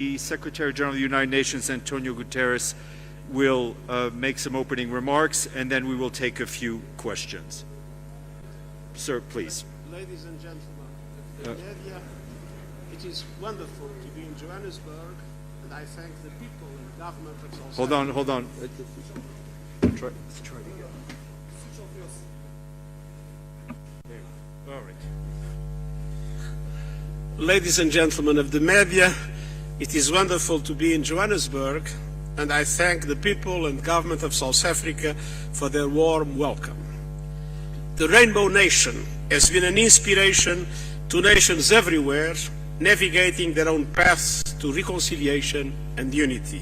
The Secretary General of the United Nations, Antonio Guterres, will make some opening remarks, and then we will take a few questions. Sir, please. Ladies and gentlemen of the media, it is wonderful to be in Johannesburg, and I thank the people and government of South Africa. Hold on. Let's try it again. All right. Ladies and gentlemen of the media, it is wonderful to be in Johannesburg, and I thank the people and government of South Africa for their warm welcome. The Rainbow Nation has been an inspiration to nations everywhere, navigating their own paths to reconciliation and unity.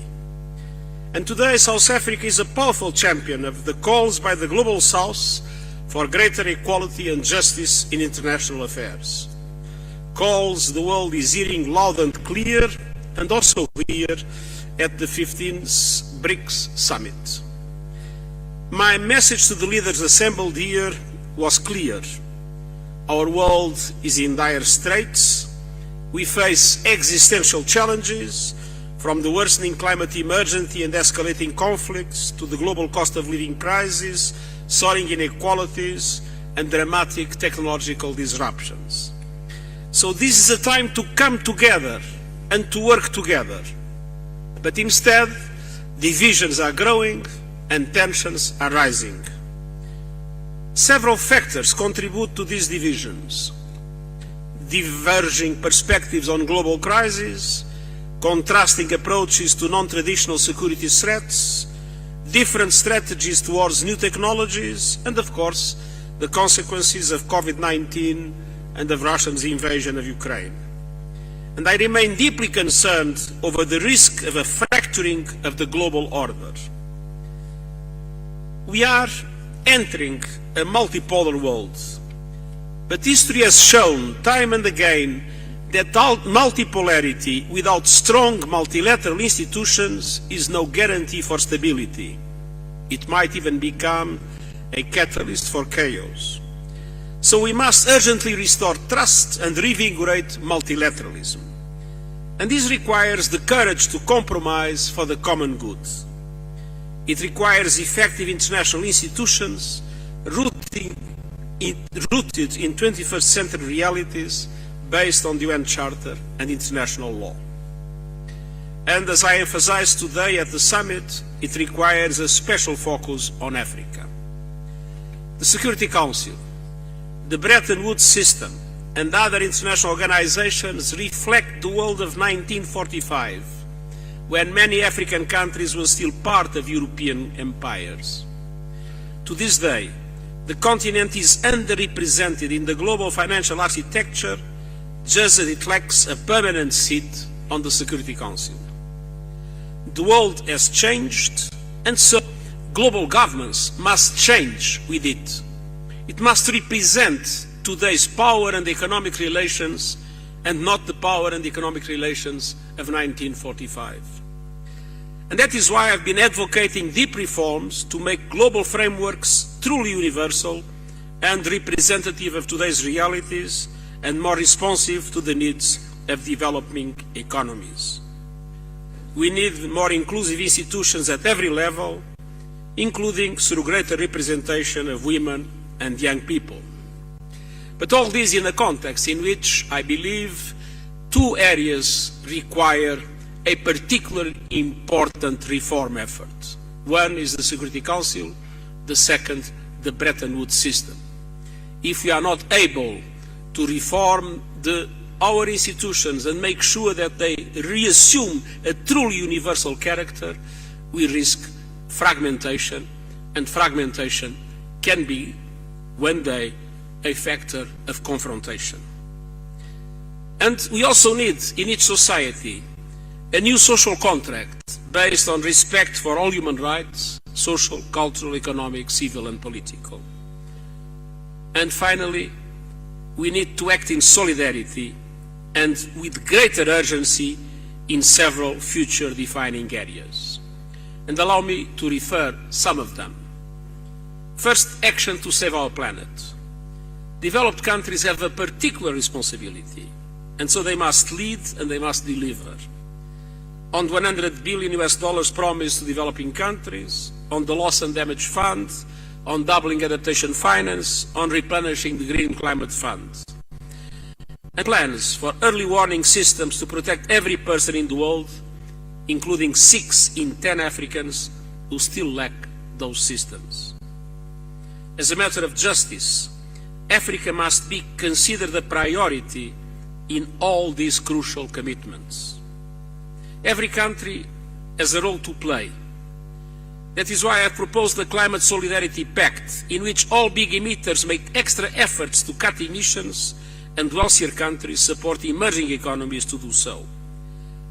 And today South Africa is a powerful champion of the calls by the Global South for greater equality and justice in international affairs. Calls the world is hearing loud and clear, and also clear at the 15th BRICS Summit. My message to the leaders assembled here was clear. Our world is in dire straits. We face existential challenges, from the worsening climate emergency and escalating conflicts to the global cost of living crisis, soaring inequalities, and dramatic technological disruptions. So this is a time to come together and to work together. But instead, divisions are growing and tensions are rising. Several factors contribute to these divisions: diverging perspectives on global crises, contrasting approaches to non-traditional security threats, different strategies towards new technologies, and of course, the consequences of COVID-19 and of Russia's invasion of Ukraine. And I remain deeply concerned over the risk of a fracturing of the global order. We are entering a multipolar world, but history has shown time and again that multipolarity without strong multilateral institutions is no guarantee for stability. It might even become a catalyst for chaos. So we must urgently restore trust and reinvigorate multilateralism. And this requires the courage to compromise for the common good. It requires effective international institutions rooted in 21st century realities based on the UN Charter and international law. And as I emphasized today at the summit, it requires a special focus on Africa. The Security Council, the Bretton Woods system, and other international organizations reflect the world of 1945, when many African countries were still part of European empires. To this day, the continent is underrepresented in the global financial architecture, just as it lacks a permanent seat on the Security Council. The world has changed, and so global governance must change with it. It must represent today's power and economic relations, and not the power and economic relations of 1945. And that is why I've been advocating deep reforms to make global frameworks truly universal and representative of today's realities, and more responsive to the needs of developing economies. We need more inclusive institutions at every level, including through greater representation of women and young people. But all this in a context in which I believe two areas require a particularly important reform effort. One is the Security Council, the second, the Bretton Woods system. If we are not able to reform our institutions and make sure that they reassume a truly universal character, we risk fragmentation, and fragmentation can be, one day, a factor of confrontation. And we also need, in each society, a new social contract based on respect for all human rights, social, cultural, economic, civil, and political. And finally, we need to act in solidarity and with greater urgency in several future defining areas. And allow me to refer some of them. First, action to save our planet. Developed countries have a particular responsibility, and so they must lead and they must deliver. on $100 billion promised to developing countries, on the loss and damage fund, on doubling adaptation finance, on replenishing the Green Climate Fund. And plans for early warning systems to protect every person in the world, including 6 in 10 Africans who still lack those systems. As a matter of justice, Africa must be considered a priority in all these crucial commitments. Every country has a role to play. That is why I have proposed the Climate Solidarity Pact, in which all big emitters make extra efforts to cut emissions and wealthier countries support emerging economies to do so.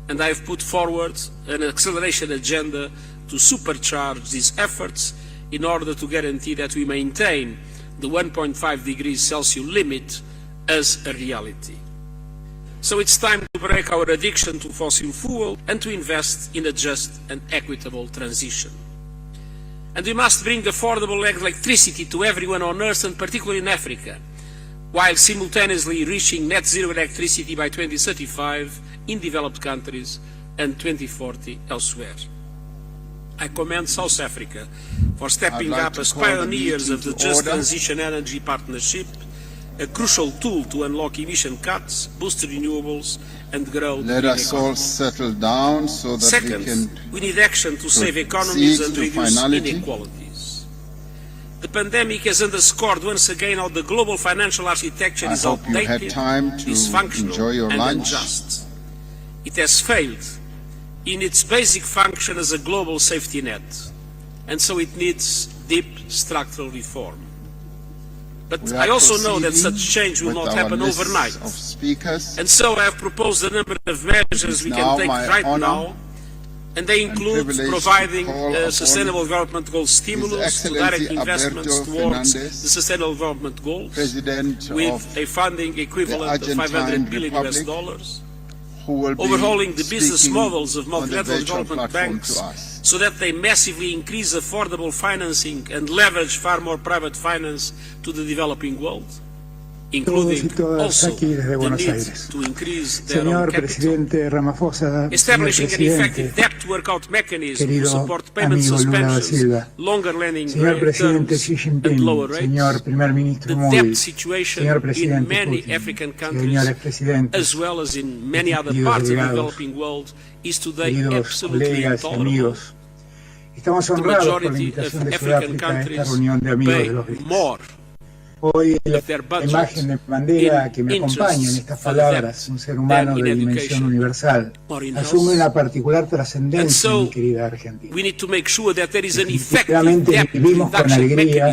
And I have put forward an acceleration agenda to supercharge these efforts in order to guarantee that we maintain the 1.5 degrees Celsius limit as a reality. So it's time to break our addiction to fossil fuel and to invest in a just and equitable transition. And we must bring affordable electricity to everyone on Earth, and particularly in Africa, while simultaneously reaching net zero electricity by 2035 in developed countries and 2040 elsewhere. I commend South Africa for stepping up as pioneers of the Just Transition Energy Partnership, a crucial tool to unlock emission cuts, boost renewables, and grow the green economy. Let us all settle down so that Second, we need action to save economies and reduce inequalities. The pandemic has underscored once again how the global financial architecture is outdated, dysfunctional, and unjust. It has failed in its basic function as a global safety net, and so it needs deep structural reform. But I also know that such change will not happen overnight, and so I have proposed a number of measures we can take right now, and they include providing Sustainable Development Goal stimulus to direct investments towards the Sustainable Development Goals, with a funding equivalent of $500 billion, overhauling the business models of multilateral development banks so that they massively increase affordable financing and leverage far more private finance to the developing world, including also the need to increase their own capital. Ramaphosa, Establishing an effective debt workout mechanism to support payment suspensions, longer lending terms, and lower rates. The debt situation in many African countries, as well as in many other parts of the developing world, is today absolutely intolerable. The majority of African countries pay more Hoy la imagen de Mandela que me acompaña en estas palabras, un ser humano de dimensión universal, asume una particular trascendencia en mi querida Argentina. Definitivamente vivimos con alegría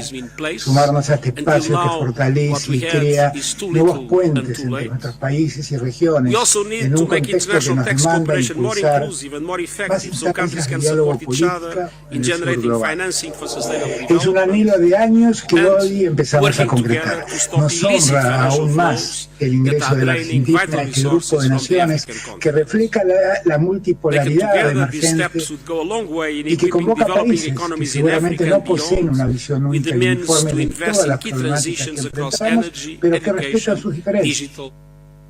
sumarnos a este espacio que fortalece y crea nuevos puentes entre nuestros países y regiones en un contexto que nos demanda impulsar más instancias de diálogo política en el sur global. Es un anhelo de años que hoy empezamos a concretar. Nos honra aún más el ingreso de la Argentina a este grupo de naciones que refleja la multipolaridad emergente y que convoca países que seguramente no poseen una visión única y uniforme de todas las problemáticas que enfrentamos, pero que respetan sus diferencias,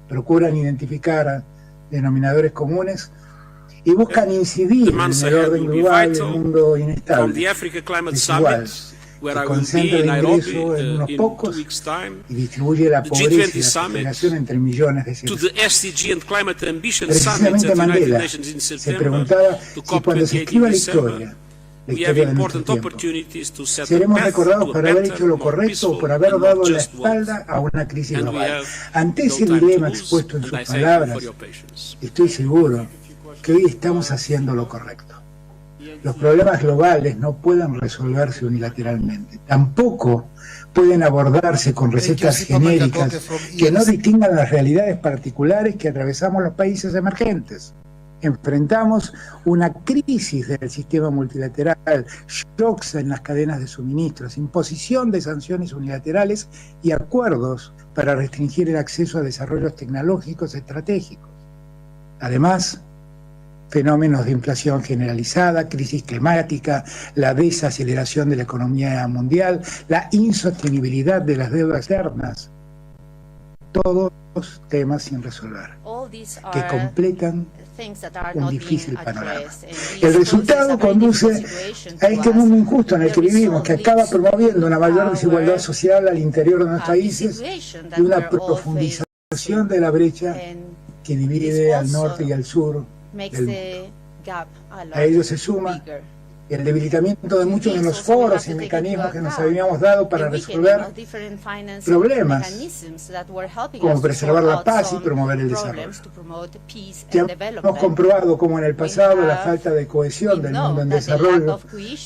procuran identificar denominadores comunes y buscan incidir en el orden global del mundo inestable, desigual, que concentra el ingreso en unos pocos y distribuye la pobreza y la segregación entre millones de seres. Precisamente Mandela se preguntaba si cuando se escriba la historia de nuestro tiempo, seremos recordados por haber hecho lo correcto o por haber dado la espalda a una crisis global. Ante ese dilema expuesto en sus palabras, estoy seguro que hoy estamos haciendo lo correcto. Los problemas globales no pueden resolverse unilateralmente. Tampoco pueden abordarse con recetas genéricas que no distingan las realidades particulares que atravesamos los países emergentes. Enfrentamos una crisis del sistema multilateral, shocks en las cadenas de suministros, imposición de sanciones unilaterales y acuerdos para restringir el acceso a desarrollos tecnológicos estratégicos. Además, fenómenos de inflación generalizada, crisis climática, la desaceleración de la economía mundial, la insostenibilidad de las deudas externas, todos temas sin resolver, que completan un difícil panorama. El resultado conduce a este mundo injusto en el que vivimos, que acaba promoviendo una mayor desigualdad social al interior de nuestros países y una profundización de la brecha que divide al norte y al sur del mundo. A ello se suma el debilitamiento de muchos de los foros y mecanismos que nos habíamos dado para resolver problemas, como preservar la paz y promover el desarrollo. Ya hemos comprobado cómo en el pasado la falta de cohesión del mundo en desarrollo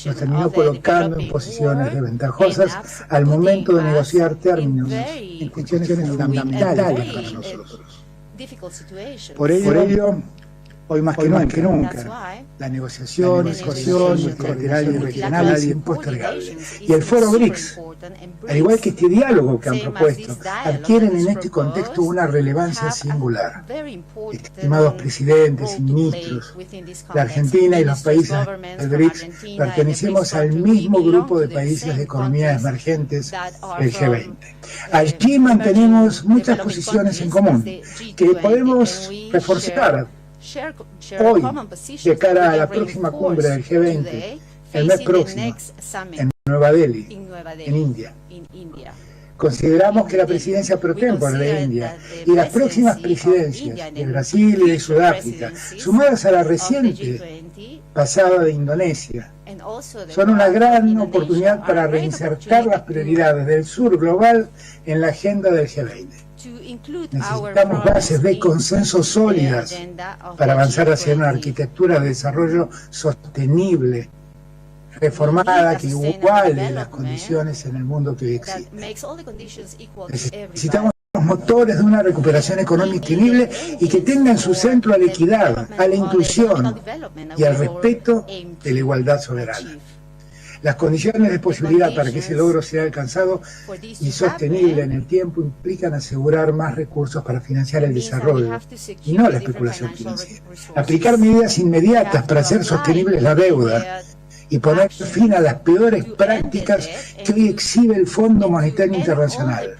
nos terminó colocando en posiciones desventajosas al momento de negociar términos en cuestiones fundamentales para nosotros. Por ello, hoy más que nunca, la negociación multilateral y regional es impostergable. Y el foro BRICS, al igual que este diálogo que han propuesto, adquieren en este contexto una relevancia singular. Estimados presidentes y ministros, la Argentina y los países del BRICS pertenecemos al mismo grupo de países de economías emergentes, el G20. Allí mantenemos muchas posiciones en común que podemos reforzar hoy, de cara a la próxima cumbre del G20, el mes próximo, en Nueva Delhi, en India. Consideramos que la presidencia pro tempore de India y las próximas presidencias de Brasil y de Sudáfrica, sumadas a la reciente pasada de Indonesia, son una gran oportunidad para reinsertar las prioridades del sur global en la agenda del G20. Necesitamos bases de consenso sólidas para avanzar hacia una arquitectura de desarrollo sostenible, reformada, que iguale las condiciones en el mundo que hoy existe. Necesitamos motores de una recuperación económica sostenible y que tenga en su centro a la equidad, a la inclusión y al respeto de la igualdad soberana. Las condiciones de posibilidad para que ese logro sea alcanzado y sostenible en el tiempo implican asegurar más recursos para financiar el desarrollo y no la especulación financiera. Aplicar medidas inmediatas para hacer sostenible la deuda y poner fin a las peores prácticas que hoy exhibe el Fondo Monetario Internacional.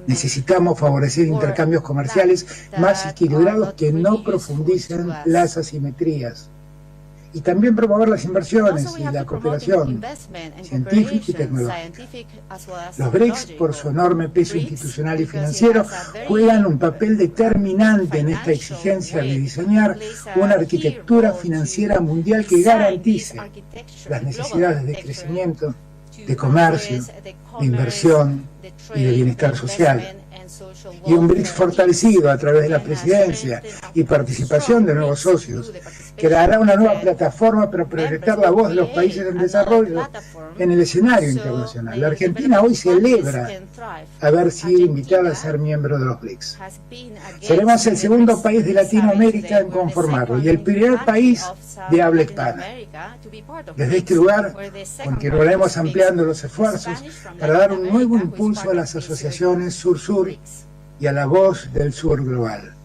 Necesitamos favorecer intercambios comerciales más equilibrados que no profundicen las asimetrías. Y también promover las inversiones y la cooperación científica y tecnológica. Los BRICS, por su enorme peso institucional y financiero, juegan un papel determinante en esta exigencia de diseñar una arquitectura financiera mundial que garantice las necesidades de crecimiento, de comercio, de inversión y de bienestar social. Y un BRICS fortalecido a través de la presidencia y participación de nuevos socios creará una nueva plataforma para proyectar la voz de los países en desarrollo en el escenario internacional. La Argentina hoy celebra haber sido invitada a ser miembro de los BRICS. Seremos el segundo país de Latinoamérica en conformarlo y el primer país de habla hispana. Desde este lugar continuaremos ampliando los esfuerzos para dar un nuevo impulso a las asociaciones Sur-Sur y a la voz del sur global.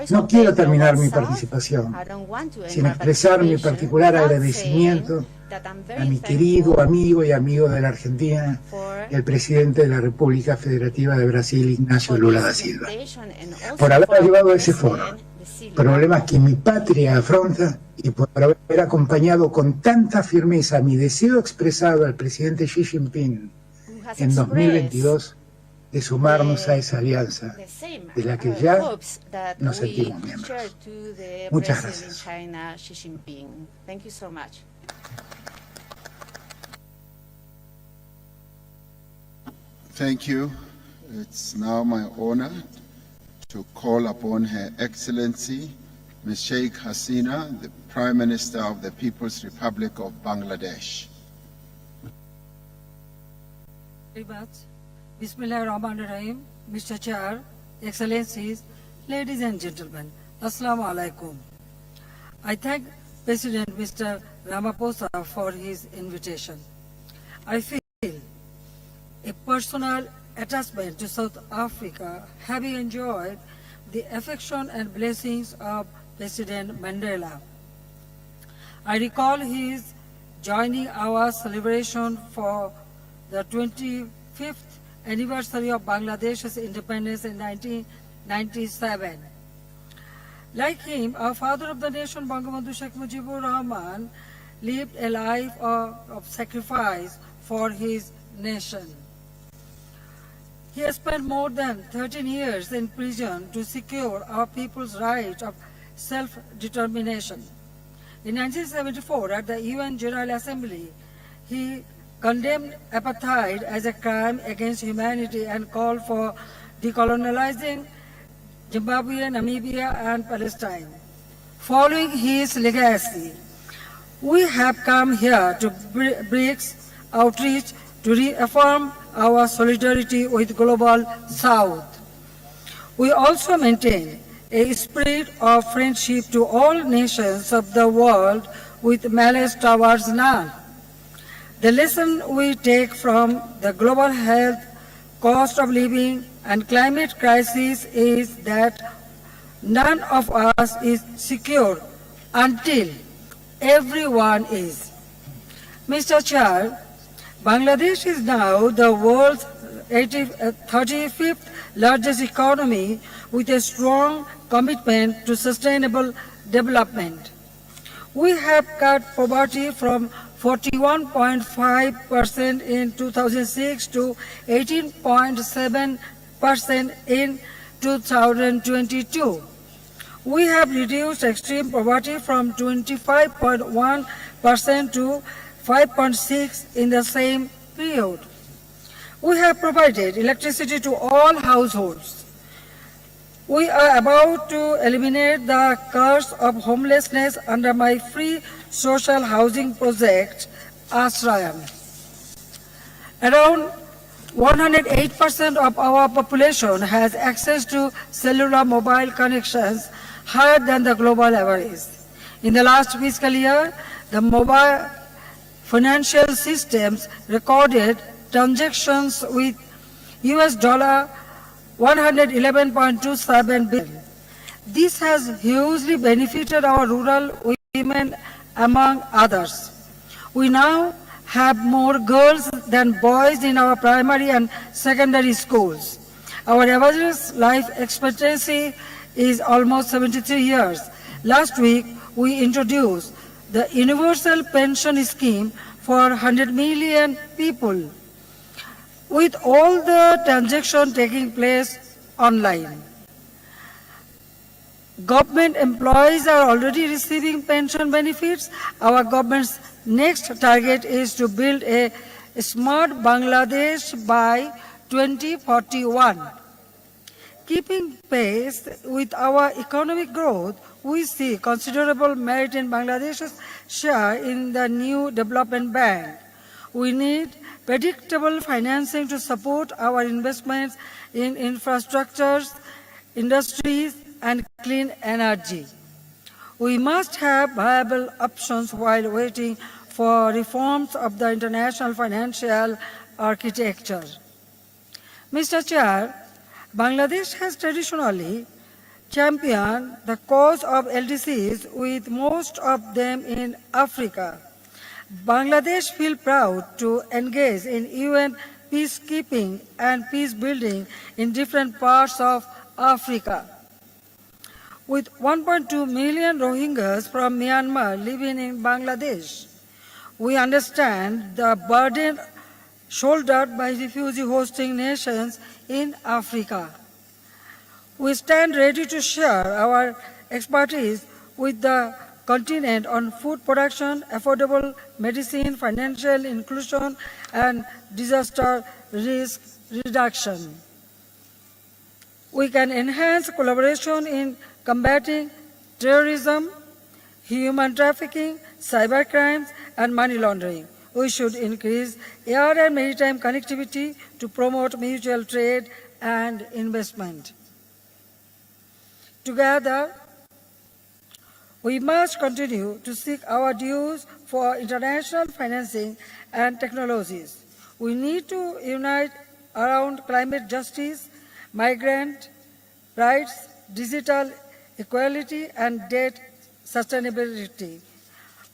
No quiero terminar mi participación sin expresar mi particular agradecimiento a mi querido amigo y amigo de la Argentina, el presidente de la República Federativa de Brasil, Ignacio Lula da Silva, por haber llevado a ese foro problemas que mi patria afronta y por haber acompañado con tanta firmeza mi deseo expresado al presidente Xi Jinping en 2022 de sumarnos a esa alianza de la que ya nos sentimos miembros. Muchas gracias. Thank you. It's now my honor to call upon Her Excellency Ms. Sheikh Hasina, the Prime Minister of the People's Republic of Bangladesh. Very much. Bismillahirrahmanirrahim, Mr. Chair, Excellencies, ladies and gentlemen, Assalamu alaikum. I thank President Mr. Ramaphosa for his invitation. I feel a personal attachment to South Africa, having enjoyed the affection and blessings of President Mandela. I recall his joining our celebration for the 25th anniversary of Bangladesh's independence in 1997. Like him, our father of the nation, Bangabandhu Sheikh Mujibur Rahman, lived a life of sacrifice for his nation. He has spent more than 13 years in prison to secure our people's right of self-determination. In 1974, at the UN General Assembly, he condemned apartheid as a crime against humanity and called for decolonizing Zimbabwe, Namibia, and Palestine. Following his legacy, we have come here to BRICS outreach to reaffirm our solidarity with Global South. We also maintain a spirit of friendship to all nations of the world with malice towards none. The lesson we take from the global health, cost of living, and climate crisis is that none of us is secure until everyone is. Mr. Chair, Bangladesh is now the world's 35th largest economy with a strong commitment to sustainable development. We have cut poverty from 41.5% in 2006 to 18.7% in 2022. We have reduced extreme poverty from 25.1% to 5.6% in the same period. We have provided electricity to all households. We are about to eliminate the curse of homelessness under my free social housing project, Ashrayam. Around 108% of our population has access to cellular mobile connections, higher than the global average. In the last fiscal year, the mobile financial systems recorded transactions with US dollar 111.27 billion. This has hugely benefited our rural women, among others. We now have more girls than boys in our primary and secondary schools. Our average life expectancy is almost 73 years. Last week, we introduced the Universal Pension Scheme for 100 million people, with all the transactions taking place online. Government employees are already receiving pension benefits. Our government's next target is to build a smart Bangladesh by 2041. Keeping pace with our economic growth, we see considerable merit in Bangladesh's share in the new development bank. We need predictable financing to support our investments in infrastructures, industries, and clean energy. We must have viable options while waiting for reforms of the international financial architecture. Mr. Chair, Bangladesh has traditionally championed the cause of LDCs, with most of them in Africa. Bangladesh feels proud to engage in UN peacekeeping and peace building in different parts of Africa. With 1.2 million Rohingyas from Myanmar living in Bangladesh, we understand the burden shouldered by refugee hosting nations in Africa. We stand ready to share our expertise with the continent on food production, affordable medicine, financial inclusion, and disaster risk reduction. We can enhance collaboration in combating terrorism, human trafficking, cybercrimes, and money laundering. We should increase air and maritime connectivity to promote mutual trade and investment. Together, we must continue to seek our dues for international financing and technologies. We need to unite around climate justice, migrant rights, digital equality, and debt sustainability.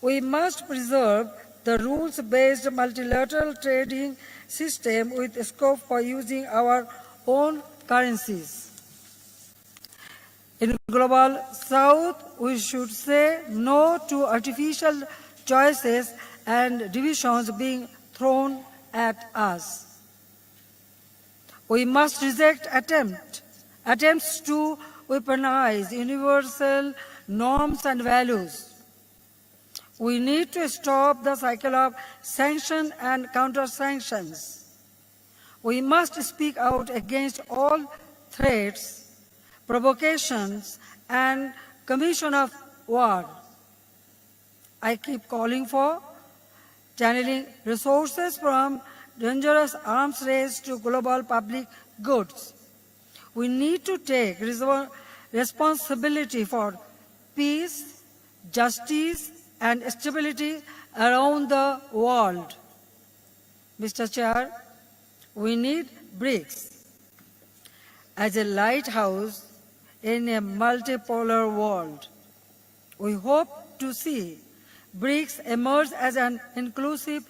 We must preserve the rules-based multilateral trading system with scope for using our own currencies. In Global South, we should say no to artificial choices and divisions being thrown at us. We must reject attempts to weaponize universal norms and values. We need to stop the cycle of sanction and counter-sanctions. We must speak out against all threats, provocations, and commission of war. I keep calling for channeling resources from dangerous arms race to global public goods. We need to take responsibility for peace, justice, and stability around the world. Mr. Chair, we need BRICS as a lighthouse in a multipolar world. We hope to see BRICS emerge as an inclusive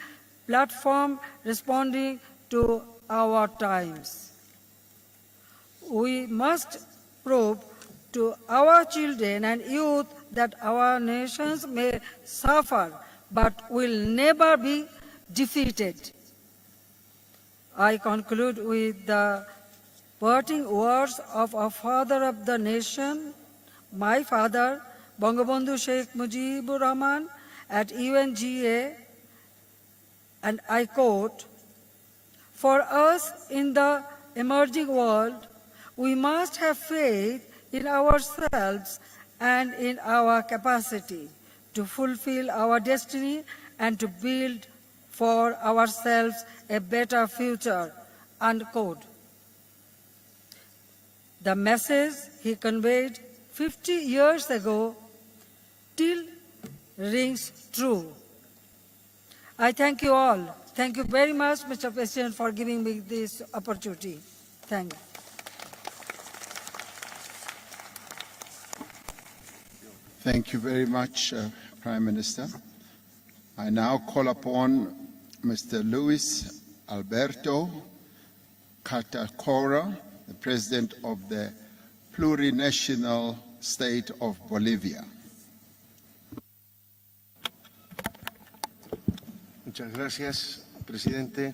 platform responding to our times. We must prove to our children and youth that our nations may suffer but will never be defeated. I conclude with the parting words of our father of the nation, my father, Bangabandhu Sheikh Mujibur Rahman, at UNGA, and I quote, "For us in the emerging world, we must have faith in ourselves and in our capacity to fulfill our destiny and to build for ourselves a better future," unquote. The message he conveyed 50 years ago still rings true. I thank you all. Thank you very much, Mr. President, for giving me this opportunity. Thank you. Thank you very much, Prime Minister. I now call upon Mr. Luis Alberto Catacora, the President of the plurinational state of Bolivia. Muchas gracias, presidente.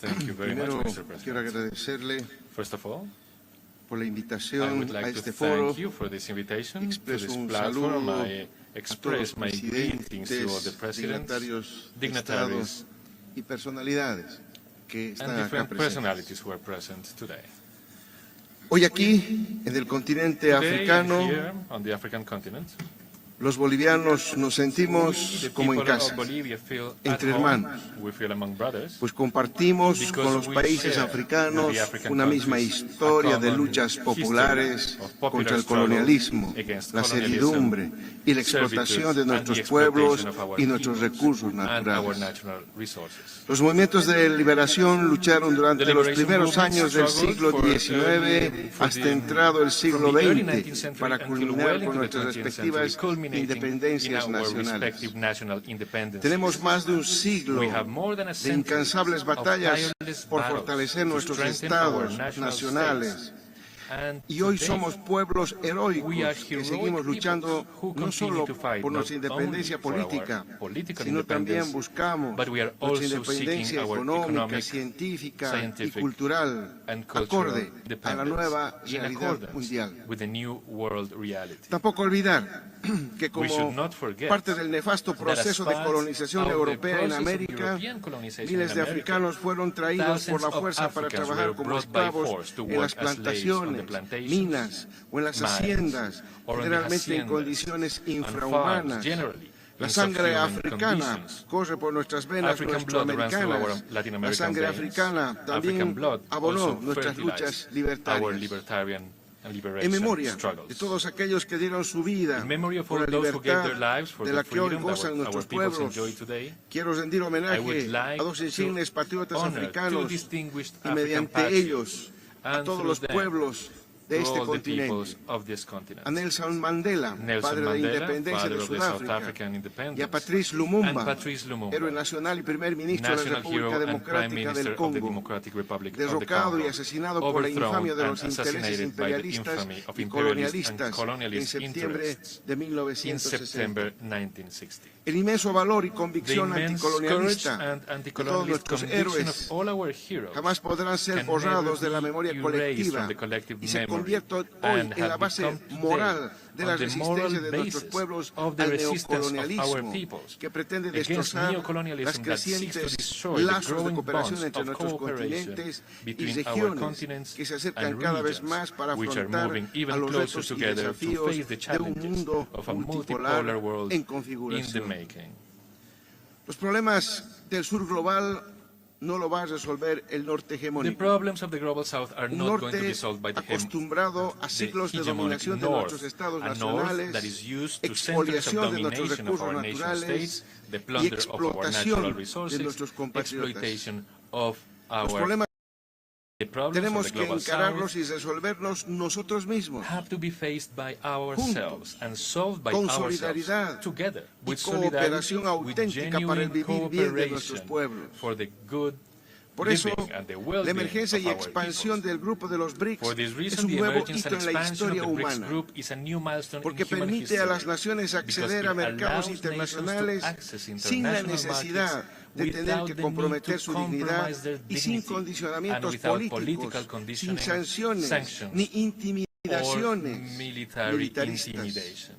Thank you very much, Mr. President. Quiero agradecerle First of all, por la I invitación would a like to este foro. thank you for this invitation to Expreso this un platform. saludo I a todos express los my greetings to all the presidentes, presidents, dignatarios, dignitaries, estados y personalidades que and están acá different presentes. personalities who are present today. Hoy aquí, en el continente Today, africano, here on the African continent, los bolivianos nos sentimos the como en people casa, of Bolivia feel entre at home. hermanos. We feel among brothers. pues compartimos Because con los we países share africanos with the African una misma countries historia a de common luchas history populares of popular contra el struggle colonialismo, against la colonialism, servidumbre y la servitude, explotación de and nuestros the pueblos exploitation of our y nuestros peoples recursos and our naturales. natural resources. Los movimientos de liberación lucharon durante The los liberation primeros movements años del struggled siglo for XIX hasta the- entrado el siglo from the early XX 19th century para until culminar well con into the nuestras 20th respectivas century, culminating independencias in our nacionales. respective national independences. Tenemos más de un siglo We have more than a de century incansables of batallas tireless por battles fortalecer to nuestros strengthen our estados national nacionales. states. And Y hoy today, somos pueblos we are heroicos que heroic seguimos luchando peoples who no continue solo to fight por not nuestra independencia only for our política, political sino también independence, buscamos but we are nuestra also independencia seeking our económica, economic, científica y scientific, cultural and cultural acorde a la independence nueva in realidad accordance mundial. with the new world reality. Tampoco olvidar que We should como not forget parte del nefasto that as proceso de part colonización of the europea en process of América, European colonization miles in de America, africanos fueron traídos por la thousands of fuerza para Africans trabajar were como brought by esclavos force to en las work as slaves on the plantaciones, plantations, minas o en las mines, haciendas, or on the generalmente en haciendas, condiciones and farms, infrahumanas. generally, La in sangre subhuman africana conditions. corre por nuestras venas African blood runs through our nuestroamericanas. Latin La American sangre veins. africana African también blood abonó also nuestras fertilized luchas our libertarias. libertarian and En liberation memoria struggles. de todos aquellos que dieron su vida In memory of por all la those who gave their libertad lives for de the la que hoy freedom that gozan our nuestros peoples pueblos, enjoy today, quiero rendir I would homenaje like a dos insignes to patriotas honor two africanos distinguished y African mediante patriots, ellos a and todos through los them pueblos de to este all the continente. peoples of this continent. A Nelson Mandela, Nelson padre de la Mandela, independencia father de of the South Sudáfrica, African independence, y a Patrice Lumumba, and Patrice Lumumba, héroe nacional y primer ministro de la national hero República and prime Democrática minister del of the Congo, Democratic Republic of the derrocado Congo, y asesinado por la infamia de overthrown los and intereses assassinated by the imperialistas infamy of y imperialist and colonialistas en colonialist septiembre interests de in 1960. September 1960. El inmenso valor y The convicción immense courage anticolonialista and de todos anti-colonialist nuestros conviction of héroes all our heroes jamás podrán ser can borrados de never la be memoria erased colectiva from the collective y se memory convierte hoy and en la have base become today moral de la on the moral resistencia de nuestros basis pueblos of the al resistance of our neocolonialismo peoples que pretende against destrozar neocolonialism las that seeks to crecientes destroy the lazos de growing cooperación bonds entre of nuestros cooperation continentes y between our regiones continents que se acercan and cada vez regions, más para which are afrontar moving a even los closer retos y together to desafíos face the de un challenges mundo of a multipolar multipolar world en in the configuración. making. Los problemas del sur global no lo va a resolver el norte The hegemónico. problems of the global south are Un not going to be norte solved by the acostumbrado a the ciclos de hegemonic dominación de north, nuestros estados a north nacionales, that is used to centers of expoliación de nuestros domination of recursos our nation naturales states, the y plunder of our natural explotación de resources, nuestros compatriotas. exploitation of Los our problemas the problems of tenemos the que global encararlos south y resolverlos nosotros mismos, have to be faced by ourselves and solved by con ourselves solidaridad together y with solidarity, cooperación with auténtica para el genuine vivir bien de nuestros cooperation pueblos. for the good Por eso, living and the la well-being emergencia of y our expansión peoples. del grupo de los BRICS For this es reason, un the nuevo emergence hito and en la expansion of historia the BRICS humana, group is a new milestone porque in human permite a las history, naciones acceder a because it mercados allows internacionales nations to access sin la international necesidad markets de tener without que the need comprometer to su dignidad compromise their y sin dignity, condicionamientos and without políticos, political sin conditioning, sanciones sanctions, ni or intimidaciones military militaristas. intimidation.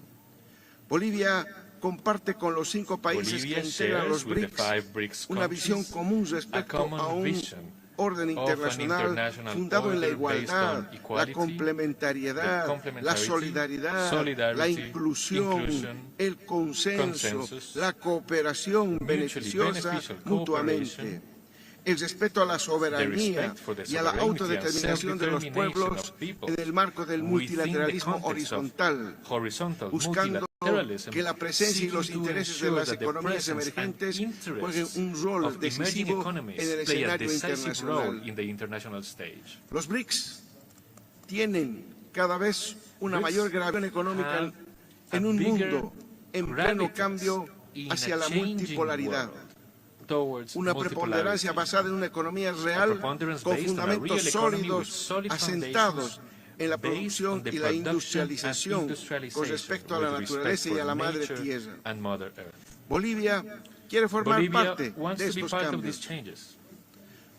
Bolivia comparte con los 5 países Bolivia que integran los shares with the BRICS 5 BRICS una visión countries común a respecto common a un vision orden of an internacional international fundado en la order based igualdad, on la equality, complementariedad, the complementarity, la solidaridad, solidarity, la inclusión, inclusion, el consenso, consensus, la cooperación mutually beneficiosa beneficial mutuamente, cooperation, el respeto a la soberanía respect for the y a la sovereignty and autodeterminación de los self-determination pueblos of peoples en el marco del within the multilateralismo context of horizontal, horizontal buscando multilateralism, que la presencia y los seeking to intereses de ensure las that the economías presence and emergentes interests jueguen un rol of emerging decisivo economies en el play a escenario decisive role internacional. in the international stage. Los BRICS tienen cada vez una BRICS mayor gravedad económica have en a un bigger mundo en pleno gravitas cambio in hacia a la changing multipolaridad. world towards Una preponderancia multipolarity. basada en una economía real preponderance con based on a real fundamentos economy with sólidos solid asentados en la based producción on the y la production and industrialización con industrialization respecto a la with respect naturaleza y for a la madre nature tierra. and Mother Earth. Bolivia quiere formar Bolivia parte wants de to be estos part of these cambios. changes.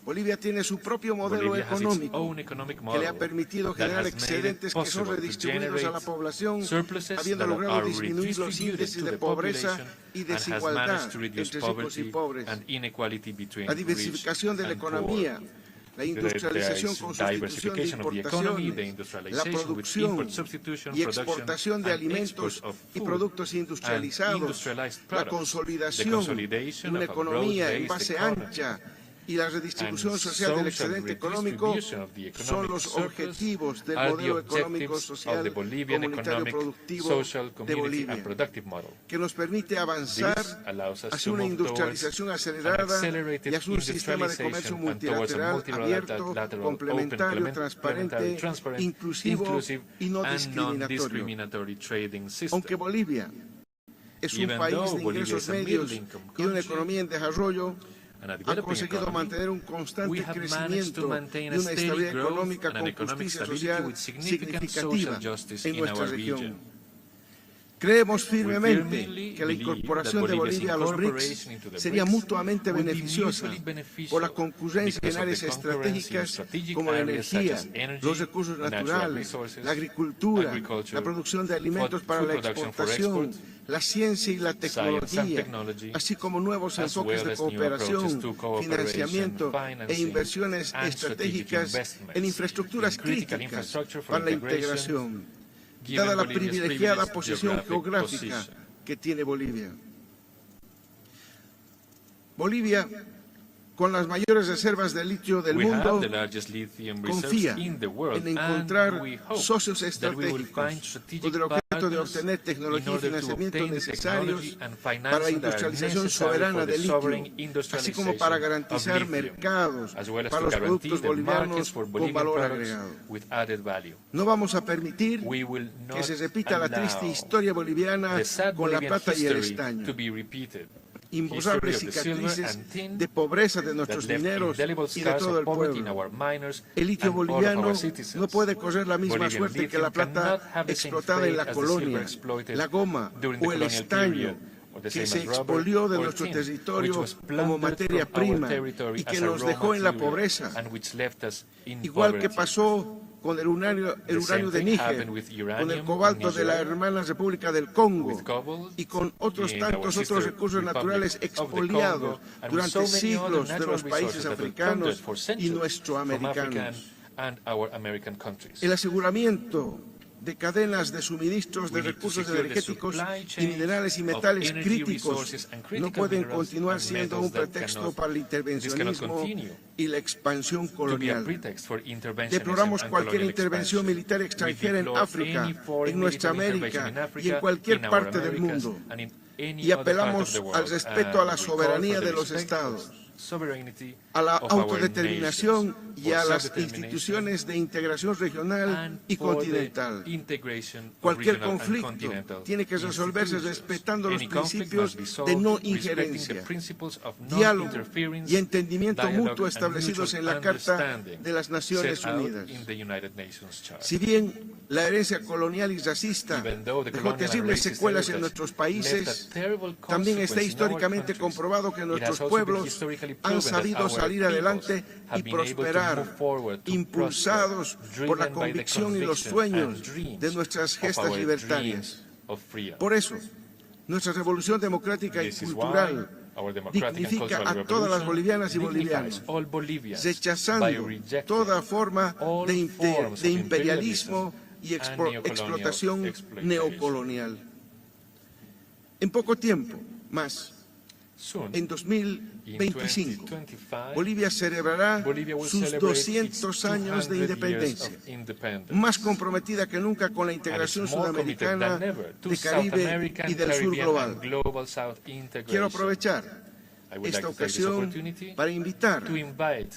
Bolivia tiene su propio modelo Bolivia has its económico own economic que model le ha permitido that generar has made it excedentes que son possible to redistribuidos a la generate población, surpluses habiendo that logrado are disminuir los redistributed índices to de the pobreza population y and has desigualdad managed to reduce entre ricos y poverty pobres. and inequality between La rich diversificación de la and poor. economía, la industrialización con sustitución de Diversification of the economy, the importaciones, la industrialization with producción import substitution, y production, exportación de and alimentos export of y food productos and industrializados, industrialized la products, the consolidación consolidation de una of a economía en broad-based base economy, ancha y la redistribución and social del social excedente económico redistribution of the son economic los surplus objetivos del are the modelo económico, objectives of social, the Bolivian comunitario economic, productivo social, de community, Bolivia, and productive model. que nos permite avanzar This allows us hacia to una move industrialización towards an acelerada accelerated y hacia un sistema de comercio industrialization and towards a multilateral abierto, multilateral, complementario, open, transparente, transparent, inclusivo y no and discriminatorio. non-discriminatory trading system. Aunque Bolivia es un Even país though de Bolivia ingresos is a medios middle-income y una country economía en desarrollo, and a ha developing conseguido economy, mantener un we constante have managed crecimiento to y maintain a una steady estabilidad growth económica and an con economic justicia stability social with significant social significativa justice en in nuestra our región. region. Creemos firmemente firmly que la believe incorporación that de Bolivia's Bolivia a los incorporation into BRICS the sería BRICS mutuamente would be beneficiosa mutually beneficial por la concurrencia because en of áreas the concurrence in estratégicas strategic como la areas such energía, as energy, los recursos natural naturales, resources, la agricultura, agriculture, la producción de alimentos para food la production for exportación, export, la ciencia y la science and tecnología, technology, así como nuevos as enfoques well de as new approaches cooperación, to cooperation, financiamiento e financing, inversiones and strategic estratégicas investments en infraestructuras in critical críticas infrastructure for para la integration, integración, given dada la Bolivia's privilegiada privileged posición geographic geográfica position. que tiene Bolivia. Bolivia, con las mayores reservas de litio del We mundo, have the largest lithium reserves confía in the world, en encontrar and we hope socios that we will find estratégicos strategic con el objeto propósito de obtener tecnología y financiamiento necesarios para la industrialización soberana del litio, así como para garantizar mercados para los productos bolivianos con valor agregado. No vamos a permitir que se repita la triste historia boliviana con la plata y el estaño, imborrables cicatrices de pobreza de nuestros mineros y de todo el pueblo. El litio boliviano no puede correr la misma suerte que la plata explotada en la colonia, la goma o el estaño que se expolió de nuestro territorio como materia prima y que nos dejó en la pobreza, igual que pasó con el uranio de Níger, con el cobalto de la hermana República del Congo y con otros tantos otros recursos naturales expoliados durante siglos de los países africanos y nuestroamericanos. El aseguramiento de cadenas de suministros de recursos energéticos y minerales y metales críticos no pueden continuar siendo un pretexto para el intervencionismo y la expansión colonial. Deploramos cualquier intervención militar extranjera en África, en nuestra América y en cualquier parte del mundo, y apelamos al respeto a la soberanía de los Estados, a la autodeterminación y a las instituciones de integración regional y continental. Cualquier conflicto tiene que resolverse respetando los principios de no injerencia, diálogo y entendimiento mutuo establecidos en la Carta de las Naciones Unidas. Si bien la herencia colonial y racista dejó terribles secuelas en nuestros países, también está históricamente comprobado que nuestros pueblos han sabido salir adelante y prosperar, impulsados por la convicción y los sueños de nuestras gestas libertarias. Por eso, nuestra revolución democrática y cultural dignifica a todas las bolivianas y bolivianos, rechazando toda forma de imperialismo y explotación neocolonial. En poco tiempo más, en 2025, Bolivia celebrará sus 200 años de independencia, más comprometida que nunca con la integración sudamericana, de Caribe y del sur global. Quiero aprovechar esta ocasión para invitar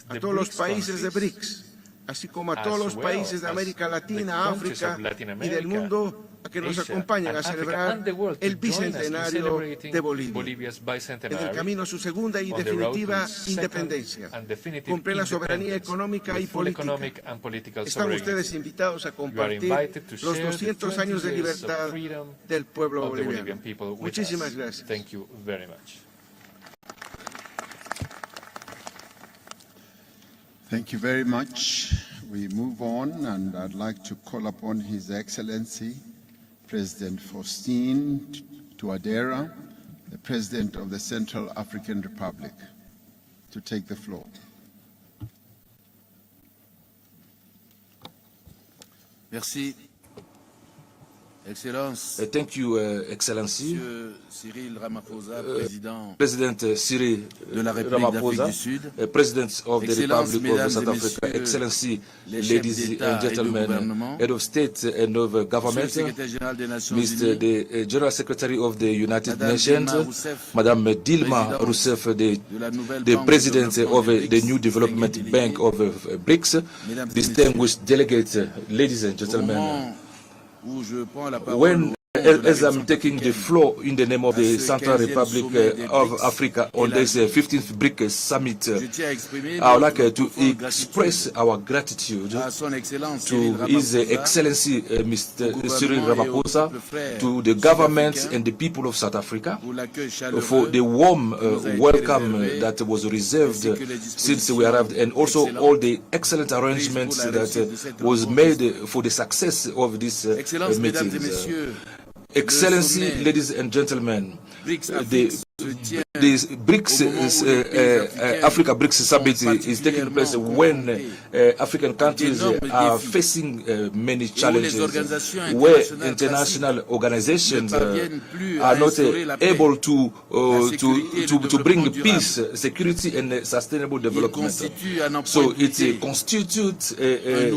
a todos los países de BRICS, así como a todos los países de América Latina, África y del mundo, a que nos acompañen a celebrar el bicentenario de Bolivia, en el camino a su segunda y definitiva independencia, con plena soberanía económica y política. Están ustedes invitados a compartir los 200 años de libertad del pueblo boliviano. Muchísimas gracias. Thank you very much. We move on, and I'd like to call upon His Excellency President Faustin Touadera, the President of the Central African Republic, to take the floor. Merci. Excellence. Thank you, Excellency. Monsieur Cyril Ramaphosa, President Cyril de la République d'Afrique du Sud, President of the Republic of South Africa, Excellency, ladies and gentlemen, Head of State and of Government, Mr. the General Secretary of the United Nations, Madame Dilma Rousseff, the President of the New Development Bank of BRICS, distinguished delegates, ladies and gentlemen. When, as I'm taking the floor in the name of the Central Republic of Africa on this 15th BRICS Summit, I would like to express our gratitude to His Excellency Mr. Cyril Ramaphosa, to the government and the people of South Africa for the warm welcome that was reserved since we arrived, and also all the excellent arrangements that was made for the success of this meeting. Excellency, ladies and gentlemen, the this BRICS, Africa BRICS Summit is taking place when African countries are facing many challenges, where international organizations are not able to bring peace, security, and sustainable development. So it constitutes a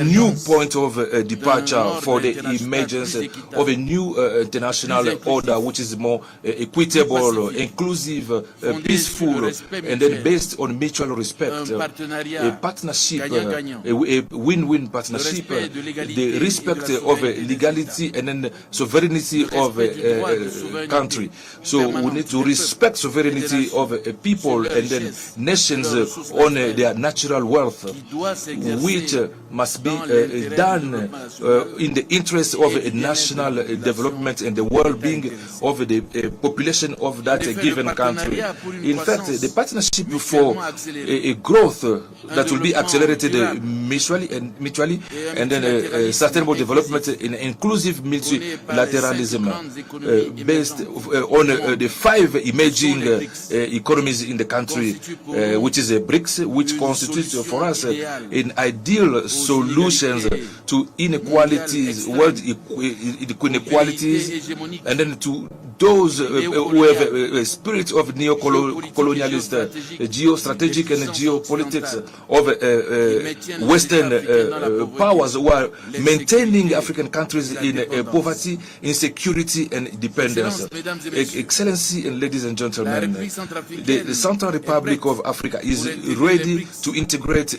new point of departure for the emergence of a new international order, which is more equitable, inclusive, peaceful, and then based on mutual respect. A partnership, a win-win partnership, the respect of legality and then sovereignty of a country. So we need to respect sovereignty of a people and then nations on their natural wealth, which must be done in the interest of a national development and the well-being of the population of that given country. In fact, the partnership for a growth that will be accelerated mutually and then sustainable development in inclusive multilateralism based on the 5 emerging economies in the country, which is a BRICS, which constitutes for us an ideal solutions to inequalities, world inequalities, and then to those who have a spirit of neo-colonialist, geostrategic and geopolitics of Western powers who are maintaining African countries in poverty, insecurity, and dependence. Excellency and ladies and gentlemen, the Central Republic of Africa is ready to integrate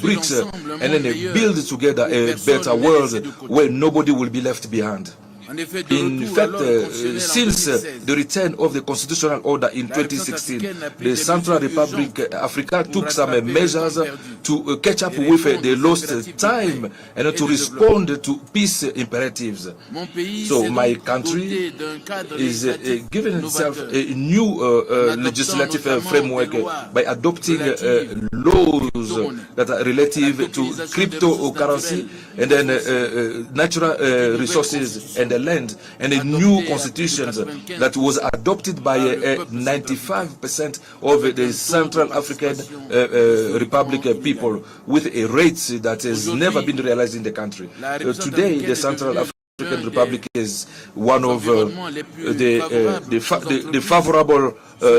BRICS and then build together a better world where nobody will be left behind. In fact, since the return of the constitutional order in 2016, the Central Republic Africa took some measures to catch up with the lost time and to respond to peace imperatives. So my country is giving itself a new legislative framework by adopting laws that are relative to cryptocurrency and then natural resources and the land, and a new constitution that was adopted by 95% of the Central African Republic people with a rate that has never been realized in the country. Today, the Central African Republic is one of the favorable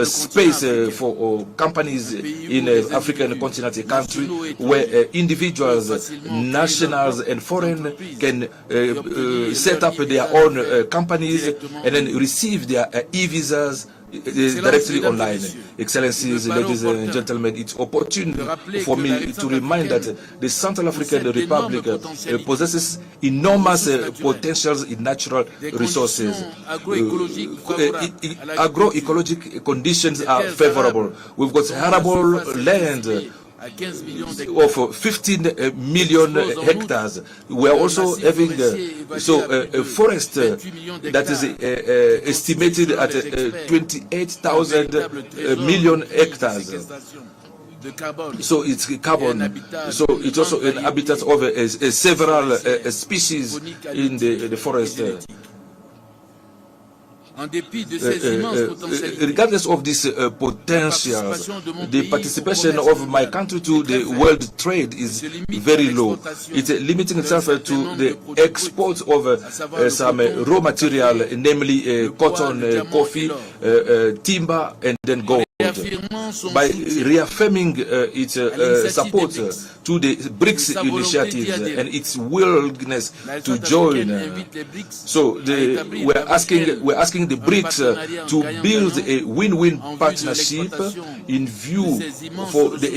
space for companies in African continent, a country where individuals, nationals and foreign can set up their own companies and then receive their e-visas directly online. Excellencies, ladies and gentlemen, it's opportune for me to remind that the Central African Republic possesses enormous potentials in natural resources. Agroecologic conditions are favorable. We've got arable land of 15 million hectares. We are also having a forest that is estimated at 28,000 million hectares. So it's carbon. So it's also an habitat of several species in the forest. Regardless of this potential, the participation of my country to the world trade is very low. It's limiting itself to the export of some raw material, namely cotton, coffee, timber, and then gold. By reaffirming its support to the BRICS initiatives and its willingness to join, so we're asking the BRICS to build a win-win partnership in view for the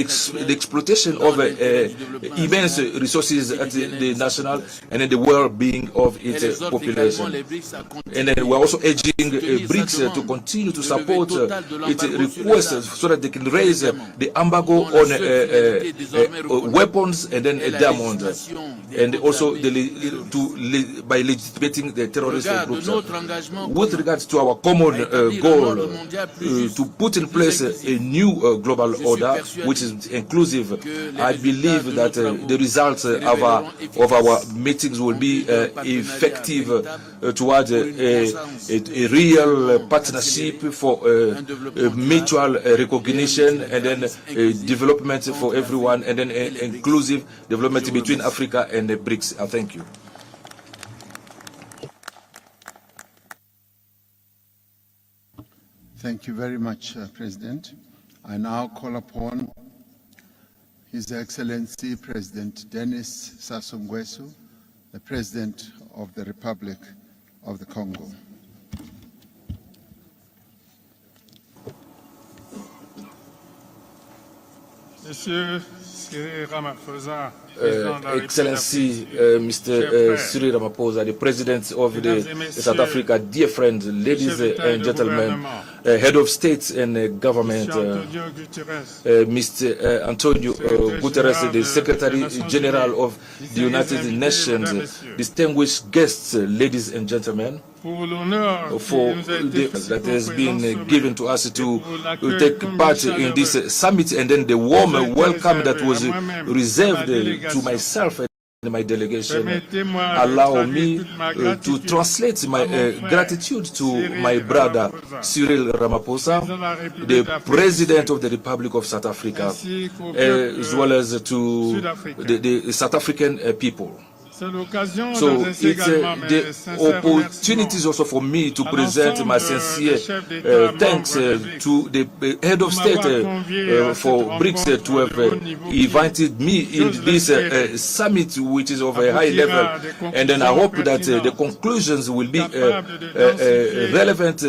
exploitation of immense resources at the national and the well-being of its population. And then we're also urging BRICS to continue to support its request so that they can raise the embargo on weapons and then diamonds, and also by legitimating the terrorist groups. With regard regards to our common goal to put in place a new global order, which is inclusive, I believe that the results of our meetings will be effective towards a real partnership for mutual recognition, and then development for everyone, and then inclusive development between Africa and the BRICS. Thank you. Thank you very much, President. I now call upon His Excellency President Denis Sassou Nguesso, the President of the Republic of the Congo. Monsieur Cyril Ramaphosa, Excellency Mr. Cyril Ramaphosa, the President of the South Africa, dear friends, ladies and gentlemen, Head of State and Government, Mr. Antonio Guterres, the Secretary General of the United Nations, distinguished guests, ladies and gentlemen, for that has been given to us to take part in this summit, and then the warm welcome that was reserved to myself and my delegation. Allow me to translate my gratitude to my brother Cyril Ramaphosa, the President of the Republic of South Africa, as well as to the South African people. So it's the opportunities also for me to present my sincere thanks to the head of state for BRICS to have invited me in this summit, which is of a high level, and then I hope that the conclusions will be relevant,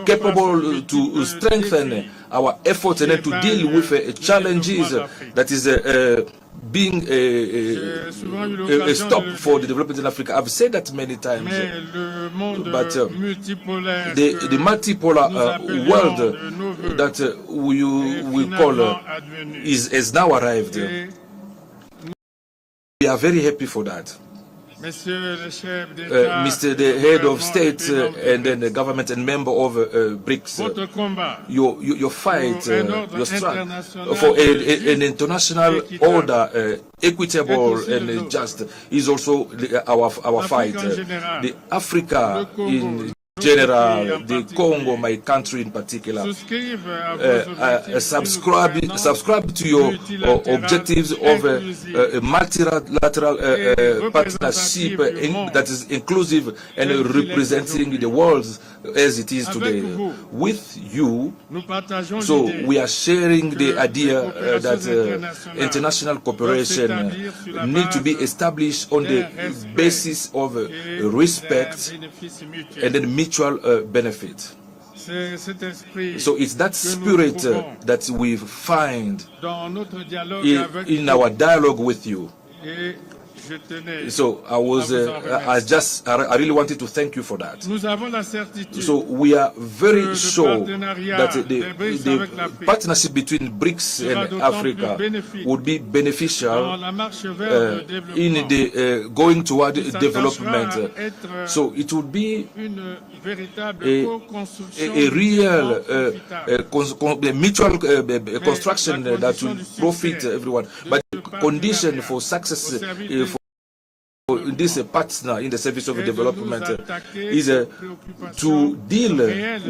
capable to strengthen our efforts and then to deal with challenges that is being a stop for the development in Africa. I've said that many times, but the multipolar world that we call is now arrived. We are very happy for that. Mr. the Head of State and then the government and member of BRICS, your fight, your strive for an international order, equitable and just, is also our fight. The Africa in general, the Congo, my country in particular, subscribe to your objectives of a multilateral partnership that is inclusive and representing the world as it is today. With you, so we are sharing the idea that international cooperation need to be established on the basis of respect and then mutual benefit. So it's that spirit that we find in our dialogue with you. So I really wanted to thank you for that. So we are very sure that the partnership between BRICS and Africa would be beneficial in the going toward development. So it would be a real mutual construction that will profit everyone. But the condition for success for this partner in the service of development is to deal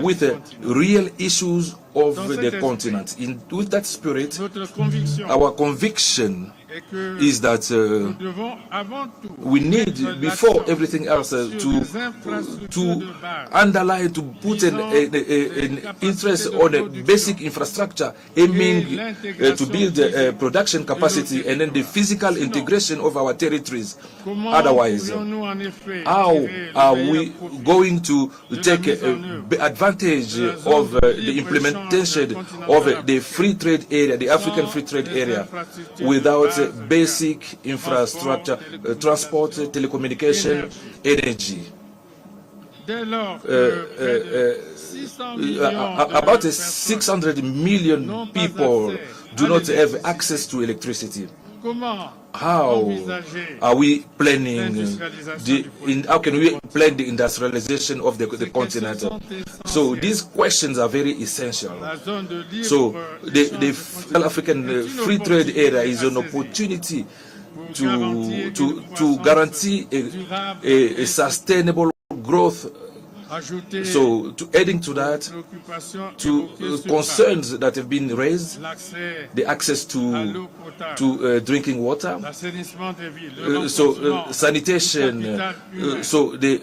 with real issues of the continent. With that spirit, our conviction is that we need, before everything else, to underline, to put an interest on a basic infrastructure, aiming to build production capacity and then the physical integration of our territories. Otherwise, how are we going to take advantage of the implementation of the free trade area, the African free trade area, without basic infrastructure, transport, telecommunication, energy? About 600 million people do not have access to electricity. how are we planning how can we plan the industrialization of the continent? So these questions are very essential. So the African free trade area is an opportunity to guarantee a sustainable growth. So, adding to that, to concerns that have been raised, the access to drinking water, sanitation, so the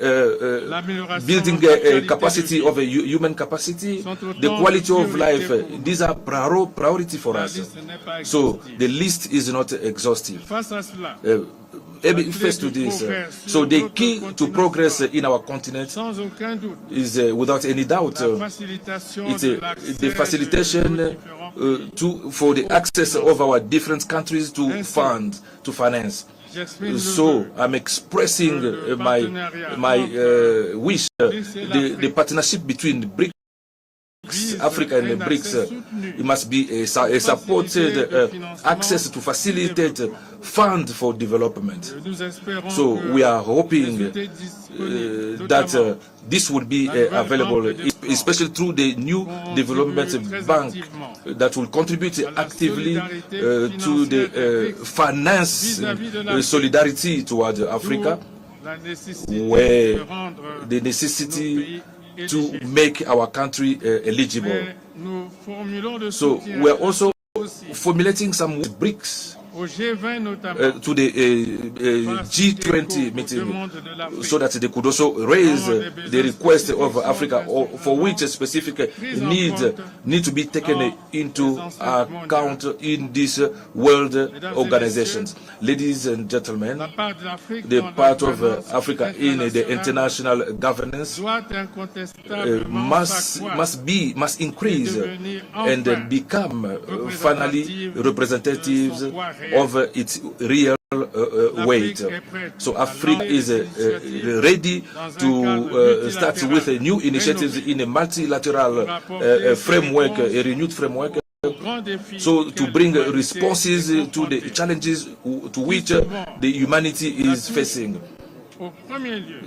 building capacity of a human capacity, the quality of life, these are priority for us. So the list is not exhaustive. First to this, so the key to progress in our continent is without any doubt it's the facilitation for the access of our different countries to finance. So I'm expressing my wish, the partnership between BRICS-Africa and BRICS, it must be a supported access to facilitate fund for development. So we are hoping that this will be available, especially through the new development bank that will contribute actively to the finance solidarity toward Africa, where the necessity to make our country eligible. So we are also formulating some BRICS to the G20 meeting, so that they could also raise the request of Africa, for which a specific need to be taken into account in these world organizations. Ladies and gentlemen, the part of Africa in the international governance must increase and become finally representatives of its real weight. So Africa is ready to start with new initiatives in a multilateral framework, a renewed framework, so to bring responses to the challenges to which the humanity is facing.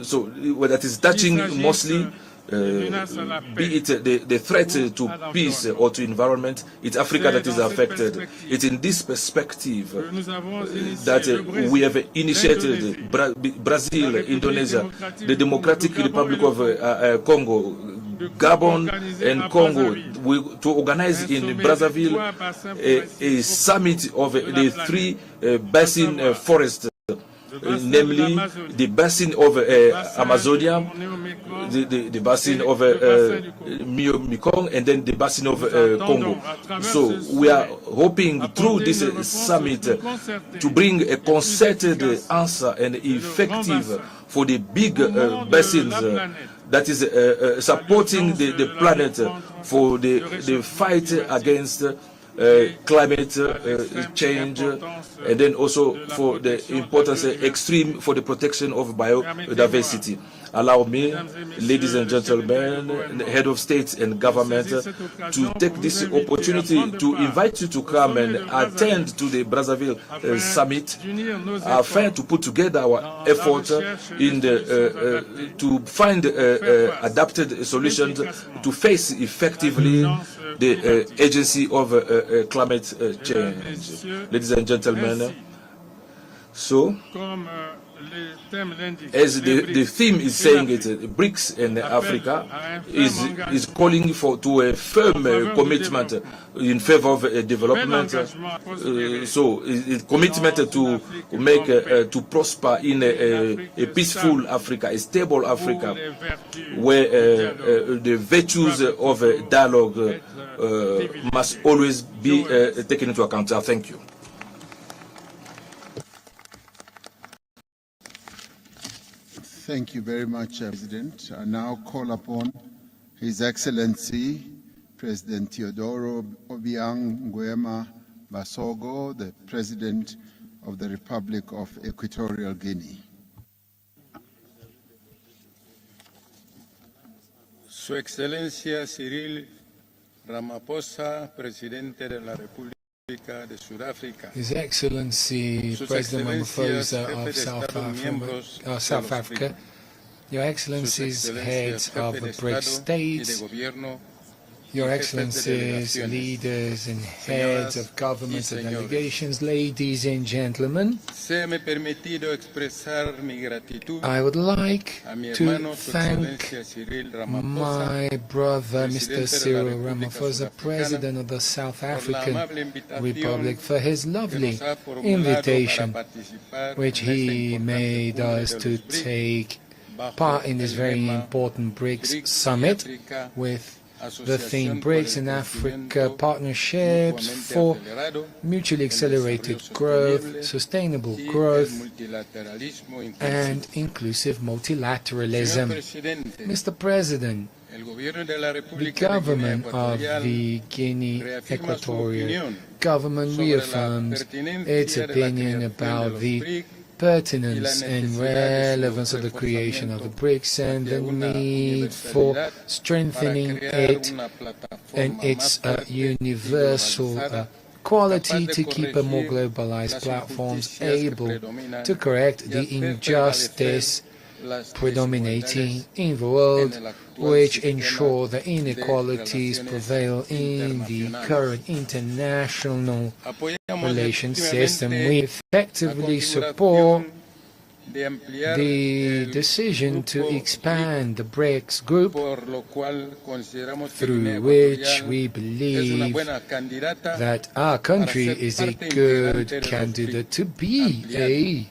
So that is touching mostly be it the threat to peace or to environment, it's Africa that is affected. It's in this perspective that we have initiated Brazil, Indonesia, the Democratic Republic of Congo, Gabon and Congo to organize in Brazzaville a summit of the three basin forests, namely the basin of Amazonia, the basin of Mekong, and then the basin of Congo. So we are hoping through this summit to bring a concerted answer and effective for the big basins that is supporting the planet for the fight against climate change, and then also for the importance extreme for the protection of biodiversity. Allow me, ladies and gentlemen, head of states and government, to take this opportunity to invite you to come and attend to the Brazzaville summit, afin to put together our effort in to find adapted solutions to face effectively the agency of climate change. Ladies and gentlemen, so as the theme is saying it, BRICS and Africa is calling to a firm commitment in favor of development. So commitment to make to prosper in a peaceful Africa, a stable Africa, where the virtues of dialogue must always be taken into account. Thank you. Thank you very much, President. I now call upon His Excellency President Teodoro Obiang Nguema Basogo, the President of the Republic of Equatorial Guinea. Su Excelencia Cyril Ramaphosa, Presidente de la República His Excellency President Ramaphosa of South Africa, Your Excellencies, heads of the BRICS states, Your Excellencies, leaders and heads of governments and delegations, ladies and gentlemen, I would like to thank my brother, Mr. Cyril Ramaphosa, President of the South African Republic, for his lovely invitation, which he made us to take part in this very important BRICS summit with the theme BRICS in Africa, partnerships for mutually accelerated growth, sustainable growth, and inclusive multilateralism. Mr. President, the government of the Guinea Equatorial government reaffirms its opinion about the pertinence and relevance of the creation of the BRICS and the need for strengthening it and its universal quality to keep a more globalized platforms able to correct the injustice predominating in the world, which ensure that inequalities prevail in the current international relations system. We effectively support the decision to expand the BRICS group, through which we believe that our country is a good candidate to be a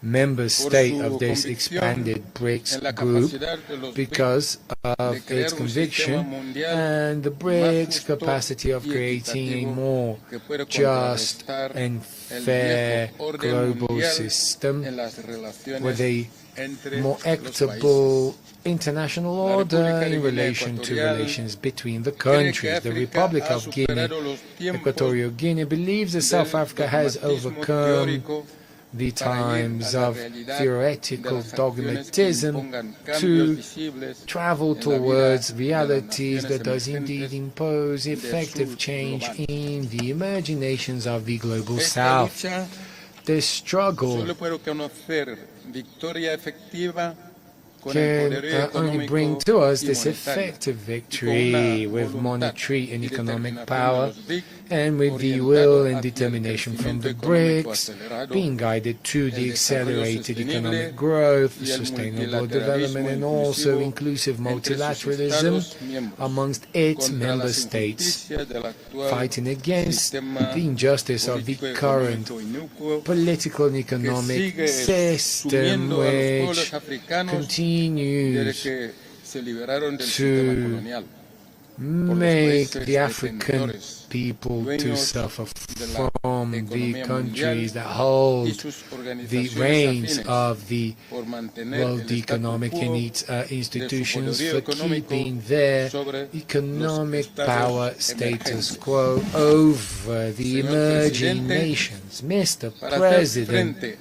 member state of this expanded BRICS group because of its conviction and the BRICS capacity of creating a more just and fair global system with a more equitable international order in relation to relations between the countries. The Republic of Guinea, Equatorial Guinea, believes that South Africa has overcome the times of theoretical dogmatism to travel towards realities that does indeed impose effective change in the imaginations of the global South. This struggle can only bring to us this effective victory with monetary and economic power and with the will and determination from the BRICS being guided to the accelerated economic growth, sustainable development and also inclusive multilateralism amongst its member states, fighting against the injustice of the current political and economic system which continues to make the African people to suffer from the countries that hold the reins of the world economic and its institutions for keeping their economic power status quo over the emerging nations. Mr. President,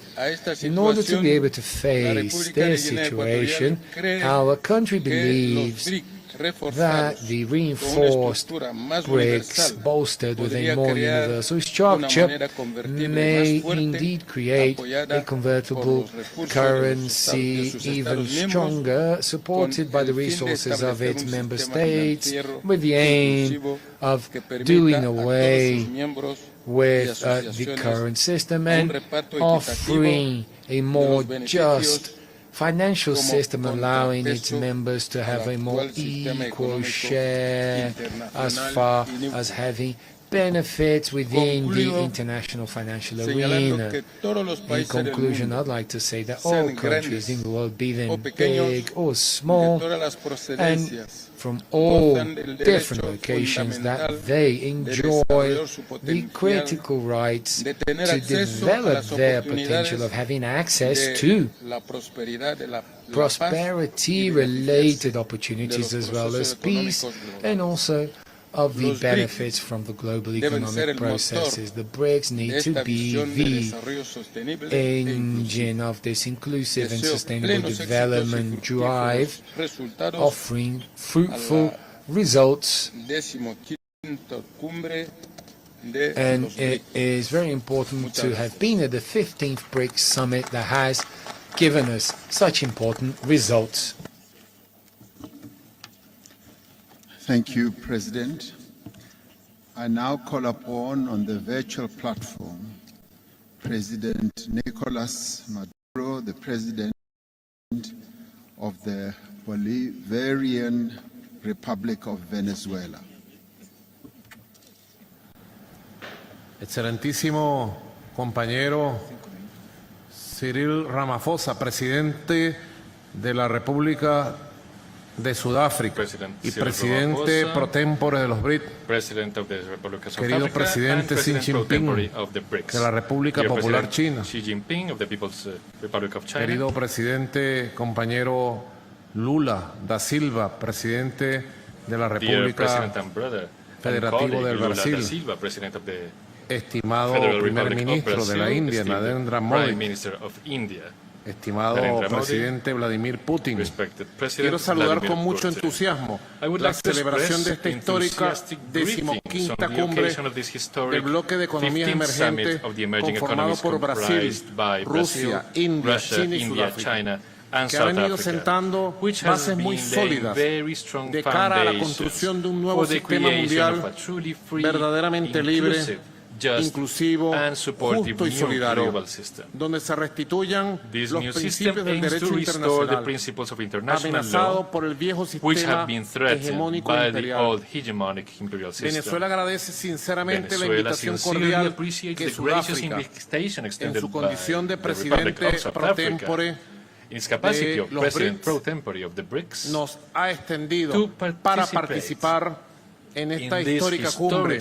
in order to be able to face this situation, our country believes that the reinforced BRICS, bolstered with a more universal structure, may indeed create a convertible currency even stronger, supported by the resources of its member states, with the aim of doing away with the current system and offering a more just financial system, allowing its members to have a more equal share as far as having benefits within the international financial arena. In conclusion, I'd like to say that all countries in the world, be them big or small, and from all different locations, that they enjoy the critical rights to develop their potential of having access to prosperity-related opportunities as well as peace, and also of the benefits from the global economic processes. The BRICS need to be the engine of this inclusive and sustainable development drive, offering fruitful results And it is very important to have been at the 15th BRICS Summit that has given us such important results. Thank you, President. I now call upon on the virtual platform President Nicolas Maduro, the President of the Bolivarian Republic of Venezuela. Excelentísimo compañero Cyril Ramaphosa, presidente de la República de Sudáfrica y presidente pro tempore de los BRICS, querido presidente Xi Jinping de la República Popular China, querido presidente compañero Lula da Silva, presidente de la República Federativa del Brasil, estimado primer ministro de la India, Narendra Modi, estimado presidente Vladimir Putin, quiero saludar con mucho entusiasmo la celebración de esta histórica 15ª cumbre del bloque de economías emergentes conformado por Brasil, Rusia, India, China y Sudáfrica, que ha venido sentando bases muy sólidas de cara a la construcción de un nuevo sistema mundial verdaderamente libre, inclusivo, justo y solidario, donde se restituyan los principios del derecho internacional, amenazado por el viejo sistema hegemónico imperial. Venezuela agradece sinceramente la invitación cordial que Sudáfrica, en su condición de presidente pro tempore de los BRICS, nos ha extendido para participar en esta histórica cumbre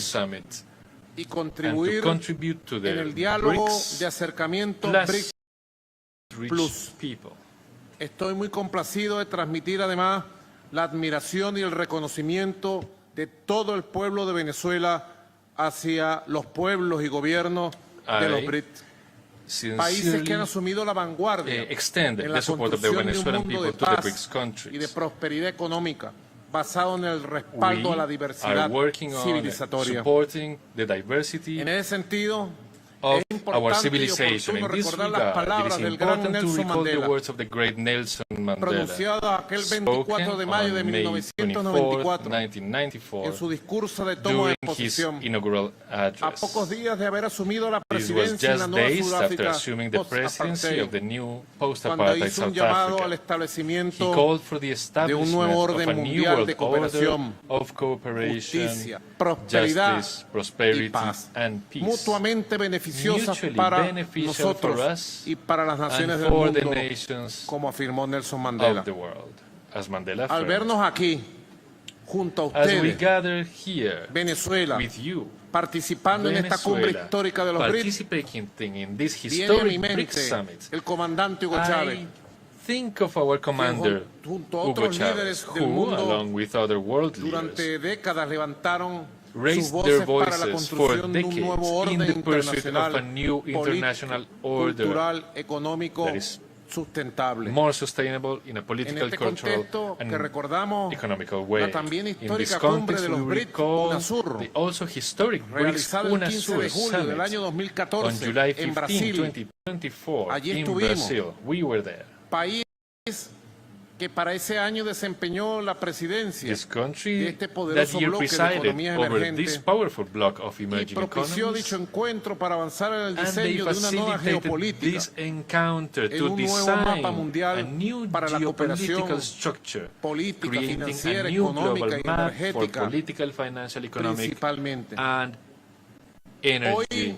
y contribuir en el diálogo de acercamiento BRICS Plus. Estoy muy complacido de transmitir además la admiración y el reconocimiento de todo el pueblo de Venezuela hacia los pueblos y gobiernos de los BRICS. Países que han asumido la vanguardia en la construcción de un mundo de paz y de prosperidad económica, basado en el respaldo a la diversidad civilizatoria. En ese sentido, es importante y oportuno recordar las palabras del gran Nelson Mandela, pronunciadas aquel 24 de mayo de 1994 en su discurso de toma de posesión, a pocos días de haber asumido la presidencia en la nueva Sudáfrica post-apartheid, cuando hizo un llamado al establecimiento de un nuevo orden mundial de cooperación, justicia, prosperidad y paz, mutuamente beneficiosa para nosotros y para las naciones del mundo, como afirmó Nelson Mandela. Al vernos aquí, junto a ustedes, Venezuela, participando en esta cumbre histórica de los BRICS, viene a mi mente el comandante Hugo Chávez, junto a otros líderes del mundo, durante décadas levantaron sus voces para la construcción de un nuevo orden internacional, político, cultural, económico, sustentable. En este contexto que recordamos la también histórica cumbre de los BRICS UNASUR, realizada el 15 de julio del año 2014 en Brasil. Allí estuvimos, país que para ese año desempeñó la presidencia de este poderoso bloque de economías emergentes y propició dicho encuentro para avanzar en el diseño de una nueva geopolítica, en un nuevo mapa mundial para la cooperación política, financiera, económica y energética, principalmente. Hoy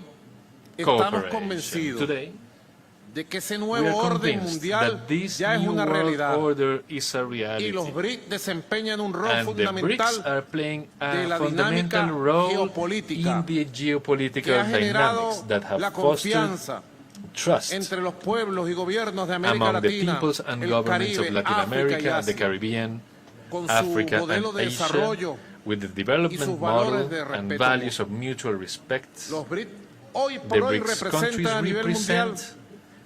estamos convencidos de que ese nuevo orden mundial ya es una realidad y los BRICS desempeñan un rol fundamental de la dinámica geopolítica que ha generado la confianza entre los pueblos y gobiernos de América Latina, el Caribe, África y Asia, con su modelo de desarrollo y sus valores de respeto. Los BRICS hoy por hoy representan a nivel mundial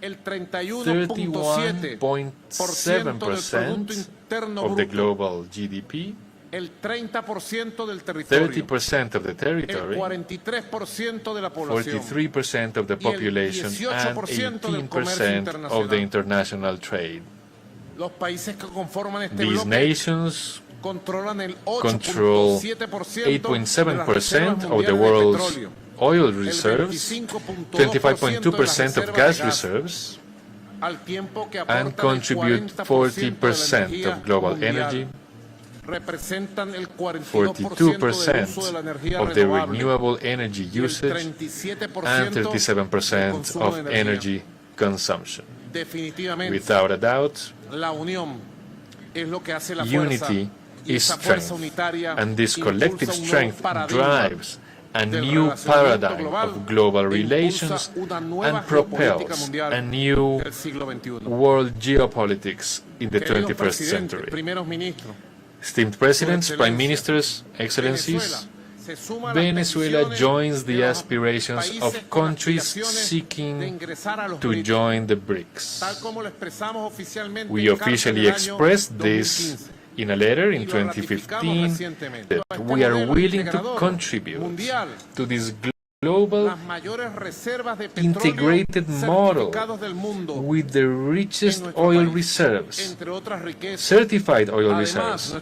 el 31.7% del Producto Interno Bruto 30% del territorio, 30% of the territory, 43% de la población, 43% of the population, and 18% of the international trade. Los países que conforman este These bloque nations controlan el control 8.7% of the world's oil reserves, 25.2% of gas reserves, and contribute 40% of global energy, representan el 42% of the renewable energy usage, and 37% of energy consumption. Without a doubt, unity is strength, and this collective strength drives a new paradigm of global relations and propels a new world geopolitics in the 21st century. Esteemed Presidents, Prime Ministers, Excellencies, Venezuela joins the aspirations of countries seeking to join the BRICS. We officially expressed this in a letter in 2015 that we are willing to contribute to this global integrated model with the richest oil reserves, certified oil reserves.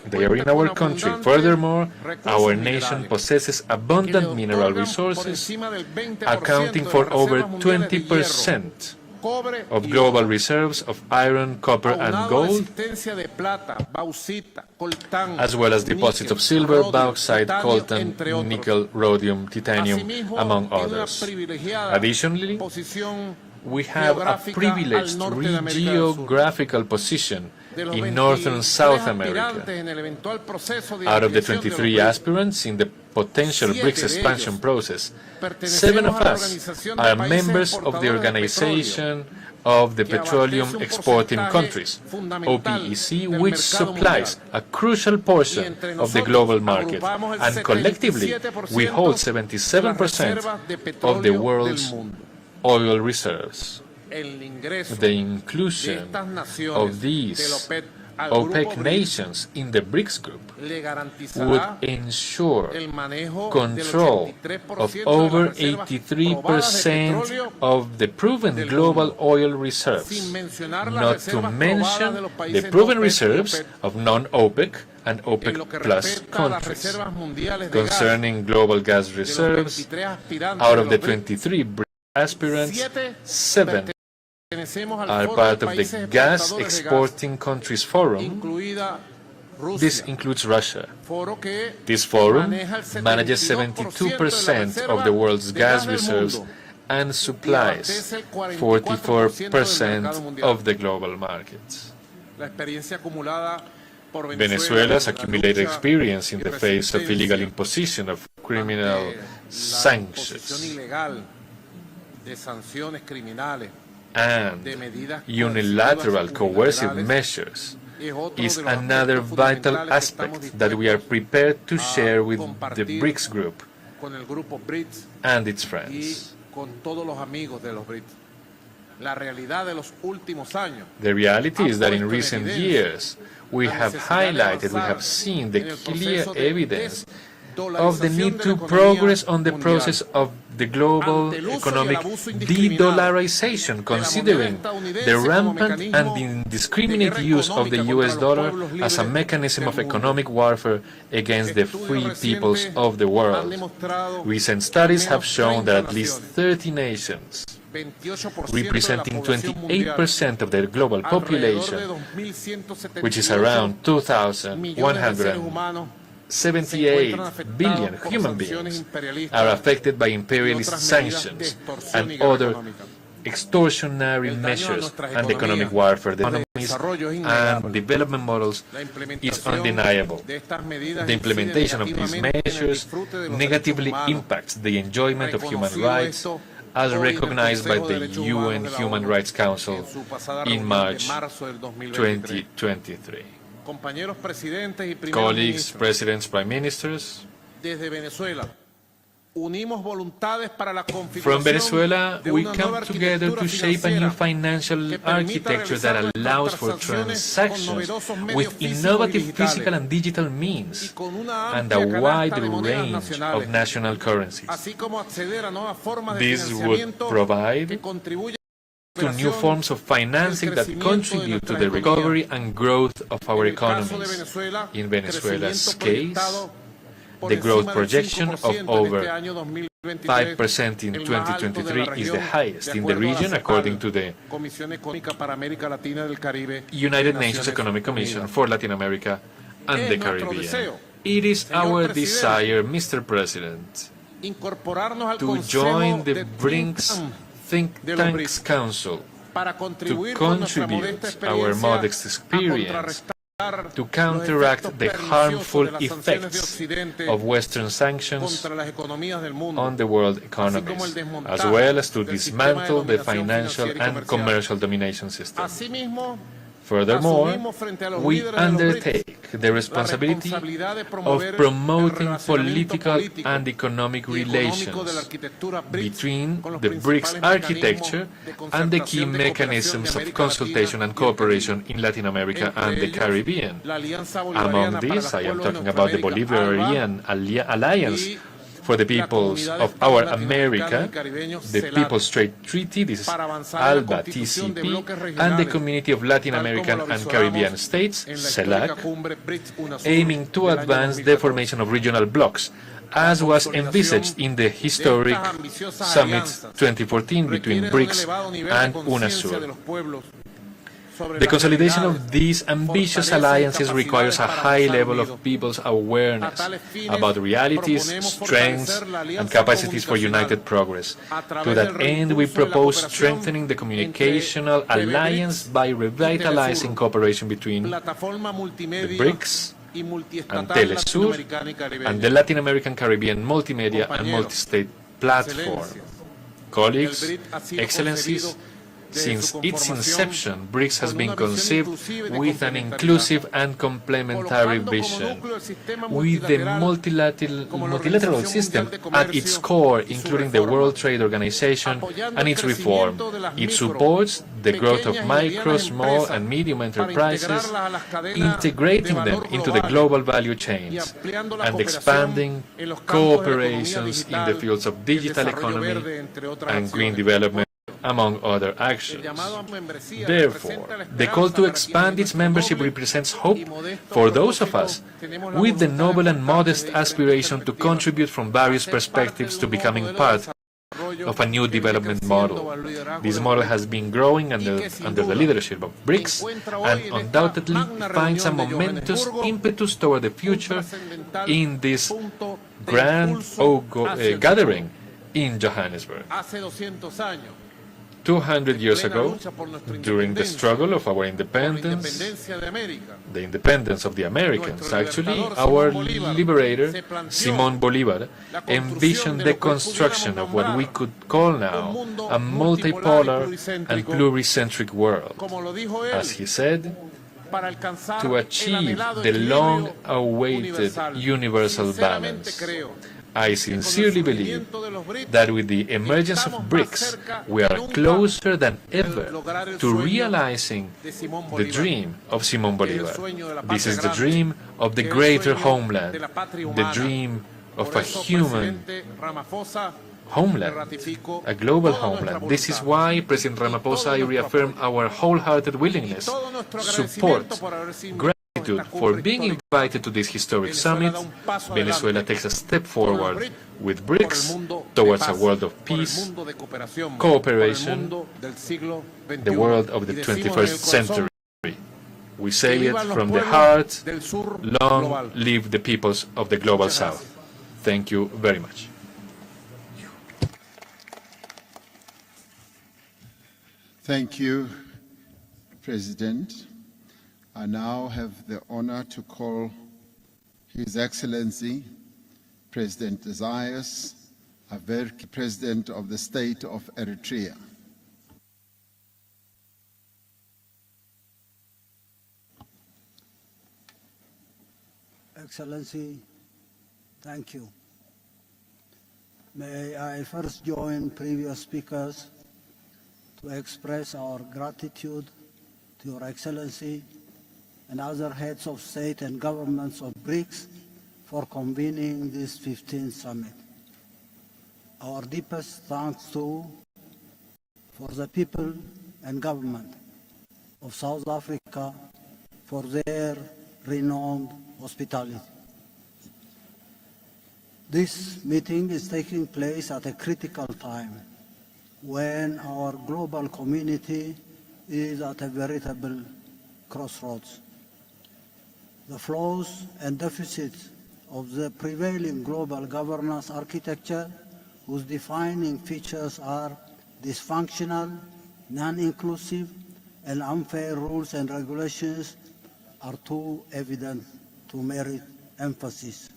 They are in our country. Furthermore, our nation possesses abundant mineral resources, accounting for over 20% of global reserves of iron, copper, and gold, as well as deposits of silver, bauxite, coltan, nickel, rhodium, titanium, among others. Additionally, we have a privileged geographical position in northern South America. Out of the 23 aspirants in the potential BRICS expansion process, 7 of us are members of the Organization of the Petroleum Exporting Countries, OPEC, which supplies a crucial portion of the global market, and collectively we hold 77% of the world's oil reserves. The inclusion of these OPEC nations in the BRICS group would ensure control of over 83% of the proven global oil reserves, not to mention the proven reserves of non-OPEC and OPEC Plus countries. Concerning global gas reserves, out of the 23 BRICS aspirants, 7 are part of the Gas Exporting Countries Forum. This includes Russia. This forum manages 72% of the world's gas reserves and supplies 44% of the global markets. Venezuela's accumulated experience in the face of illegal imposition of criminal sanctions and unilateral coercive measures is another vital aspect that we are prepared to share with the BRICS group and its friends. The reality is that in recent years we have highlighted, we have seen the clear evidence of the need to progress on the process of the global economic de-dollarization, considering the rampant and indiscriminate use of the US dollar as a mechanism of economic warfare against the free peoples of the world. Recent studies have shown that at least 30 nations, representing 28% of the global population, which is around 2,178 billion human beings, are affected by imperialist sanctions and other extortionary measures and economic warfare. The economies and development models is undeniable. The implementation of these measures negatively impacts the enjoyment of human rights, as recognized by the UN Human Rights Council in March 2023. Colleagues, Presidents, Prime Ministers, From Venezuela, we come together to shape a new financial architecture that allows for transactions with innovative physical and digital means and a wide range of national currencies. This would provide to new forms of financing that contribute to the recovery and growth of our economies. In Venezuela's case, the growth projection of over 5% in 2023 is the highest in the region, according to the United Nations Economic Commission for Latin America and the Caribbean. It is our desire, Mr. President, to join the BRICS Think Tanks Council to contribute our modest experience to counteract the harmful effects of Western sanctions on the world economies, as well as to dismantle the financial and commercial domination system. Furthermore, we undertake the responsibility of promoting political and economic relations between the BRICS architecture and the key mechanisms of consultation and cooperation in Latin America and the Caribbean. Among these, I am talking about the Bolivarian Alliance for the Peoples of Our America, the People's Trade Treaty, this is ALBA TCP, and the Community of Latin American and Caribbean States, CELAC, aiming to advance the formation of regional blocs, as was envisaged in the historic Summit 2014 between BRICS and UNASUR. The consolidation of these ambitious alliances requires a high level of people's awareness about realities, strengths, and capacities for united progress. To that end, we propose strengthening the communicational alliance by revitalizing cooperation between the BRICS and Telesur and the Latin American Caribbean Multimedia and Multi-State Platform. Colleagues, Excellencies, since its inception, BRICS has been conceived with an inclusive and complementary vision, with the multilateral system at its core, including the World Trade Organization and its reform. It supports the growth of micro, small, and medium enterprises, integrating them into the global value chains, and expanding cooperations in the fields of digital economy and green development, among other actions. Therefore, the call to expand its membership represents hope for those of us with the noble and modest aspiration to contribute from various perspectives to becoming part of a new development model. This model has been growing under the leadership of BRICS and undoubtedly finds a momentous impetus toward the future in this grand gathering in Johannesburg. 200 years ago, during the struggle of our independence, the independence of the Americans, actually, our liberator, Simón Bolívar, envisioned the construction of what we could call now a multipolar and pluricentric world. As he said, to achieve the long-awaited universal balance. I sincerely believe that with the emergence of BRICS, we are closer than ever to realizing the dream of Simón Bolívar. This is the dream of the greater homeland, the dream of a human homeland, a global homeland. This is why President Ramaphosa reaffirmed our wholehearted willingness, support, gratitude for being invited to this historic summit. Venezuela takes a step forward with BRICS towards a world of peace, cooperation, the world of the 21st century. We say it from the heart, long live the peoples of the Global South. Thank you very much. Thank you, President. I now have the honor to call His Excellency President Isaias Afwerki, President of the State of Eritrea. Excellency, thank you. May I first join previous speakers to express our gratitude to Your Excellency and other heads of state and governments of BRICS for convening this 15th summit. Our deepest thanks too for the people and government of South Africa for their renowned hospitality. This meeting is taking place at a critical time when our global community is at a veritable crossroads. The flaws and deficits of the prevailing global governance architecture, whose defining features are dysfunctional, non-inclusive, and unfair rules and regulations, are too evident to merit emphasis.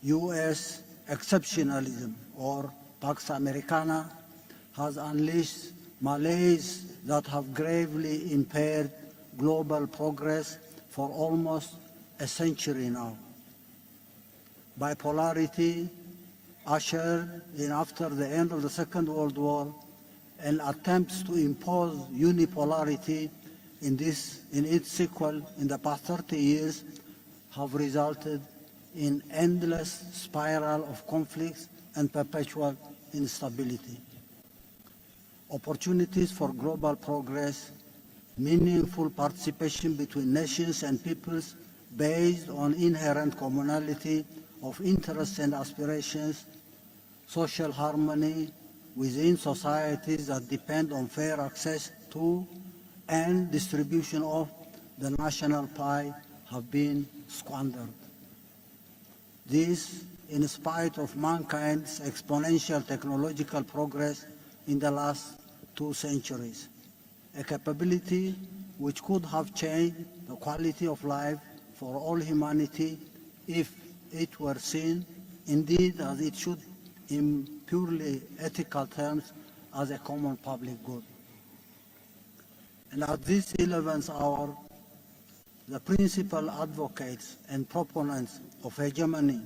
U.S. exceptionalism, or Pax Americana, has unleashed malaise that have gravely impaired global progress for almost a century now. Bipolarity, ushered in after the end of the Second World War, and attempts to impose unipolarity in its sequel in the past 30 years have resulted in endless spiral of conflicts and perpetual instability. Opportunities for global progress, meaningful participation between nations and peoples based on inherent commonality of interests and aspirations, social harmony within societies that depend on fair access to and distribution of the national pie have been squandered. This, in spite of mankind's exponential technological progress in the last 2 centuries, a capability which could have changed the quality of life for all humanity if it were seen, indeed as it should, in purely ethical terms, as a common public good. And at this 11th hour, the principal advocates and proponents of hegemony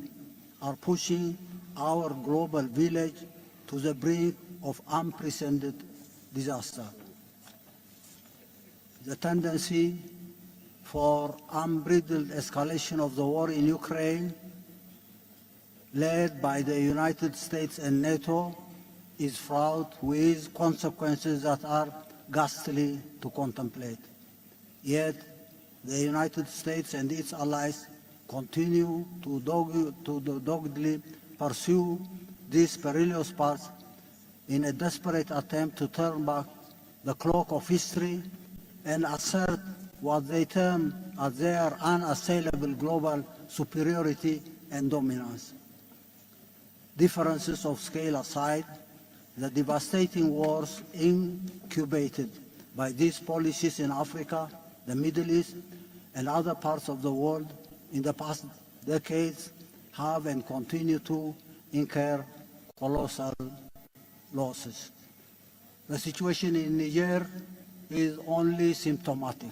are pushing our global village to the brink of unprecedented disaster. The tendency for unbridled escalation of the war in Ukraine, led by the United States and NATO, is fraught with consequences that are ghastly to contemplate. Yet, the United States and its allies continue to doggedly pursue this perilous path in a desperate attempt to turn back the clock of history and assert what they term as their unassailable global superiority and dominance. Differences of scale aside, the devastating wars incubated by these policies in Africa, the Middle East, and other parts of the world in the past decades have and continue to incur colossal losses. The situation in Niger is only symptomatic.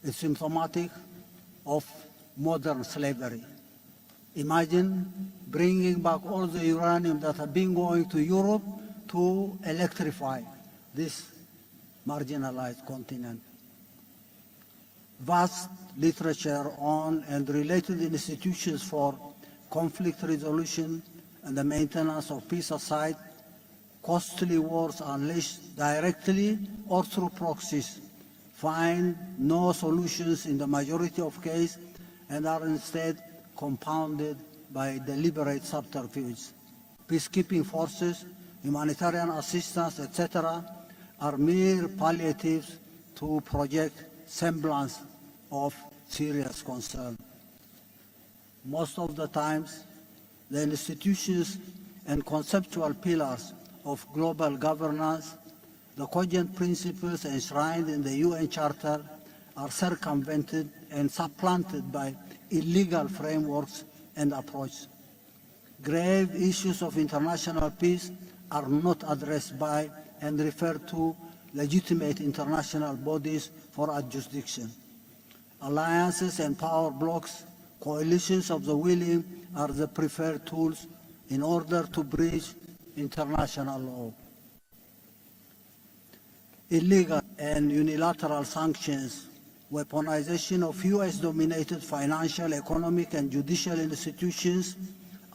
It's symptomatic of modern slavery. Imagine bringing back all the uranium that had been going to Europe to electrify this marginalized continent. Vast literature on and related institutions for conflict resolution and the maintenance of peace aside, costly wars unleashed directly or through proxies find no solutions in the majority of cases and are instead compounded by deliberate subterfuge. Peacekeeping forces, humanitarian assistance, etc., are mere palliatives to project semblance of serious concern. Most of the times, the institutions and conceptual pillars of global governance, the cogent principles enshrined in the UN Charter, are circumvented and supplanted by illegal frameworks and approaches. Grave issues of international peace are not addressed by and referred to legitimate international bodies for adjudication. Alliances and power blocs Coalitions of the willing are the preferred tools in order to breach international law. Illegal and unilateral sanctions, weaponization of US-dominated financial, economic, and judicial institutions,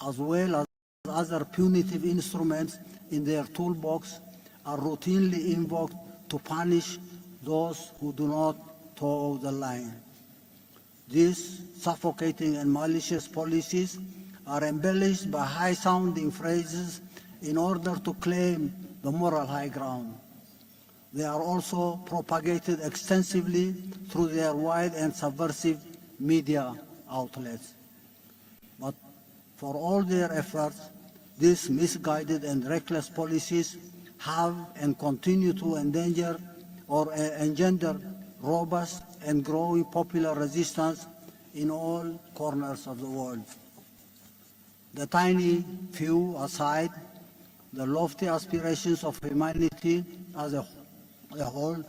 as well as other punitive instruments in their toolbox, are routinely invoked to punish those who do not toe the line. These suffocating and malicious policies are embellished by high-sounding phrases in order to claim the moral high ground. They are also propagated extensively through their wide and subversive media outlets. But for all their efforts, these misguided and reckless policies have and continue to endanger or engender robust and growing popular resistance in all corners of the world. The tiny few aside, the lofty aspirations of humanity as a whole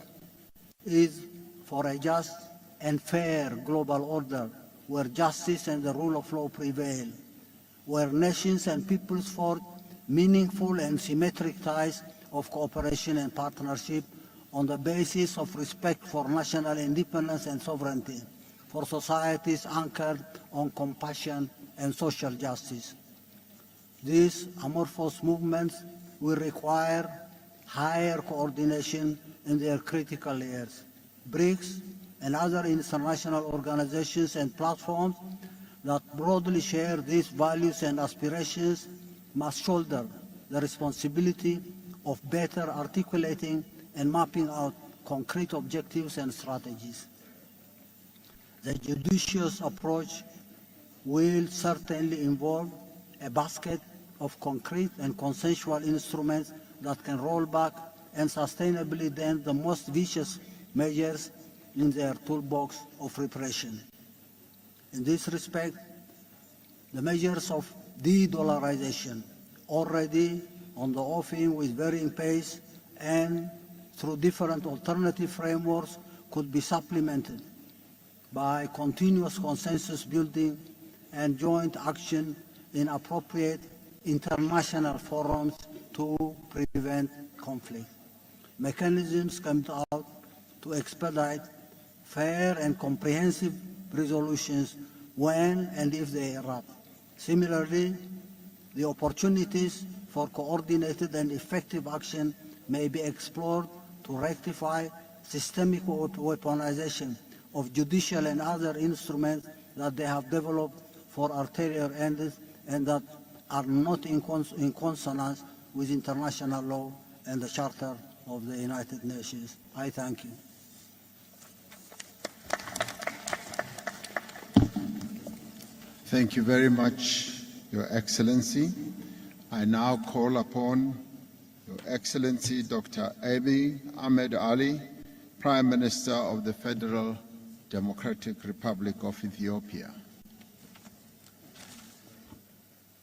is for a just and fair global order where justice and the rule of law prevail, where nations and peoples forge meaningful and symmetric ties of cooperation and partnership on the basis of respect for national independence and sovereignty, for societies anchored on compassion and social justice. These amorphous movements will require higher coordination in their critical layers. BRICS and other international organizations and platforms that broadly share these values and aspirations must shoulder the responsibility of better articulating and mapping out concrete objectives and strategies. The judicious approach will certainly involve a basket of concrete and consensual instruments that can roll back and sustainably dent the most vicious measures in their toolbox of repression. In this respect, the measures of de-dollarization, already on the offing with varying pace and through different alternative frameworks, could be supplemented by continuous consensus building and joint action in appropriate international forums to prevent conflict. Mechanisms come out to expedite fair and comprehensive resolutions when and if they erupt. Similarly, the opportunities for coordinated and effective action may be explored to rectify systemic weaponization of judicial and other instruments that they have developed for ulterior ends and that are not in consonance with international law and the Charter of the United Nations. I thank you. Thank you very much, Your Excellency. I now call upon Your Excellency Dr. Abiy Ahmed Ali, Prime Minister of the Federal Democratic Republic of Ethiopia.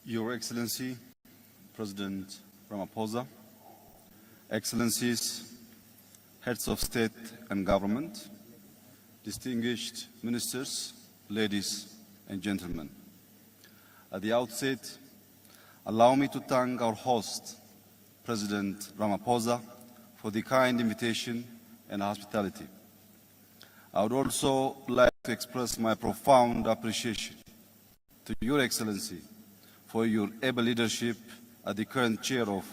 Your Excellency, President Ramaphosa, Excellencies, Heads of State and Government, distinguished ministers, ladies and gentlemen. At the outset, allow me to thank our host, President Ramaphosa, for the kind invitation and hospitality. I would also like to express my profound appreciation to Your Excellency for your able leadership as the current chair of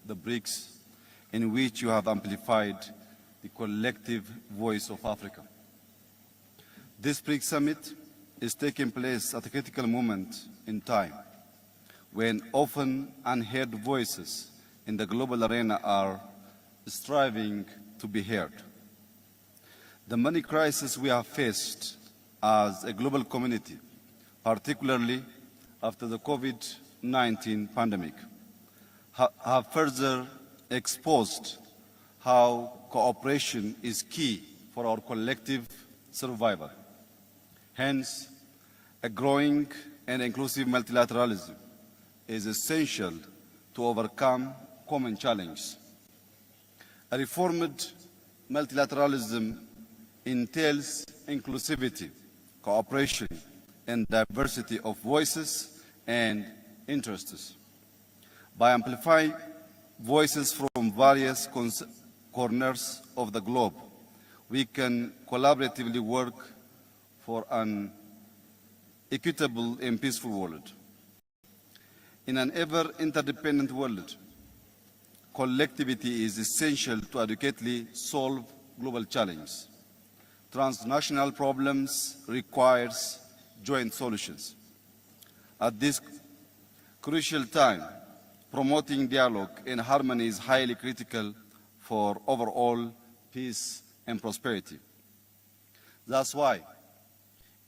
the BRICS, in which you have amplified the collective voice of Africa. This BRICS summit is taking place at a critical moment in time, when often unheard voices in the global arena are striving to be heard. The many crises we have faced as a global community, particularly after the COVID-19 pandemic, have further exposed how cooperation is key for our collective survival. Hence, a growing and inclusive multilateralism is essential to overcome common challenges. A reformed multilateralism entails inclusivity, cooperation, and diversity of voices and interests. By amplifying voices from various corners of the globe, we can collaboratively work for an equitable and peaceful world. In an ever-interdependent world, collectivity is essential to adequately solve global challenges. Transnational problems require joint solutions. At this crucial time, promoting dialogue and harmony is highly critical for overall peace and prosperity. That's why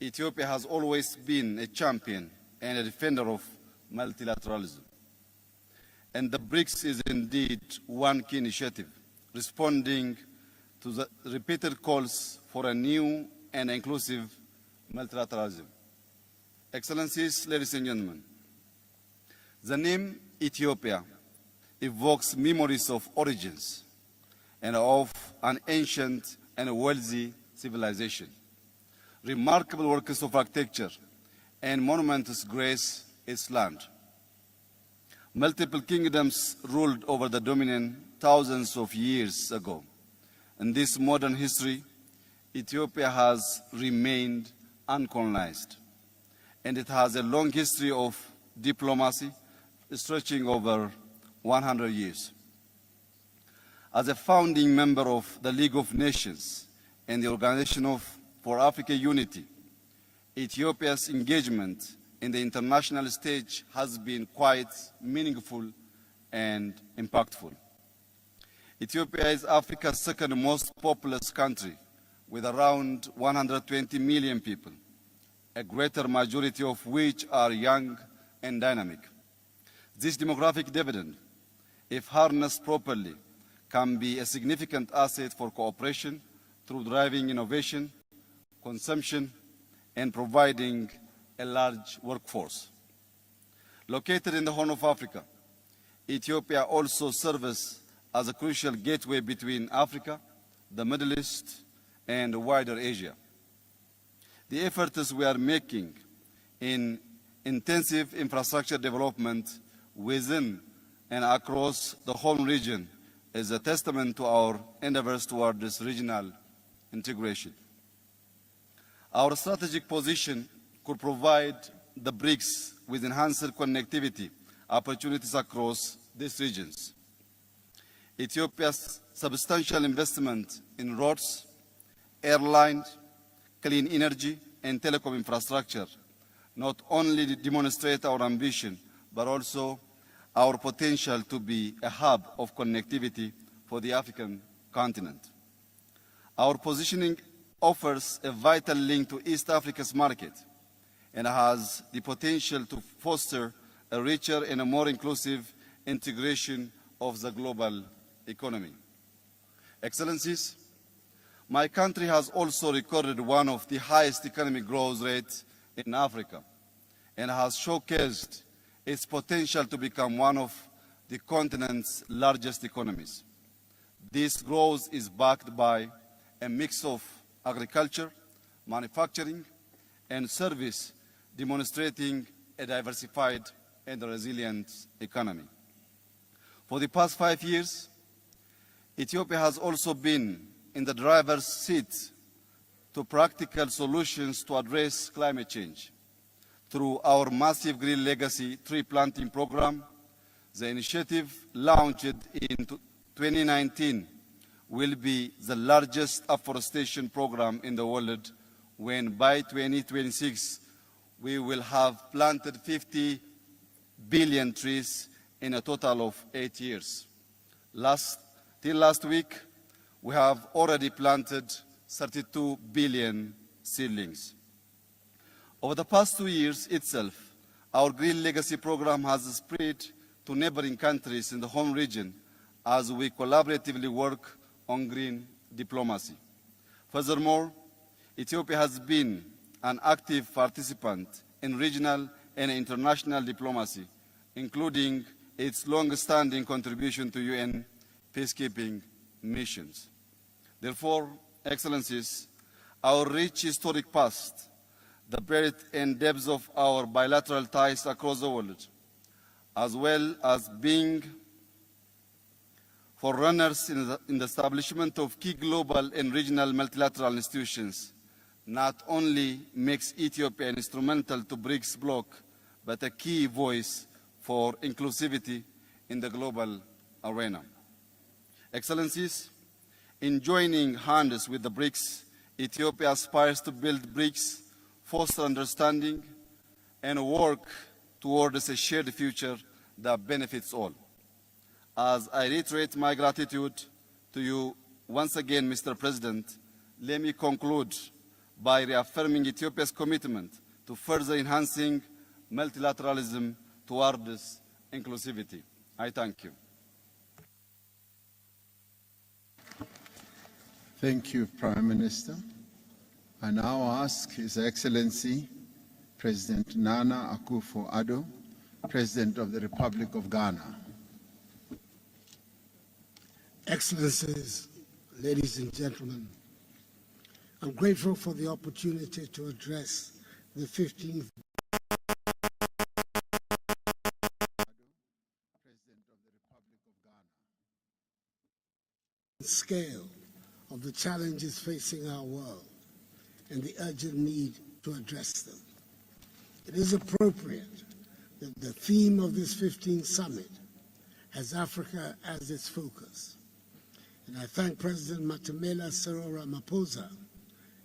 Ethiopia has always been a champion and a defender of multilateralism. And the BRICS is indeed one key initiative, responding to the repeated calls for a new and inclusive multilateralism. Excellencies, ladies and gentlemen, the name Ethiopia evokes memories of origins and of an ancient and wealthy civilization. Remarkable works of architecture and monuments grace its land. Multiple kingdoms ruled over the dominion thousands of years ago. In this modern history, Ethiopia has remained uncolonized, and it has a long history of diplomacy stretching over 100 years. As a founding member of the League of Nations and the Organization for African Unity, Ethiopia's engagement in the international stage has been quite meaningful and impactful. Ethiopia is Africa's second most populous country, with around 120 million people, a greater majority of which are young and dynamic. This demographic dividend, if harnessed properly, can be a significant asset for cooperation through driving innovation, consumption, and providing a large workforce. Located in the Horn of Africa, Ethiopia also serves as a crucial gateway between Africa, the Middle East, and wider Asia. The efforts we are making in intensive infrastructure development within and across the whole region is a testament to our endeavors toward this regional integration. Our strategic position could provide the BRICS with enhanced connectivity opportunities across these regions. Ethiopia's substantial investment in roads, airlines, clean energy, and telecom infrastructure not only demonstrate our ambition, but also our potential to be a hub of connectivity for the African continent. Our positioning offers a vital link to East Africa's market and has the potential to foster a richer and a more inclusive integration of the global economy. Excellencies, my country has also recorded one of the highest economic growth rates in Africa and has showcased its potential to become one of the continent's largest economies. This growth is backed by a mix of agriculture, manufacturing, and service, demonstrating a diversified and resilient economy. For the past 5 years, Ethiopia has also been in the driver's seat to practical solutions to address climate change. Through our massive Green Legacy tree planting program, the initiative launched in 2019 will be the largest afforestation program in the world, when by 2026 we will have planted 50 billion trees in a total of 8 years. Till last week, we have already planted 32 billion seedlings. Over the past 2 years itself, our Green Legacy program has spread to neighboring countries in the home region as we collaboratively work on green diplomacy. Furthermore, Ethiopia has been an active participant in regional and international diplomacy, including its long-standing contribution to UN peacekeeping missions. Therefore, Excellencies, our rich historic past, the breadth and depth of our bilateral ties across the world, as well as being forerunners in the establishment of key global and regional multilateral institutions, not only makes Ethiopia instrumental to BRICS bloc, but a key voice for inclusivity in the global arena. Excellencies, in joining hands with the BRICS, Ethiopia aspires to build BRICS, foster understanding, and work towards a shared future that benefits all. As I reiterate my gratitude to you once again, Mr. President, let me conclude by reaffirming Ethiopia's commitment to further enhancing multilateralism towards inclusivity. I thank you. Thank you, Prime Minister. I now ask His Excellency President Nana Akufo-Addo, President of the Republic of Ghana. Excellencies, ladies and gentlemen, I'm grateful for the opportunity to address the 15th scale of the challenges facing our world and the urgent need to address them. It is appropriate that the theme of this 15th summit has Africa as its focus. And I thank President Matamela Cyril Ramaphosa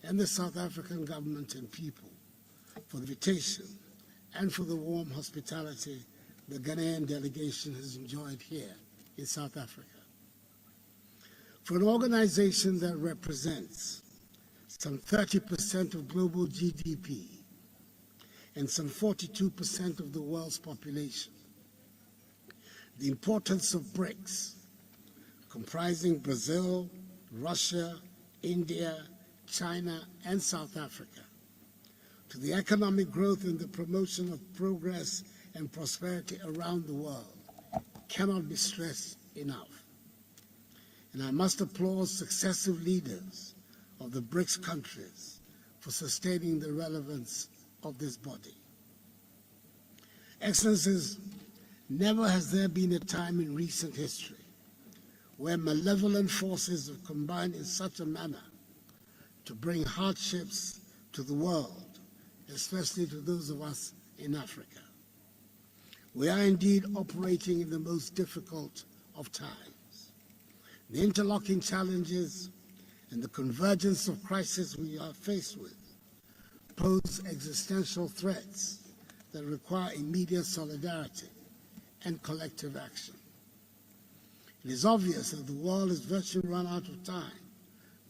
and the South African government and people for the invitation and for the warm hospitality the Ghanaian delegation has enjoyed here in South Africa. For an organization that represents some 30% of global GDP and some 42% of the world's population, the importance of BRICS, comprising Brazil, Russia, India, China, and South Africa, to the economic growth and the promotion of progress and prosperity around the world cannot be stressed enough. And I must applaud successive leaders of the BRICS countries for sustaining the relevance of this body. Excellencies, never has there been a time in recent history where malevolent forces have combined in such a manner to bring hardships to the world, especially to those of us in Africa. We are indeed operating in the most difficult of times. The interlocking challenges and the convergence of crises we are faced with pose existential threats that require immediate solidarity and collective action. It is obvious that the world has virtually run out of time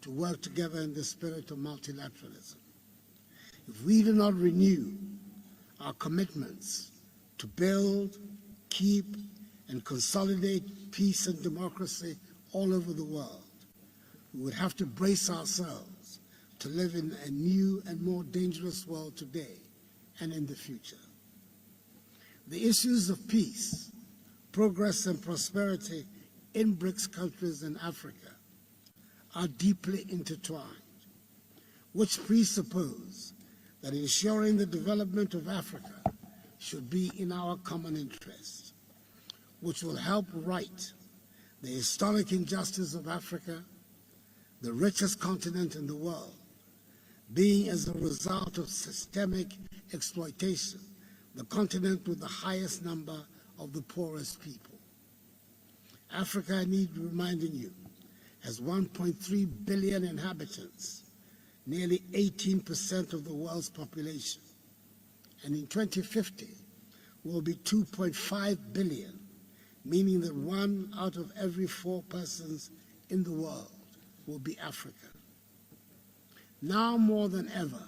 to work together in the spirit of multilateralism. If we do not renew our commitments to build, keep, and consolidate peace and democracy all over the world, we would have to brace ourselves to live in a new and more dangerous world today and in the future. The issues of peace, progress, and prosperity in BRICS countries in Africa are deeply intertwined, which presuppose that ensuring the development of Africa should be in our common interest, which will help right the historic injustice of Africa, the richest continent in the world, being as a result of systemic exploitation, the continent with the highest number of the poorest people. Africa, I need reminding you, has 1.3 billion inhabitants, nearly 18% of the world's population, and in 2050 will be 2.5 billion, meaning that 1 out of every 4 persons in the world will be African. Now more than ever,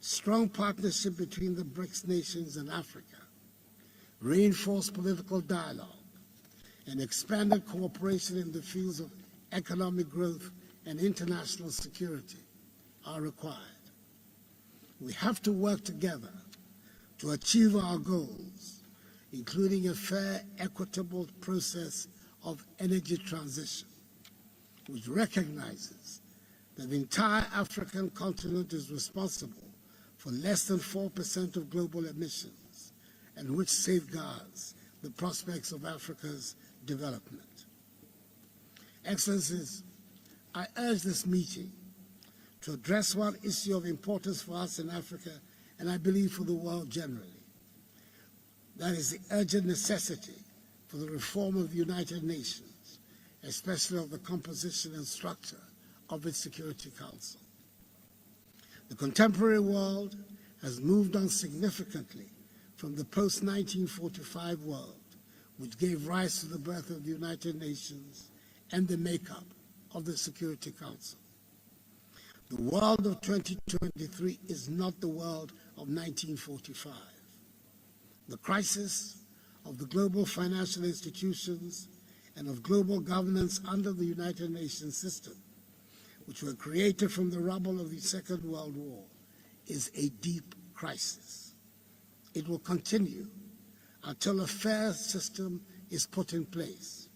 strong partnership between the BRICS nations and Africa, reinforced political dialogue, and expanded cooperation in the fields of economic growth and international security are required. We have to work together to achieve our goals, including a fair, equitable process of energy transition, which recognizes that the entire African continent is responsible for less than 4% of global emissions, and which safeguards the prospects of Africa's development. Excellencies, I urge this meeting to address one issue of importance for us in Africa, and I believe for the world generally. That is the urgent necessity for the reform of the United Nations, especially of the composition and structure of its Security Council. The contemporary world has moved on significantly from the post-1945 world, which gave rise to the birth of the United Nations and the makeup of the Security Council. The world of 2023 is not the world of 1945. The crisis of the global financial institutions and of global governance under the United Nations system, which were created from the rubble of the Second World War, is a deep crisis. It will continue until a fair system is put in place,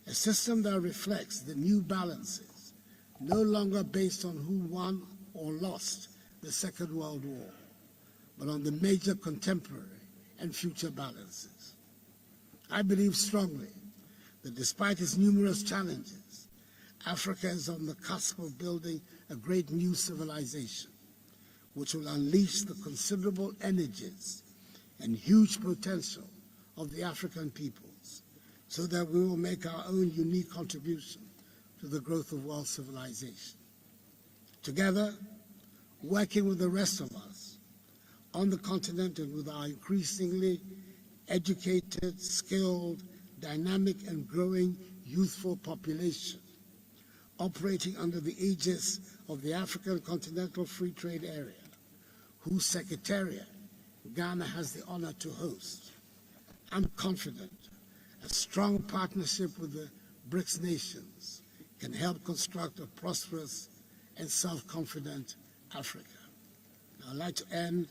a system that reflects the new balances, no longer based on who won or lost the Second World War, but on the major contemporary and future balances. I believe strongly that despite its numerous challenges, Africa is on the cusp of building a great new civilization, which will unleash the considerable energies and huge potential of the African peoples, so that we will make our own unique contribution to the growth of world civilization. Together, working with the rest of us on the continent and with our increasingly educated, skilled, dynamic and growing youthful population, operating under the aegis of the African Continental Free Trade Area, whose Secretariat Ghana has the honor to host, I'm confident a strong partnership with the BRICS nations can help construct a prosperous and self-confident Africa. Now, I'd like to end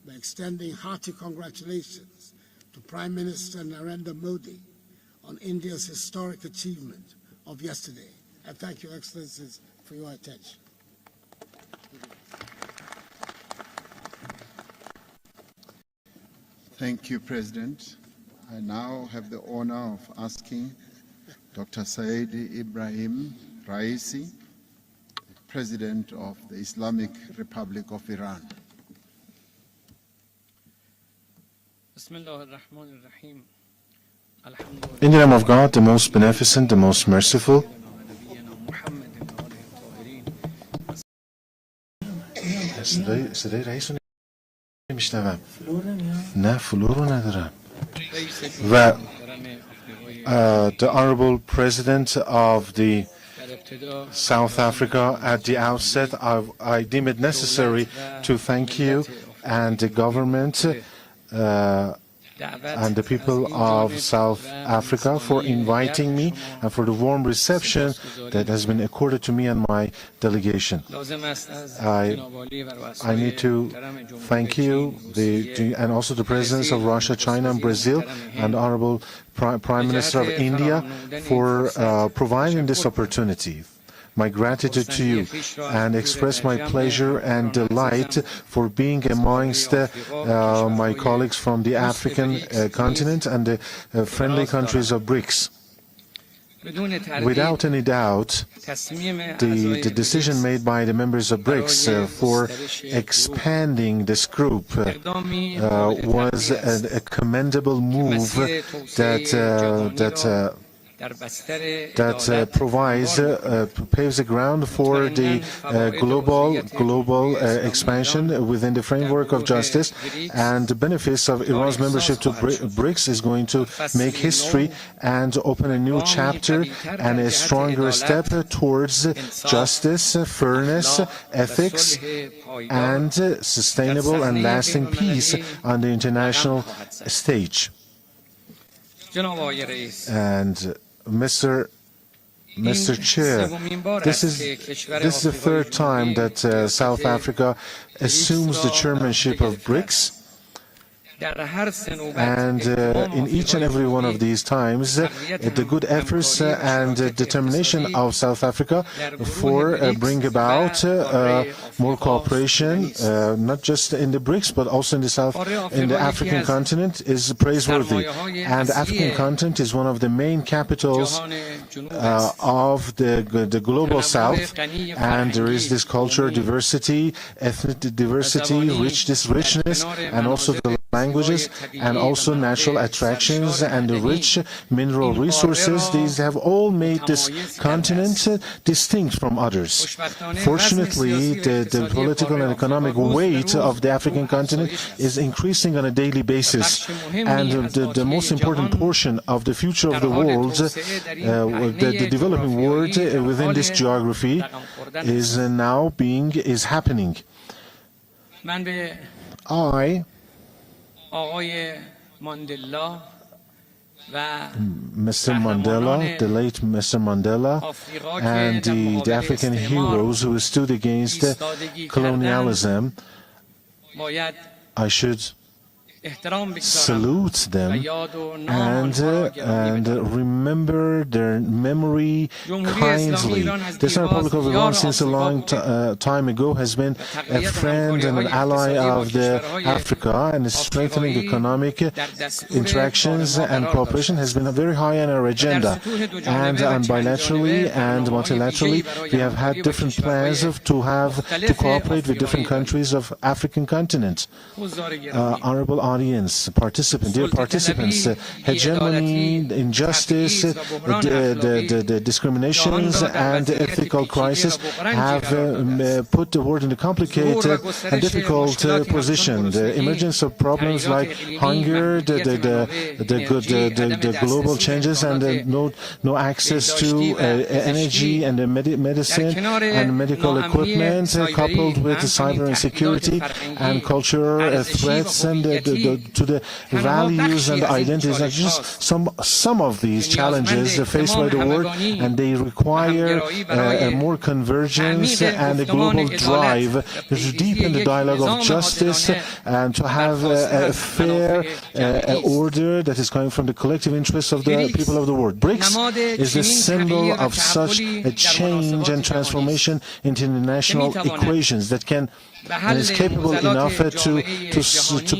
by extending hearty congratulations to Prime Minister Narendra Modi on India's historic achievement of yesterday. I thank Your Excellencies for your attention. Thank you, President. I now have the honor of asking Dr. Said Ibrahim Raisi, President of the Islamic Republic of Iran. In the name of God, the most beneficent, the most merciful. صدای رئیس رو نمیشنوم. نه فلور رو ندارم. و the Honorable President of the South Africa, at the outset, I deem it necessary to thank you and the government and the people of South Africa for inviting me and for the warm reception that has been accorded to me and my delegation. I need to thank you and also the presidents of Russia, China and Brazil and Honorable Prime Minister of India for providing this opportunity. My gratitude to you and express my pleasure and delight for being amongst my colleagues from the African continent and the friendly countries of BRICS. Without any doubt, the decision made by the members of BRICS for expanding this group was a commendable move that paves the ground for the global expansion within the framework of justice, and the benefits of Iran's membership to BRICS is going to make history and open a new chapter and a stronger step towards justice, fairness, ethics, and sustainable and lasting peace on the international stage. And Mr. Chair, this is the third time that South Africa assumes the chairmanship of BRICS, And in each and every one of these times, the good efforts and determination of South Africa for bring about more cooperation, not just in the BRICS, but also in the African continent, is praiseworthy. And the African continent is one of the main capitals of the global South, and there is this cultural diversity, ethnic diversity, richness, and also the languages, and also natural attractions and the rich mineral resources. These have all made this continent distinct from others. Fortunately, the political and economic weight of the African continent is increasing on a daily basis, and the most important portion of the future of the world, the developing world within this geography, is happening. Mr. Mandela, the late Mr. Mandela, and the African heroes who stood against colonialism, I should salute them and remember their memory kindly. The Islamic Republic of Iran, since a long time ago, has been a friend and an ally of Africa, and strengthening economic interactions and cooperation has been very high on our agenda. And bilaterally and multilaterally, we have had different plans to cooperate with different countries of African continent. Honorable audience, dear participants, hegemony, injustice, the discriminations and the ethical crisis have put the world in a complicated and difficult position. The emergence of problems like hunger, the global changes, and no access to energy and medicine and medical equipment, coupled with cyber insecurity and cultural threats and to the values and identities, are just some of these challenges faced by the world, and they require more convergence and a global drive to deepen the dialogue of justice and to have a fair order that is coming from the collective interests of the people of the world. BRICS is the symbol of such a change and transformation into international equations that can and is capable enough to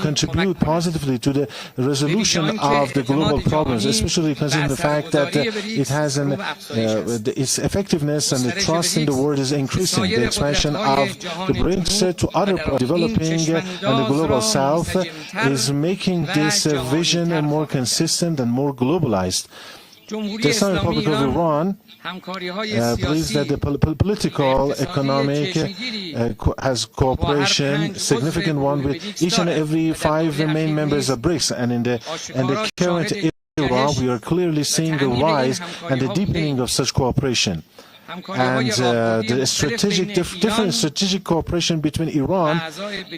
contribute positively to the resolution of the global problems, especially considering the fact that it has its effectiveness and the trust in the world is increasing. The expansion of the BRICS to other developing and the global South is making this vision more consistent and more globalized. The Islamic Republic of Iran believes that the political, economic has cooperation, significant one, with each and every 5 main members of BRICS, and in the current era we are clearly seeing a rise and the deepening of such cooperation. And the different strategic cooperation between Iran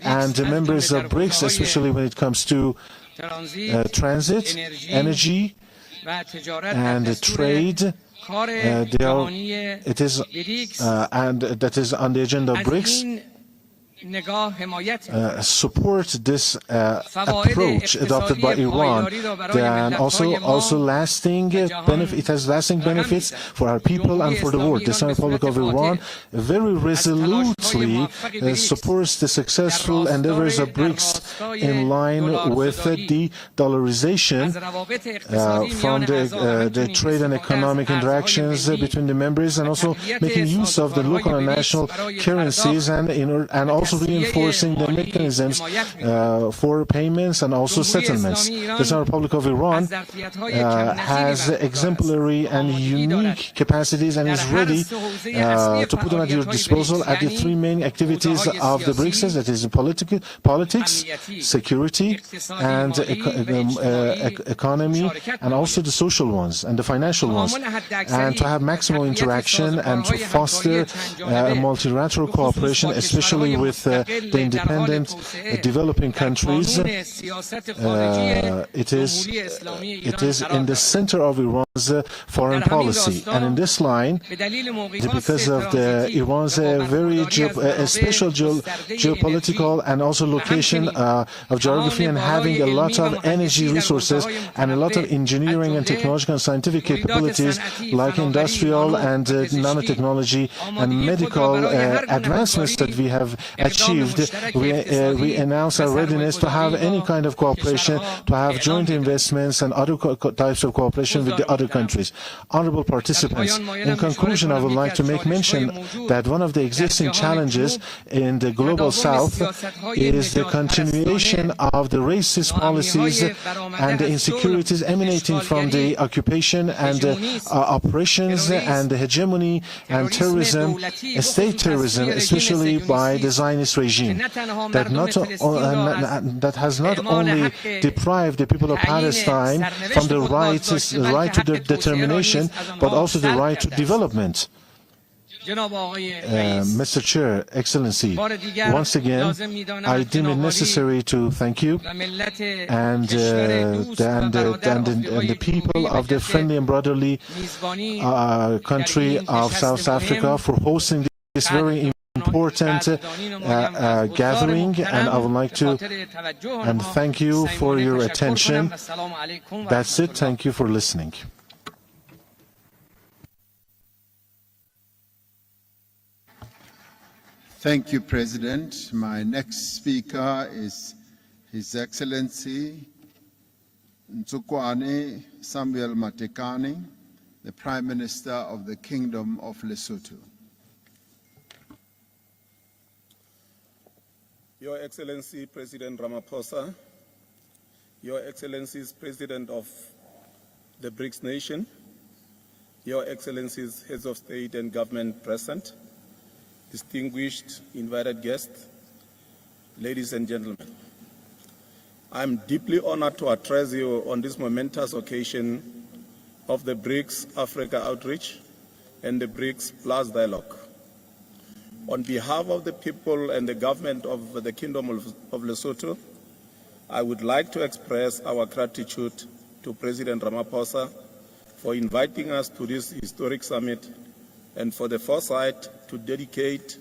and the members of BRICS, especially when it comes to transit, energy, and trade, and that is on the agenda of BRICS. Support this approach adopted by Iran, and also lasting benefit. It has lasting benefits for our people and for the world. The Islamic Republic of Iran very resolutely supports the successful endeavors of BRICS in line with the dollarization from the trade and economic interactions between the members, and also making use of the local and national currencies, and also reinforcing the mechanisms for payments and also settlements. The Islamic Republic of Iran has exemplary and unique capacities and is ready to put them at your disposal at the 3 main activities of the BRICS, that is politics, security, and economy, and also the social ones and the financial ones, and to have maximum interaction and to foster multilateral cooperation, especially with the independent developing countries. It is in the center of Iran foreign policy. And in this line, because of Iran's very special geopolitical and also location of geography and having a lot of energy resources and a lot of engineering and technological and scientific capabilities like industrial and nanotechnology and medical advancements that we have achieved, we announce our readiness to have any kind of cooperation, to have joint investments and other types of cooperation with the other countries. Honorable participants, in conclusion, I would like to make mention that one of the existing challenges in the global south is the continuation of the racist policies and the insecurities emanating from the occupation and operations and the hegemony and terrorism, state terrorism, especially by the Zionist regime, that has not only deprived the people of Palestine from the right to determination, but also the right to development. Mr. Chair, Excellency, once again, I deem it necessary to thank you and the people of the friendly and brotherly country of South Africa for hosting this very important gathering, and I would like to thank you for your attention. That's it. Thank you for listening. Thank you, President. My next speaker is His Excellency Ntsukwane Samuel Matekane, the Prime Minister of the Kingdom of Lesotho. Your Excellency President Ramaphosa, Your Excellencies President of the BRICS nation, Your Excellencies Heads of State and Government present, distinguished invited guests, ladies and gentlemen. I'm deeply honored to address you on this momentous occasion of the BRICS-Africa outreach and the BRICS Plus dialogue. On behalf of the people and the government of the Kingdom of Lesotho, I would like to express our gratitude to President Ramaphosa for inviting us to this historic summit and for the foresight to dedicate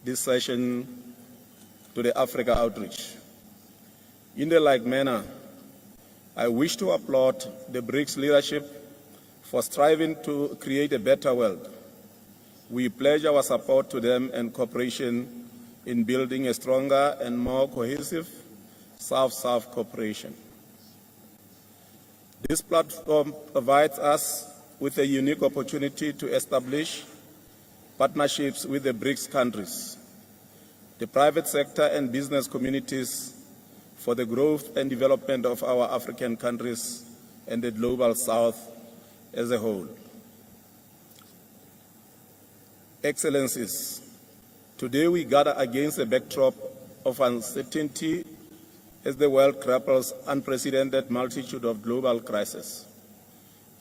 this session to the Africa outreach. In the like manner, I wish to applaud the BRICS leadership for striving to create a better world. We pledge our support to them and cooperation in building a stronger and more cohesive South-South cooperation. This platform provides us with a unique opportunity to establish partnerships with the BRICS countries, the private sector and business communities for the growth and development of our African countries and the global South as a whole. Excellencies, today we gather against a backdrop of uncertainty as the world grapples unprecedented multitude of global crises.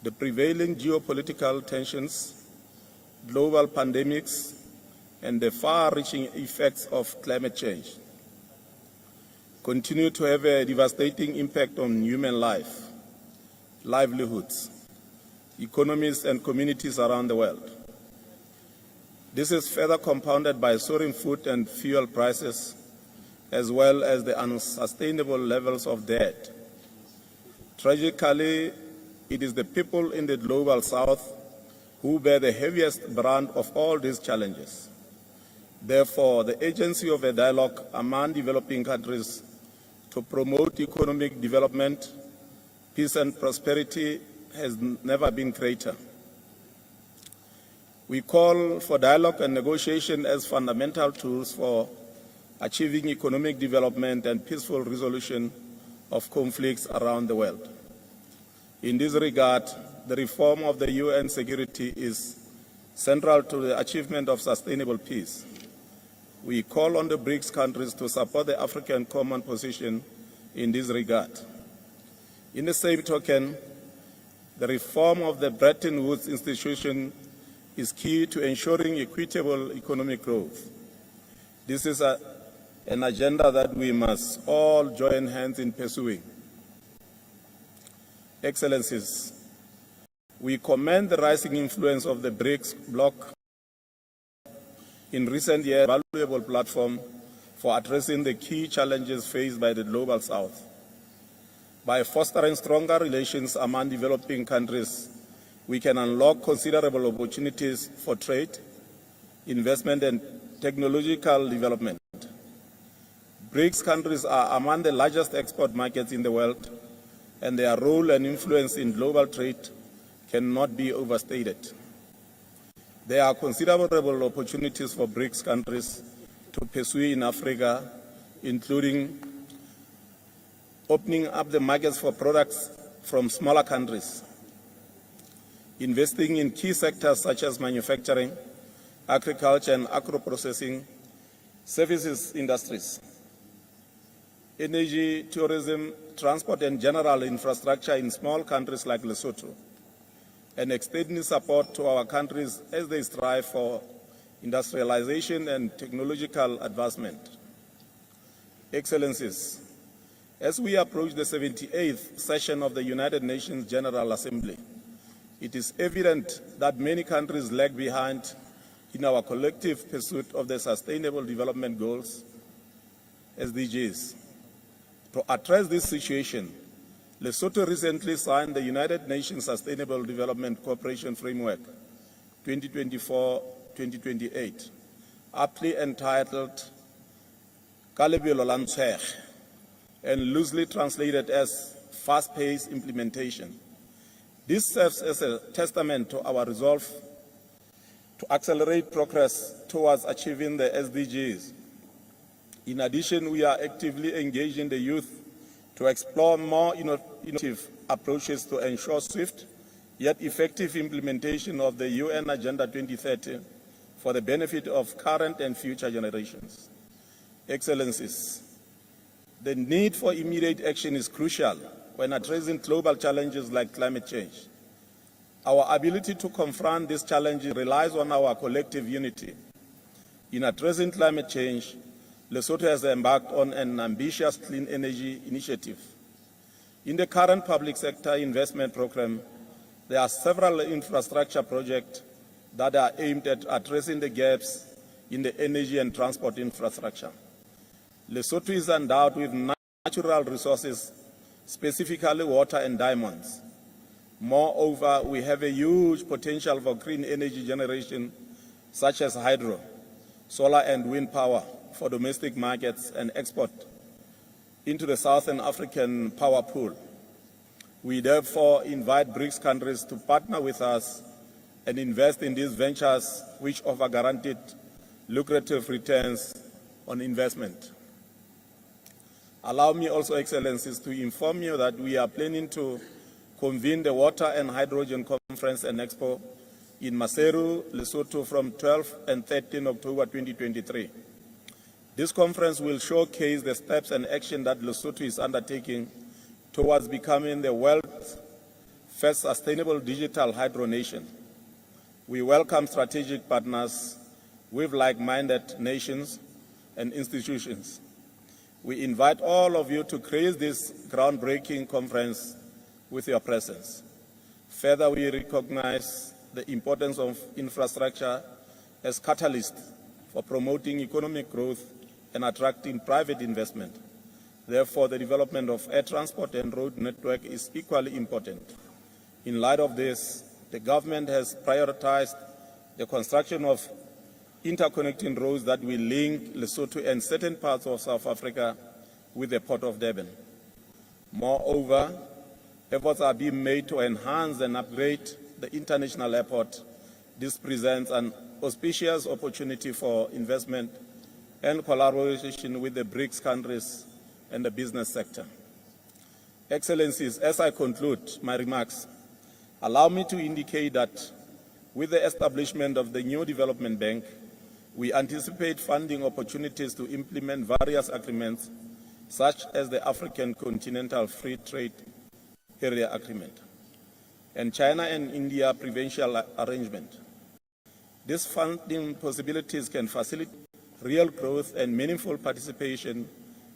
The prevailing geopolitical tensions, global pandemics, and the far-reaching effects of climate change continue to have a devastating impact on human life, livelihoods, economies, and communities around the world. This is further compounded by soaring food and fuel prices, as well as the unsustainable levels of debt. Tragically, it is the people in the global South who bear the heaviest brand of all these challenges. Therefore, the urgency of a dialogue among developing countries to promote economic development, peace and prosperity has never been greater. We call for dialogue and negotiation as fundamental tools for achieving economic development and peaceful resolution of conflicts around the world. In this regard, the reform of the UN security is central to the achievement of sustainable peace. We call on the BRICS countries to support the African common position in this regard. In the same token, the reform of the Bretton Woods institution is key to ensuring equitable economic growth. This is an agenda that we must all join hands in pursuing. Excellencies, We commend the rising influence of the BRICS bloc in recent years, a valuable platform for addressing the key challenges faced by the Global South. By fostering stronger relations among developing countries, we can unlock considerable opportunities for trade, investment, and technological development. BRICS countries are among the largest export markets in the world, and their role and influence in global trade cannot be overstated. There are considerable opportunities for BRICS countries to pursue in Africa, including opening up the markets for products from smaller countries, investing in key sectors such as manufacturing, agriculture and agro-processing, services industries, energy, tourism, transport and general infrastructure in small countries like Lesotho, and extending support to our countries as they strive for industrialization and technological advancement. Excellencies, as we approach the 78th session of the United Nations General Assembly, it is evident that many countries lag behind in our collective pursuit of the Sustainable Development Goals, SDGs. To address this situation, Lesotho recently signed the United Nations Sustainable Development Cooperation Framework 2024-2028, aptly entitled Kalebelo la Ntshege, and loosely translated as fast-paced implementation. This serves as a testament to our resolve to accelerate progress towards achieving the SDGs. In addition, we are actively engaging the youth to explore more innovative approaches to ensure swift yet effective implementation of the UN Agenda 2030 for the benefit of current and future generations. Excellencies, the need for immediate action is crucial when addressing global challenges like climate change. Our ability to confront these challenges relies on our collective unity. In addressing climate change, Lesotho has embarked on an ambitious clean energy initiative. In the current public sector investment program, there are several infrastructure projects that are aimed at addressing the gaps in the energy and transport infrastructure. Lesotho is endowed with natural resources, specifically water and diamonds. Moreover, we have a huge potential for green energy generation, such as hydro, solar and wind power for domestic markets and export into the Southern African power pool. We therefore invite BRICS countries to partner with us and invest in these ventures which offer guaranteed lucrative returns on investment. Allow me also, Excellencies, to inform you that we are planning to convene the Water and Hydrogen Conference and Expo in Maseru, Lesotho from 12 and 13 October 2023. This conference will showcase the steps and action that Lesotho is undertaking towards becoming the world's first sustainable digital hydro nation. We welcome strategic partners with like-minded nations and institutions. We invite all of you to grace this groundbreaking conference with your presence. Further, we recognize the importance of infrastructure as catalyst for promoting economic growth and attracting private investment. Therefore, the development of air transport and road network is equally important. In light of this, the government has prioritized the construction of interconnecting roads that will link Lesotho and certain parts of South Africa with the Port of Durban. Moreover, efforts are being made to enhance and upgrade the international airport. This presents an auspicious opportunity for investment and collaboration with the BRICS countries and the business sector. Excellencies, as I conclude my remarks, allow me to indicate that with the establishment of the new development bank, we anticipate funding opportunities to implement various agreements, such as the African Continental Free Trade Area Agreement and China and India Provincial Arrangement. These funding possibilities can facilitate real growth and meaningful participation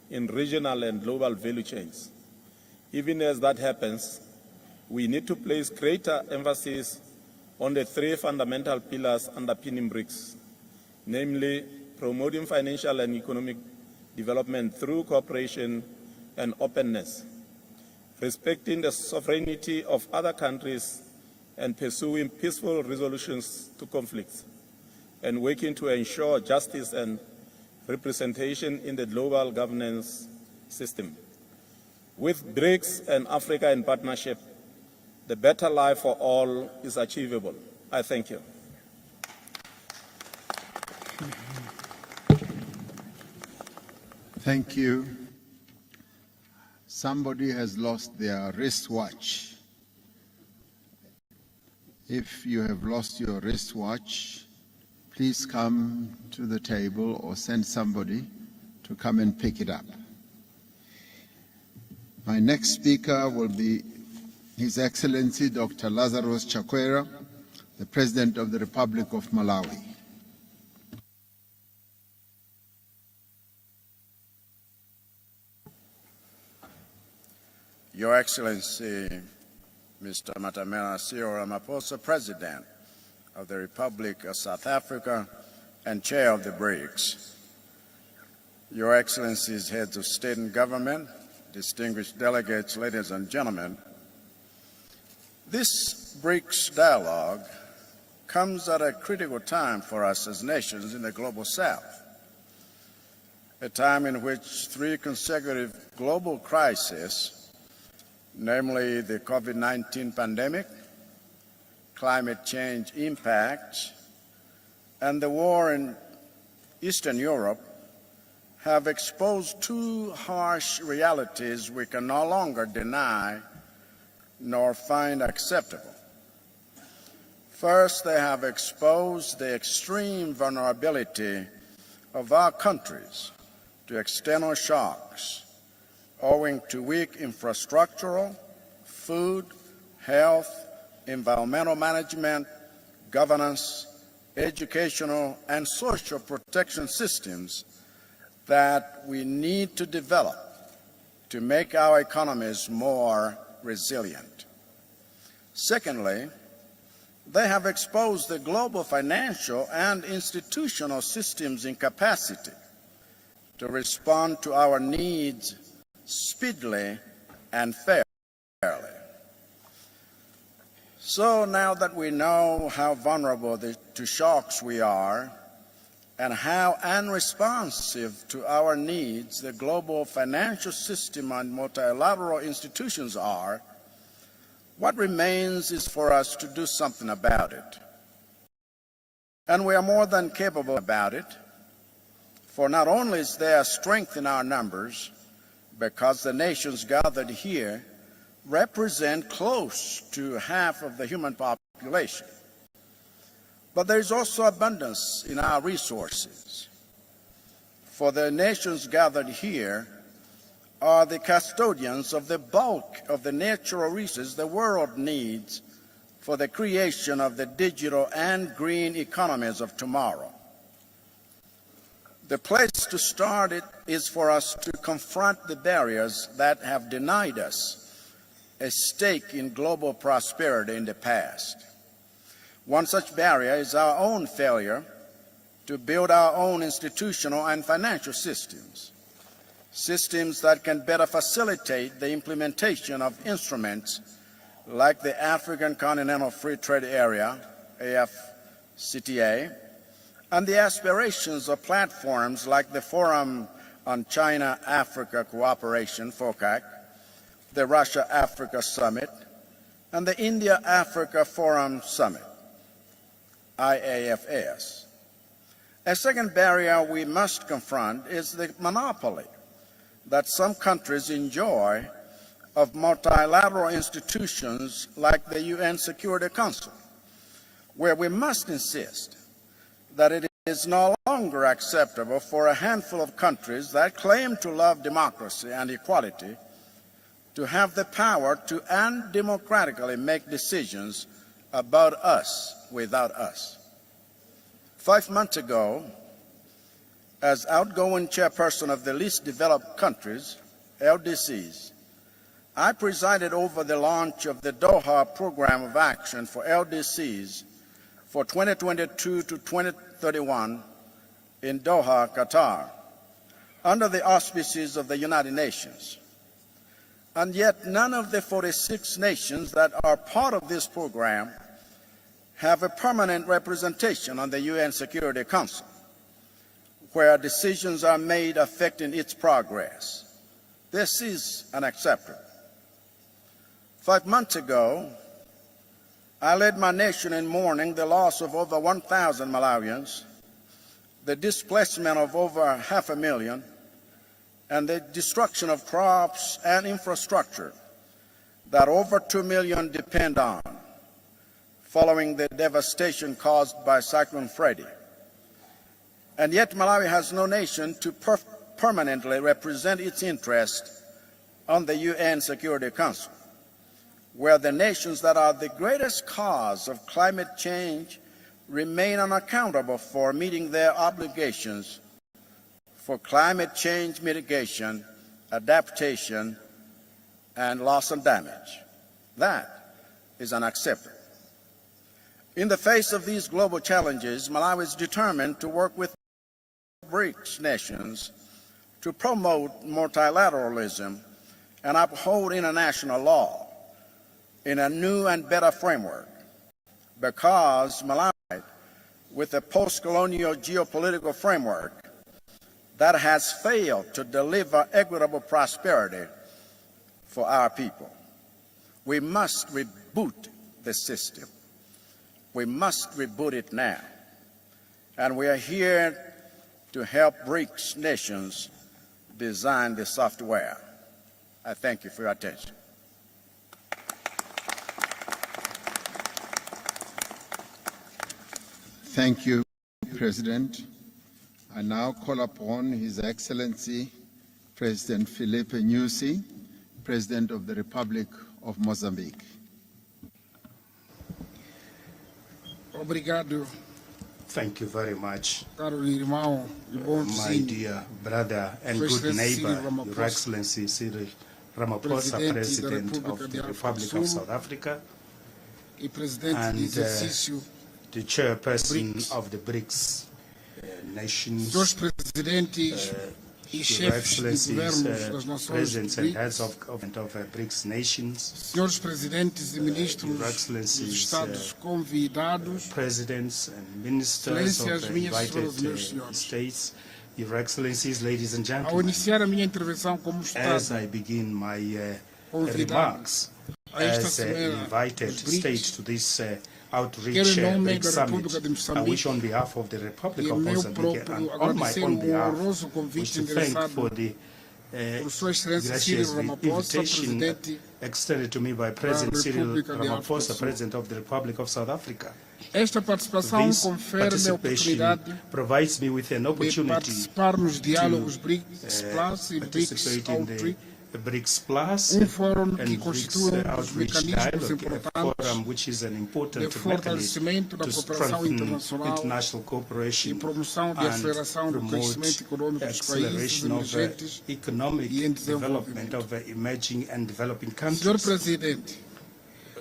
in regional and global value chains. Even as that happens, we need to place greater emphasis on the three fundamental pillars underpinning BRICS, namely promoting financial and economic development through cooperation and openness, respecting the sovereignty of other countries and pursuing peaceful resolutions to conflicts, and working to ensure justice and representation in the global governance system. With BRICS and Africa in partnership, the better life for all is achievable. I thank you. Thank you. Somebody has lost their wristwatch. If you have lost your wristwatch, please come to the table or send somebody to come and pick it up. My next speaker will be His Excellency Dr. Lazarus Chakwera, the President of the Republic of Malawi. Your Excellency, Mr. Matamela Cyril Ramaphosa, President of the Republic of South Africa and Chair of the BRICS. Your Excellencies, Heads of State and Government, distinguished delegates, ladies and gentlemen, this BRICS dialogue comes at a critical time for us as nations in the global South, a time in which three consecutive global crises, namely the COVID-19 pandemic, climate change impacts, and the war in Eastern Europe, have exposed two harsh realities we can no longer deny nor find acceptable. First, they have exposed the extreme vulnerability of our countries to external shocks owing to weak infrastructural, food, health, environmental management, governance, educational, and social protection systems that we need to develop to make our economies more resilient. Secondly, they have exposed the global financial and institutional systems' incapacity to respond to our needs speedily and fairly. So now that we know how vulnerable to shocks we are, and how unresponsive to our needs the global financial system and multilateral institutions are, what remains is for us to do something about it. And we are more than capable about it, for not only is there strength in our numbers, because the nations gathered here represent close to half of the human population, but there is also abundance in our resources. For the nations gathered here are the custodians of the bulk of the natural resources the world needs for the creation of the digital and green economies of tomorrow. The place to start is for us to confront the barriers that have denied us a stake in global prosperity in the past. One such barrier is our own failure to build our own institutional and financial systems, systems that can better facilitate the implementation of instruments like the African Continental Free Trade Area, AFCTA, and the aspirations of platforms like the Forum on China-Africa Cooperation, FOCAC, the Russia-Africa Summit, and the India-Africa Forum Summit, IAFS. A second barrier we must confront is the monopoly that some countries enjoy of multilateral institutions like the UN Security Council, where we must insist that it is no longer acceptable for a handful of countries that claim to love democracy and equality to have the power to undemocratically make decisions about us without us. 5 months ago, as outgoing chairperson of the least developed countries, LDCs, I presided over the launch of the Doha Program of Action for LDCs for 2022 to 2031 in Doha, Qatar, under the auspices of the United Nations. And yet none of the 46 nations that are part of this program have a permanent representation on the UN Security Council, where decisions are made affecting its progress. This is unacceptable. 5 months ago, I led my nation in mourning the loss of over 1,000 Malawians, the displacement of over 500,000, and the destruction of crops and infrastructure that over 2 million depend on, following the devastation caused by Cyclone Freddy. And yet Malawi has no nation to permanently represent its interest on the UN Security Council, where the nations that are the greatest cause of climate change remain unaccountable for meeting their obligations for climate change mitigation, adaptation, and loss and damage. That is unacceptable. In the face of these global challenges, Malawi is determined to work with BRICS nations to promote multilateralism and uphold international law in a new and better framework, because Malawi, with a post-colonial geopolitical framework that has failed to deliver equitable prosperity for our people, we must reboot the system. We must reboot it now. And we are here to help BRICS nations design the software. I thank you for your attention. Thank you, President. I now call upon His Excellency President Filipe Nyusi, President of the Republic of Mozambique. Obrigado. Thank you very much, Caro irmão, my dear brother and good neighbor, Your Excellency Cyril Ramaphosa, President of the Republic of South Africa, and the chairperson of the BRICS nations, Your Excellencies, Presidents and Heads of BRICS nations, Senhores Presidentes e Ministros Your dos Excellencies, Estados convidados, Presidents and Ministers of Excelências, minhas invited senhoras, meus senhores. states, Your Excellencies, ladies and Ao gentlemen, iniciar a minha intervenção como as Estado I begin my convidado remarks a esta as Cimeira invited dos BRICS, state to this outreach quero em nome BRICS da Summit, República de I Moçambique wish on behalf of the Republic e of meu Mozambique próprio and on my agradecer own o behalf, honroso wish convite to thank endereçado for the por Sua Excelência gracious Cyril Ramaphosa, invitation Presidente extended to me by President Cyril República de Ramaphosa, África do Sul. President of the Republic of South Africa. Esta participação This confere-me a participation oportunidade provides me with an de opportunity participar nos diálogos to BRICS Plus e BRICS participate in Outreach, the BRICS Plus fórum que and constitui BRICS dos Outreach mecanismos Dialogue, a importantes forum which is an important de mechanism fortalecimento da to cooperação strengthen internacional international e cooperation promoção de and aceleração do promote crescimento econômico dos países acceleration of emergentes economic e em development desenvolvimento. of emerging and developing Senhor countries. Presidente,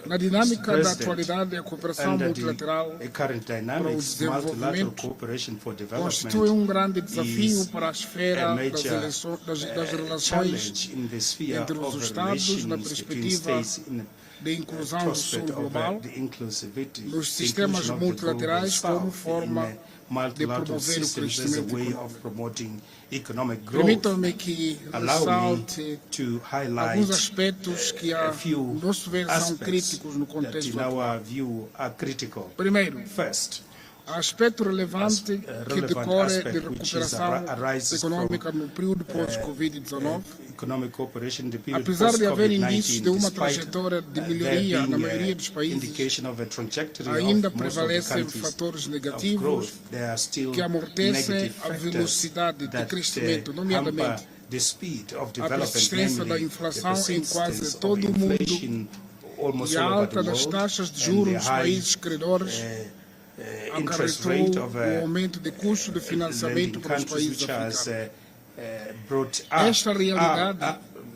na dinâmica da President, atualidade, a cooperação under multilateral the current para o dynamics, multilateral desenvolvimento cooperation for constitui development grande desafio is para a a esfera major das relações challenge in the sphere entre os of Estados na relations between perspectiva states in de inclusão do Sul prospect of global, the inclusivity, nos the sistemas inclusion of the multilaterais global como South forma in multilateral promover o systems as a crescimento way econômico. of promoting economic growth. Permitam-me que Allow ressalte me to highlight alguns aspectos que, a a few nosso ver, são aspects críticos no that contexto in atual. our view are critical. Primeiro, First, aspecto relevante que relevant decorre aspect de which is recuperação arises econômica no período pós-Covid-19, economic cooperation in the period apesar de haver indícios post-COVID-19, de uma despite trajetória de there melhoria being na maioria dos países, indication of a trajectory ainda of most of the prevalecem countries fatores of negativos growth, there are still que amortecem negative a factors velocidade de that crescimento, hamper nomeadamente the speed of a development, persistência da namely inflação the em quase persistence todo o of mundo inflation almost e a all over alta the das world, taxas de and juros the nos high, países credores interest acarretou rate of o aumento de custo de financiamento lending para os countries países which has africanos. brought up, Esta realidade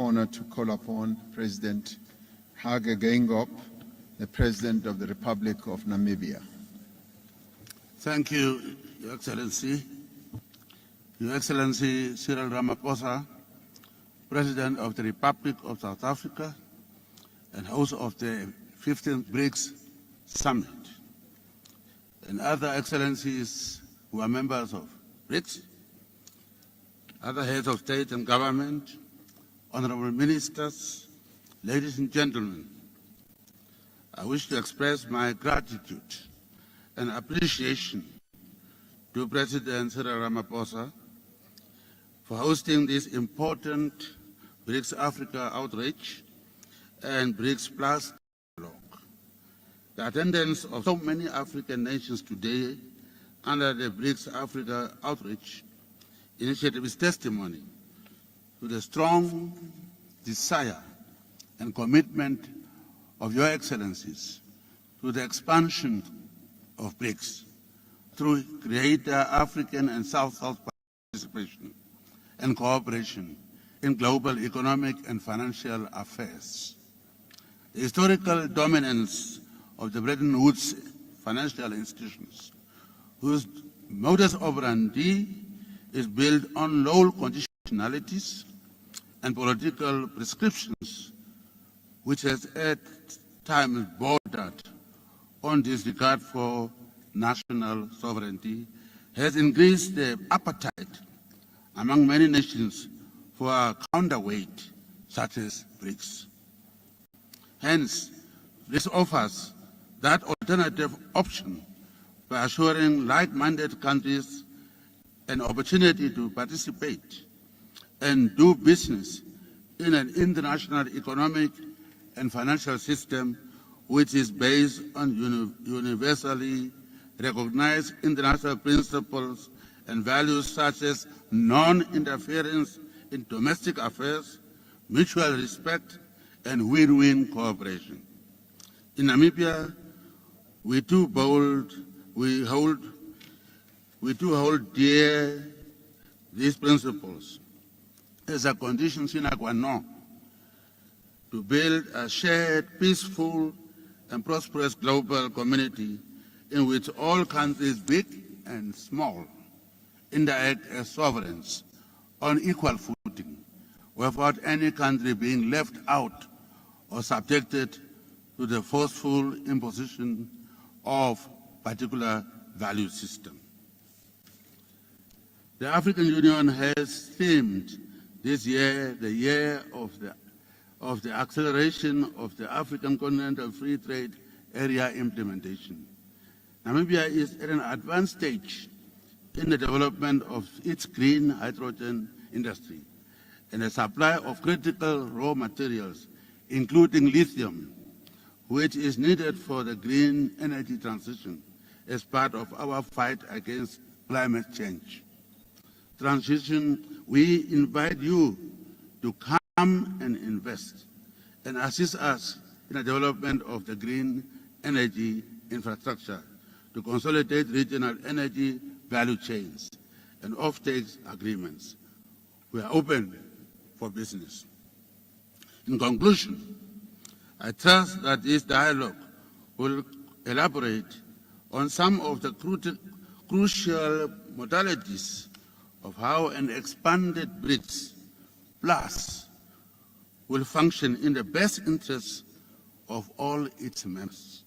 honor to call upon President Hage Geingob, the President of the Republic of Namibia. Thank you, Your Excellency. Your Excellency Cyril Ramaphosa, President of the Republic of South Africa and host of the 15th BRICS Summit, and other excellencies who are members of BRICS, other heads of state and government, honorable ministers, ladies and gentlemen. I wish to express my gratitude and appreciation to President Cyril Ramaphosa for hosting this important BRICS-Africa outreach and BRICS Plus dialogue. The attendance of so many African nations today under the BRICS-Africa outreach initiative is testimony to the strong desire and commitment of Your Excellencies to the expansion of BRICS through greater African and South-South participation and cooperation in global economic and financial affairs. The historical dominance of the Bretton Woods financial institutions, whose modus operandi is built on low conditionalities and political prescriptions, which has at times bordered on disregard for national sovereignty, has increased the appetite among many nations for a counterweight such as BRICS. Hence, this offers that alternative option by assuring like-minded countries an opportunity to participate and do business in an international economic and financial system which is based on universally recognized international principles and values such as non-interference in domestic affairs, mutual respect, and win-win cooperation. In Namibia, we too hold dear these principles as a condition sine qua non to build a shared, peaceful, and prosperous global community in which all countries, big and small, interact as sovereigns on equal footing, without any country being left out or subjected to the forceful imposition of particular value system. The African Union has themed this year the year of the acceleration of the African Continental Free Trade Area implementation. Namibia is at an advanced stage in the development of its green hydrogen industry and the supply of critical raw materials, including lithium, which is needed for the green energy transition as part of our fight against climate change. We invite you to come and invest and assist us in the development of the green energy infrastructure to consolidate regional energy value chains and offtake agreements. We are open for business. In conclusion, I trust that this dialogue will elaborate on some of the crucial modalities of how an expanded BRICS Plus will function in the best interests of all its members.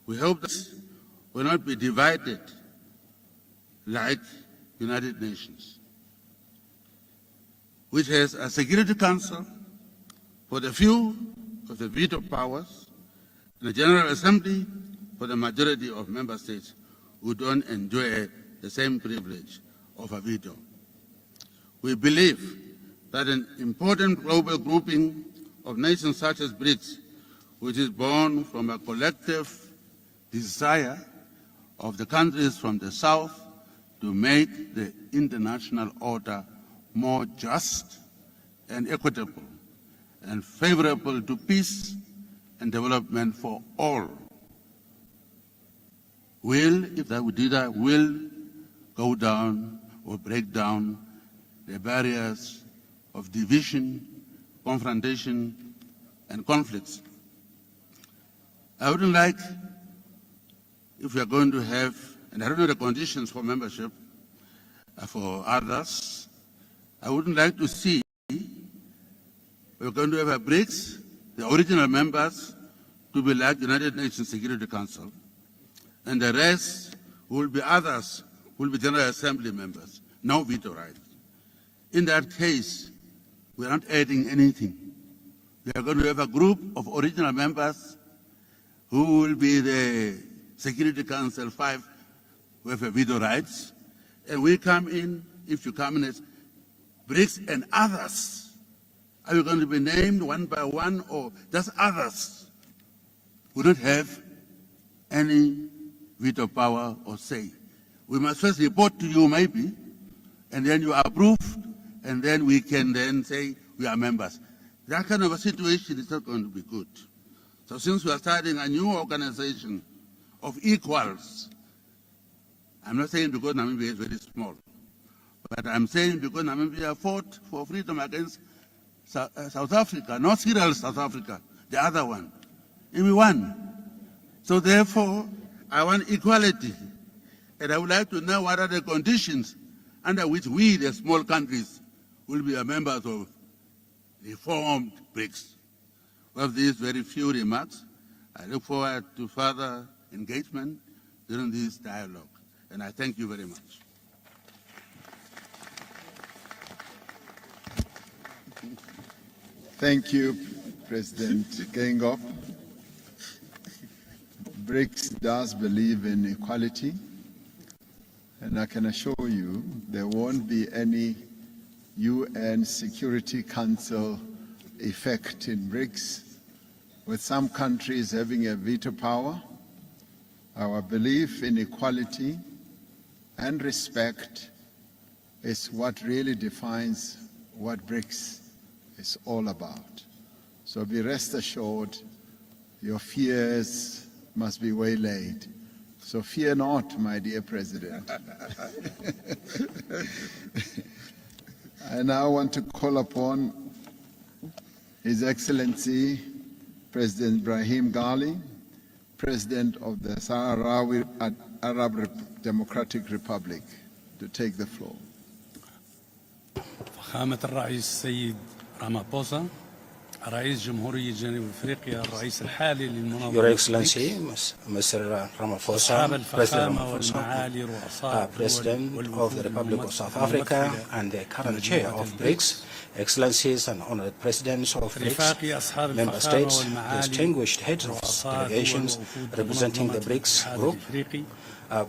We hope that will not be divided like United Nations, which has a Security Council for the few of the veto powers and a General Assembly for the majority of member states who don't enjoy the same privilege of a veto. We believe that an important global grouping of nations such as BRICS, which is born from a collective desire of the countries from the South to make the international order more just and equitable and favorable to peace and development for all, will, if that we do that, will go down or break down the barriers of division, confrontation, and conflicts. I wouldn't like, if we are going to have, and I don't know the conditions for membership for others, I wouldn't like to see we're going to have a BRICS, the original members, to be like United Nations Security Council, and the rest will be others, will be General Assembly members, no veto right. In that case, we are not adding anything. We are going to have a group of original members who will be the Security Council 5 with veto rights, and we come in, if you come in as BRICS and others. Are you going to be named one by one, or just others who don't have any veto power or say? We must first report to you maybe, and then you approve, and then we can then say we are members. That kind of a situation is not going to be good. So since we are starting a new organization of equals, I'm not saying because Namibia is very small, but I'm saying because Namibia fought for freedom against South Africa, not Cyril South Africa, the other one, and we won. So therefore, I want equality, and I would like to know what are the conditions under which we, the small countries, will be members of the formed BRICS. With these very few remarks, I look forward to further engagement during this dialogue, and I thank you very much. Thank you, President Gengop. BRICS does believe in equality, and I can assure you there won't be any UN Security Council effect in BRICS, with some countries having a veto power. Our belief in equality and respect is what really defines what BRICS is all about. So be rest assured, your fears must be waylaid. So fear not, my dear President. I now want to call upon His Excellency President Ibrahim Ghali, President of the Sahrawi Arab Democratic Republic, to take the floor. فخامة الرئيس السيد رامابوسا رئيس جمهورية جنوب أفريقيا الرئيس الحالي للمنظمة Your Excellency, Mr. Ramaphosa, President Ramaphosa, President of the Republic of South Africa and the current chair of BRICS, Excellencies and honored presidents of BRICS member states, distinguished heads of delegations representing the BRICS group,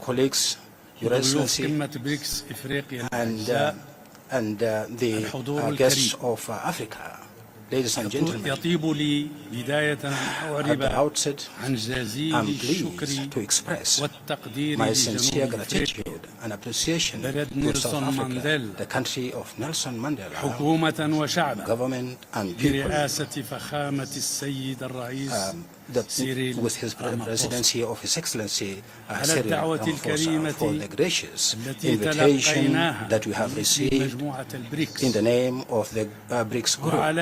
colleagues, Your Excellency, and the guests of Africa. Ladies and gentlemen, at the outset, I'm pleased to express my sincere gratitude and appreciation to South Africa, the country of Nelson Mandela, government and people, with his presidency of His Excellency Cyril Ramaphosa, for the gracious invitation that we have received in the name of the BRICS group. And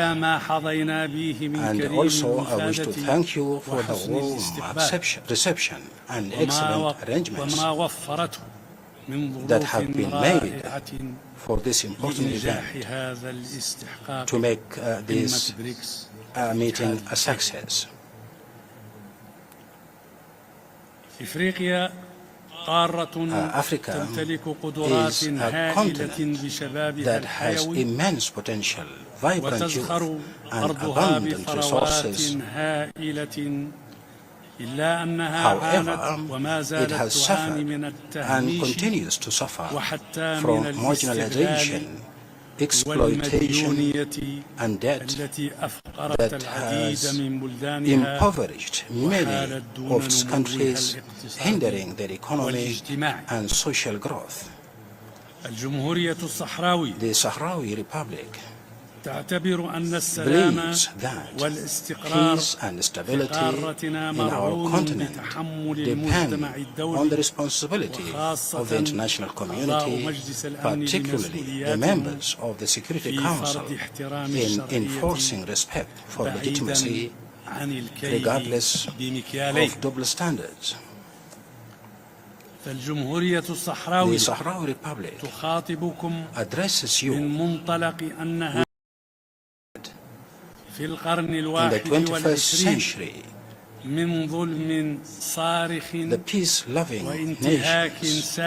also I wish to thank you for the warm reception and excellent arrangements that have been made for this important event to make this meeting a success. Africa is a continent that has immense potential, vibrant youth, and abundant resources. However, it has suffered and continues to suffer from marginalization, exploitation, and debt that has impoverished many of its countries, hindering their economy and social growth. The Sahrawi Republic believes that peace and stability in our continent depend on the responsibility of the international community, particularly the members of the Security Council, in enforcing respect for legitimacy, regardless of double standards. The Sahrawi Republic addresses you in the 21st century. The peace-loving nations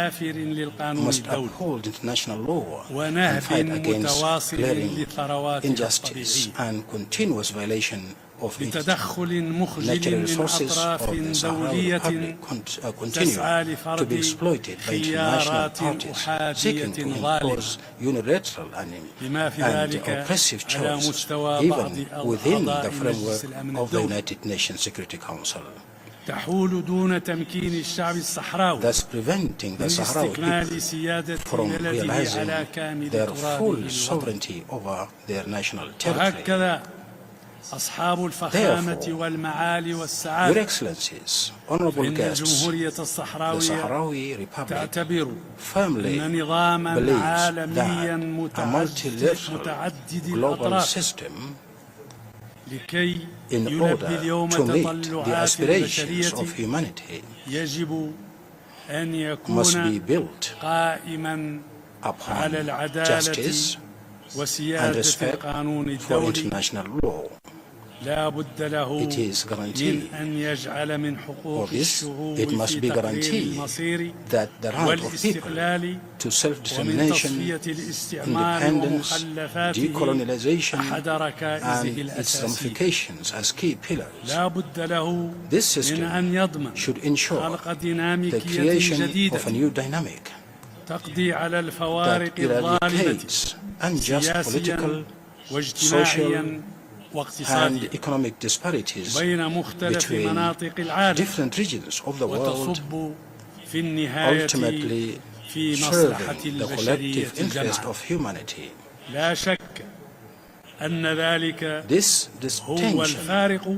must uphold international law and fight against glaring injustice and continuous violation of its لتدخل مخجل natural من resources أطراف of the Sahrawi دولية Republic continue تسعى to be لفرض exploited by international خيارات parties seeking to أحادية ظالمة impose unilateral بما في and ذلك oppressive على choice مستوى بعض even within the أعضاء مجلس framework الأمن of the الدولي United Nations Security Council, تحول دون تمكين الشعب الصحراوي thus preventing the من Sahrawi استكمال people سيادة from بلده realizing على كامل their تراثه full الوطني. sovereignty over their national territory. وهكذا أصحاب الفخامة والمعالي Your والسعادة Excellencies, honorable إن guests, الجمهورية the الصحراوية Sahrawi Republic تعتبر firmly أن نظاما believes عالميا that a multilateral متعدد global الأطراف system لكي in يلبي order اليوم to meet the تطلعات aspirations of البشرية humanity يجب أن must be يكون built قائما upon على العدالة justice and وسيادة respect القانون for الدولي. international law. لا بد له It is guaranteed من أن يجعل من حقوق for this, الشعوب it must في be تقرير guaranteed المصير that the right of people والاستقلال to ومن self-determination, تصفية الاستعمار independence, ومخلفاته decolonization, أحد ركائزه and its الأساسية. ramifications as key pillars. لا بد له This من system أن يضمن should ensure خلق the ديناميكية creation جديدة of a new dynamic تقضي على that الفوارق الظالمة eradicates unjust political, سياسيا social, واجتماعيا and واقتصاديا economic disparities بين مختلف between مناطق العالم different regions of the world, وتصب في النهاية ultimately في مصلحة serving the البشرية collective interest الجمعاء. of humanity. لا شك أن ذلك This هو distinction الفارق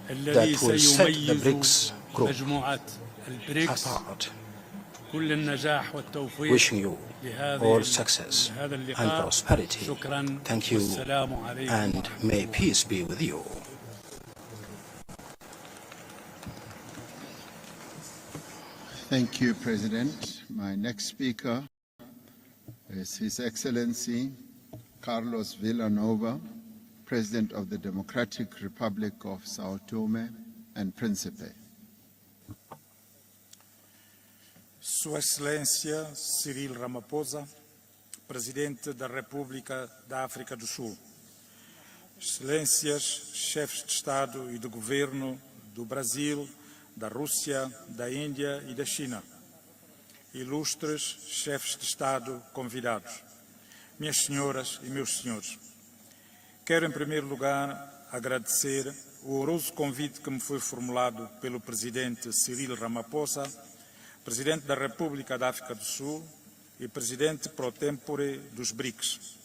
الذي that will set the سيميز BRICS group مجموعة البريكس. apart. كل النجاح والتوفيق Wishing you all success لهذا and اللقاء. prosperity. شكرا Thank you, والسلام عليكم and may peace be with you. Thank you, President. My next speaker is His Excellency Carlos Villanova, President of the Democratic Republic of Sao Tome and Principe. Sua Excelência Cyril Ramaphosa, Presidente da República da África do Sul, Excelências, chefes de Estado e de Governo do Brasil, da Rússia, da Índia e da China, ilustres chefes de Estado convidados, minhas senhoras e meus senhores, quero em primeiro lugar agradecer o honroso convite que me foi formulado pelo Presidente Cyril Ramaphosa, Presidente da República da África do Sul e Presidente pro tempore dos BRICS,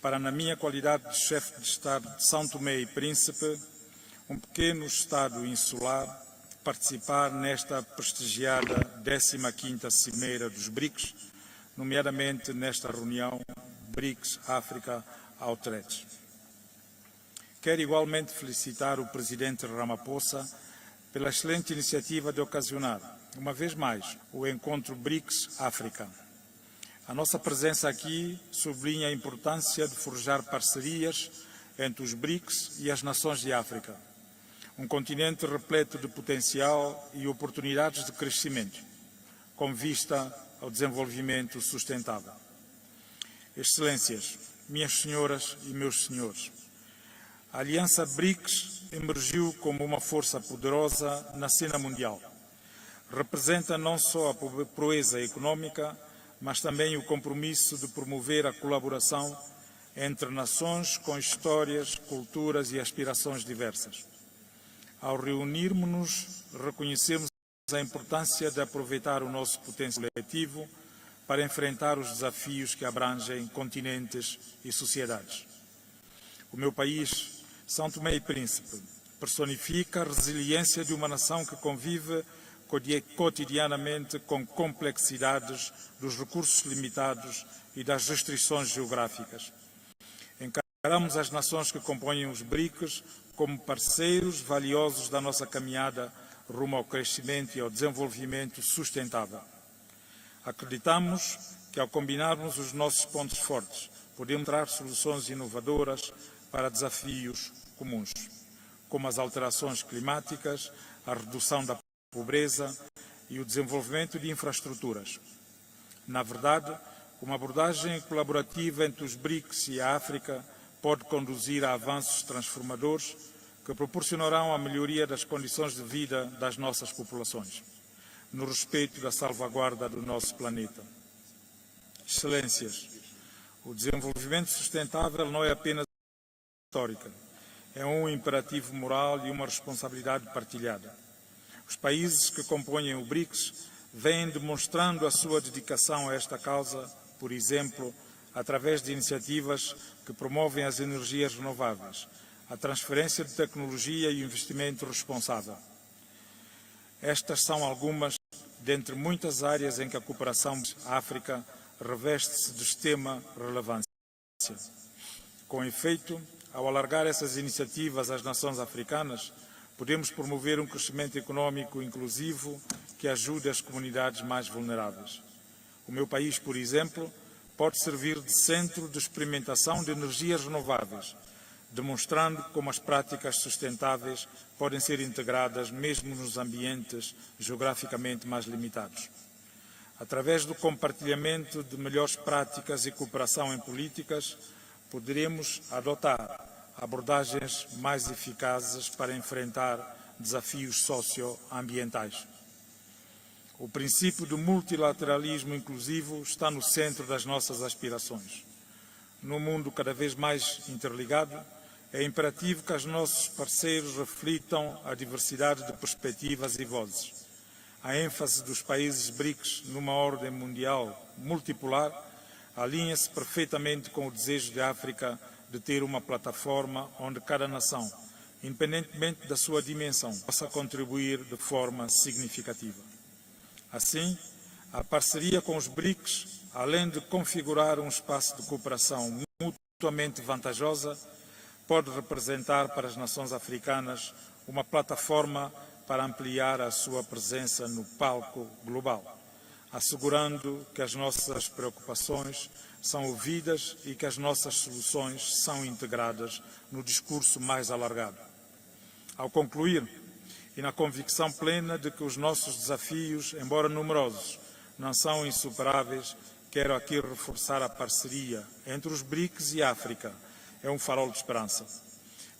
para, na minha qualidade de chefe de Estado de São Tomé e Príncipe, um pequeno Estado insular, participar nesta prestigiada 15ª Cimeira dos BRICS, nomeadamente nesta reunião BRICS-Africa Outreach. Quero igualmente felicitar o Presidente Ramaphosa pela excelente iniciativa de ocasionar, uma vez mais, o encontro BRICS-África. A nossa presença aqui sublinha a importância de forjar parcerias entre os BRICS e as nações de África, um continente repleto de potencial e oportunidades de crescimento, com vista ao desenvolvimento sustentável. Excelências, minhas senhoras e meus senhores, a Aliança BRICS emergiu como uma força poderosa na cena mundial. Representa não só a proeza econômica, mas também o compromisso de promover a colaboração entre nações com histórias, culturas e aspirações diversas. Ao reunirmos-nos, reconhecemos a importância de aproveitar o nosso potencial coletivo para enfrentar os desafios que abrangem continentes e sociedades. O meu país, São Tomé e Príncipe, personifica a resiliência de uma nação que convive cotidianamente com complexidades dos recursos limitados e das restrições geográficas. Encaramos as nações que compõem os BRICS como parceiros valiosos da nossa caminhada rumo ao crescimento e ao desenvolvimento sustentável. Acreditamos que, ao combinarmos os nossos pontos fortes, podemos encontrar soluções inovadoras para desafios comuns, como as alterações climáticas, a redução da pobreza e o desenvolvimento de infraestruturas. Na verdade, uma abordagem colaborativa entre os BRICS e a África pode conduzir a avanços transformadores que proporcionarão a melhoria das condições de vida das nossas populações, no respeito da salvaguarda do nosso planeta. Excelências, o desenvolvimento sustentável não é apenas histórica, é um imperativo moral e uma responsabilidade partilhada. Os países que compõem o BRICS vêm demonstrando a sua dedicação a esta causa, por exemplo, através de iniciativas que promovem as energias renováveis, a transferência de tecnologia e o investimento responsável. Estas são algumas dentre muitas áreas em que a cooperação África reveste-se de extrema relevância. Com efeito, ao alargar essas iniciativas às nações africanas, podemos promover um crescimento econômico inclusivo que ajude as comunidades mais vulneráveis. O meu país, por exemplo, pode servir de centro de experimentação de energias renováveis, demonstrando como as práticas sustentáveis podem ser integradas mesmo nos ambientes geograficamente mais limitados. Através do compartilhamento de melhores práticas e cooperação em políticas, poderemos adotar abordagens mais eficazes para enfrentar desafios socioambientais. O princípio do multilateralismo inclusivo está no centro das nossas aspirações. No mundo cada vez mais interligado, é imperativo que os nossos parceiros reflitam a diversidade de perspectivas e vozes. A ênfase dos países BRICS numa ordem mundial multipolar alinha-se perfeitamente com o desejo da África de ter uma plataforma onde cada nação, independentemente da sua dimensão, possa contribuir de forma significativa. Assim, a parceria com os BRICS, além de configurar um espaço de cooperação mutuamente vantajosa, pode representar para as nações africanas uma plataforma para ampliar a sua presença no palco global, assegurando que as nossas preocupações são ouvidas e que as nossas soluções são integradas no discurso mais alargado. Ao concluir, e na convicção plena de que os nossos desafios, embora numerosos, não são insuperáveis, quero aqui reforçar a parceria entre os BRICS e a África. É um farol de esperança,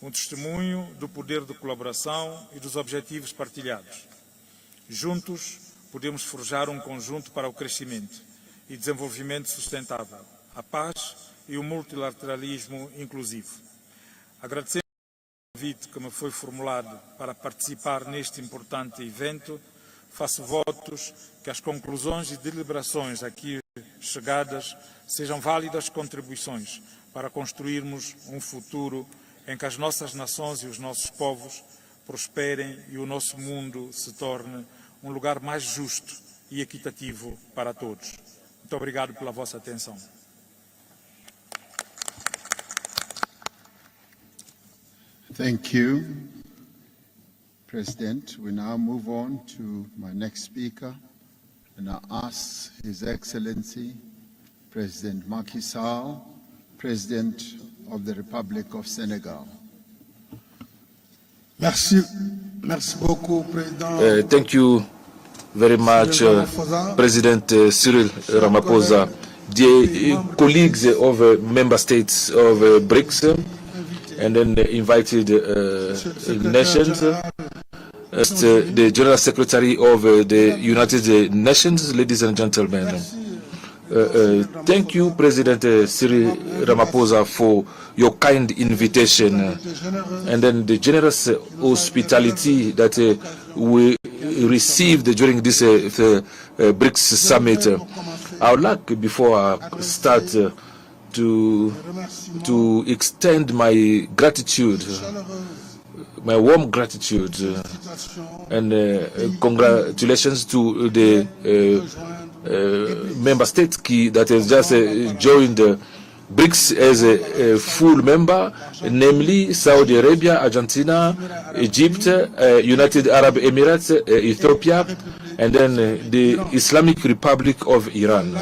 um testemunho do poder de colaboração e dos objetivos partilhados. Juntos, podemos forjar um conjunto para o crescimento e desenvolvimento sustentável, a paz e o multilateralismo inclusivo. Agradecendo o convite que me foi formulado para participar neste importante evento, faço votos que as conclusões e deliberações aqui chegadas sejam válidas contribuições para construirmos um futuro em que as nossas nações e os nossos povos prosperem e o nosso mundo se torne um lugar mais justo e equitativo para todos. Muito obrigado pela vossa atenção. Thank you, President. We now move on to my next speaker, and I ask His Excellency, President Macky Sall, President of the Republic of Senegal. Merci beaucoup, Président. Thank you very much, President Cyril Ramaphosa, dear colleagues of member states of BRICS, and then the invited nations, the General Secretary of the United Nations, ladies and gentlemen. Thank you, President Cyril Ramaphosa, for your kind invitation and then the generous hospitality that we received during this BRICS summit. I would like, before I start, to extend my gratitude, my warm gratitude and congratulations to the member state that has just joined BRICS as a full member, namely Saudi Arabia, Argentina, Egypt, United Arab Emirates, Ethiopia, and then the Islamic Republic of Iran.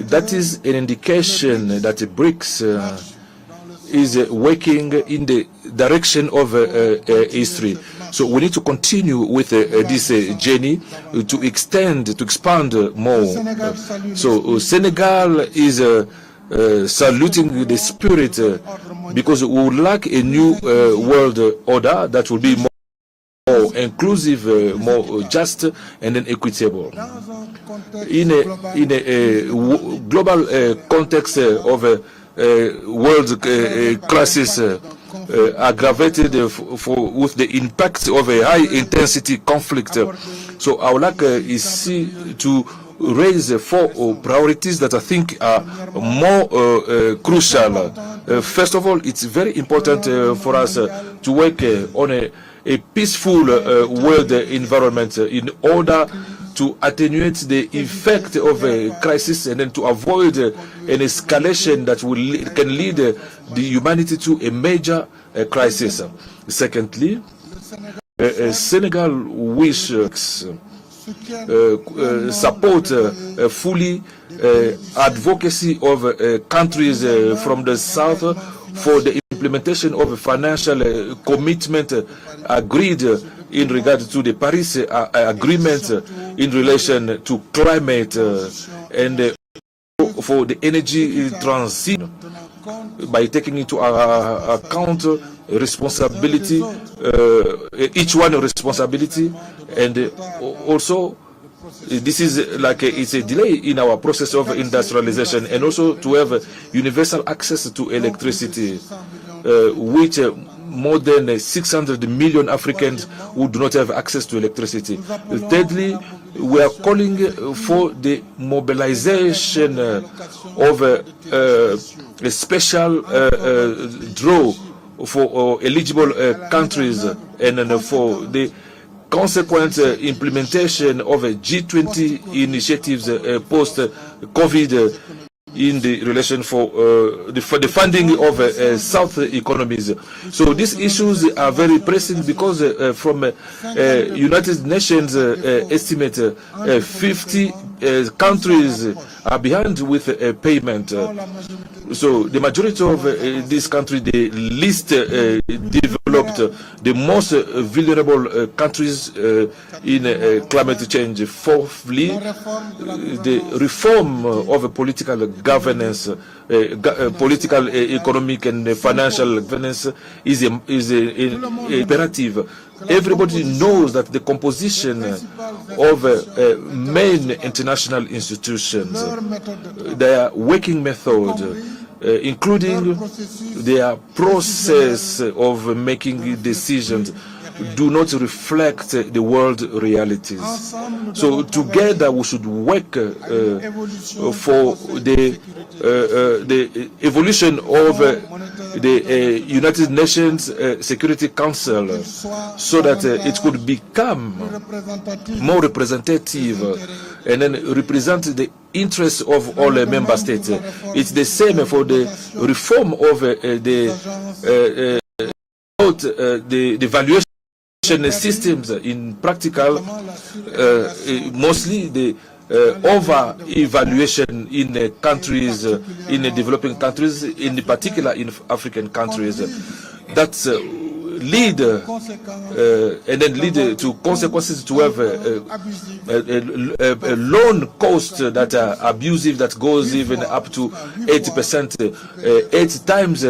That is an indication that BRICS is working in the direction of history. So we need to continue with this journey to expand more. So Senegal is saluting the spirit because we would like a new world order that will be more inclusive, more just, and then equitable. In a global context of a world crisis aggravated with the impact of a high-intensity conflict, so I would like to raise 4 priorities that I think are more crucial. First of all, it's very important for us to work on a peaceful world environment in order to attenuate the effect of a crisis and then to avoid an escalation that can lead the humanity to a major crisis. Secondly, Senegal wishes support fully advocacy of countries from the south for the implementation of a financial commitment agreed in regard to the Paris Agreement in relation to climate and for the energy transition by taking into account responsibility, each one a responsibility, and also this is like it's a delay in our process of industrialization, and also to have universal access to electricity, which more than 600 million Africans who do not have access to electricity. Thirdly, we are calling for the mobilization of a special draw for eligible countries and for the consequent implementation of a G20 initiatives post-COVID in the relation for the funding of South economies. So these issues are very pressing because from United Nations estimate 50 countries are behind with payment. So the majority of these countries, the least developed, the most vulnerable countries in climate change. Fourthly, the reform of political governance, political, economic, and financial governance is imperative. Everybody knows that the composition of main international institutions, their working method, including their process of making decisions, do not reflect the world realities. So together we should work for the evolution of the United Nations Security Council so that it could become more representative and then represent the interests of all member states. It's the same for the reform of the valuation systems in practical, mostly the over-evaluation in countries, in developing countries, in particular in African countries, that's lead and then lead to consequences to have a loan cost that are abusive, that goes even up to 80%, 8 times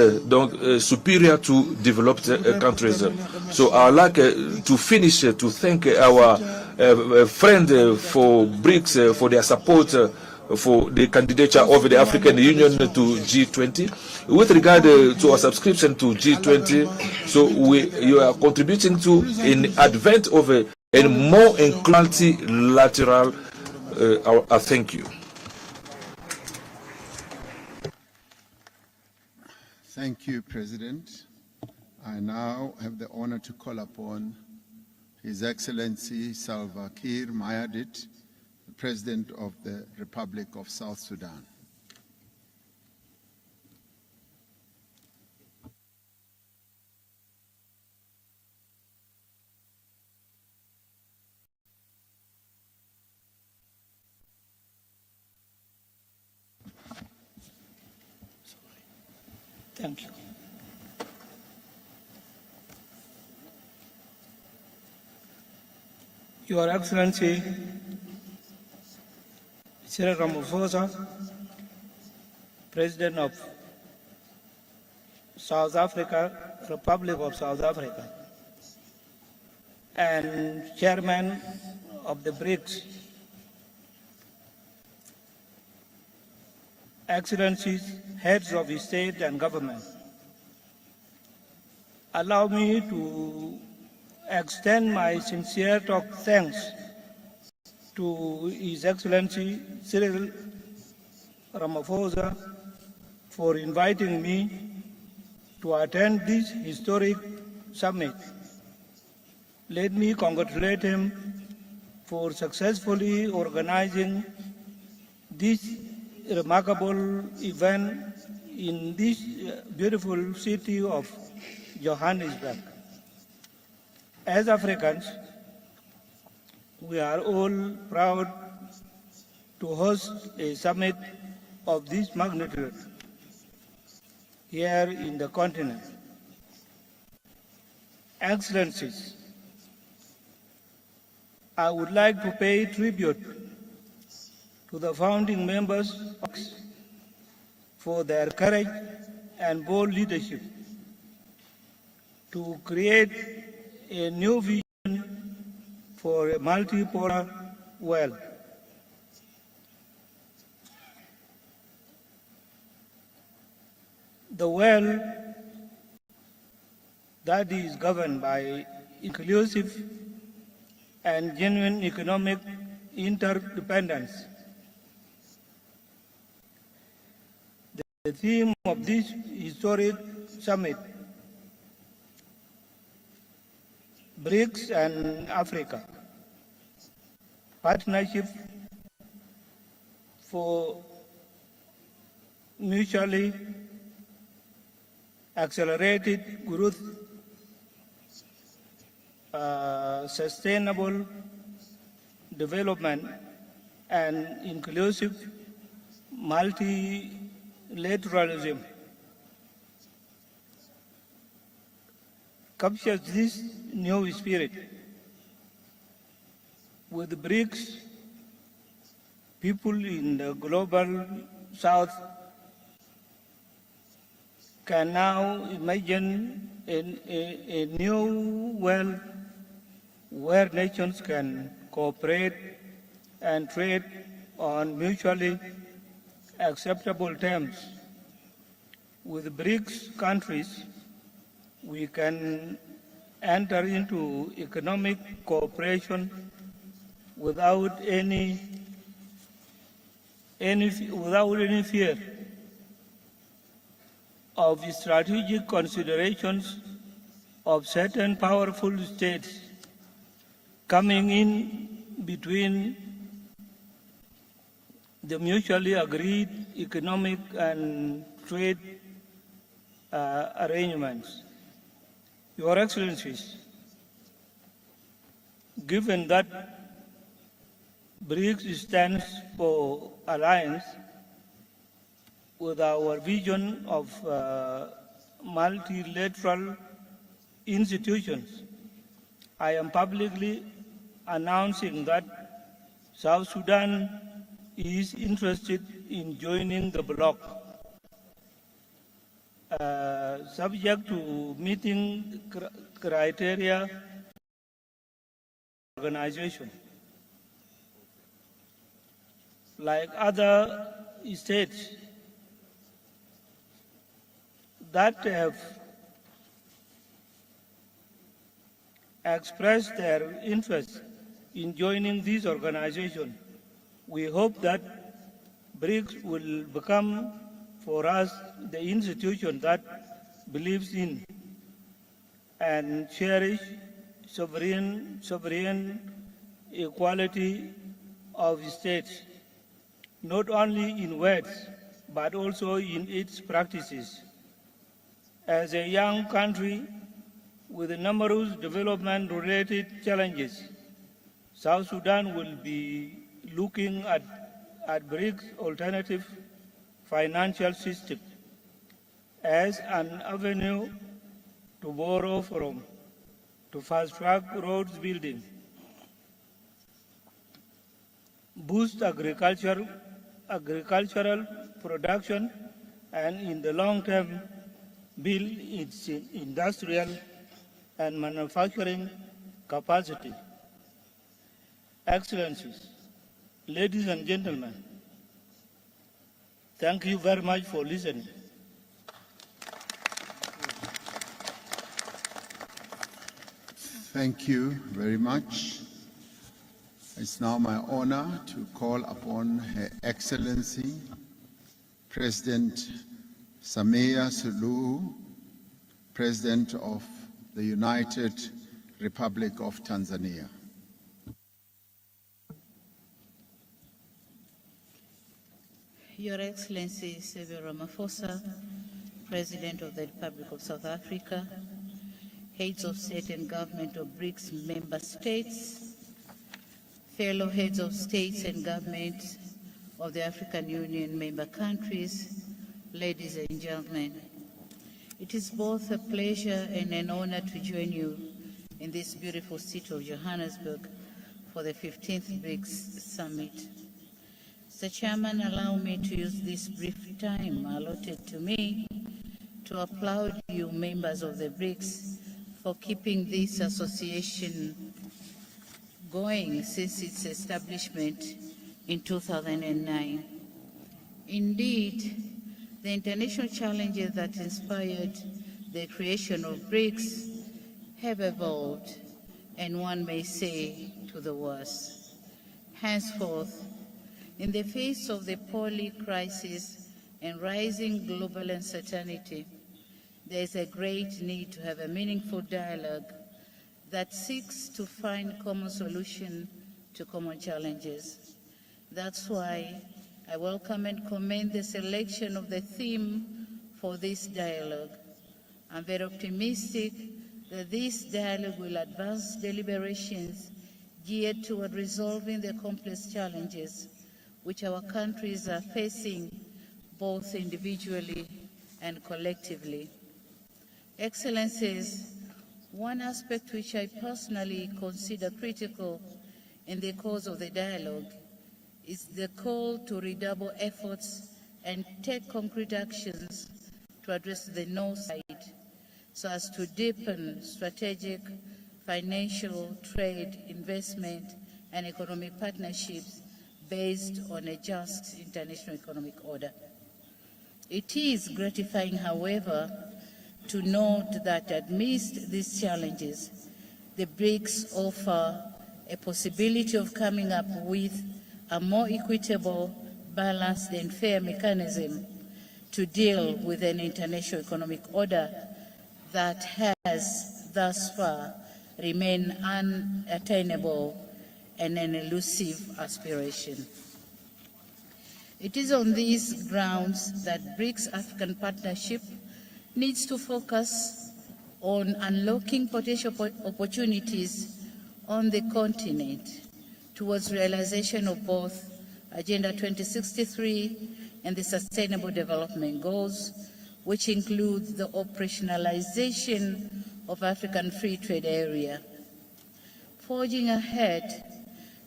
superior to developed countries. So I would like to finish to thank our friend for BRICS for their support for the candidature of the African Union to G20. With regard to our subscription to G20, so you are contributing to an advent of a more multilateral. Thank you. Thank you, President. I now have the honor to call upon His Excellency Salva Kiir Mayardit, the President of the Republic of South Sudan. Thank you. Your Excellency, Cyril Ramaphosa, President of South Africa, Republic of South Africa, and Chairman of the BRICS, Excellencies, Heads of State and Government, allow me to extend my sincere thanks to His Excellency Cyril Ramaphosa for inviting me to attend this historic summit. Let me congratulate him for successfully organizing this remarkable event in this beautiful city of Johannesburg. As Africans, we are all proud to host a summit of this magnitude here in the continent. Excellencies, I would like to pay tribute to the founding members for their courage and bold leadership to create a new vision for a multipolar world. The world that is governed by inclusive and genuine economic interdependence. The theme of this historic summit, BRICS and Africa, partnership for mutually accelerated growth, sustainable development, and inclusive multilateralism captures this new spirit. With the BRICS, people in the global south can now imagine a new world where nations can cooperate and trade on mutually acceptable terms. With BRICS countries, we can enter into economic cooperation without any fear of strategic considerations of certain powerful states coming in between the mutually agreed economic and trade arrangements. Your Excellencies, given that BRICS stands for alliance with our vision of multilateral institutions, I am publicly announcing that South Sudan is interested in joining the bloc, subject to meeting criteria organization. Like other states that have expressed their interest in joining this organization, we hope that BRICS will become for us the institution that believes in and cherish sovereign equality of states, not only in words, but also in its practices. As a young country with numerous development-related challenges, South Sudan will be looking at BRICS alternative financial system as an avenue to borrow from, to fast-track roads building, boost agricultural production, and in the long term build its industrial and manufacturing capacity. Excellencies, ladies and gentlemen, thank you very much for listening. Thank you very much. It's now my honor to call upon Her Excellency President Samia Suluhu, President of the United Republic of Tanzania. Your Excellency Cyril Ramaphosa, President of the Republic of South Africa, heads of state and government of BRICS member states, fellow heads of states and governments of the African Union member countries, ladies and gentlemen, it is both a pleasure and an honor to join you in this beautiful city of Johannesburg for the 15th BRICS Summit. Mr. Chairman, allow me to use this brief time allotted to me to applaud you, members of the BRICS, for keeping this association going since its establishment in 2009. Indeed, the international challenges that inspired the creation of BRICS have evolved, and one may say to the worse. Henceforth, in the face of the poly crisis and rising global uncertainty, there is a great need to have a meaningful dialogue that seeks to find common solutions to common challenges. That's why I welcome and commend the selection of the theme for this dialogue. I'm very optimistic that this dialogue will advance deliberations geared toward resolving the complex challenges which our countries are facing both individually and collectively. Excellencies, one aspect which I personally consider critical in the course of the dialogue is the call to redouble efforts and take concrete actions to address the North side so as to deepen strategic, financial, trade, investment, and economic partnerships based on a just international economic order. It is gratifying, however, to note that amidst these challenges, the BRICS offer a possibility of coming up with a more equitable, balanced, and fair mechanism to deal with an international economic order that has thus far remained unattainable and an elusive aspiration. It is on these grounds that BRICS-African partnership needs to focus on unlocking potential opportunities on the continent towards realization of both Agenda 2063 and the Sustainable Development Goals, which includes the operationalization of African Free Trade Area. Forging ahead,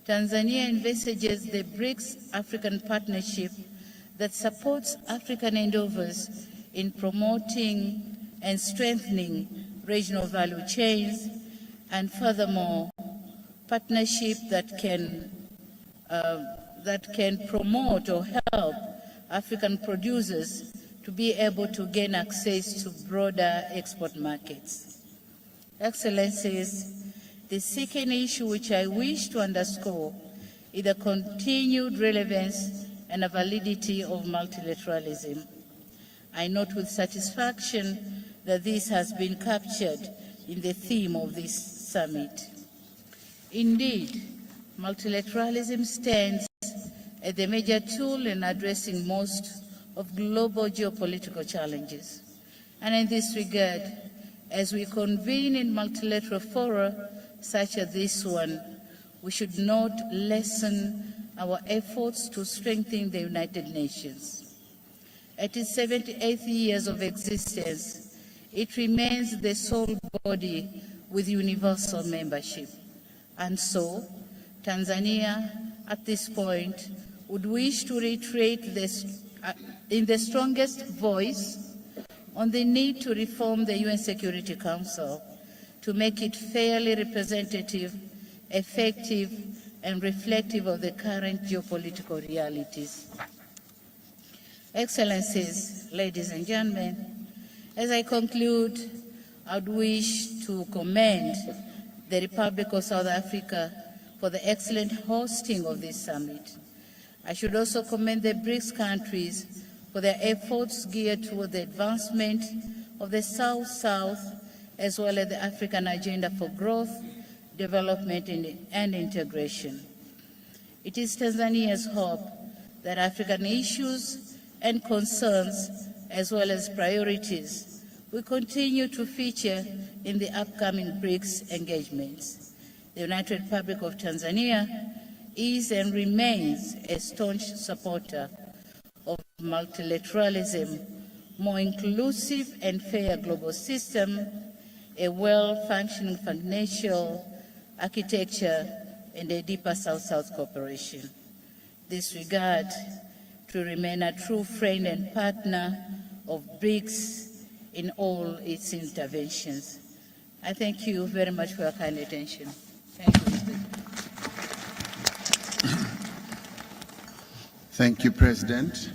Tanzania envisages the BRICS-African partnership that supports African endeavors in promoting and strengthening regional value chains, and furthermore, partnership that can promote or help African producers to be able to gain access to broader export markets. Excellencies, the second issue which I wish to underscore is the continued relevance and the validity of multilateralism. I note with satisfaction that this has been captured in the theme of this summit. Indeed, multilateralism stands as the major tool in addressing most of global geopolitical challenges. And in this regard, as we convene in multilateral fora such as this one, we should not lessen our efforts to strengthen the United Nations. At its 78th years of existence, it remains the sole body with universal membership. And so, Tanzania, at this point, would wish to reiterate the in the strongest voice on the need to reform the UN Security Council to make it fairly representative, effective, and reflective of the current geopolitical realities. Excellencies, ladies and gentlemen, as I conclude, I would wish to commend the Republic of South Africa for the excellent hosting of this summit. I should also commend the BRICS countries for their efforts geared toward the advancement of the South-South, as well as the African agenda for growth, development, and integration. It is Tanzania's hope that African issues and concerns, as well as priorities, will continue to feature in the upcoming BRICS engagements. The United Republic of Tanzania is and remains a staunch supporter of multilateralism, more inclusive and fair global system, a well-functioning financial architecture, and a deeper South-South cooperation. This regard to remain a true friend and partner of BRICS in all its interventions. I thank you very much for your kind attention. Thank you, Mr. Thank you, President.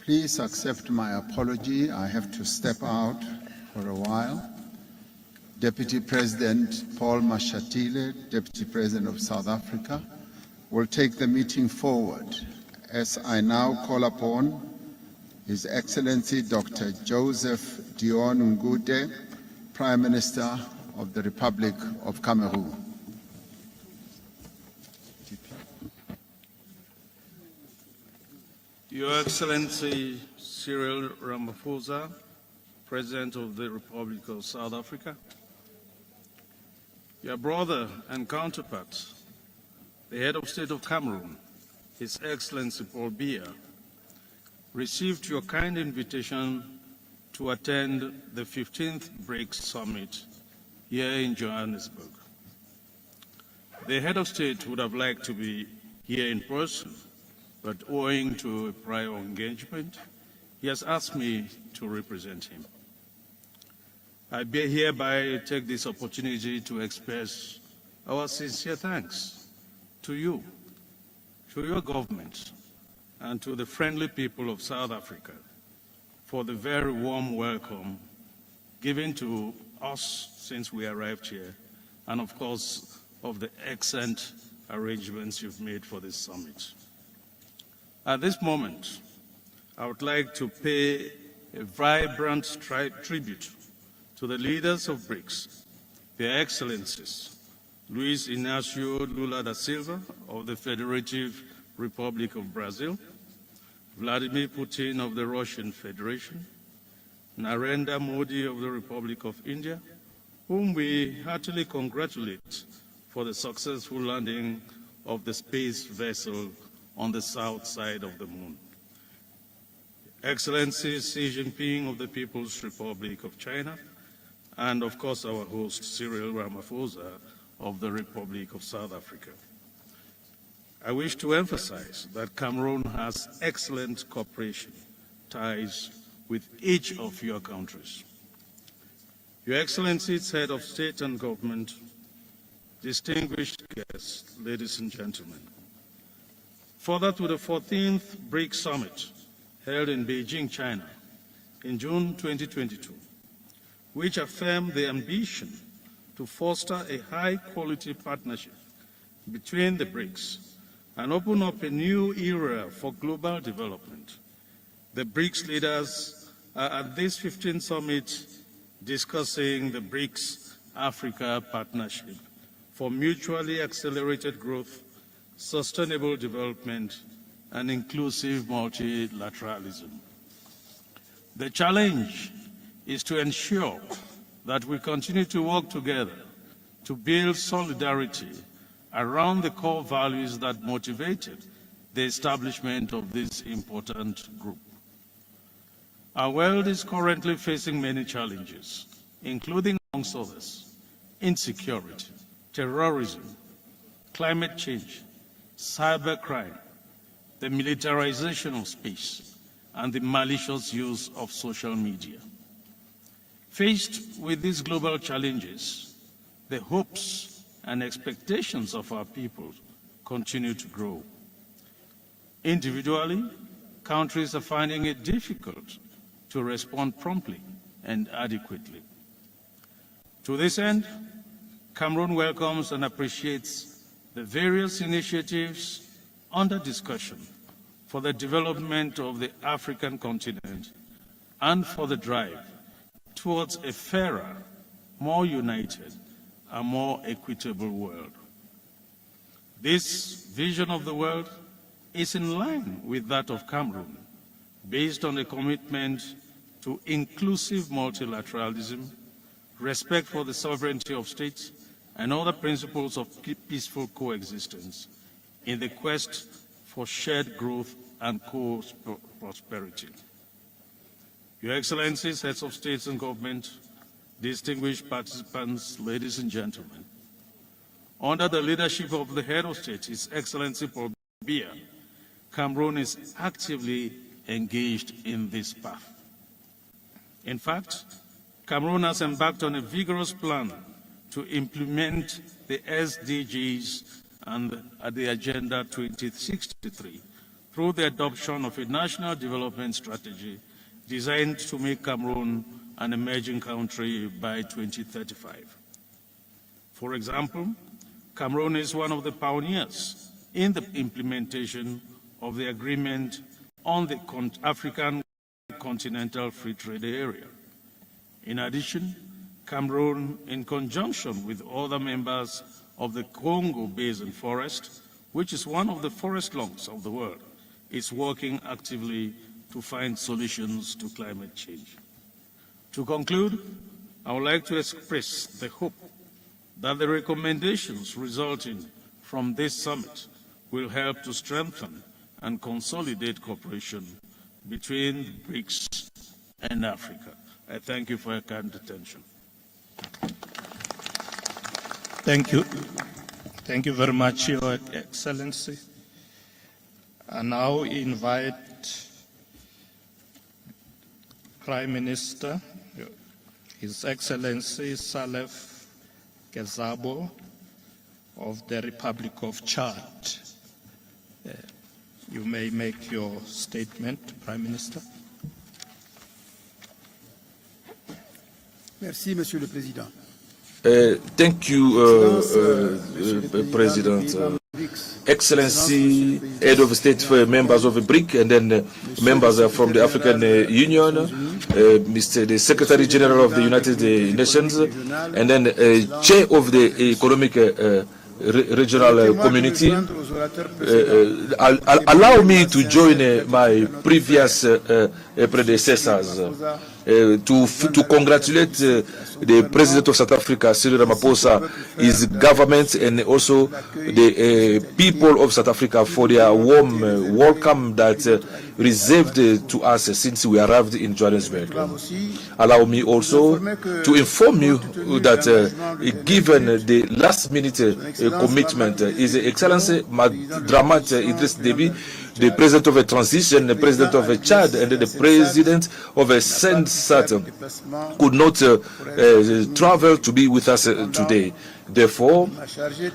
Please accept my apology. I have to step out for a while. Deputy President Paul Mashatile, Deputy President of South Africa, will take the meeting forward as I now call upon His Excellency Dr. Joseph Dion Ngute, Prime Minister of the Republic of Cameroon. Your Excellency Cyril Ramaphosa, President of the Republic of South Africa, your brother and counterpart, the head of state of Cameroon, His Excellency Paul Biya, received your kind invitation to attend the 15th BRICS Summit here in Johannesburg. The head of state would have liked to be here in person, but owing to a prior engagement, he has asked me to represent him. I hereby take this opportunity to express our sincere thanks to you, to your government, and to the friendly people of South Africa for the very warm welcome given to us since we arrived here, and of course, of the excellent arrangements you've made for this summit. At this moment, I would like to pay a vibrant tribute to the leaders of BRICS, their excellencies, Luis Inácio Lula da Silva of the Federative Republic of Brazil, Vladimir Putin of the Russian Federation, Narendra Modi of the Republic of India, whom we heartily congratulate for the successful landing of the space vessel on the south side of the moon. Excellency Xi Jinping of the People's Republic of China, and of course our host Cyril Ramaphosa of the Republic of South Africa. I wish to emphasize that Cameroon has excellent cooperation ties with each of your countries. Your Excellencies, Head of State and Government, distinguished guests, ladies and gentlemen, further to the 14th BRICS Summit held in Beijing, China in June 2022, which affirmed the ambition to foster a high-quality partnership between the BRICS and open up a new era for global development. The BRICS leaders are at this 15th summit discussing the BRICS-Africa partnership for mutually accelerated growth, sustainable development, and inclusive multilateralism. The challenge is to ensure that we continue to work together to build solidarity around the core values that motivated the establishment of this important group. Our world is currently facing many challenges, including, amongst others, insecurity, terrorism, climate change, cybercrime, the militarization of space, and the malicious use of social media. Faced with these global challenges, the hopes and expectations of our people continue to grow. Individually, countries are finding it difficult to respond promptly and adequately. To this end, Cameroon welcomes and appreciates the various initiatives under discussion for the development of the African continent and for the drive towards a fairer, more united, and more equitable world. This vision of the world is in line with that of Cameroon, based on a commitment to inclusive multilateralism, respect for the sovereignty of states, and other principles of peaceful coexistence in the quest for shared growth and co-prosperity. Your Excellencies, heads of states and government, distinguished participants, ladies and gentlemen, under the leadership of the head of state, His Excellency Paul Biya, Cameroon is actively engaged in this path. In fact, Cameroon has embarked on a vigorous plan to implement the SDGs and the Agenda 2063 through the adoption of a national development strategy designed to make Cameroon an emerging country by 2035. For example, Cameroon is one of the pioneers in the implementation of the Agreement on the African Continental Free Trade Area. In addition, Cameroon, in conjunction with other members of the Congo Basin Forest, which is one of the forest lungs of the world, is working actively to find solutions to climate change. To conclude, I would like to express the hope that the recommendations resulting from this summit will help to strengthen and consolidate cooperation between BRICS and Africa. I thank you for your kind attention. Thank you. Thank you very much, Your Excellency. I now invite Prime Minister, His Excellency Salef Kezabo of the Republic of Chad. You may make your statement, Prime Minister. Merci, Monsieur le Président. Thank you, President. Excellency, Head of State, members of the BRIC, and then members from the African Union, Mr. the Secretary General of the United Nations, and then Chair of the Economic Regional Community. Allow me to join my previous predecessors to congratulate the President of South Africa, Cyril Ramaphosa, his government, and also the people of South Africa for their warm welcome that reserved to us since we arrived in Johannesburg. Allow me also to inform you that given the last-minute commitment, His Excellency Madramat Idriss Déby, the President of a transition, the President of a Chad, and the President of a Sensat could not travel to be with us today. Therefore,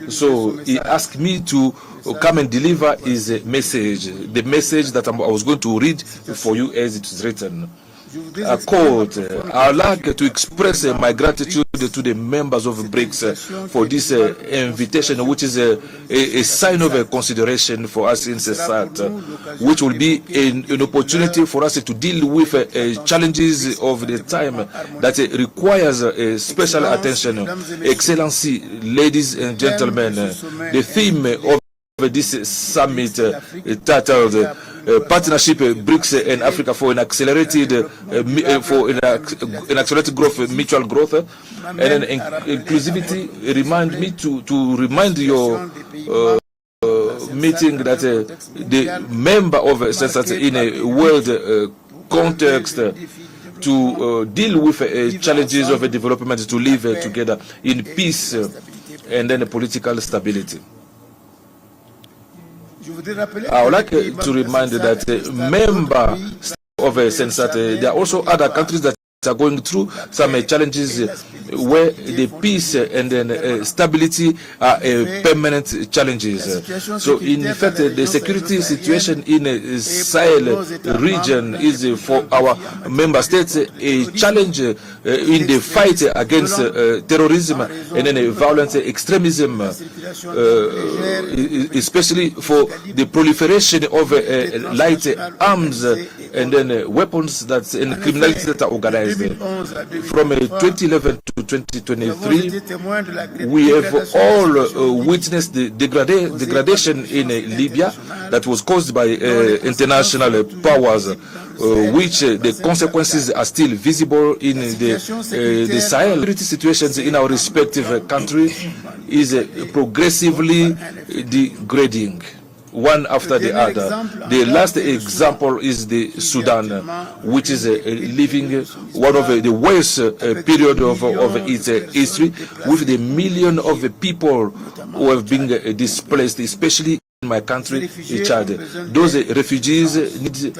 so he asked me to come and deliver his message, the message that I was going to read for you as it is written. I would like to express my gratitude to the members of BRICS for this invitation, which is a sign of consideration for us in CESAT, which will be an opportunity for us to deal with challenges of the time that requires special attention. Excellency, ladies and gentlemen, the theme of this summit titled Partnership BRICS and Africa for an accelerated growth, mutual growth, and then inclusivity. Remind me to remind your meeting that the member of CESAT in a world context to deal with challenges of development, to live together in peace and then political stability. I would like to remind that member of Sensat, there are also other countries that are going through some challenges where the peace and then stability are permanent challenges. So in fact, the security situation in the Sahel region is for our member states a challenge in the fight against terrorism and then violent extremism, especially for the proliferation of light arms and then weapons and criminality that are organized. From 2011 to 2023, we have all witnessed the degradation in Libya that was caused by international powers, which the consequences are still visible in the Sahel. Security situations in our respective countries is progressively degrading, one after the other. The last example is the Sudan, which is living one of the worst period of its history, with the million of people who have been displaced, especially in my country, Chad. Those refugees need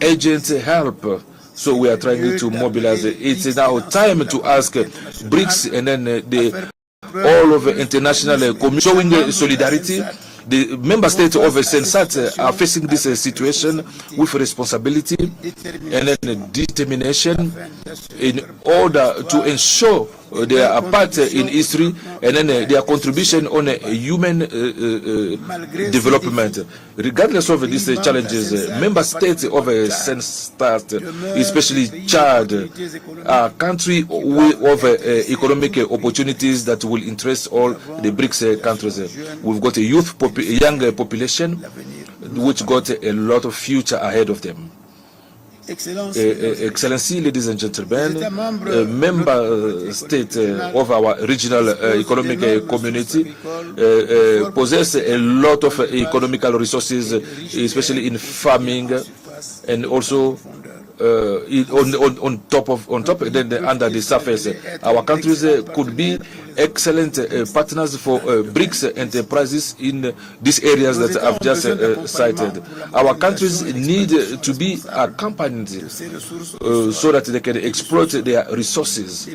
urgent help. So we are trying to mobilize. It's now time to ask BRICS and then all of the international community showing solidarity. The member states of Sensat are facing this situation with responsibility and then determination in order to ensure their part in history and then their contribution on human development. Regardless of these challenges, member states of Sensat, especially Chad, are a country of economic opportunities that will interest all the BRICS countries. We've got a young population which got a lot of future ahead of them. Excellency, ladies and gentlemen, member state of our regional economic community possess a lot of economical resources, especially in farming and also on top and then under the surface. Our countries could be excellent partners for BRICS enterprises in these areas that I've just cited. Our countries need to be accompanied so that they can exploit their resources.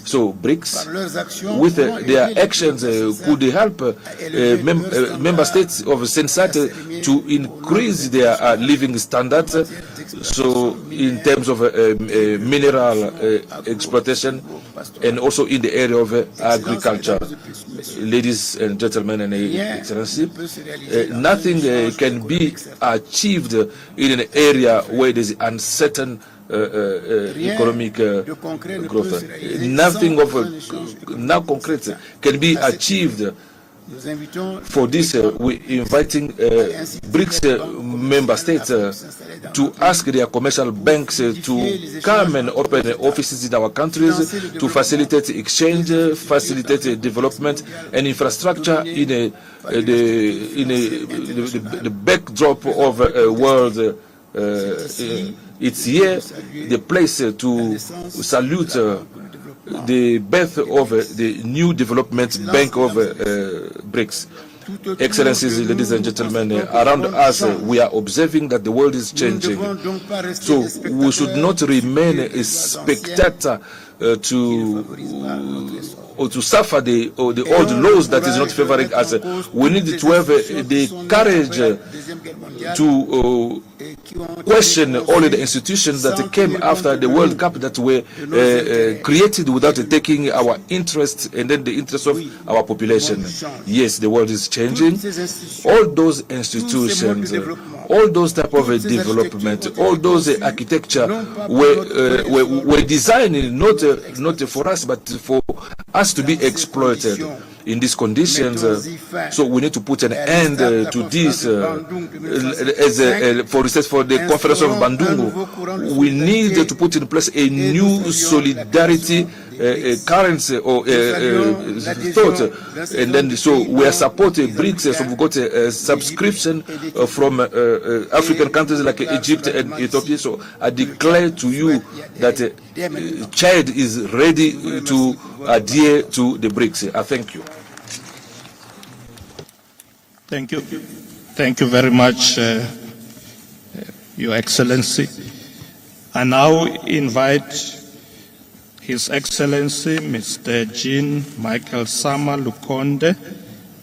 So BRICS, with their actions, could help member states of Sensat to increase their living standards. So in terms of mineral exploitation and also in the area of agriculture. Ladies and gentlemen and Excellency, nothing can be achieved in an area where there is uncertain economic growth. Nothing of now concrete can be achieved. For this, we're inviting BRICS member states to ask their commercial banks to come and open offices in our countries to facilitate exchange, facilitate development and infrastructure in the backdrop of a world. It's here the place to salute the birth of the new development bank of BRICS. Excellencies, ladies and gentlemen, around us we are observing that the world is changing. So we should not remain a spectator to suffer the old laws that is not favoring us. We need to have the courage to question all the institutions that came after the World Cup that were created without taking our interests and then the interests of our population. Yes, the world is changing. All those institutions, all those type of development, all those architecture were designed not for us but for us to be exploited in these conditions. So we need to put an end to this. For instance, for the conference of Bandungu, we need to put in place a new solidarity currency or thought, and then so we are supporting BRICS. So we've got a subscription from African countries like Egypt and Ethiopia. So I declare to you that Chad is ready to adhere to the BRICS. I thank you. Thank you. Thank you very much, Your Excellency. I now invite His Excellency Mr. Jean Michael Sama Lukonde,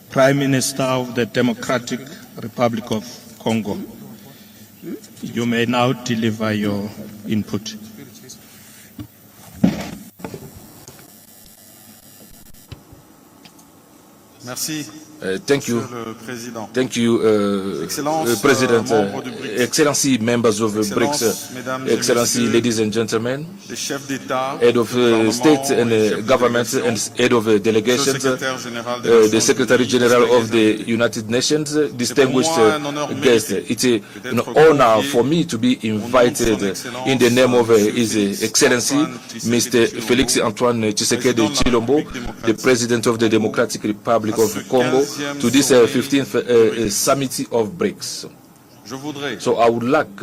Prime Minister of the Democratic Republic of Congo. You may now deliver your input. Merci. Thank you. Thank you, President, Excellency, members of BRICS, Excellency, ladies and gentlemen, head of state and government and head of delegations, the Secretary General of the United Nations, distinguished guests. It's an honor for me to be invited in the name of His Excellency, Mr. Félix Antoine Tshisekedi Tshilombo, the President of the Democratic Republic of Congo, to this 15th summit of BRICS. So I would like,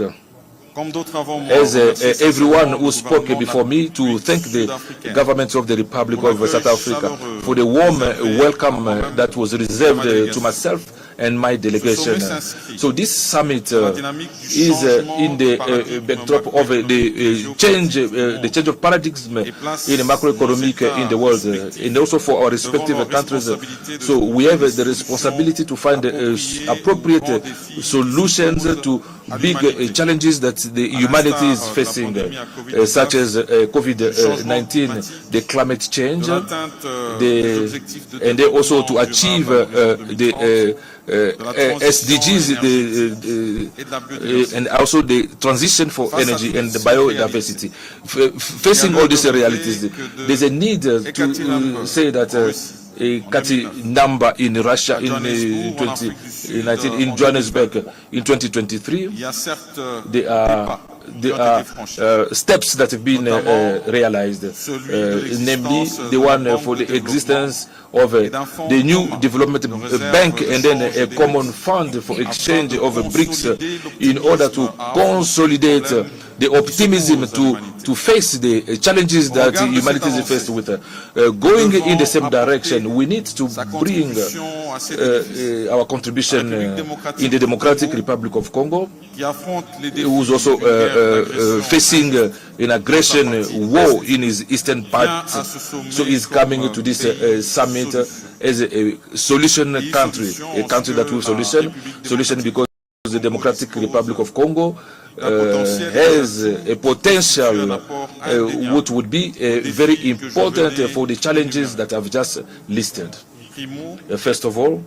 as everyone who spoke before me, to thank the government of the Republic of South Africa for the warm welcome that was reserved to myself and my delegation. So this summit is in the backdrop of the change of paradigms in the macroeconomic in the world, and also for our respective countries. So we have the responsibility to find appropriate solutions to big challenges that the humanity is facing, such as COVID-19, the climate change, and also to achieve the SDGs, and also the transition for energy and the biodiversity. Facing all these realities, there's a need to say that a Kati number in Russia in 2019, in Johannesburg in 2023, there are steps that have been realized, namely the one for the existence of the new development bank and then a common fund for exchange of BRICS in order to consolidate the optimism to face the challenges that humanity is faced with. Going in the same direction, we need to bring our contribution in the Democratic Republic of Congo, who is also facing an aggression war in his eastern part. So he's coming to this summit as a solution country, a country that will solution because the Democratic Republic of Congo has a potential which would be very important for the challenges that I've just listed. First of all,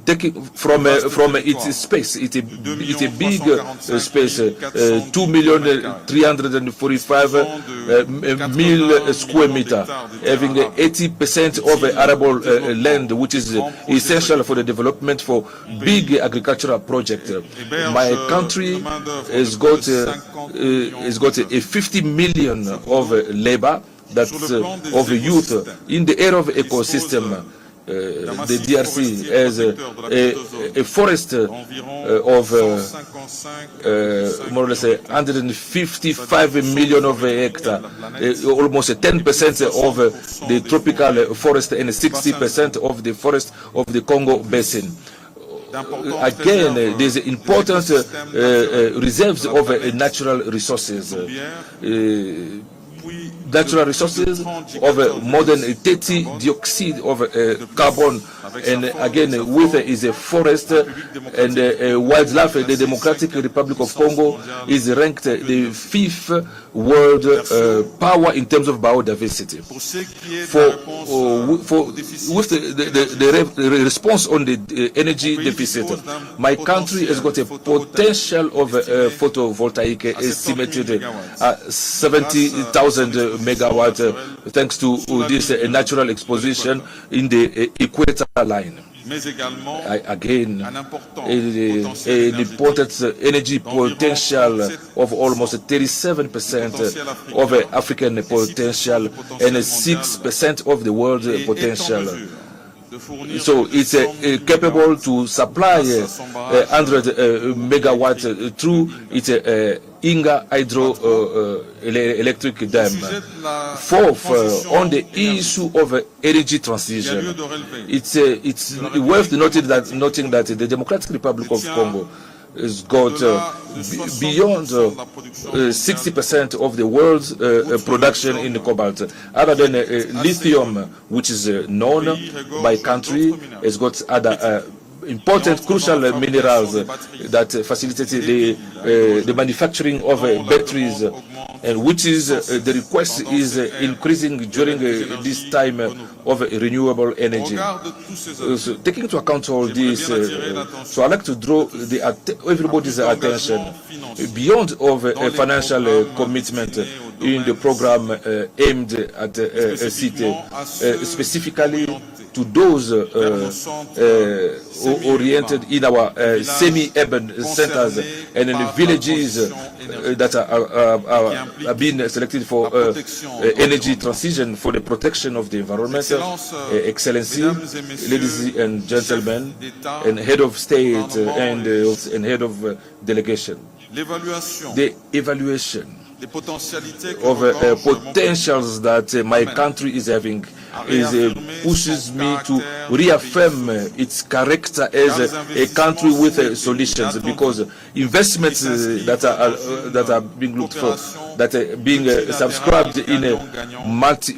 taking from its space, it's a big space, 2,345,000 square meters, having 80% of arable land, which is essential for the development for big agricultural projects. My country has got a 50 million of labor, that's of youth in the area of ecosystem. The DRC has a forest of more or less 155 million of hectares, almost 10% of the tropical forest and 60% of the forest of the Congo basin. Again, there's important reserves of natural resources. Natural resources of more than 30 dioxide of carbon, and again with is a forest and wildlife. The Democratic Republic of Congo is ranked the 5th world power in terms of biodiversity. With the response on the energy deficit, my country has got a potential of photovoltaic estimated at 70,000 megawatt, thanks to this natural exposition in the equator line. Again, an important energy potential of almost 37% of African potential and 6% of the world potential. So it's capable to supply 100 megawatts through its Inga hydroelectric dam. Fourth, on the issue of energy transition, it's worth noting that the Democratic Republic of Congo has got beyond 60% of the world's production in cobalt. Other than lithium, which is known by country, has got other important crucial minerals that facilitated the manufacturing of batteries, and which is the request is increasing during this time of renewable energy. So taking into account all this, so I'd like to draw everybody's attention beyond of financial commitment in the program aimed at CITE, specifically to those oriented in our semi-urban centers and in the villages that are being selected for energy transition for the protection of the environment. Excellency, ladies and gentlemen, and head of state and head of delegation, the evaluation of potentials that my country is having pushes me to reaffirm its character as a country with solutions, because investments that are being looked for, that are being subscribed in a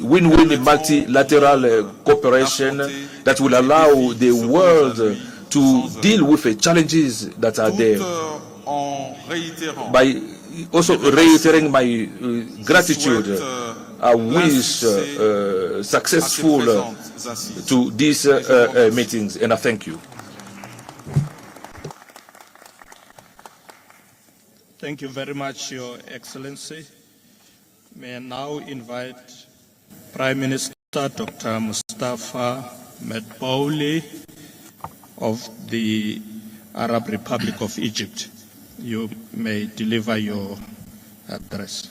win-win multilateral cooperation that will allow the world to deal with the challenges that are there. By also reiterating my gratitude, I wish successful to these meetings, and I thank you. Thank you very much, Your Excellency. May I now invite Prime Minister Dr. Mustafa Medbouli of the Arab Republic of Egypt. You may deliver your address.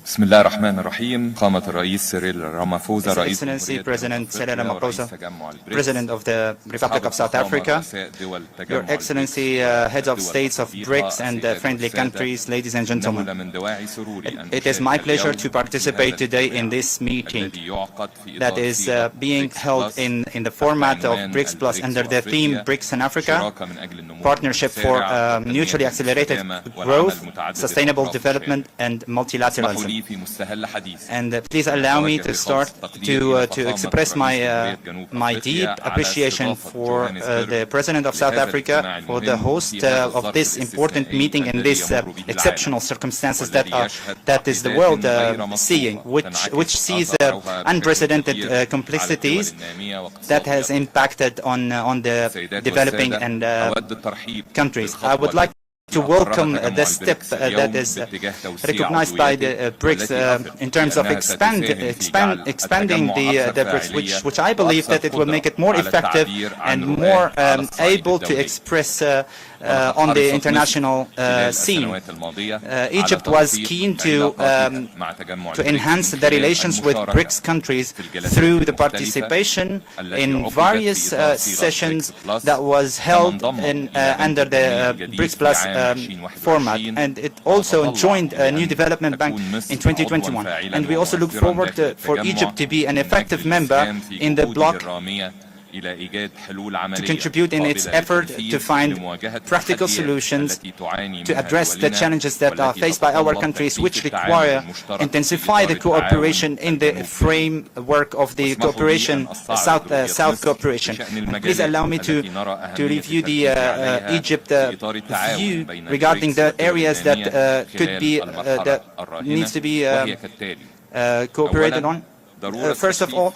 بسم الله الرحمن الرحيم. قامة الرئيس سيريل رامافوزا His Excellency President Cyril Ramaphosa, President of the Republic of South Africa, Your Excellency, Heads of States of BRICS and friendly countries, ladies and gentlemen. It is my pleasure to participate today in this meeting that is being held in the format of BRICS Plus under the theme BRICS in Africa, Partnership for Mutually Accelerated Growth, Sustainable Development and Multilateralism. And please allow me to start to express my deep appreciation for the President of South Africa, for the host of this important meeting in these exceptional circumstances that is the world seeing, which sees unprecedented complexities that has impacted on the developing and countering countries. I would like to welcome the step that is recognized by the BRICS in terms of expanding the BRICS, which I believe that it will make it more effective and more able to express on the international scene. Egypt was keen to enhance the relations with BRICS countries through the participation in various sessions that was held under the BRICS Plus format, and it also joined a new development bank in 2021. And we also look forward for Egypt to be an effective member in the bloc, to contribute in its effort to find practical solutions to address the challenges that are faced by our countries, which require intensify the cooperation in the framework of the cooperation, South cooperation. Please allow me to review the Egypt view regarding the areas that could be that needs to be cooperated on. First of all,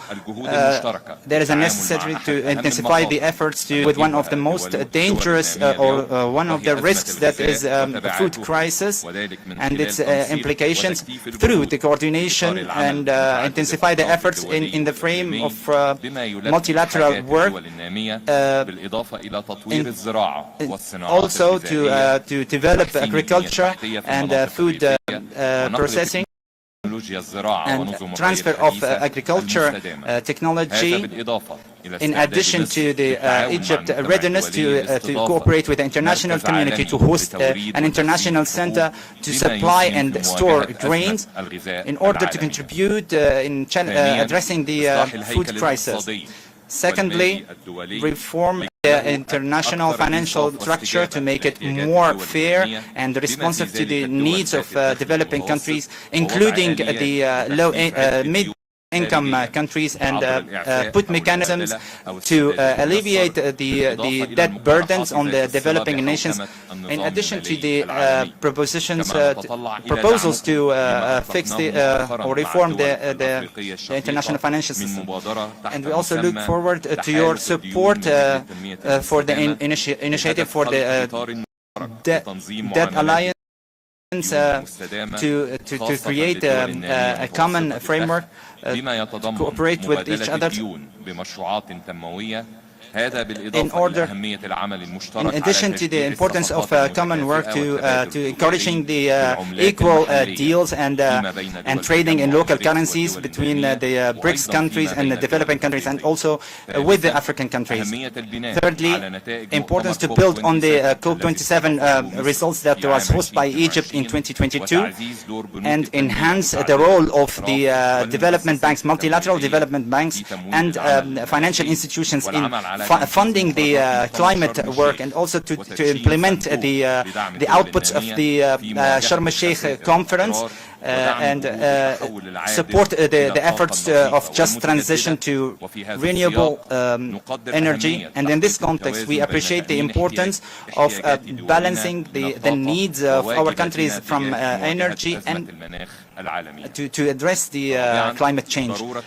there is a necessity to intensify the efforts with one of the most dangerous or one of the risks, that is the food crisis and its implications, through the coordination and intensify the efforts in the frame of multilateral work, also to develop agriculture and food processing, and transfer of agriculture technology, in addition to the Egypt readiness to cooperate with the international community to host an international center to supply and store grains in order to contribute in addressing the food crisis. Secondly, reform international financial structure to make it more fair and responsive to the needs of developing countries, including the mid-income countries, and put mechanisms to alleviate the debt burdens on the developing nations, in addition to the proposals to fix or reform the international financial system. And we also look forward to your support for the initiative for the debt alliance to create a common framework to cooperate with each other in addition to the importance of common work to encouraging the equal deals and trading in local currencies between the BRICS countries and the developing countries, and also with the African countries. Thirdly, importance to build on the COP27 results that was hosted by Egypt in 2022 and enhance the role of the development banks, multilateral development banks, and financial institutions in funding the climate work, and also to implement the outputs of the Sharm el-Sheikh conference and support the efforts of just transition to renewable energy. And in this context, we appreciate the importance of balancing the needs of our countries from energy and to address the climate change. We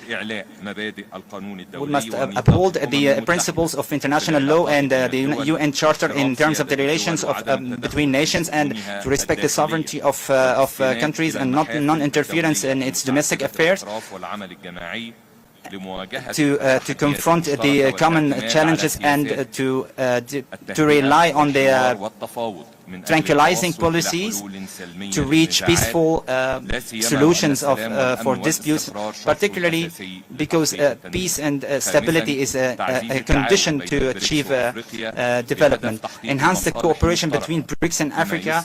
must uphold the principles of international law and the UN Charter in terms of the relations between nations, and to respect the sovereignty of countries and non-interference in its domestic affairs, to confront the common challenges, and to rely on the tranquilizing policies to reach peaceful solutions for disputes, particularly because peace and stability is a condition to achieve development. Enhance the cooperation between BRICS and Africa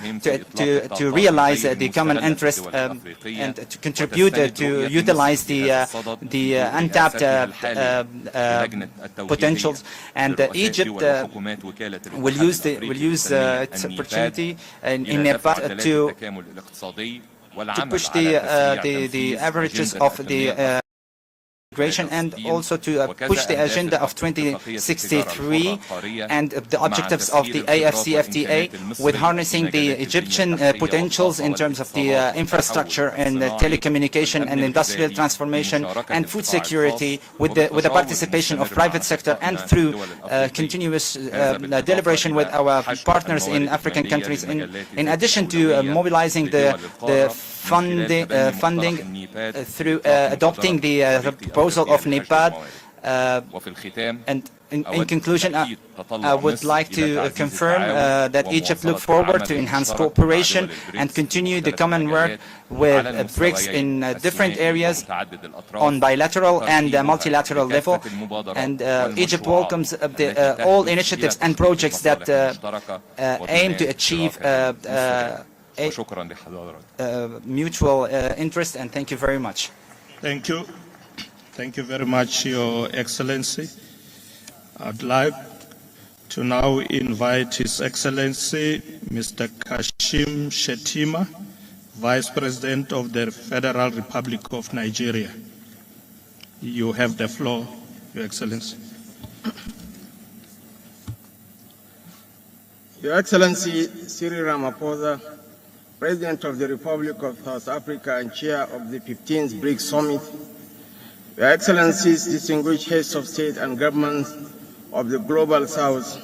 to realize the common interest and to contribute to utilize the untapped potentials. And Egypt will use its opportunity in Nepal to push the averages of the integration, and also to push the agenda of 2063 and the objectives of the AFCFTA, with harnessing the Egyptian potentials in terms of the infrastructure and telecommunication and industrial transformation and food security, with the participation of private sector, and through continuous deliberation with our partners in African countries, in addition to mobilizing the funding through adopting the proposal of Nepal. And in conclusion, I would like to confirm that Egypt looks forward to enhance cooperation and continue the common work with BRICS in different areas on bilateral and multilateral level. And Egypt welcomes all initiatives and projects that aim to achieve mutual interest, and thank you very much. Thank you. Thank you very much, Your Excellency. I'd like to now invite His Excellency Mr. Kashim Shettima, Vice President of the Federal Republic of Nigeria. You have the floor, Your Excellency. Your Excellency Cyril Ramaphosa, President of the Republic of South Africa and Chair of the 15th BRICS Summit, Your Excellencies, distinguished heads of state and governments of the Global South,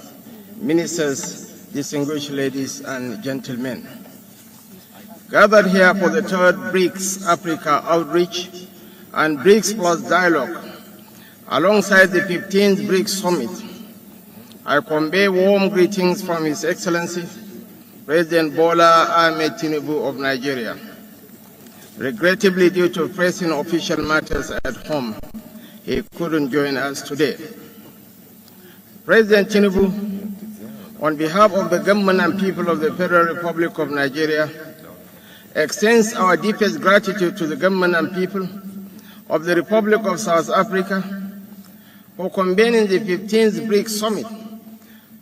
ministers, distinguished ladies and gentlemen. Gathered here for the third BRICS-Africa outreach and BRICS Plus dialogue, alongside the 15th BRICS Summit, I convey warm greetings from His Excellency President Bola Ahmed Tinubu of Nigeria. Regrettably, due to pressing official matters at home, he couldn't join us today. President Tinubu, on behalf of the government and people of the Federal Republic of Nigeria, extends our deepest gratitude to the government and people of the Republic of South Africa for convening the 15th BRICS Summit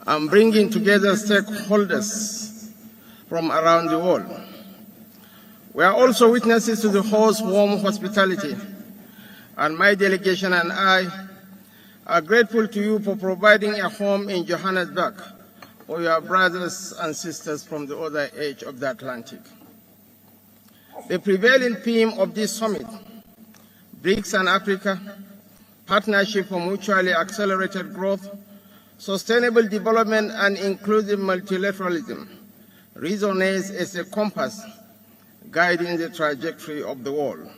and bringing together stakeholders from around the world. We are also witnesses to the host's warm hospitality, and my delegation and I are grateful to you for providing a home in Johannesburg for your brothers and sisters from the other edge of the Atlantic. The prevailing theme of this summit, BRICS and Africa, partnership for mutually accelerated growth, sustainable development and inclusive multilateralism, resonates as a compass guiding the trajectory of the world.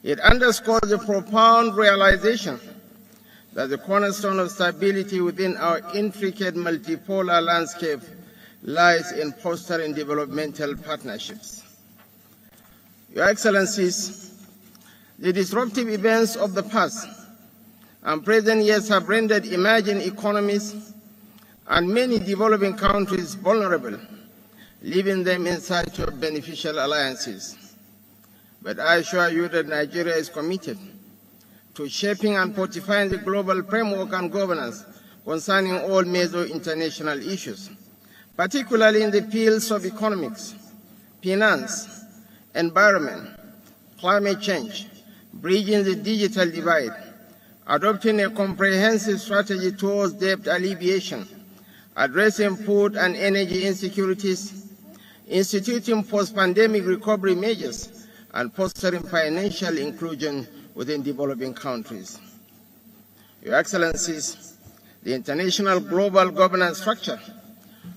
It underscores the profound realization that the cornerstone of stability within our intricate multipolar landscape lies in fostering developmental partnerships. Your Excellencies, the disruptive events of the past and present years have rendered emerging economies and many developing countries vulnerable, leaving them in search of beneficial alliances. But I assure you that Nigeria is committed to shaping and fortifying the global framework and governance concerning all major international issues, particularly in the fields of economics, finance, environment, climate change, bridging the digital divide, adopting a comprehensive strategy towards debt alleviation, addressing food and energy insecurities, instituting post-pandemic recovery measures, and fostering financial inclusion within developing countries. Your Excellencies, the international global governance structure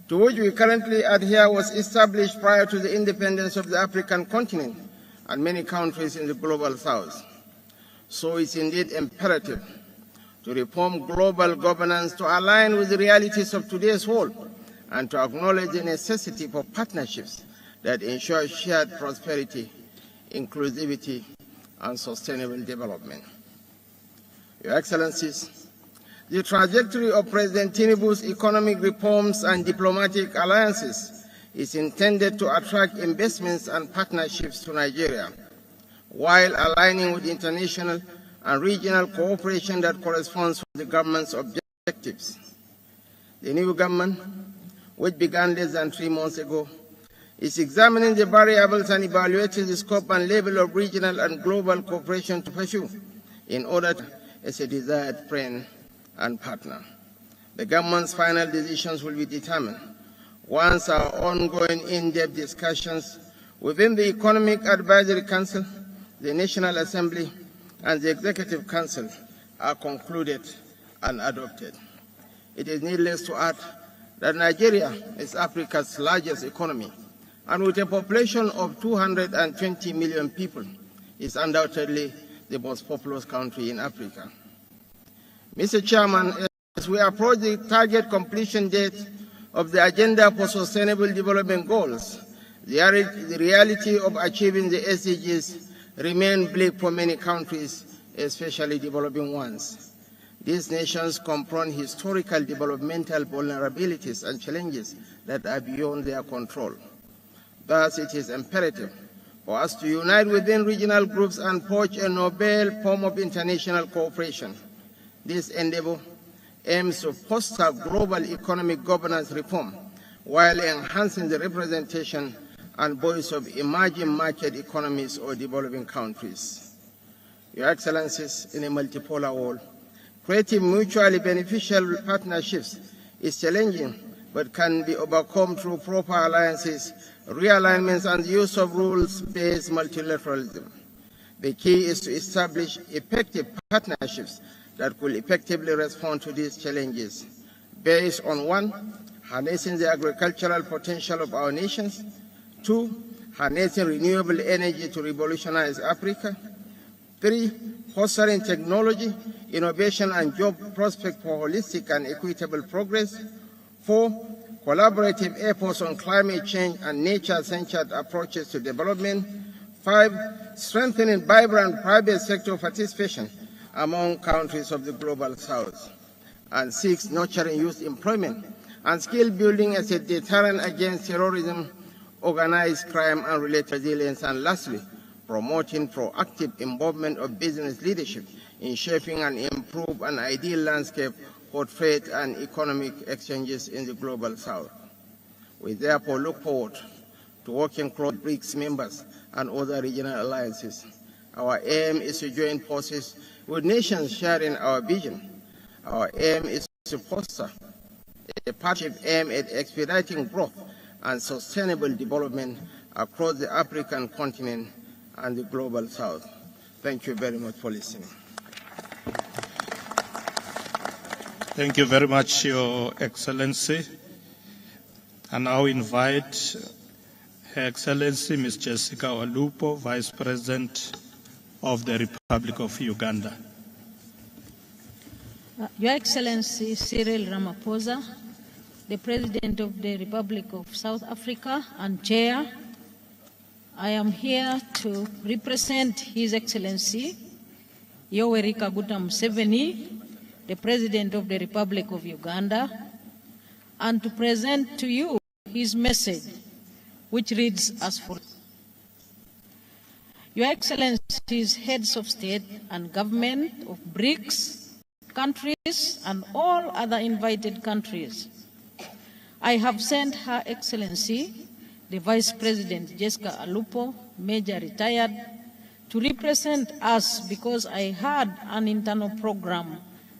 to which we currently adhere was established prior to the independence of the African continent and many countries in the global south. So it's indeed imperative to reform global governance to align with the realities of today's world and to acknowledge the necessity for partnerships that ensure shared prosperity, inclusivity, and sustainable development. Your Excellencies, the trajectory of President Tinubu's economic reforms and diplomatic alliances is intended to attract investments and partnerships to Nigeria, while aligning with international and regional cooperation that corresponds with the government's objectives. The new government, which began less than 3 months ago, is examining the variables and evaluating the scope and level of regional and global cooperation to pursue in order to as a desired friend and partner. The government's final decisions will be determined once our ongoing in-depth discussions within the Economic Advisory Council, the National Assembly, and the Executive Council are concluded and adopted. It is needless to add that Nigeria is Africa's largest economy, and with a population of 220 million people, is undoubtedly the most populous country in Africa. Mr. Chairman, as we approach the target completion date of the Agenda for Sustainable Development Goals, the reality of achieving the SDGs remains bleak for many countries, especially developing ones. These nations confront historical developmental vulnerabilities and challenges that are beyond their control. Thus, it is imperative for us to unite within regional groups and forge a noble form of international cooperation. This endeavor aims to foster global economic governance reform while enhancing the representation and voice of emerging market economies or developing countries. Your Excellencies, in a multipolar world, creating mutually beneficial partnerships is challenging, but can be overcome through proper alliances, realignments, and the use of rules-based multilateralism. The key is to establish effective partnerships that will effectively respond to these challenges, based on 1, harnessing the agricultural potential of our nations, 2, harnessing renewable energy to revolutionize Africa, 3, fostering technology, innovation, and job prospects for holistic and equitable progress, 4, collaborative efforts on climate change and nature-centered approaches to development, 5, strengthening vibrant private sector participation among countries of the global south, and 6, nurturing youth employment and skill building as a deterrent against terrorism, organized crime, and related resilience, and lastly, promoting proactive involvement of business leadership in shaping and improve an ideal landscape for trade and economic exchanges in the global south. We therefore look forward to working close with BRICS members and other regional alliances. Our aim is to join forces with nations sharing our vision. Our aim is to foster a partnership aimed at expediting growth and sustainable development across the African continent and the global south. Thank you very much for listening. Thank you very much, Your Excellency. I now invite Her Excellency Ms. Jessica Walupo, Vice President of the Republic of Uganda. Your Excellency Cyril Ramaphosa, the President of the Republic of South Africa and Chair, I am here to represent His Excellency Yoweri Kaguta Museveni, the President of the Republic of Uganda, and to present to you his message, which reads as follows. Your Excellencies, heads of state and government of BRICS countries and all other invited countries, I have sent Her Excellency, the Vice President Jessica Alupo, Major Retired, to represent us because I had an internal program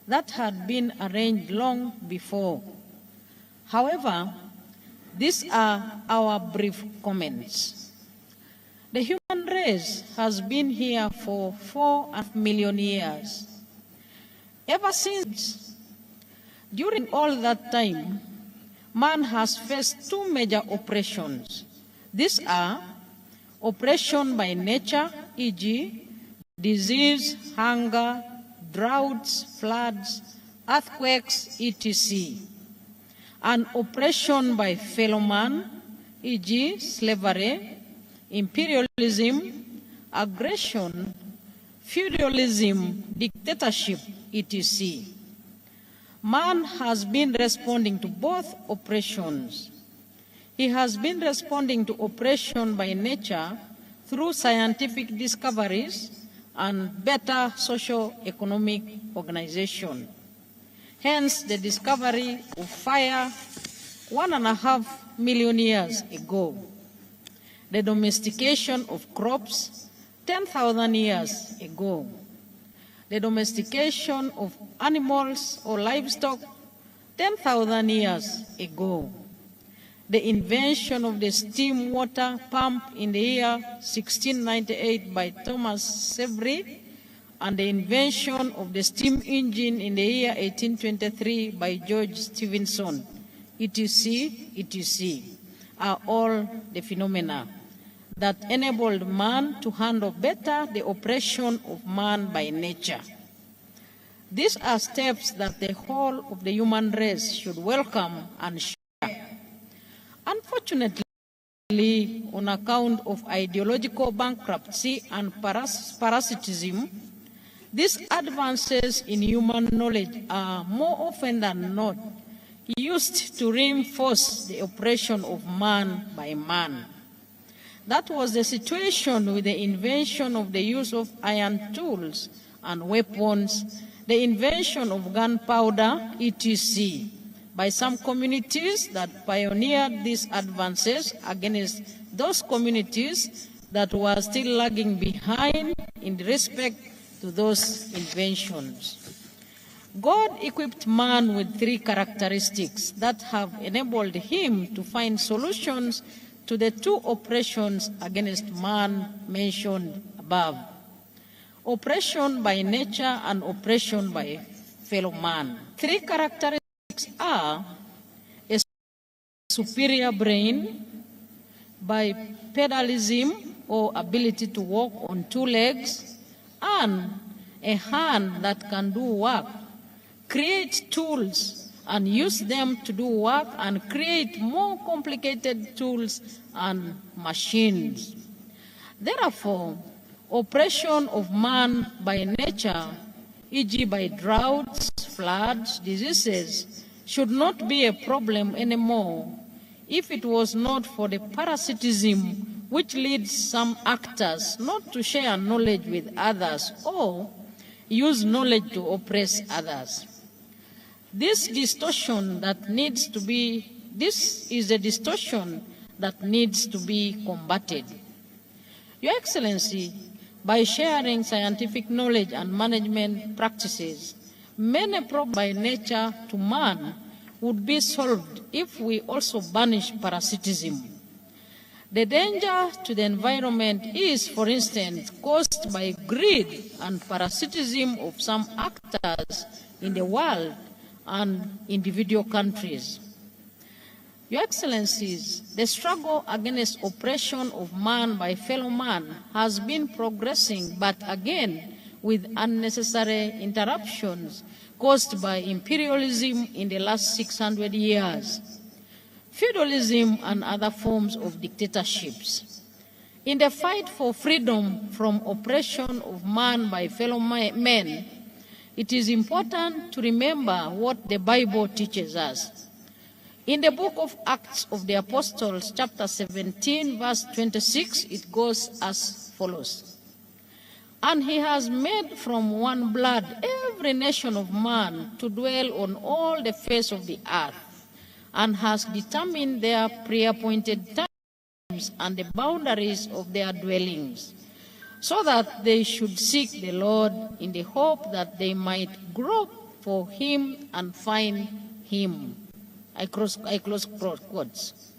that had been arranged long before. However, these are our brief comments. The human race has been here for 4.5 million years. Ever since, during all that time, man has faced two major oppressions. These are oppression by nature, e.g., disease, hunger, droughts, floods, earthquakes, etc., and oppression by fellow man, e.g., slavery, imperialism, aggression, feudalism, dictatorship, etc. Man has been responding to both oppressions. He has been responding to oppression by nature through scientific discoveries and better socio-economic organization. Hence, the discovery of fire 1.5 million years ago, the domestication of crops 10,000 years ago, the domestication of animals or livestock 10,000 years ago, the invention of the steam water pump in the year 1698 by Thomas Savery, and the invention of the steam engine in the year 1823 by George Stephenson, etc., are all the phenomena that enabled man to handle better the oppression of man by nature. These are steps that the whole of the human race should welcome and share. Unfortunately, on account of ideological bankruptcy and parasitism, these advances in human knowledge are more often than not used to reinforce the oppression of man by man. That was the situation with the invention of the use of iron tools and weapons, the invention of gunpowder, etc., by some communities that pioneered these advances against those communities that were still lagging behind in respect to those inventions. God equipped man with three characteristics that have enabled him to find solutions to the two oppressions against man mentioned above: oppression by nature and oppression by fellow man. Three characteristics are a superior brain, bipedalism or ability to walk on two legs, and a hand that can do work, create tools and use them to do work and create more complicated tools and machines. Therefore, oppression of man by nature, e.g. by droughts, floods, diseases, should not be a problem anymore if it was not for the parasitism which leads some actors not to share knowledge with others or use knowledge to oppress others. This is a distortion that needs to be combated. Your Excellency, by sharing scientific knowledge and management practices, many problems by nature to man would be solved if we also banish parasitism. The danger to the environment is, for instance, caused by greed and parasitism of some actors in the world and individual countries. Your Excellencies, the struggle against oppression of man by fellow man has been progressing, but again with unnecessary interruptions caused by imperialism in the last 600 years, feudalism and other forms of dictatorships. In the fight for freedom from oppression of man by fellow men, it is important to remember what the Bible teaches us. In the book of Acts of the Apostles, chapter 17, verse 26, it goes as follows. And he has made from one blood every nation of man to dwell on all the face of the earth, and has determined their pre-appointed times and the boundaries of their dwellings, so that they should seek the Lord in the hope that they might grope for him and find him. I close quotes.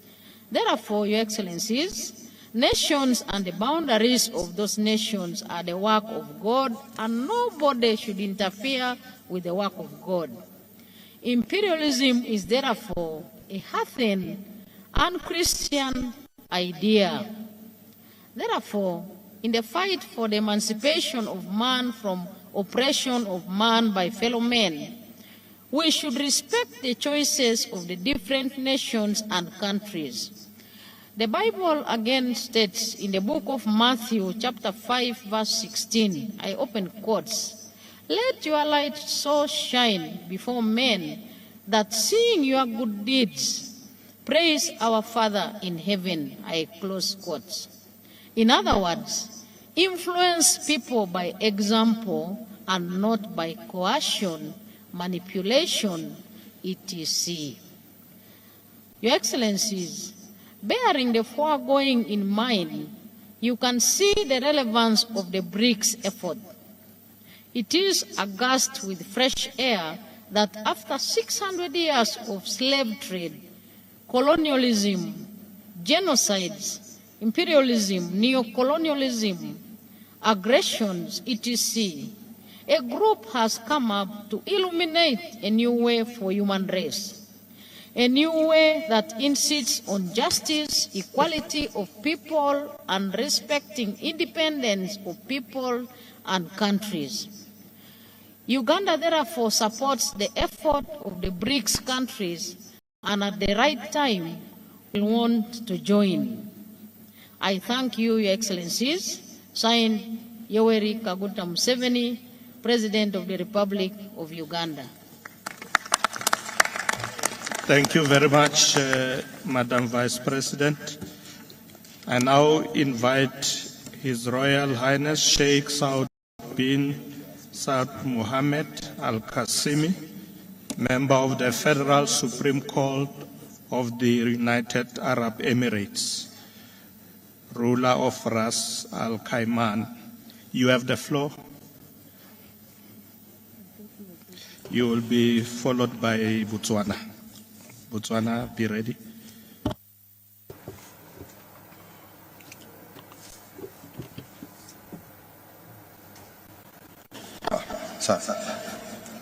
Therefore, Your Excellencies, nations and the boundaries of those nations are the work of God, and nobody should interfere with the work of God. Imperialism is therefore a heathen, unchristian idea. Therefore, in the fight for the emancipation of man from oppression of man by fellow men, we should respect the choices of the different nations and countries. The Bible again states in the book of Matthew, chapter 5, verse 16, I open quotes, "Let your light so shine before men that seeing your good deeds, praise our Father in heaven," I close quotes. In other words, influence people by example and not by coercion, manipulation, etc. Your Excellencies, bearing the foregoing in mind, you can see the relevance of the BRICS effort. It is aghast with fresh air that after 600 years of slave trade, colonialism, genocides, imperialism, neocolonialism, aggressions, etc., a group has come up to illuminate a new way for human race, a new way that insists on justice, equality of people, and respecting independence of people and countries. Uganda therefore supports the effort of the BRICS countries, and at the right time will want to join. I thank you, Your Excellencies. Signed, Yoweri Kaguta Museveni, President of the Republic of Uganda. Thank you very much, Madam Vice President. I now invite His Royal Highness Sheikh Saud bin Saud Mohammed Al-Qasimi, member of the Federal Supreme Court of the United Arab Emirates, ruler of Ras Al Khaimah. You have the floor. You will be followed by Botswana. Botswana, be ready.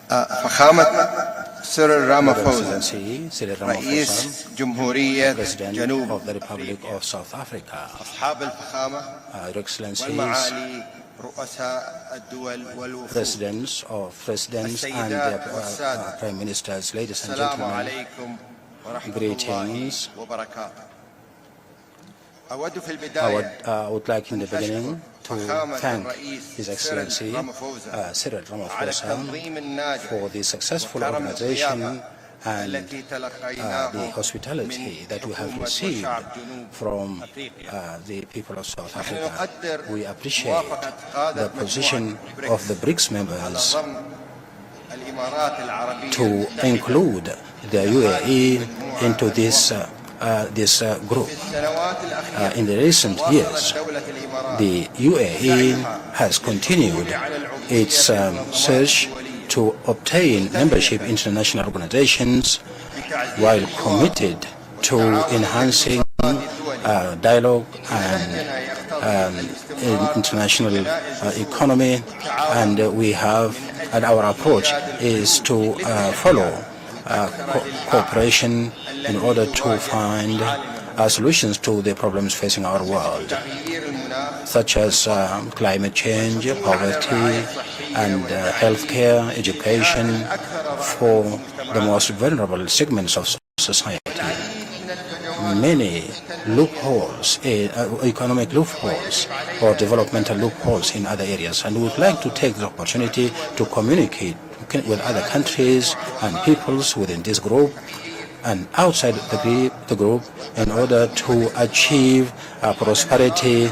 فخامة Cyril Ramaphosa, رئيس جمهورية جنوب of the Republic of South Africa, أصحاب الفخامة Your Excellencies, والمعالي رؤساء الدول والوفود, Presidents and their Prime Ministers, ladies and السلام gentlemen, عليكم ورحمة الله greetings. وبركاته. أود في I البداية would like in the beginning to thank الرئيس His Excellency Cyril على Ramaphosa التنظيم الناجح for the successful وكرم organization الضيافة and التي the تلقيناها hospitality that we have حكومة received وشعب جنوب from أفريقيا. the people of South نحن Africa. نقدر We appreciate موافقة قادة the position مجموعة of the BRICS على members ضم الإمارات to include the UAE into this group. In the recent years, the UAE has continued its search to obtain membership in international organizations while committed to enhancing dialogue and international economy, and our approach is to follow cooperation in order to find solutions to the problems facing our world, such as climate change, poverty, and healthcare, education for the most vulnerable segments of society. Many loopholes, economic loopholes or developmental loopholes in other areas, and we would like to take the opportunity to communicate with other countries and peoples within this group and outside the group in order to achieve prosperity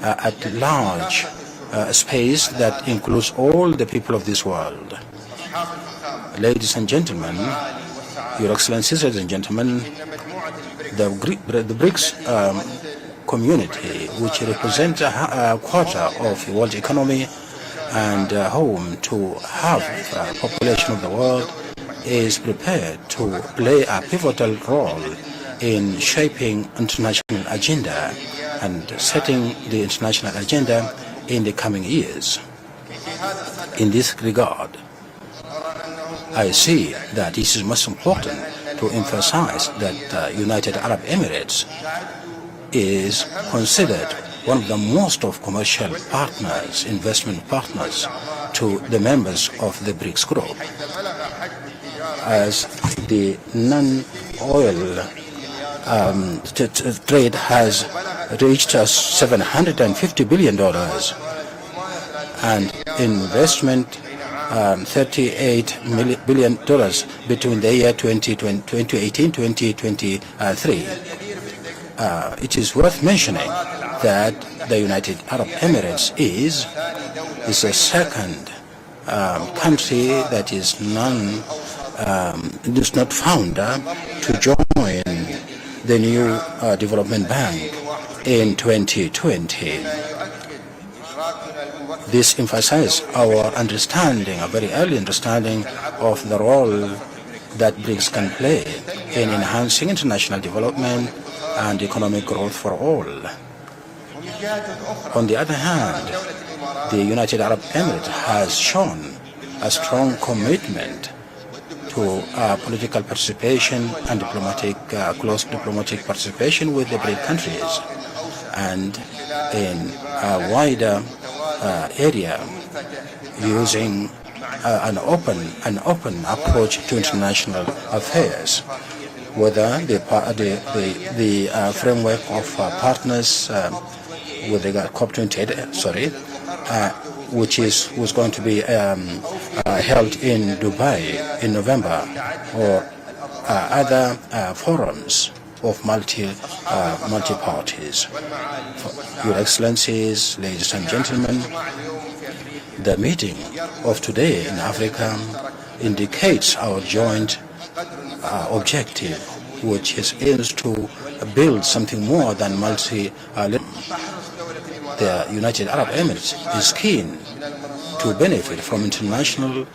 at large space that includes all the people of this world. Ladies and gentlemen, Your Excellencies, ladies and gentlemen, the BRICS community, which represents a quarter of the world economy and home to half the population of the world, is prepared to play a pivotal role in shaping international agenda and setting the international agenda in the coming years. In this regard, I see that it is most important to emphasize that United Arab Emirates is considered one of the most of commercial partners, investment partners to the members of the BRICS group, as the non-oil trade has reached $750 billion and investment $38 billion between the year 2018-2023. It is worth mentioning that the United Arab Emirates is the second country that is not founder to join the new development bank in 2020. This emphasizes our understanding, a very early understanding of the role that BRICS can play in enhancing international development and economic growth for all. On the other hand, the United Arab Emirates has shown a strong commitment to political participation and close diplomatic participation with the BRICS countries, and in a wider area, using an open approach to international affairs, whether the framework of partners with regard COP28, which was going to be held in Dubai in November, or other forums of multi-parties. Your Excellencies, ladies and gentlemen, the meeting of today in Africa indicates our joint objective, which aims to build something more than multi-lateral. The United Arab Emirates is keen to benefit from international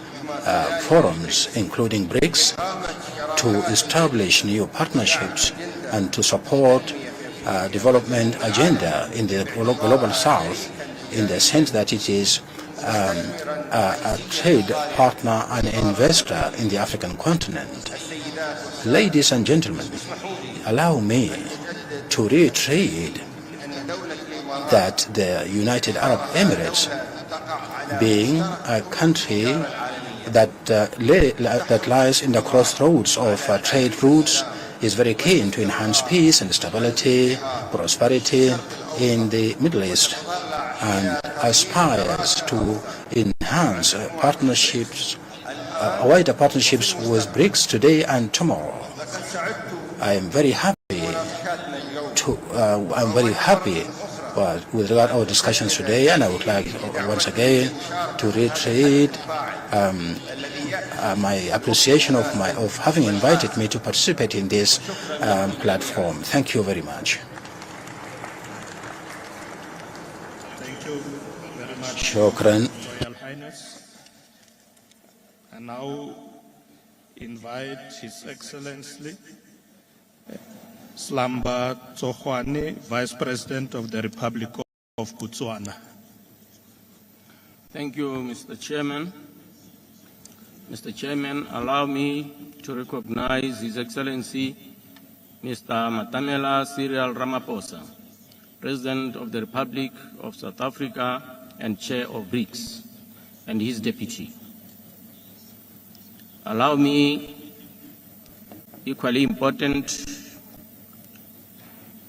forums, including BRICS, to establish new partnerships and to support development agenda in the global south, in the sense that it is a trade partner and investor in the African continent. Ladies and gentlemen, allow me to reiterate that the United Arab Emirates, being a country that lies in the crossroads of trade routes, is very keen to enhance peace and stability, prosperity in the Middle East, and aspires to enhance partnerships, wider partnerships with BRICS today and tomorrow. I am very happy with regard to our discussions today, and I would like once again to reiterate my appreciation of having invited me to participate in this platform. Thank you very much. Thank you very much, Shukran. Royal Highness. I now invite His Excellency Slamba Tsohwane, Vice President of the Republic of Botswana. Thank you, Mr. Chairman. Mr. Chairman, allow me to recognize His Excellency Mr. Matamela Cyril Ramaphosa, President of the Republic of South Africa and Chair of BRICS, and his deputy. Allow me, equally important,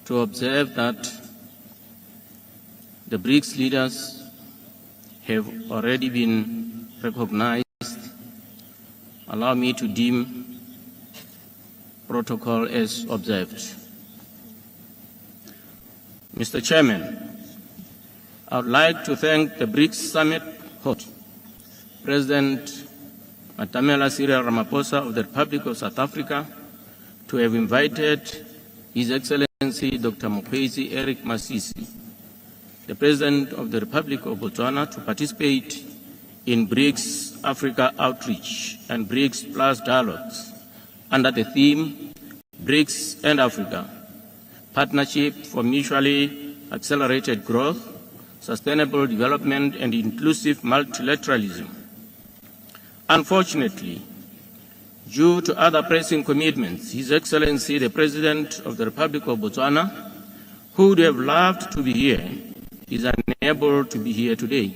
to observe that the BRICS leaders have already been recognized. Allow me to deem protocol as observed. Mr. Chairman, I would like to thank the BRICS Summit host, President Matamela Cyril Ramaphosa of the Republic of South Africa, to have invited His Excellency Dr. Mokgweetsi Eric Masisi, the President of the Republic of Botswana, to participate in BRICS-Africa outreach and BRICS Plus dialogues under the theme BRICS and Africa, Partnership for Mutually Accelerated Growth, Sustainable Development and Inclusive Multilateralism. Unfortunately, due to other pressing commitments, His Excellency the President of the Republic of Botswana, who would have loved to be here, is unable to be here today.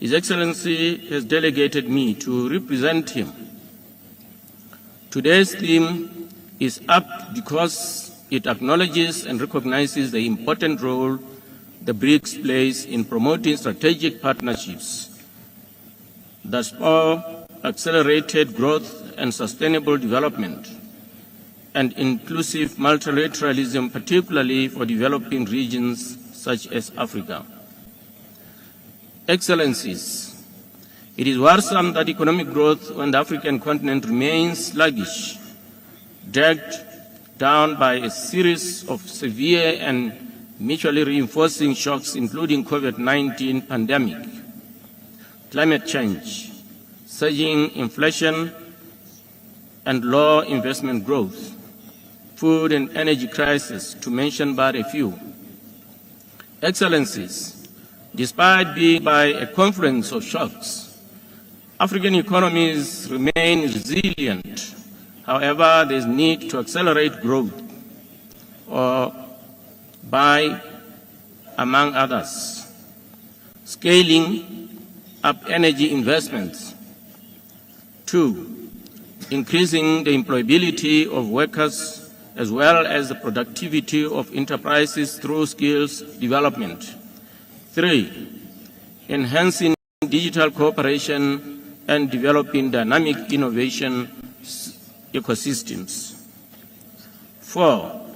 His Excellency has delegated me to represent him. Today's theme is apt because it acknowledges and recognizes the important role the BRICS plays in promoting strategic partnerships that spur accelerated growth and sustainable development and inclusive multilateralism, particularly for developing regions such as Africa. Excellencies, it is worrisome that economic growth on the African continent remains sluggish, dragged down by a series of severe and mutually reinforcing shocks, including COVID-19 pandemic, climate change, surging inflation, and low investment growth, food and energy crisis, to mention but a few. Excellencies, despite being by a confluence of shocks, African economies remain resilient. However, there is need to accelerate growth by, among others, scaling up energy investments. 2, increasing the employability of workers as well as the productivity of enterprises through skills development. 3, enhancing digital cooperation and developing dynamic innovation ecosystems. 4,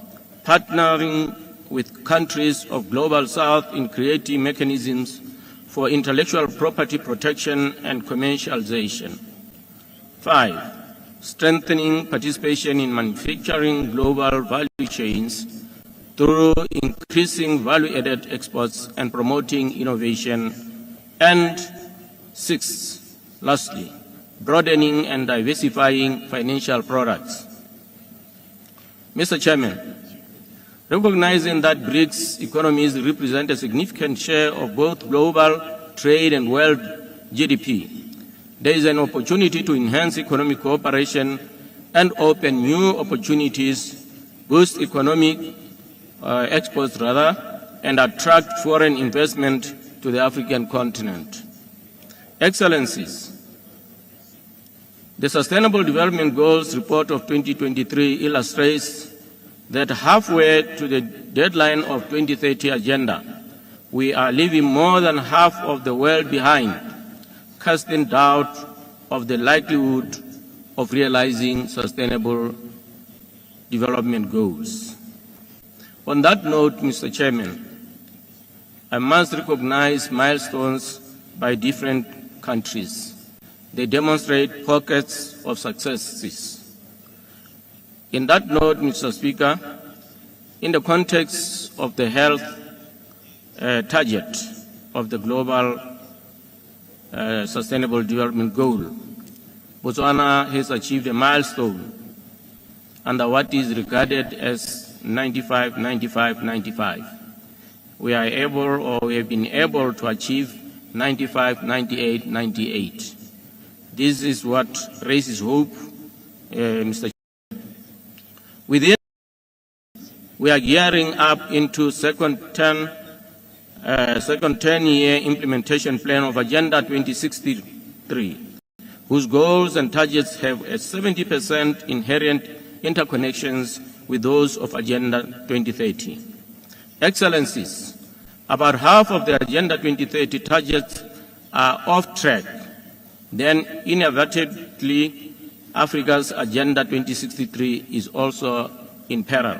partnering with countries of Global South in creating mechanisms for intellectual property protection and commercialization. 5, strengthening participation in manufacturing global value chains through increasing value-added exports and promoting innovation. And 6, lastly, broadening and diversifying financial products. Mr. Chairman, recognizing that BRICS economies represent a significant share of both global trade and world GDP, there is an opportunity to enhance economic cooperation and open new opportunities, boost economic exports and attract foreign investment to the African continent. Excellencies, the Sustainable Development Goals report of 2023 illustrates that halfway to the deadline of 2030 agenda, we are leaving more than half of the world behind, casting doubt of the likelihood of realizing sustainable development goals. On that note, Mr. Chairman, I must recognize milestones by different countries. they demonstrate pockets of successes. In that note, Mr. Speaker, in the context of the health target of the Global Sustainable Development Goal, Botswana has achieved a milestone under what is regarded as 95-95-95. We are able, or we have been able to achieve 95-98-98. This is what raises hope, Mr. Within, we are gearing up into second 10-year implementation plan of Agenda 2063, whose goals and targets have a 70% inherent interconnections with those of Agenda 2030. Excellencies, about half of the Agenda 2030 targets are off track. Then inevitably, Africa's Agenda 2063 is also in peril.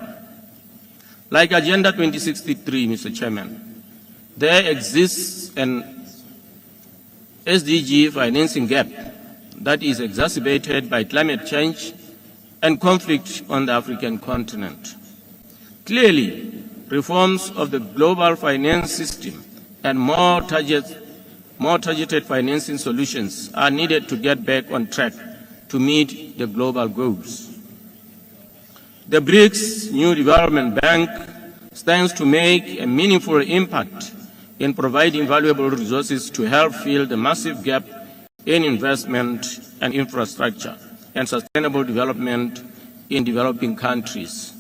Like Agenda 2063, Mr. Chairman, there exists an SDG financing gap that is exacerbated by climate change and conflict on the African continent. Clearly, reforms of the global finance system and more targeted financing solutions are needed to get back on track to meet the global goals. The BRICS New Development Bank stands to make a meaningful impact in providing valuable resources to help fill the massive gap in investment and infrastructure and sustainable development in developing countries.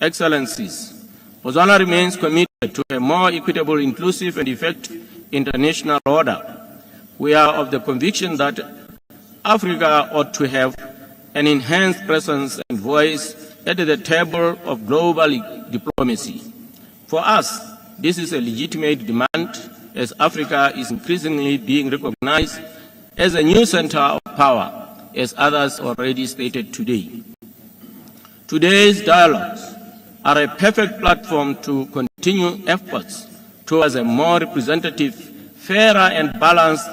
Excellencies, Botswana remains committed to a more equitable, inclusive, and effective international order. We are of the conviction that Africa ought to have an enhanced presence and voice at the table of global diplomacy. For us, this is a legitimate demand, as Africa is increasingly being recognized as a new center of power, as others already stated today. Today's dialogues are a perfect platform to continue efforts towards a more representative, fairer, and balanced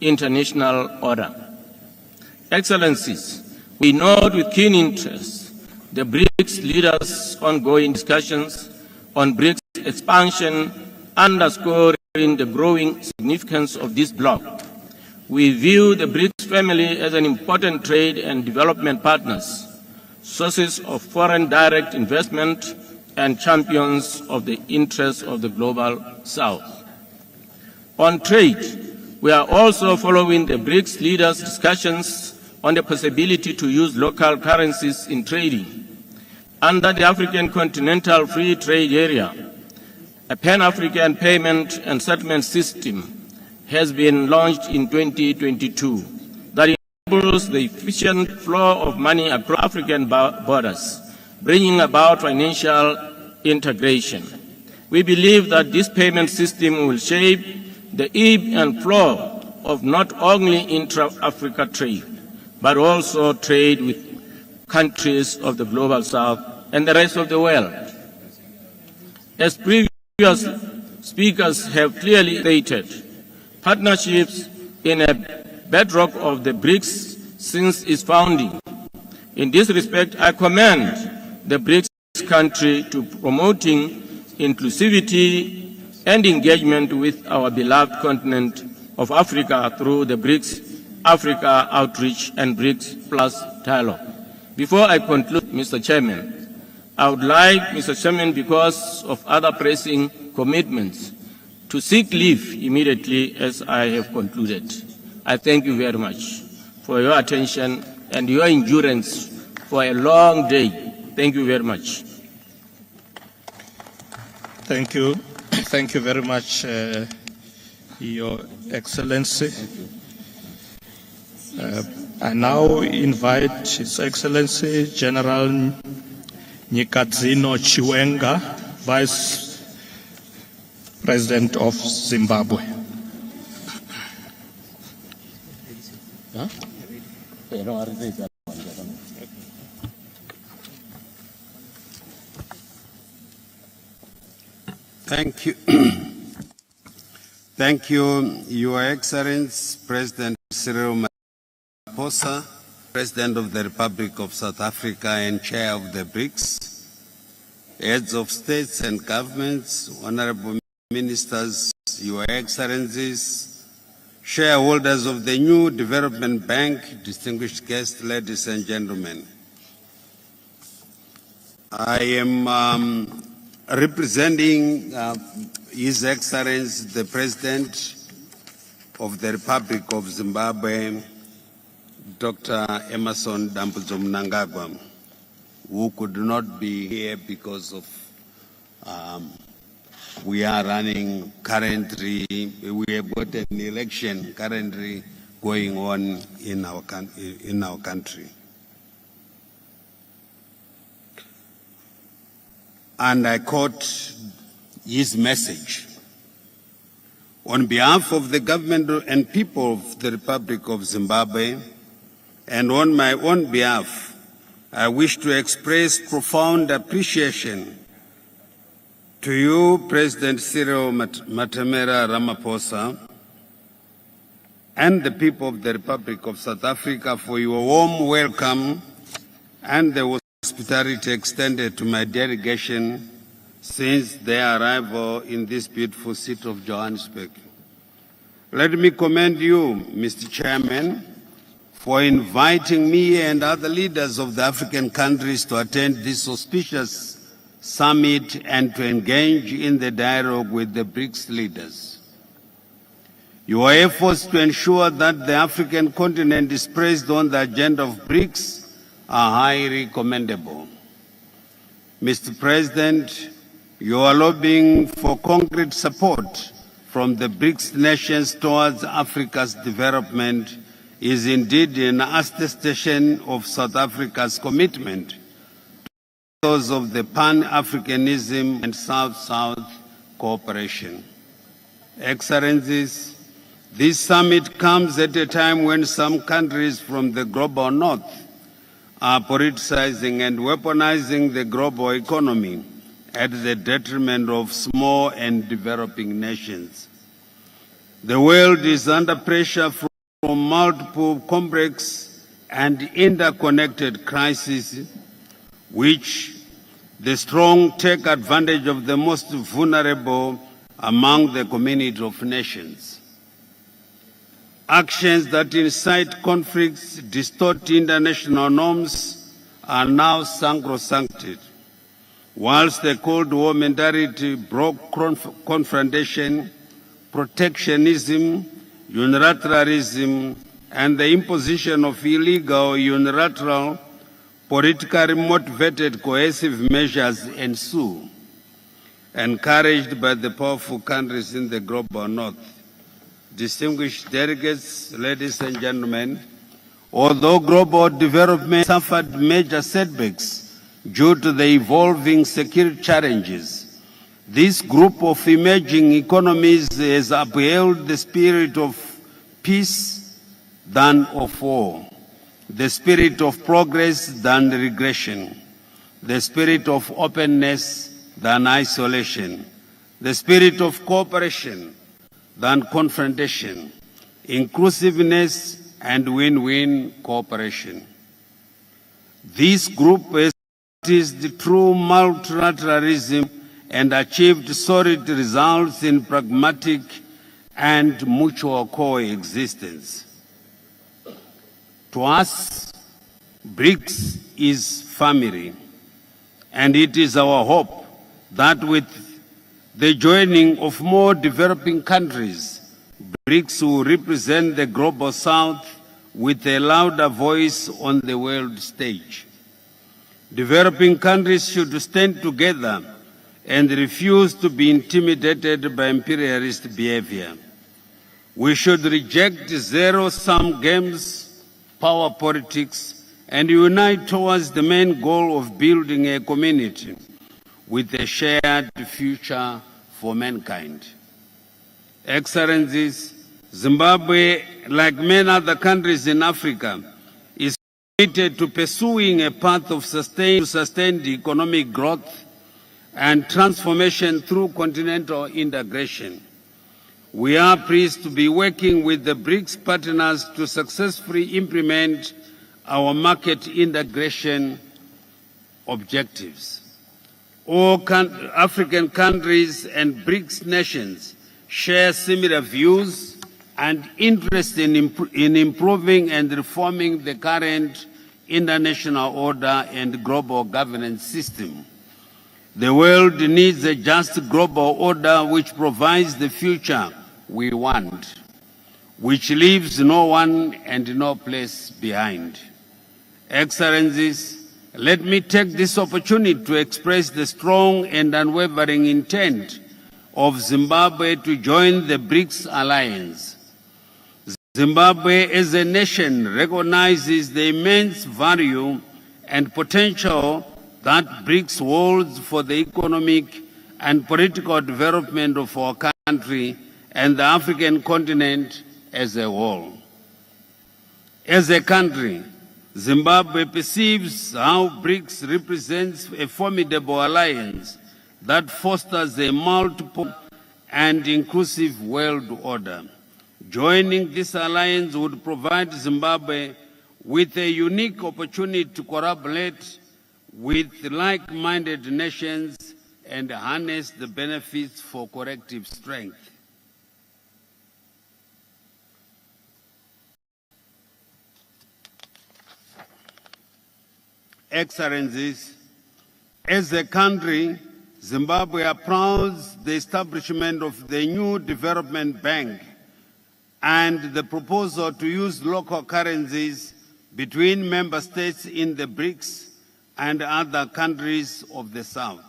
international order. Excellencies, we note with keen interest the BRICS leaders' ongoing discussions on BRICS expansion, underscoring the growing significance of this bloc. We view the BRICS family as an important trade and development partners, sources of foreign direct investment, and champions of the interests of the global South. On trade, we are also following the BRICS leaders' discussions on the possibility to use local currencies in trading. Under the African Continental Free Trade Area, a Pan-African payment and settlement system has been launched in 2022 that enables the efficient flow of money across African borders, bringing about financial integration. We believe that this payment system will shape the ebb and flow of not only intra-Africa trade, but also trade with countries of the global South and the rest of the world. As previous speakers have clearly stated, partnerships in a bedrock of the BRICS since its founding. In this respect, I commend the BRICS country to promoting inclusivity and engagement with our beloved continent of Africa through the BRICS Africa Outreach and BRICS Plus dialogue. Before I conclude, Mr. Chairman, I would like, Mr. Chairman, because of other pressing commitments, to seek leave immediately as I have concluded. I thank you very much for your attention and your endurance for a long day. Thank you very much. Thank you. Thank you very much, Your Excellency. I now invite His Excellency General Nyikadzino Chiwenga, Vice President of Zimbabwe. Thank you. Thank you, Your Excellency, President Cyril. Ramaphosa, President of the Republic of South Africa and Chair of the BRICS, heads of states and governments, honorable ministers, Your Excellencies, shareholders of the new Development Bank, distinguished guests, ladies and gentlemen. I am representing His Excellency, the President of the Republic of Zimbabwe, Dr. Emmerson Dambudzo Mnangagwa, who could not be here because of we are running currently, we have got an election currently going on in our country. And I caught his message. On behalf of the government and people of the Republic of Zimbabwe, and on my own behalf, I wish to express profound appreciation to you, President Cyril Matamela Ramaphosa, and the people of the Republic of South Africa for your warm welcome and the hospitality extended to my delegation since their arrival in this beautiful city of Johannesburg. Let me commend you, Mr. Chairman, for inviting me and other leaders of the African countries to attend this auspicious summit and to engage in the dialogue with the BRICS leaders. Your efforts to ensure that the African continent is placed on the agenda of BRICS are highly commendable. Mr. President, your lobbying for concrete support from the BRICS nations towards Africa's development is indeed an attestation of South Africa's commitment those of the Pan-Africanism and South-South cooperation. Excellencies, this summit comes at a time when some countries from the global north are politicizing and weaponizing the global economy at the detriment of small and developing nations. The world is under pressure from multiple complex and interconnected crises, which the strong take advantage of the most vulnerable among the community of nations. Actions that incite conflicts, distort international norms, are now sacrosancted, whilst the Cold War mentality broke confrontation, protectionism, unilateralism, and the imposition of illegal, unilateral, politically motivated coercive measures ensue, encouraged by the powerful countries in the global north. Distinguished delegates, ladies and gentlemen, although global development suffered major setbacks due to the evolving security challenges, this group of emerging economies has upheld the spirit of peace than of war, the spirit of progress than regression, the spirit of openness than isolation, the spirit of cooperation than confrontation, inclusiveness and win-win cooperation. This group has practiced true multilateralism and achieved solid results in pragmatic and mutual coexistence. To us, BRICS is family, and it is our hope that with the joining of more developing countries, BRICS will represent the global south with a louder voice on the world stage. Developing countries should stand together and refuse to be intimidated by imperialist behavior. We should reject zero-sum games, power politics, and unite towards the main goal of building a community with a shared future for mankind. Excellencies, Zimbabwe, like many other countries in Africa, is committed to pursuing a path of sustained economic growth and transformation through continental integration. we are pleased to be working with the BRICS partners to successfully implement our market integration objectives. All African countries and BRICS nations share similar views and interest in improving and reforming the current international order and global governance system. The world needs a just global order which provides the future we want, which leaves no one and no place behind. Excellencies, let me take this opportunity to express the strong and unwavering intent of Zimbabwe to join the BRICS alliance. Zimbabwe as a nation recognizes the immense value and potential that BRICS holds for the economic and political development of our country and the African continent as a whole. As a country, Zimbabwe perceives how BRICS represents a formidable alliance that fosters a multiple and inclusive world order. Joining this alliance would provide Zimbabwe with a unique opportunity to collaborate with like-minded nations and harness the benefits for collective strength. Excellencies, as a country, Zimbabwe applauds the establishment of the new development bank and the proposal to use local currencies between member states in the BRICS and other countries of the South.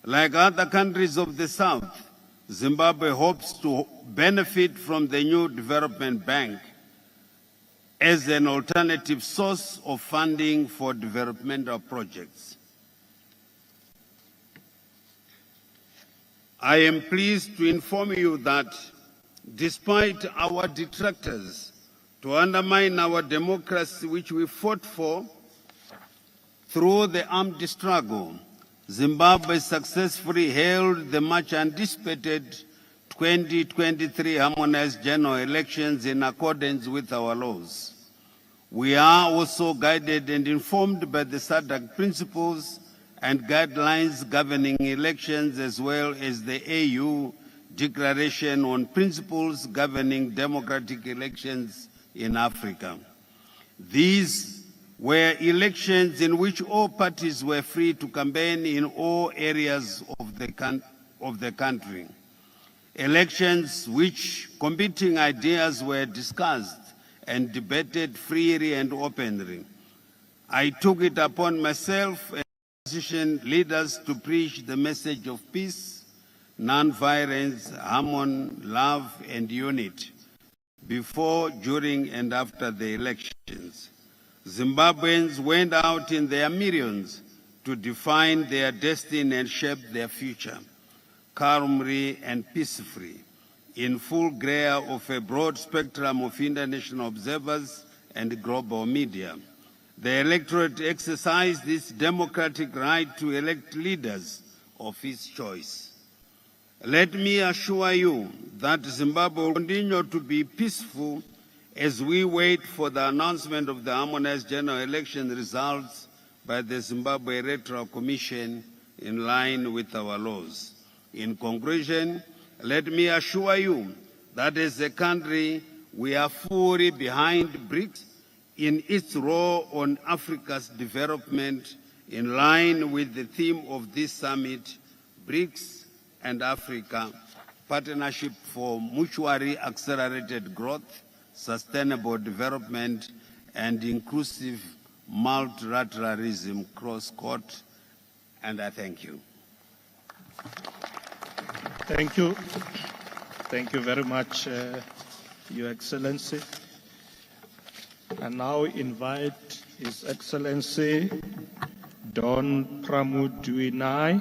Like other countries of the South, Zimbabwe hopes to benefit from the new development bank as an alternative source of funding for developmental projects. I am pleased to inform you that despite our detractors to undermine our democracy, which we fought for through the armed struggle, Zimbabwe successfully held the much anticipated 2023 harmonized general elections in accordance with our laws. We are also guided and informed by the SADC principles and guidelines governing elections, as well as the AU Declaration on Principles Governing Democratic Elections in Africa. These were elections in which all parties were free to campaign in all areas of the country. Elections which competing ideas were discussed and debated freely and openly. I took it upon myself as opposition leaders to preach the message of peace, non-violence, harmony, love, and unity before, during, and after the elections. Zimbabweans went out in their millions to define their destiny and shape their future, calmly and peacefully, in full glare of a broad spectrum of international observers and global media. The electorate exercised its democratic right to elect leaders of its choice. Let me assure you that Zimbabwe will continue to be peaceful as we wait for the announcement of the harmonized general election results by the Zimbabwe Electoral Commission in line with our laws. In conclusion, let me assure you that as a country, we are fully behind BRICS in its role on Africa's development, in line with the theme of this summit, BRICS and Africa, Partnership for Mutually Accelerated Growth, Sustainable Development, and Inclusive Multilateralism, cross-court, and I thank you. Thank you. Thank you very much, Your Excellency. I now invite His Excellency Don Pramudwinai,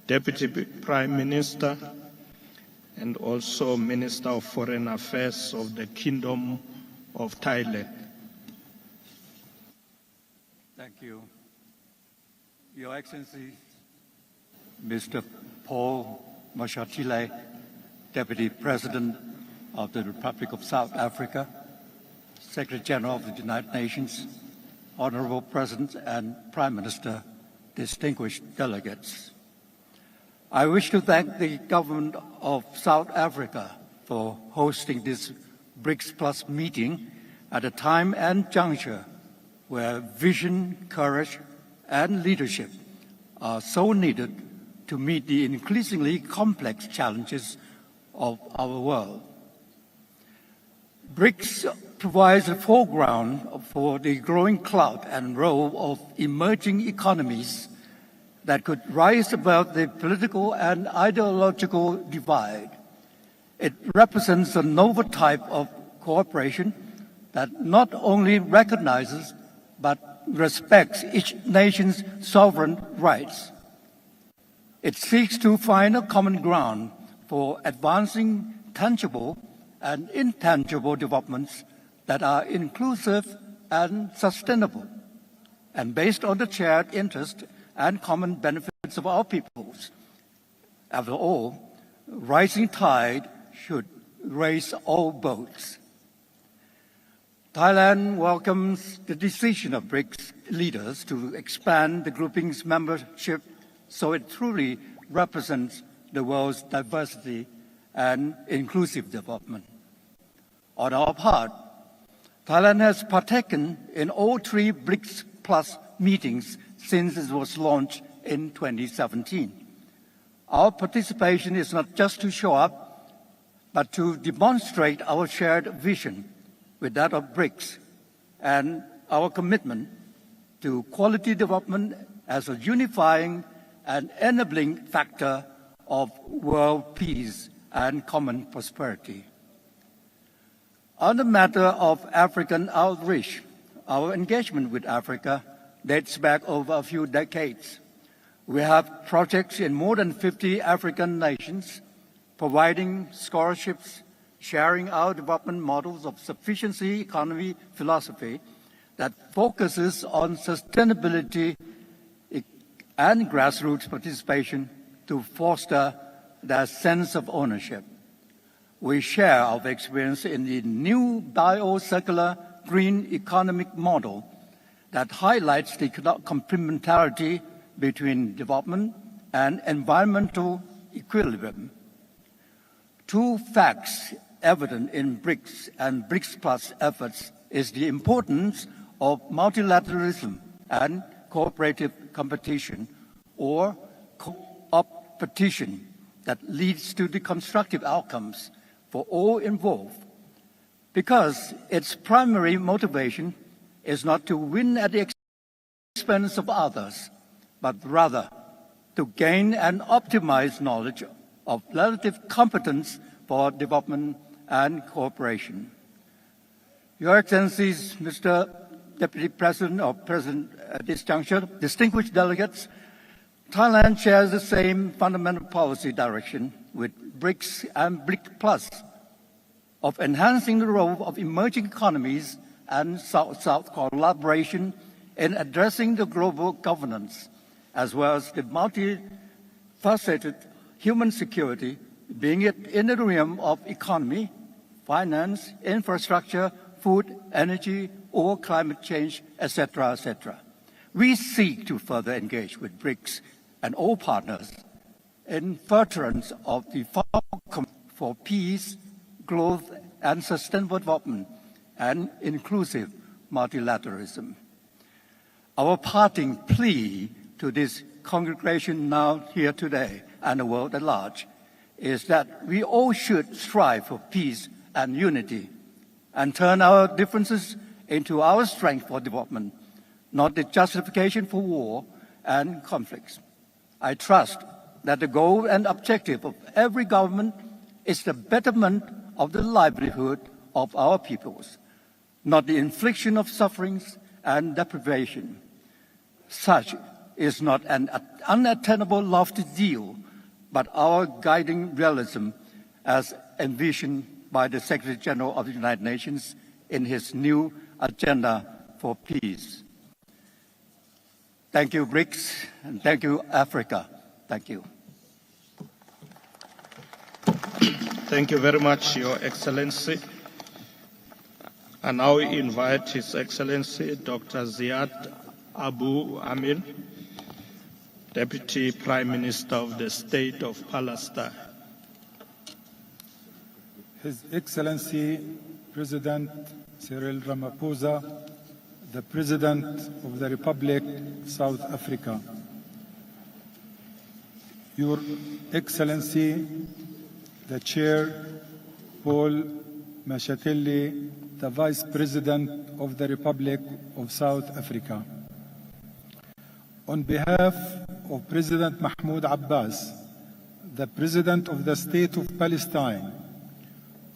Deputy Prime Minister and also Minister of Foreign Affairs of the Kingdom of Thailand. Thank you. Your Excellency, Mr. Paul Mashatile, Deputy President of the Republic of South Africa, Secretary General of the United Nations, Honorable President and Prime Minister, distinguished delegates. I wish to thank the government of South Africa for hosting this BRICS Plus meeting at a time and juncture where vision, courage, and leadership are so needed to meet the increasingly complex challenges of our world. BRICS provides a foreground for the growing clout and role of emerging economies that could rise above the political and ideological divide. It represents a novel type of cooperation that not only recognizes but respects each nation's sovereign rights. It seeks to find a common ground for advancing tangible and intangible developments that are inclusive and sustainable, and based on the shared interest and common benefits of our peoples. After all, rising tide should raise all boats. Thailand welcomes the decision of BRICS leaders to expand the grouping's membership so it truly represents the world's diversity and inclusive development. On our part, Thailand has partaken in all three BRICS Plus meetings since it was launched in 2017. Our participation is not just to show up, but to demonstrate our shared vision with that of BRICS and our commitment to quality development as a unifying and enabling factor of world peace and common prosperity. On the matter of African outreach, our engagement with Africa dates back over a few decades. We have projects in more than 50 African nations, providing scholarships, sharing our development models of sufficiency economy philosophy that focuses on sustainability and grassroots participation to foster that sense of ownership. We share our experience in the new bio-circular green economic model that highlights the complementarity between development and environmental equilibrium. Two facts evident in BRICS and BRICS Plus efforts is the importance of multilateralism and cooperative competition or co-opetition that leads to the constructive outcomes for all involved, because its primary motivation is not to win at the expense of others, but rather to gain and optimize knowledge of relative competence for development and cooperation. Your Excellencies, Mr. Deputy President or President at this juncture, distinguished delegates, Thailand shares the same fundamental policy direction with BRICS and BRICS Plus of enhancing the role of emerging economies and South-South collaboration in addressing the global governance, as well as the multifaceted human security, being it in the realm of economy, finance, infrastructure, food, energy, or climate change, etc., etc. We seek to further engage with BRICS and all partners in furtherance of the focus for peace, growth, and sustainable development and inclusive multilateralism. Our parting plea to this congregation now here today and the world at large is that we all should strive for peace and unity and turn our differences into our strength for development, not the justification for war and conflicts. I trust that the goal and objective of every government is the betterment of the livelihood of our peoples, not the infliction of sufferings and deprivation. Such is not an unattainable lofty ideal, but our guiding realism as envisioned by the Secretary General of the United Nations in his new agenda for peace. Thank you, BRICS, and thank you, Africa. Thank you. Thank you very much, Your Excellency. I now invite His Excellency Dr. Ziad Abu Amin, Deputy Prime Minister of the State of Palestine. His Excellency President Cyril Ramaphosa, the President of the Republic of South Africa. Your Excellency, the Chair, Paul Mashatelli, the Vice President of the Republic of South Africa. On behalf of President Mahmoud Abbas, the President of the State of Palestine,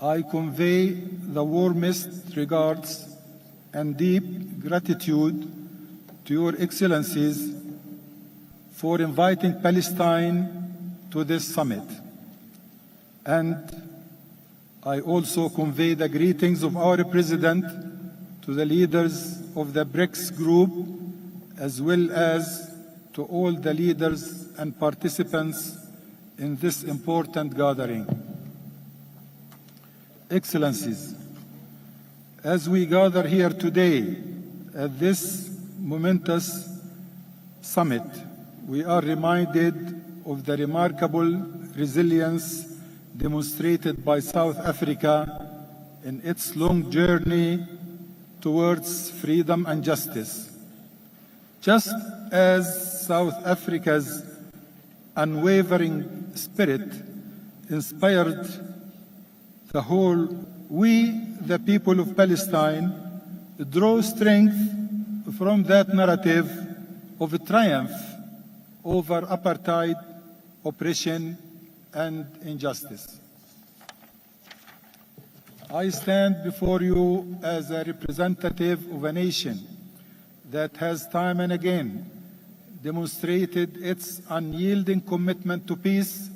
I convey the warmest regards and deep gratitude to Your Excellencies for inviting Palestine to this summit. And I also convey the greetings of our President to the leaders of the BRICS group, as well as to all the leaders and participants in this important gathering. Excellencies, as we gather here today at this momentous summit, we are reminded of the remarkable resilience demonstrated by South Africa in its long journey towards freedom and justice. Just as South Africa's unwavering spirit inspired the whole, we, the people of Palestine, draw strength from that narrative of a triumph over apartheid, oppression, and injustice. I stand before you as a representative of a nation that has time and again demonstrated its unyielding commitment to peace,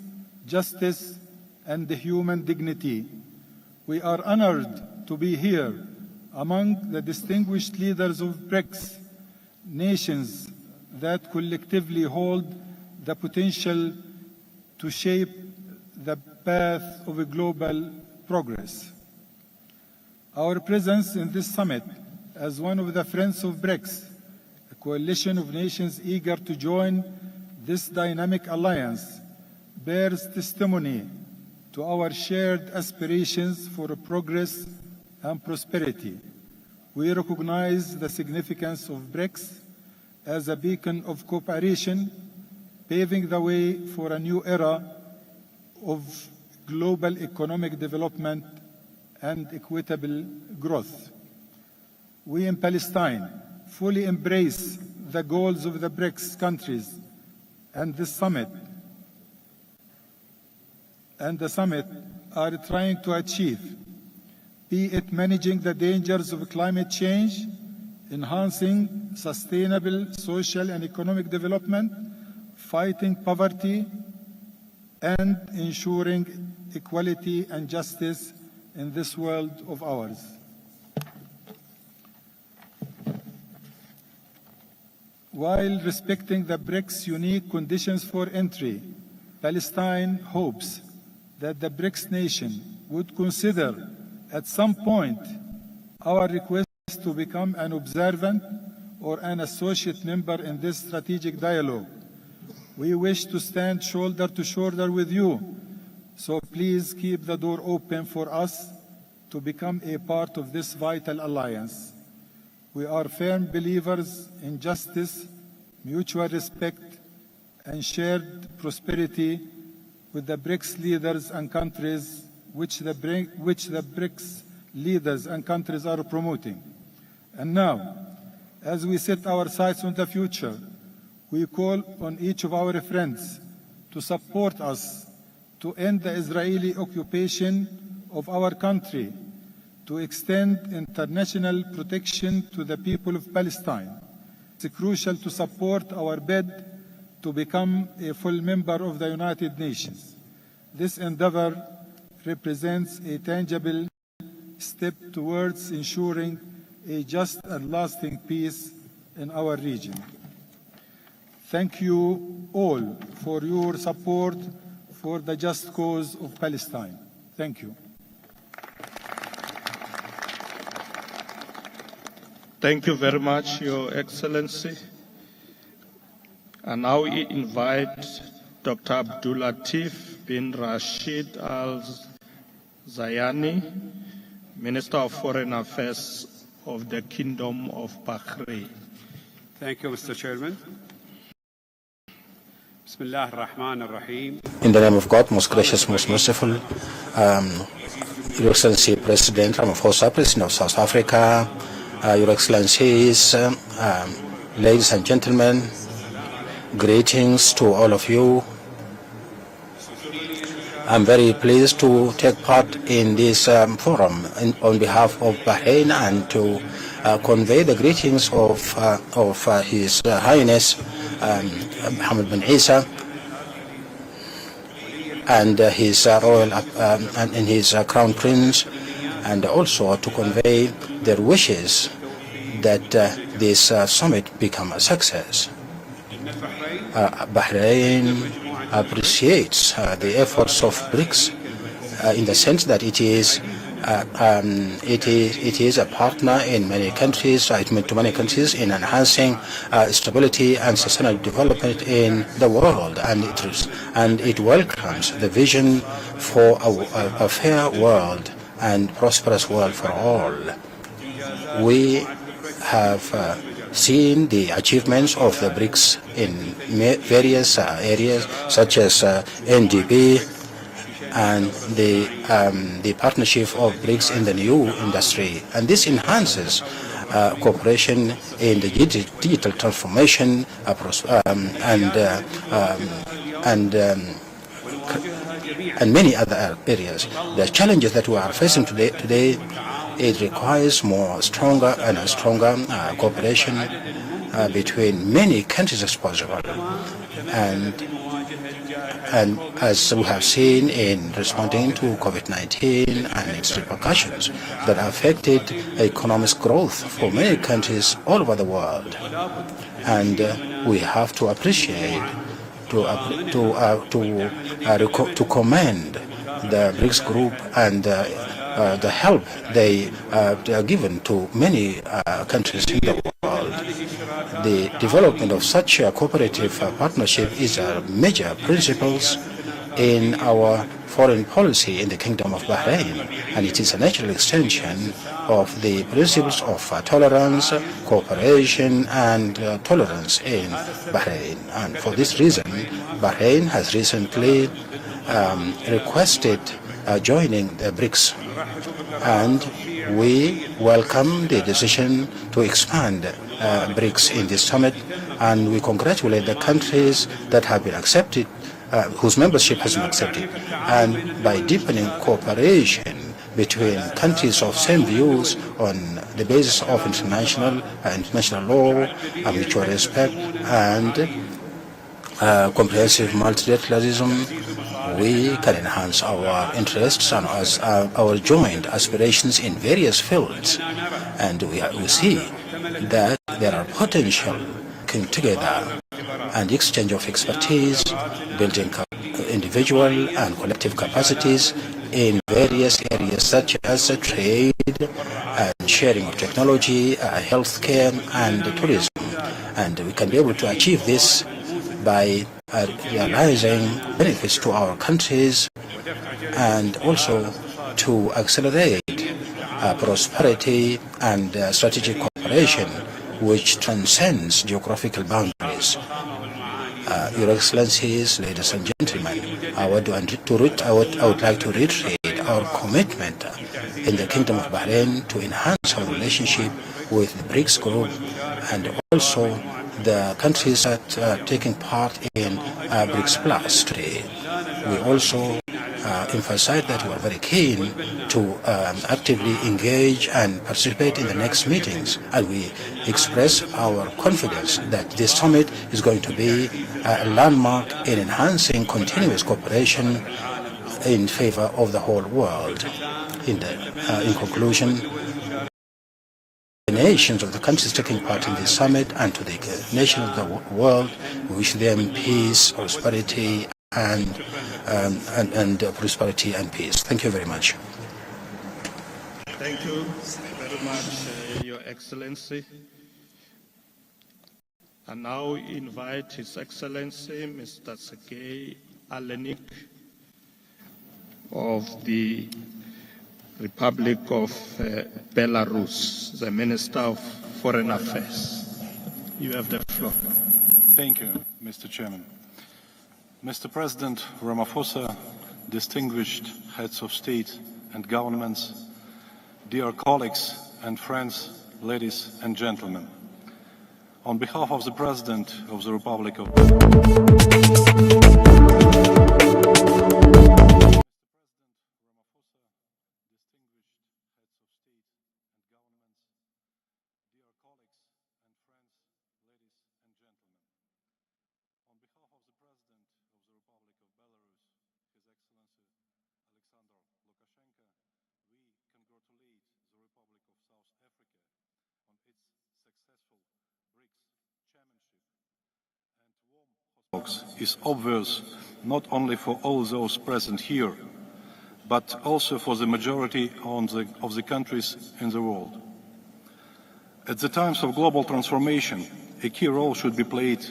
justice, and human dignity. We are honored to be here among the distinguished leaders of BRICS, nations that collectively hold the potential to shape the path of a global progress. Our presence in this summit as one of the friends of BRICS, a coalition of nations eager to join this dynamic alliance, bears testimony to our shared aspirations for progress and prosperity. We recognize the significance of BRICS as a beacon of cooperation, paving the way for a new era of global economic development and equitable growth. We in Palestine fully embrace the goals of the BRICS countries and the summit are trying to achieve, be it managing the dangers of climate change, enhancing sustainable social and economic development, fighting poverty, and ensuring equality and justice in this world of ours. While respecting the BRICS' unique conditions for entry, Palestine hopes that the BRICS nation would consider at some point our request to become an observant or an associate member in this strategic dialogue. We wish to stand shoulder to shoulder with you, so please keep the door open for us to become a part of this vital alliance. We are firm believers in justice, mutual respect, and shared prosperity with the BRICS leaders and countries which the BRICS leaders and countries are promoting. And now, as we set our sights on the future, we call on each of our friends to support us to end the Israeli occupation of our country, to extend international protection to the people of Palestine. It's crucial to support our bid to become a full member of the United Nations. This endeavor represents a tangible step towards ensuring a just and lasting peace in our region. Thank you all for your support for the just cause of Palestine. Thank you. Thank you very much, Your Excellency. And now we invite Dr. Abdul Latif bin Rashid Al Zayani, Minister of Foreign Affairs of the Kingdom of Bahrain. Thank you, Mr. Chairman. Bismillah ar-Rahman ar-Rahim. In the name of God, most gracious, most merciful, Your Excellency President Ramaphosa, President of South Africa, Your Excellencies, ladies and gentlemen, greetings to all of you. I'm very pleased to take part in this forum on behalf of Bahrain and to convey the greetings of His Highness Mohammed bin Isa and his royal and his crown prince, and also to convey their wishes that this summit become a success. Bahrain appreciates the efforts of BRICS in the sense that it is a partner in many countries, to many countries, in enhancing stability and sustainable development in the world, and it welcomes the vision for a fair world and prosperous world for all. We have seen the achievements of the BRICS in various areas such as NDB and the partnership of BRICS in the new industry, and this enhances cooperation in the digital transformation and many other areas. The challenges that we are facing today, it requires stronger cooperation between many countries as possible. And as we have seen in responding to COVID-19 and its repercussions that affected economic growth for many countries all over the world, and we have to appreciate, to commend the BRICS group and the help they are given to many countries in the world. The development of such a cooperative partnership is a major principles in our foreign policy in the Kingdom of Bahrain, and it is a natural extension of the principles of tolerance, cooperation, and tolerance in Bahrain. And for this reason, Bahrain has recently requested joining the BRICS, and we welcome the decision to expand BRICS in this summit, and we congratulate the countries that have been accepted, whose membership has been accepted, and by deepening cooperation between countries of same views on the basis of international law, mutual respect, and comprehensive multilateralism, we can enhance our interests and our joint aspirations in various fields. And we see that there are potential working together and exchange of expertise, building individual and collective capacities in various areas such as trade and sharing of technology, healthcare, and tourism. And we can be able to achieve this by realizing benefits to our countries and also to accelerate prosperity and strategic cooperation which transcends geographical boundaries. Your Excellencies, ladies and gentlemen, I would like to reiterate our commitment in the Kingdom of Bahrain to enhance our relationship with the BRICS group and also the countries that are taking part in BRICS Plus today. We also emphasize that we are very keen to actively engage and participate in the next meetings, and we express our confidence that this summit is going to be a landmark in enhancing continuous cooperation in favor of the whole world. In conclusion, the nations of the countries taking part in this summit and to the nations of the world, we wish them peace, prosperity, and prosperity and peace. Thank you very much. Thank you very much, Your Excellency. I now invite His Excellency, Mr. Sergei Alenik of the Republic of Belarus, the Minister of Foreign Affairs. You have the floor. Thank you, Mr. Chairman. Mr. President Ramaphosa, distinguished heads of state and governments, dear colleagues and friends, ladies and gentlemen, on behalf of the President of the Republic of is obvious not only for all those present here, but also for the majority of the countries in the world. At the times of global transformation, a key role should be played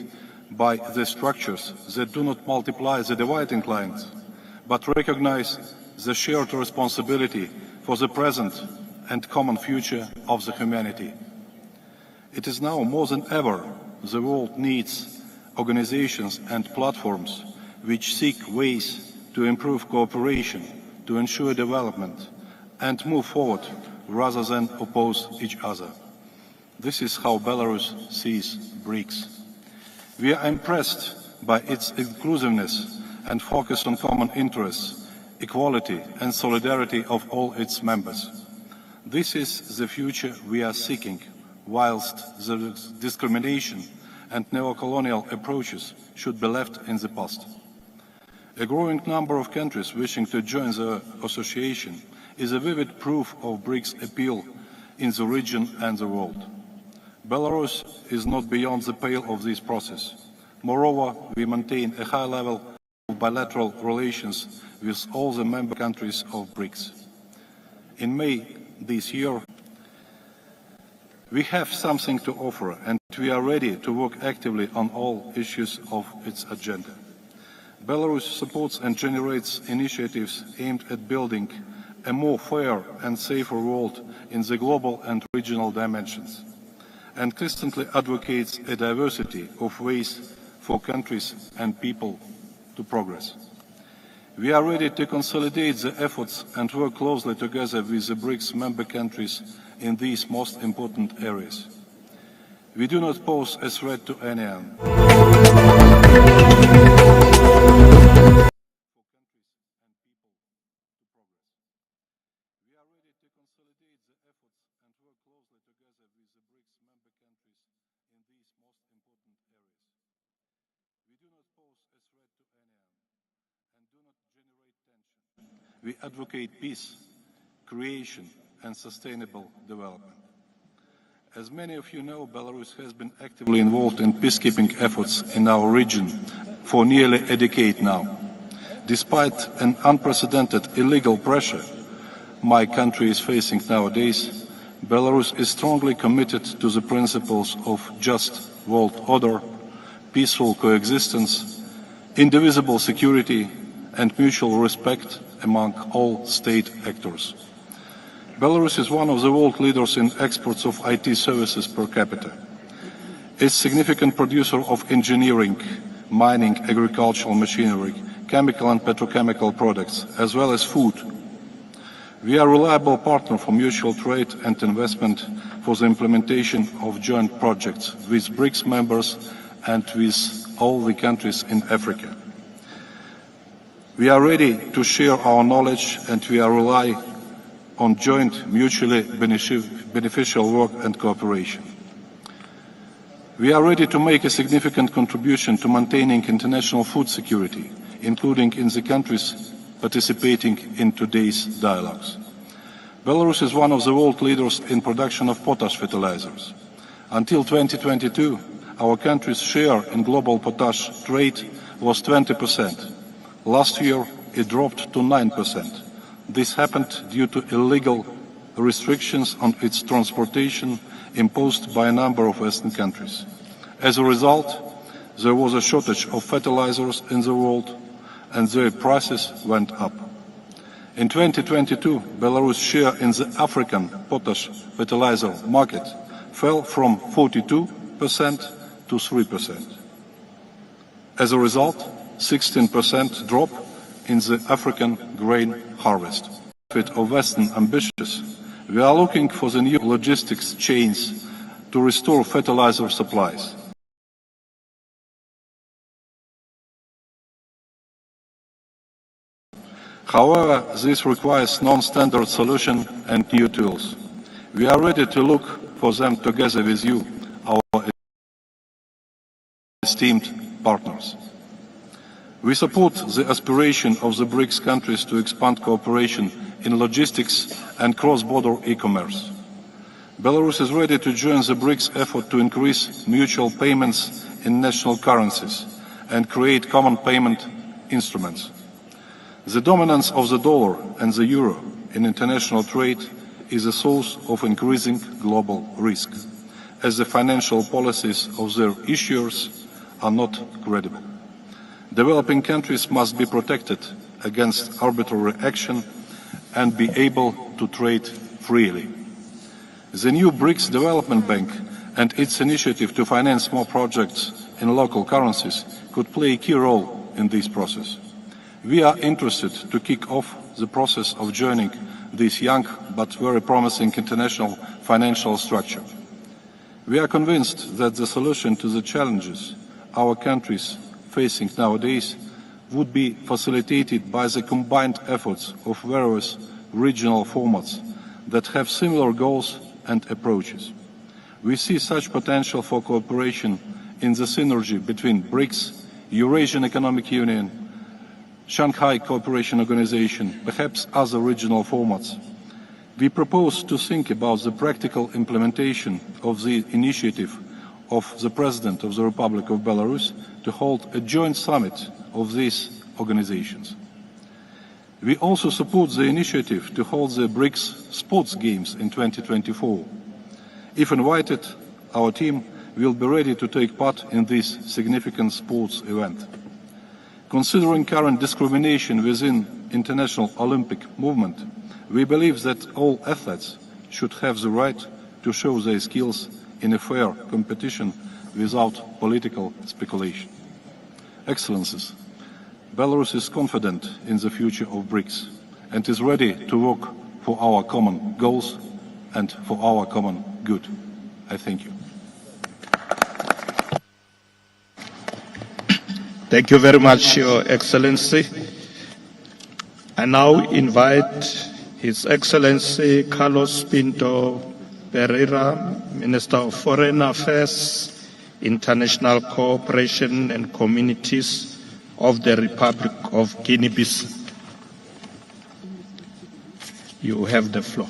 by the structures that do not multiply the dividing lines, but recognize the shared responsibility for the present and common future of the humanity. It is now more than ever the world needs organizations and platforms which seek ways to improve cooperation, to ensure development, and move forward rather than oppose each other. This is how Belarus sees BRICS. We are impressed by its inclusiveness and focus on common interests, equality and solidarity of all its members. This is the future we are seeking, whilst the discrimination and neo-colonial approaches should be left in the past. A growing number of countries wishing to join the association is a vivid proof of BRICS' appeal in the region and the world. Belarus is not beyond the pale of this process. Moreover, we maintain a high level of bilateral relations with all the member countries of BRICS. In May this year, we have something to offer, and we are ready to work actively on all issues of its agenda. Belarus supports and generates initiatives aimed at building a more fair and safer world in the global and regional dimensions, and constantly advocates a diversity of ways for countries and people to progress. We are ready to consolidate the efforts and work closely together with the BRICS member countries in these most important areas. We do not pose a threat to anyone. We advocate peace, creation, and sustainable development. As many of you know, Belarus has been actively involved in peacekeeping efforts in our region for nearly a decade now. Despite an unprecedented illegal pressure my country is facing nowadays, Belarus is strongly committed to the principles of just world order, peaceful coexistence, indivisible security, and mutual respect among all state actors. Belarus is one of the world leaders in exports of IT services per capita. It's a significant producer of engineering, mining, agricultural machinery, chemical and petrochemical products, as well as food. We are a reliable partner for mutual trade and investment for the implementation of joint projects with BRICS members and with all the countries in Africa. We are ready to share our knowledge, and we are relying on joint mutually beneficial work and cooperation. We are ready to make a significant contribution to maintaining international food security, including in the countries participating in today's dialogues. Belarus is one of the world leaders in production of potash fertilizers. Until 2022, our country's share in global potash trade was 20%. Last year, it dropped to 9%. This happened due to illegal restrictions on its transportation imposed by a number of Western countries. As a result, there was a shortage of fertilizers in the world, and their prices went up. In 2022, Belarus' share in the African potash fertilizer market fell from 42% to 3%. As a result, 16% drop in the African grain harvest. Of Western ambitions, we are looking for the new logistics chains to restore fertilizer supplies. However, this requires non-standard solution and new tools. We are ready to look for them together with you, our esteemed partners. We support the aspiration of the BRICS countries to expand cooperation in logistics and cross-border e-commerce. Belarus is ready to join the BRICS effort to increase mutual payments in national currencies and create common payment instruments. The dominance of the dollar and the euro in international trade is a source of increasing global risk, as the financial policies of their issuers are not credible. Developing countries must be protected against arbitrary action and be able to trade freely. The new BRICS Development Bank and its initiative to finance more projects in local currencies could play a key role in this process. We are interested to kick off the process of joining this young but very promising international financial structure. We are convinced that the solution to the challenges our countries facing nowadays would be facilitated by the combined efforts of various regional formats that have similar goals and approaches. We see such potential for cooperation in the synergy between BRICS, Eurasian Economic Union, Shanghai Cooperation Organization, perhaps other regional formats. We propose to think about the practical implementation of the initiative of the President of the Republic of Belarus to hold a joint summit of these organizations. We also support the initiative to hold the BRICS Sports Games in 2024. If invited, our team will be ready to take part in this significant sports event. Considering current discrimination within international Olympic movement, we believe that all athletes should have the right to show their skills in a fair competition without political speculation. Excellencies, Belarus is confident in the future of BRICS and is ready to work for our common goals and for our common good. I thank you. Thank you very much, Your Excellency. I now invite His Excellency Carlos Pinto Pereira, Minister of Foreign Affairs, International Cooperation and Communities of the Republic of Guinea-Bissau. You have the floor.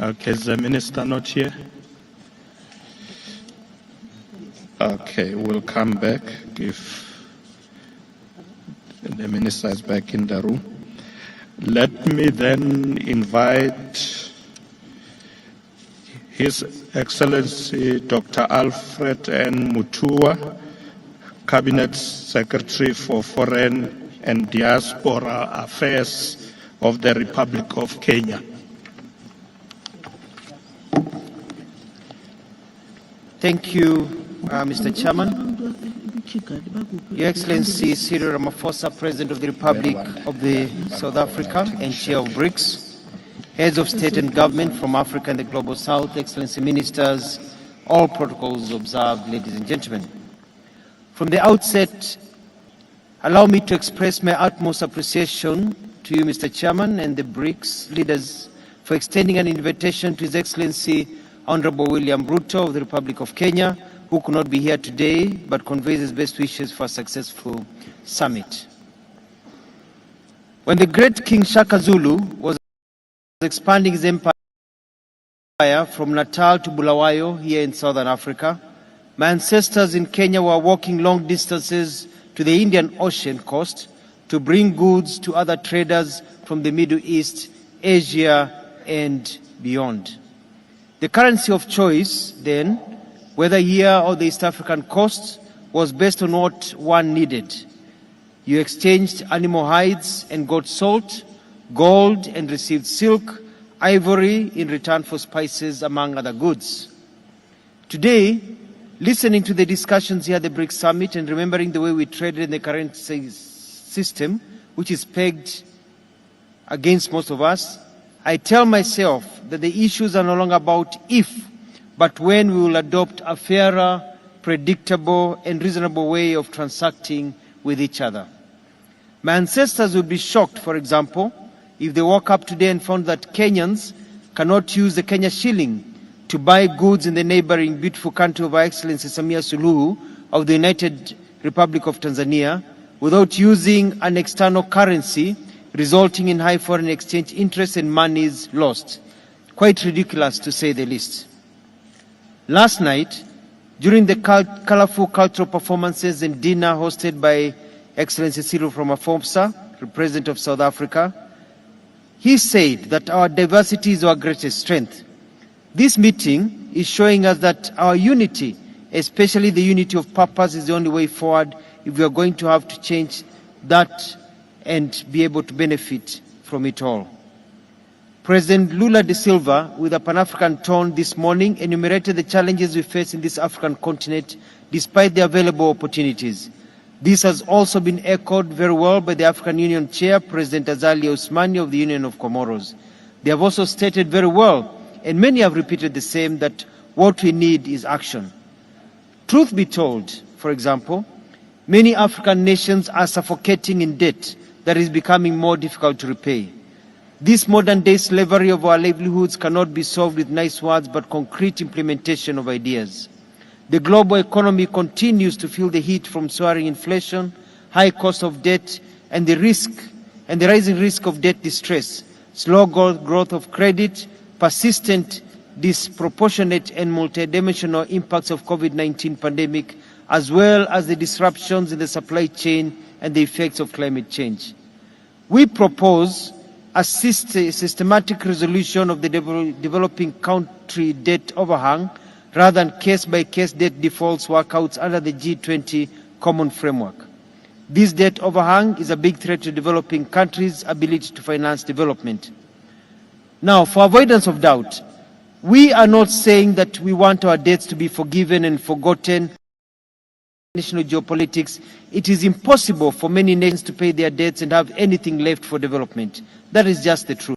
Okay, is the minister not here? Okay, we'll come back if the minister is back in the room. Let me then invite His Excellency Dr. Alfred N. Mutua, Cabinet Secretary for Foreign and Diaspora Affairs of the Republic of Kenya. Thank you, Mr. Chairman. Your Excellency Cyril Ramaphosa, President of the Republic of South Africa and Chair of BRICS, Heads of State and Government from Africa and the Global South, Excellency Ministers, all protocols observed, ladies and gentlemen. From the outset, Allow me to express my utmost appreciation to you, Mr. Chairman, and the BRICS leaders for extending an invitation to His Excellency Honorable William Ruto of the Republic of Kenya, who could not be here today, but conveys his best wishes for a successful summit. When the great King Shaka Zulu was expanding his empire from Natal to Bulawayo here in southern Africa, my ancestors in Kenya were walking long distances to the Indian Ocean coast to bring goods to other traders from the Middle East, Asia, and beyond. The currency of choice then, whether here or the East African coast, was based on what one needed. You exchanged animal hides and got salt, gold and received silk, ivory in return for spices, among other goods. Today, listening to the discussions here at the BRICS Summit and remembering the way we traded in the currency system, which is pegged against most of us, I tell myself that the issues are no longer about if, but when we will adopt a fairer, predictable, and reasonable way of transacting with each other. My ancestors would be shocked, for example, if they woke up today and found that Kenyans cannot use the Kenya shilling to buy goods in the neighboring beautiful country of Her Excellency Samia Suluhu of the United Republic of Tanzania without using an external currency, resulting in high foreign exchange interest and monies lost. Quite ridiculous, to say the least. Last night, during the colorful cultural performances and dinner hosted by Excellency Cyril Ramaphosa, the President of South Africa, he said that our diversity is our greatest strength. This meeting is showing us that our unity, especially the unity of purpose, is the only way forward if we are going to have to change that and be able to benefit from it all. President Lula da Silva, with a Pan-African tone this morning, enumerated the challenges we face in this African continent despite the available opportunities. This has also been echoed very well by the African Union Chair, President Azali Ousmani of the Union of Comoros. They have also stated very well, and many have repeated the same, that what we need is action. Truth be told, for example, many African nations are suffocating in debt that is becoming more difficult to repay. This modern-day slavery of our livelihoods cannot be solved with nice words, but concrete implementation of ideas. The global economy continues to feel the heat from soaring inflation, high cost of debt, and the rising risk of debt distress, slow growth of credit, persistent, disproportionate, and multidimensional impacts of COVID-19 pandemic, as well as the disruptions in the supply chain and the effects of climate change. We propose a systematic resolution of the developing country debt overhang rather than case-by-case debt defaults workouts under the G20 common framework. This debt overhang is a big threat to developing countries' ability to finance development. Now, for avoidance of doubt, we are not saying that we want our debts to be forgiven and forgotten. National geopolitics, it is impossible for many nations to pay their debts and have anything left for development. That is just the truth.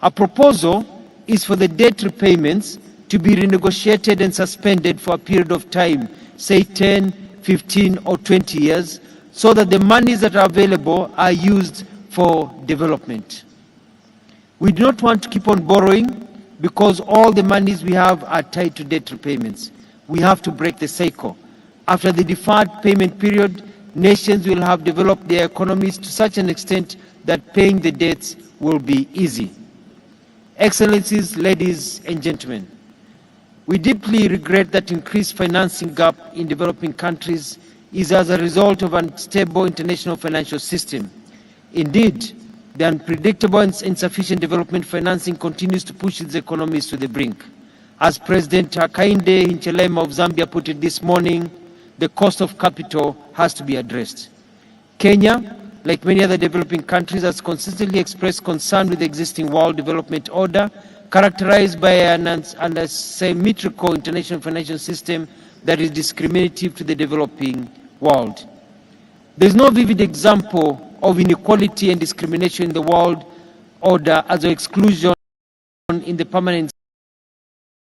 A proposal is for the debt repayments to be renegotiated and suspended for a period of time, say 10, 15, or 20 years, so that the monies that are available are used for development. We do not want to keep on borrowing because all the monies we have are tied to debt repayments. We have to break the cycle. After the deferred payment period, nations will have developed their economies to such an extent that paying the debts will be easy. Excellencies, ladies and gentlemen, we deeply regret that increased financing gap in developing countries is as a result of an unstable international financial system. Indeed, the unpredictable and insufficient development financing continues to push its economies to the brink. As President Hakainde Hichilema of Zambia put it this morning, the cost of capital has to be addressed. Kenya, like many other developing countries, has consistently expressed concern with the existing world development order, characterized by an asymmetrical international financial system that is discriminative to the developing world. There is no vivid example of inequality and discrimination in the world order as an exclusion in the permanent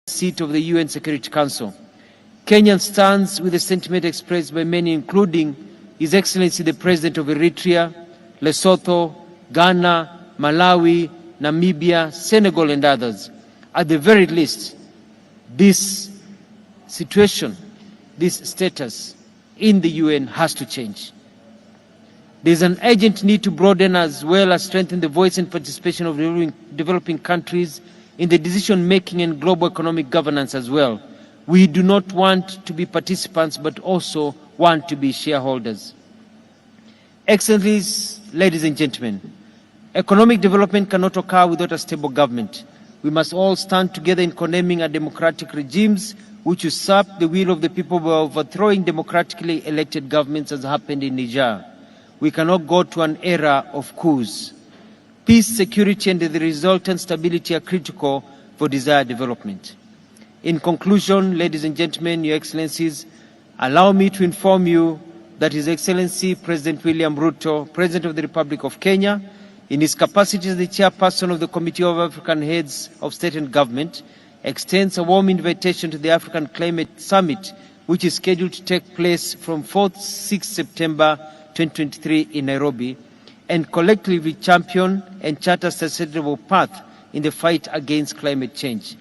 seat of the UN Security Council. Kenyan stands with the sentiment expressed by many, including His Excellency the President of Eritrea, Lesotho, Ghana, Malawi, Namibia, Senegal, and others. At the very least, this situation, this status in the UN has to change. There is an urgent need to broaden as well as strengthen the voice and participation of developing countries in the decision-making and global economic governance as well. We do not want to be participants, but also want to be shareholders. Excellencies, ladies and gentlemen, economic development cannot occur without a stable government. We must all stand together in condemning democratic regimes which usurp the will of the people by overthrowing democratically elected governments, as happened in Niger. We cannot go to an era of coups. Peace, security, and the resultant stability are critical for desired development. In conclusion, ladies and gentlemen, Your Excellencies, allow me to inform you that His Excellency President William Ruto, President of the Republic of Kenya, in his capacity as the chairperson of the Committee of African Heads of State and Government, extends a warm invitation to the African Climate Summit, which is scheduled to take place from 4th to 6th September 2023 in Nairobi, and collectively champion and chart a sustainable path in the fight against climate change.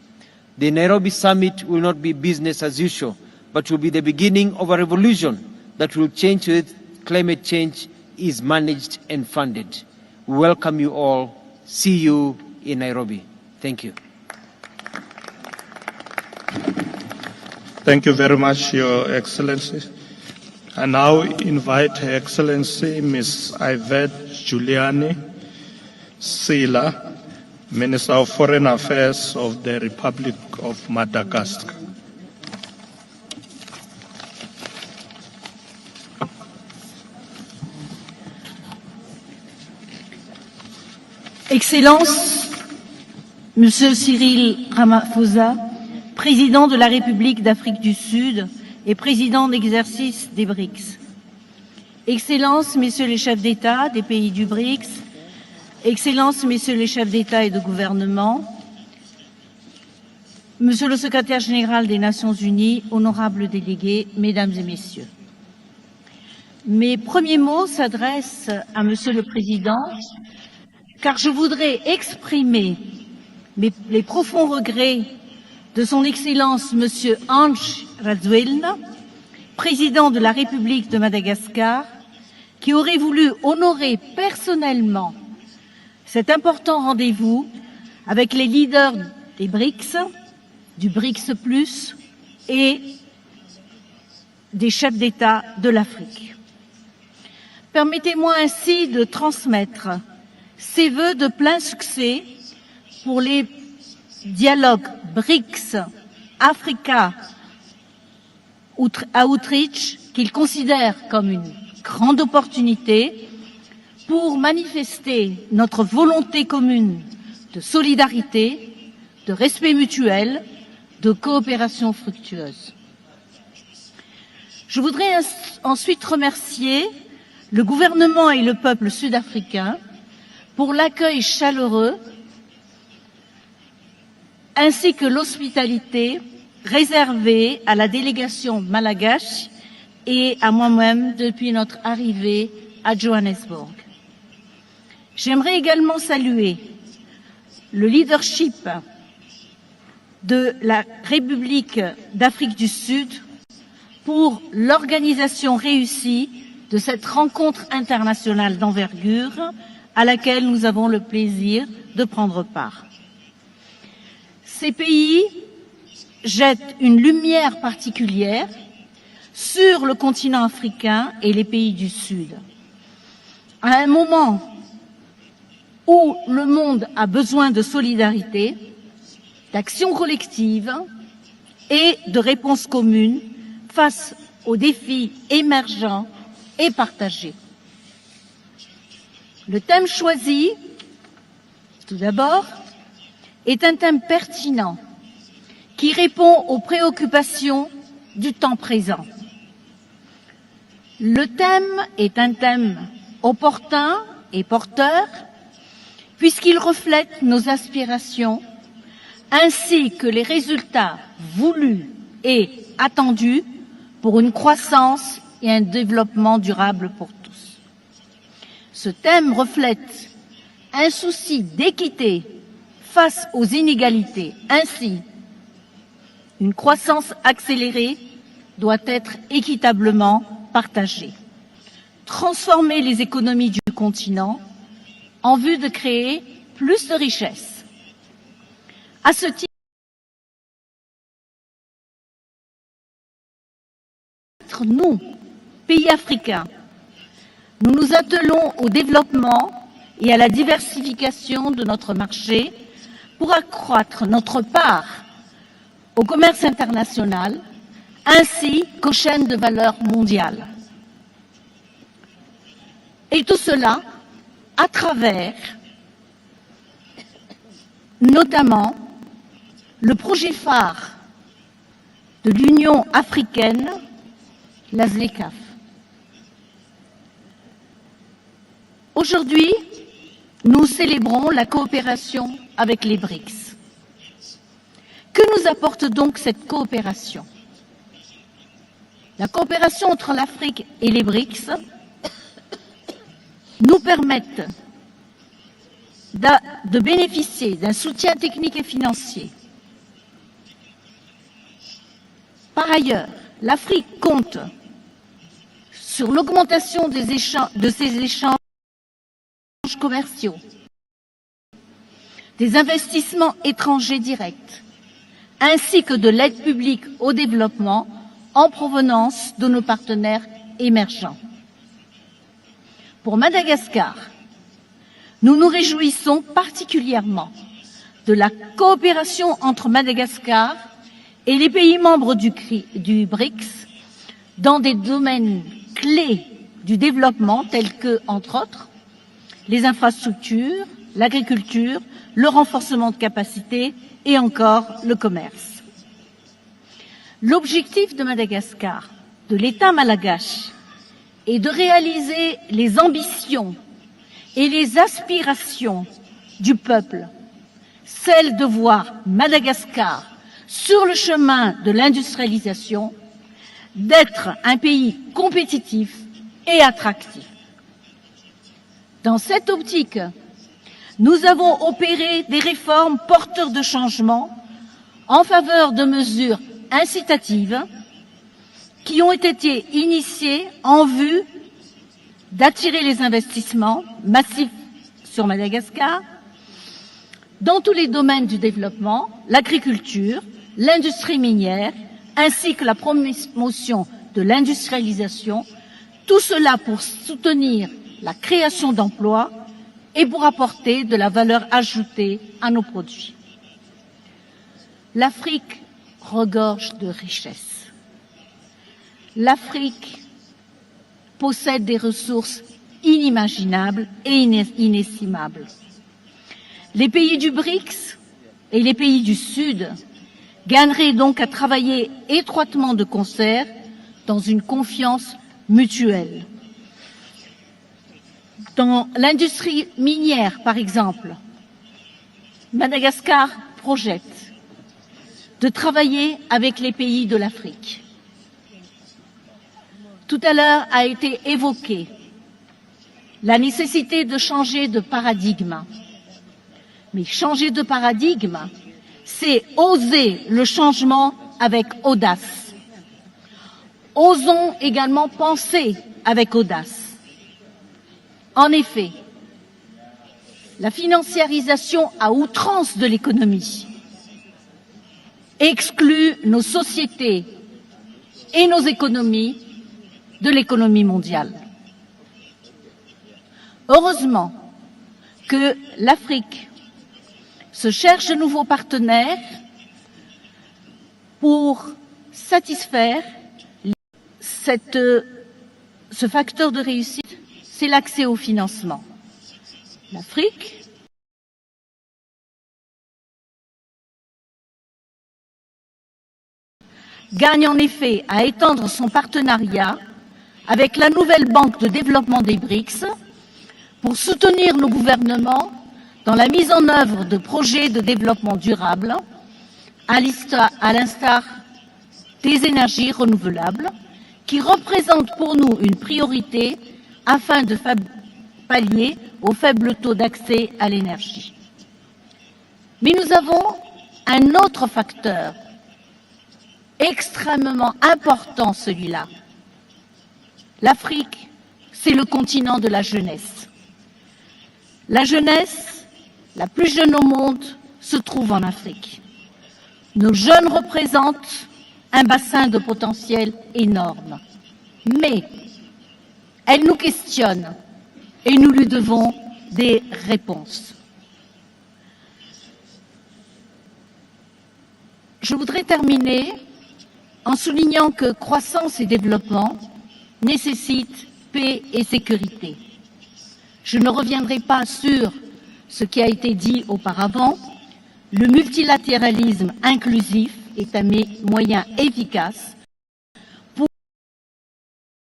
The Nairobi Summit will not be business as usual, but will be the beginning of a revolution that will change the way climate change is managed and funded. We welcome you all. See you in Nairobi. Thank you. Thank you very much, Your Excellency. I now invite Her Excellency Ms. Yvette Giuliani Sila, Minister of Foreign Affairs of the Republic of Madagascar. Excellences, Monsieur Cyril Ramaphosa, Président de la République d'Afrique du Sud et Président d'exercice des BRICS. Excellences, Messieurs les chefs d'État des pays du BRICS, Excellences, Messieurs les chefs d'État et de gouvernement, Monsieur le Secrétaire général des Nations Unies, honorables délégués, Mesdames et Messieurs. Mes premiers mots s'adressent à Monsieur le Président, car je voudrais exprimer les profonds regrets de son Excellence Monsieur Ange Rajoelina, Président de la République de Madagascar, qui aurait voulu honorer personnellement cet important rendez-vous avec les leaders des BRICS, du BRICS+, et des chefs d'État de l'Afrique. Permettez-moi ainsi de transmettre ses vœux de plein succès pour les dialogues BRICS-Africa à Outreach, qu'il considère comme une grande opportunité pour manifester notre volonté commune de solidarité, de respect mutuel, de coopération fructueuse. Je voudrais ensuite remercier le gouvernement et le peuple sud-africain pour l'accueil chaleureux ainsi que l'hospitalité réservée à la délégation malgache et à moi-même depuis notre arrivée à Johannesburg. J'aimerais également saluer le leadership de la République d'Afrique du Sud pour l'organisation réussie de cette rencontre internationale d'envergure à laquelle nous avons le plaisir de prendre part. Ces pays jettent une lumière particulière sur le continent africain et les pays du Sud. À un moment où le monde a besoin de solidarité, d'action collective et de réponses communes face aux défis émergents et partagés. Le thème choisi, tout d'abord, est un thème pertinent qui répond aux préoccupations du temps présent. Le thème est un thème opportun et porteur puisqu'il reflète nos aspirations ainsi que les résultats voulus et attendu pour une croissance et un développement durable pour tous. Ce thème reflète un souci d'équité face aux inégalités. Ainsi, une croissance accélérée doit être équitablement partagée. Transformer les économies du continent en vue de créer plus de richesses. À ce titre, nous, pays africains, nous nous attelons au développement et à la diversification de notre marché pour accroître notre part au commerce international ainsi qu'aux chaînes de valeur mondiales. Et tout cela à travers notamment le projet phare de l'Union africaine, la ZLECAf. Aujourd'hui, nous célébrons la coopération avec les BRICS. Que nous apporte donc cette coopération? La coopération entre l'Afrique et les BRICS nous permettent de bénéficier d'un soutien technique et financier. Par ailleurs, l'Afrique compte sur l'augmentation de ses échanges commerciaux, des investissements étrangers directs, ainsi que de l'aide publique au développement en provenance de nos partenaires émergents. Pour Madagascar, nous nous réjouissons particulièrement de la coopération entre Madagascar et les pays membres du BRICS dans des domaines clés du développement tels que, entre autres, les infrastructures, l'agriculture, le renforcement de capacités et encore le commerce. L'objectif de Madagascar, de l'État malgache, est de réaliser les ambitions et les aspirations du peuple, celle de voir Madagascar sur le chemin de l'industrialisation, d'être un pays compétitif et attractif. Dans cette optique, nous avons opéré des réformes porteurs de changement en faveur de mesures incitatives qui ont été initiées en vue d'attirer les investissements massifs sur Madagascar dans tous les domaines du développement, l'agriculture, l'industrie minière, ainsi que la promotion de l'industrialisation, tout cela pour soutenir la création d'emplois et pour apporter de la valeur ajoutée à nos produits. L'Afrique regorge de richesses. L'Afrique possède des ressources inimaginables et inestimables. Les pays du BRICS et les pays du Sud gagneraient donc à travailler étroitement de concert dans une confiance mutuelle. Dans l'industrie minière, par exemple, Madagascar projette de travailler avec les pays de l'Afrique. Tout à l'heure a été évoquée la nécessité de changer de paradigme. Mais changer de paradigme, c'est oser le changement avec audace. Osons également penser avec audace. En effet, la financiarisation à outrance de l'économie exclut nos sociétés et nos économies de l'économie mondiale. Heureusement que l'Afrique se cherche de nouveaux partenaires pour satisfaire ce facteur de réussite, c'est l'accès au financement. L'Afrique gagne en effet à étendre son partenariat avec la nouvelle banque de développement des BRICS pour soutenir nos gouvernements dans la mise en œuvre de projets de développement durable, à l'instar des énergies renouvelables, qui représentent pour nous une priorité afin de pallier au faible taux d'accès à l'énergie. Mais nous avons un autre facteur extrêmement important, celui-là. L'Afrique, c'est le continent de la jeunesse. La jeunesse, la plus jeune au monde, se trouve en Afrique. Nos jeunes représentent un bassin de potentiel énorme. Mais elle nous questionne et nous lui devons des réponses. Je voudrais terminer en soulignant que croissance et développement nécessitent paix et sécurité. Je ne reviendrai pas sur ce qui a été dit auparavant. Le multilatéralisme inclusif est un moyen efficace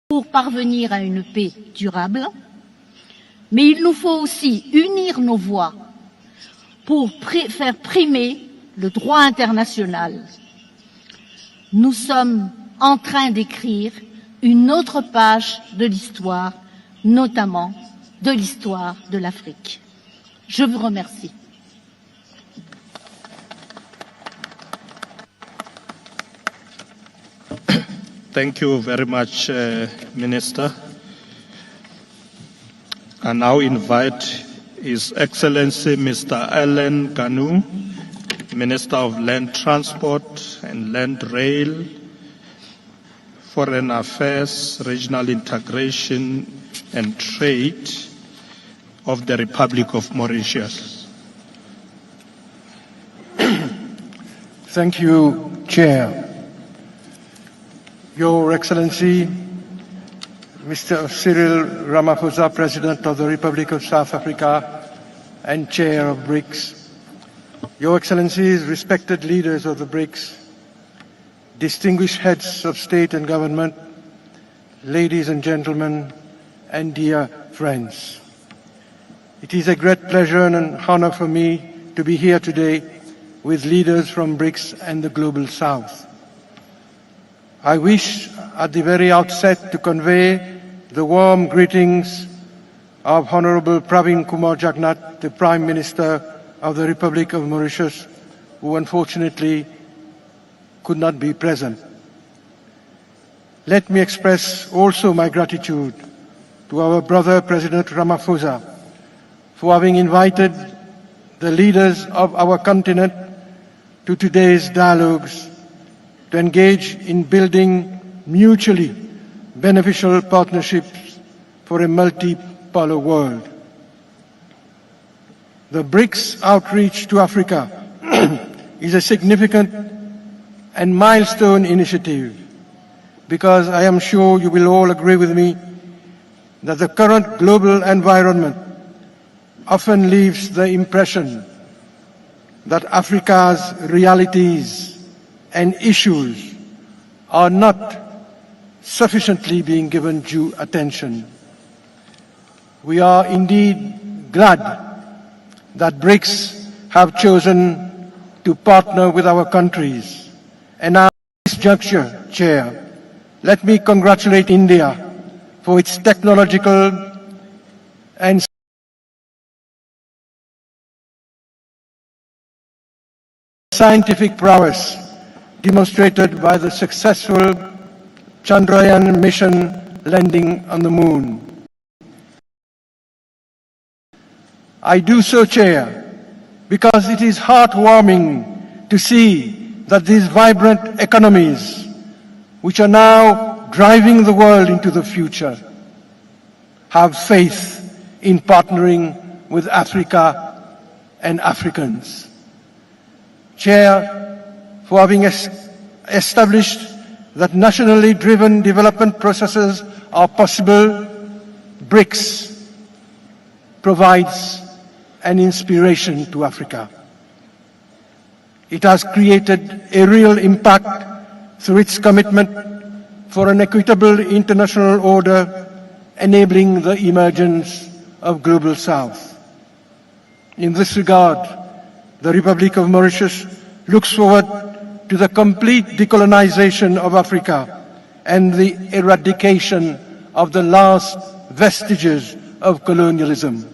pour parvenir à une paix durable, mais il nous faut aussi unir nos voix pour faire primer le droit international. Nous sommes en train d'écrire une autre page de l'histoire, notamment de l'histoire de l'Afrique. Je vous remercie. Thank you very much, Minister. I now invite His Excellency Mr. Alan Kanu, Minister of Land Transport and Land Rail, Foreign Affairs, Regional Integration and Trade of the Republic of Mauritius. Thank you, Chair. Your Excellency, Mr. Cyril Ramaphosa, President of the Republic of South Africa and Chair of BRICS, Your Excellencies, respected leaders of the BRICS, distinguished heads of state and government, ladies and gentlemen, and dear friends. It is a great pleasure and an honor for me to be here today with leaders from BRICS and the Global South. I wish at the very outset to convey the warm greetings of Honorable Pravin Kumar Jagnnath, the Prime Minister of the Republic of Mauritius, who unfortunately could not be present. Let me express also my gratitude to our brother President Ramaphosa for having invited the leaders of our continent to today's dialogues to engage in building mutually beneficial partnerships for a multipolar world. The BRICS outreach to Africa is a significant and milestone initiative because I am sure you will all agree with me that the current global environment often leaves the impression that Africa's realities and issues are not sufficiently being given due attention. We are indeed glad that BRICS have chosen to partner with our countries. And now, at this juncture, Chair, let me congratulate India for its technological and scientific prowess demonstrated by the successful Chandrayaan mission landing on the moon. I do so, Chair, because it is heartwarming to see that these vibrant economies, which are now driving the world into the future, have faith in partnering with Africa and Africans. Chair, for having established that nationally driven development processes are possible, BRICS provides an inspiration to Africa. It has created a real impact through its commitment for an equitable international order, enabling the emergence of Global South. In this regard, the Republic of Mauritius looks forward to the complete decolonization of Africa and the eradication of the last vestiges of colonialism.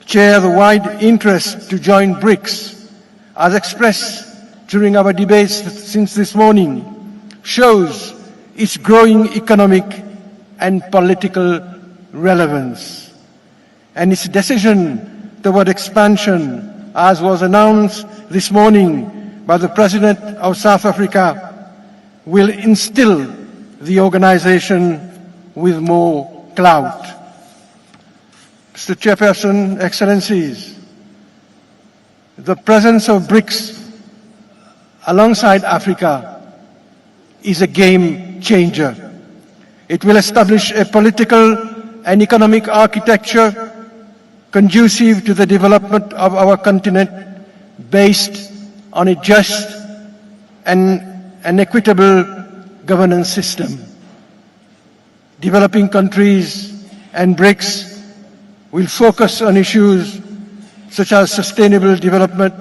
Chair, the wide interest to join BRICS, as expressed during our debates since this morning, shows its growing economic and political relevance. And its decision toward expansion, as was announced this morning by the President of South Africa, will instill the organization with more clout. Mr. Chairperson, Excellencies, the presence of BRICS alongside Africa is a game changer. It will establish a political and economic architecture conducive to the development of our continent based on a just and an equitable governance system. Developing countries and BRICS will focus on issues such as sustainable development,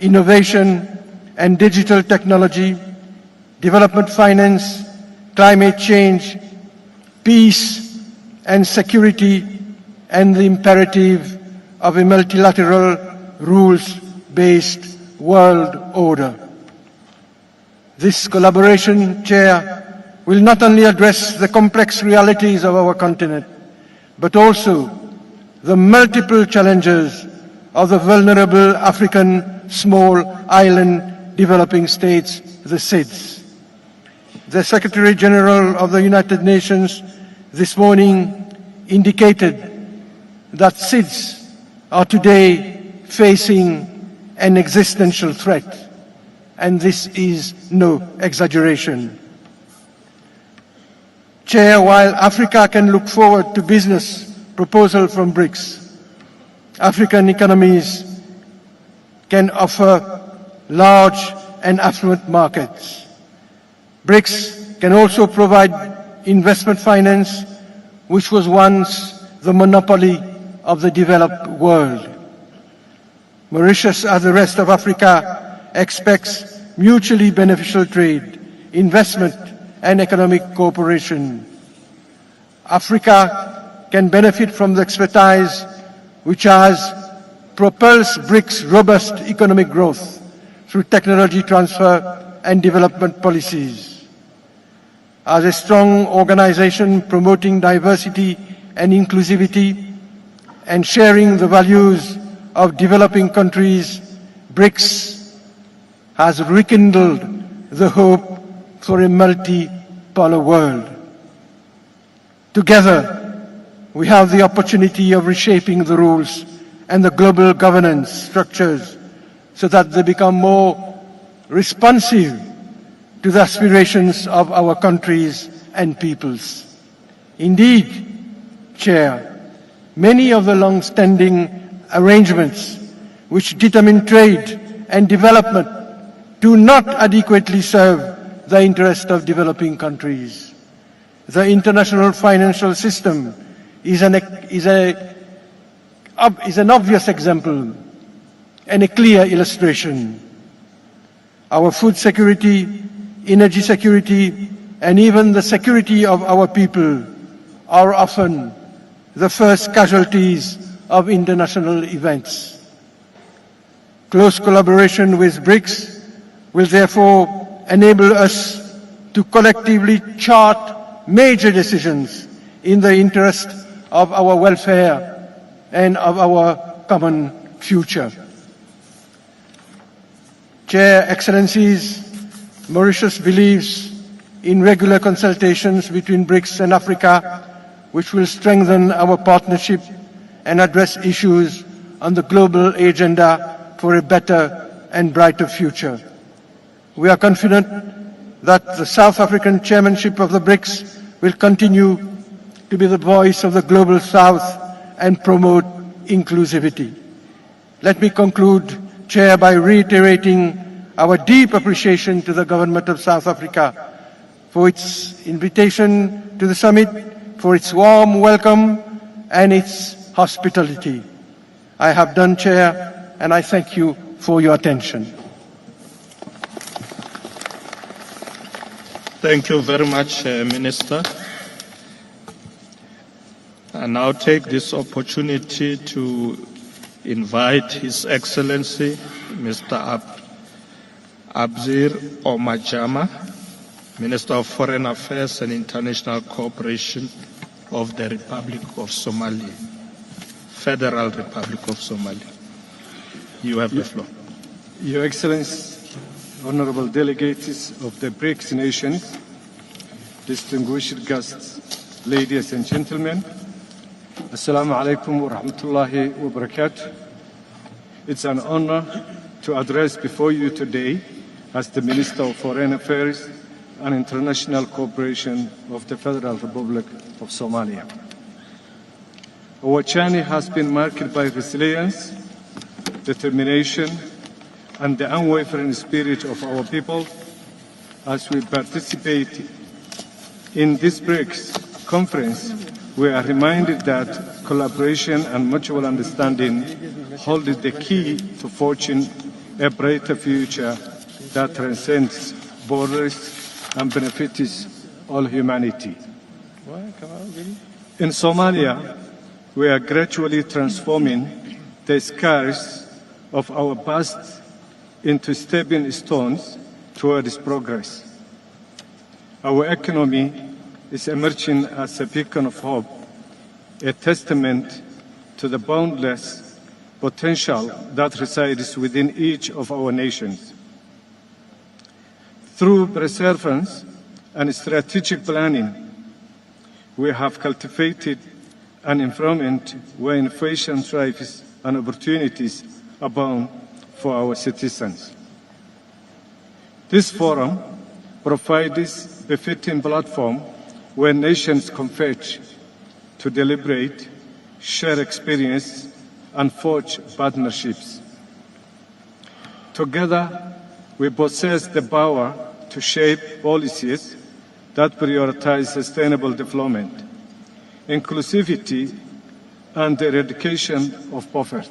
innovation and digital technology, development finance, climate change, peace and security, and the imperative of a multilateral, rules-based world order. This collaboration, Chair, will not only address the complex realities of our continent, but also the multiple challenges of the vulnerable African small island developing states, the SIDS. The Secretary General of the United Nations this morning indicated that SIDS are today facing an existential threat, and this is no exaggeration. Chair, while Africa can look forward to business proposals from BRICS, African economies can offer large and affluent markets. BRICS can also provide investment finance, which was once the monopoly of the developed world. Mauritius, as the rest of Africa, expects mutually beneficial trade, investment, and economic cooperation. Africa can benefit from the expertise which has propelled BRICS' robust economic growth through technology transfer and development policies. As a strong organization promoting diversity and inclusivity and sharing the values of developing countries, BRICS has rekindled the hope for a multipolar world. Together, we have the opportunity of reshaping the rules and the global governance structures so that they become more responsive to the aspirations of our countries and peoples. Indeed, Chair, many of the long-standing arrangements which determine trade and development do not adequately serve the interest of developing countries. The international financial system is an obvious example and a clear illustration. Our food security, energy security, and even the security of our people are often the first casualties of international events. Close collaboration with BRICS will therefore enable us to collectively chart major decisions in the interest of our welfare and of our common future. Chair, Excellencies, Mauritius believes in regular consultations between BRICS and Africa, which will strengthen our partnership and address issues on the global agenda for a better and brighter future. We are confident that the South African chairmanship of the BRICS will continue to be the voice of the global South and promote inclusivity. Let me conclude, Chair, by reiterating our deep appreciation to the government of South Africa for its invitation to the summit, for its warm welcome and its hospitality. I have done, Chair, and I thank you for your attention. Thank you very much, Minister. I now take this opportunity to invite His Excellency, Mr. Abzir Omajama, Minister of Foreign Affairs and International Cooperation of the Republic of Somalia, Federal Republic of Somalia. You have the floor. Your Excellency, honorable delegates of the BRICS nations, distinguished guests, ladies and gentlemen, Assalamu alaikum wa rahmatullahi wa barakatuh. It's an honor to address before you today as the Minister of Foreign Affairs and International Cooperation of the Federal Republic of Somalia. Our journey has been marked by resilience, determination, and the unwavering spirit of our people as we participate in this BRICS conference. We are reminded that collaboration and mutual understanding hold the key to forging a brighter future that transcends borders and benefits all humanity. In Somalia, we are gradually transforming the scars of our past into stepping stones towards progress. Our economy is emerging as a beacon of hope, a testament to the boundless potential that resides within each of our nations. Through perseverance and strategic planning, we have cultivated an environment where innovation thrives and opportunities abound for our citizens. This forum provides a befitting platform where nations converge to deliberate, share experience, and forge partnerships. Together, we possess the power to shape policies that prioritize sustainable development, inclusivity, and the eradication of poverty.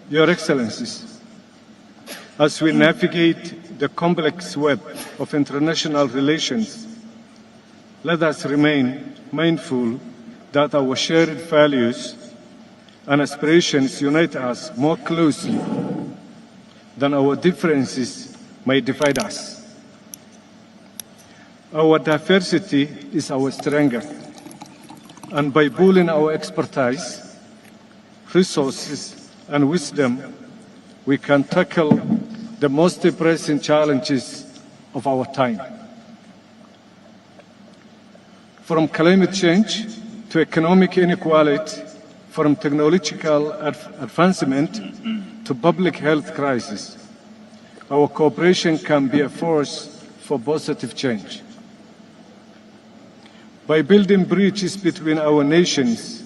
Your Excellencies, as we navigate the complex web of international relations, let us remain mindful that our shared values and aspirations unite us more closely than our differences may divide us. Our diversity is our strength, and by pooling our expertise, resources, and wisdom, we can tackle the most pressing challenges of our time. From climate change to economic inequality, from technological advancement to public health crisis, our cooperation can be a force for positive change. By building bridges between our nations,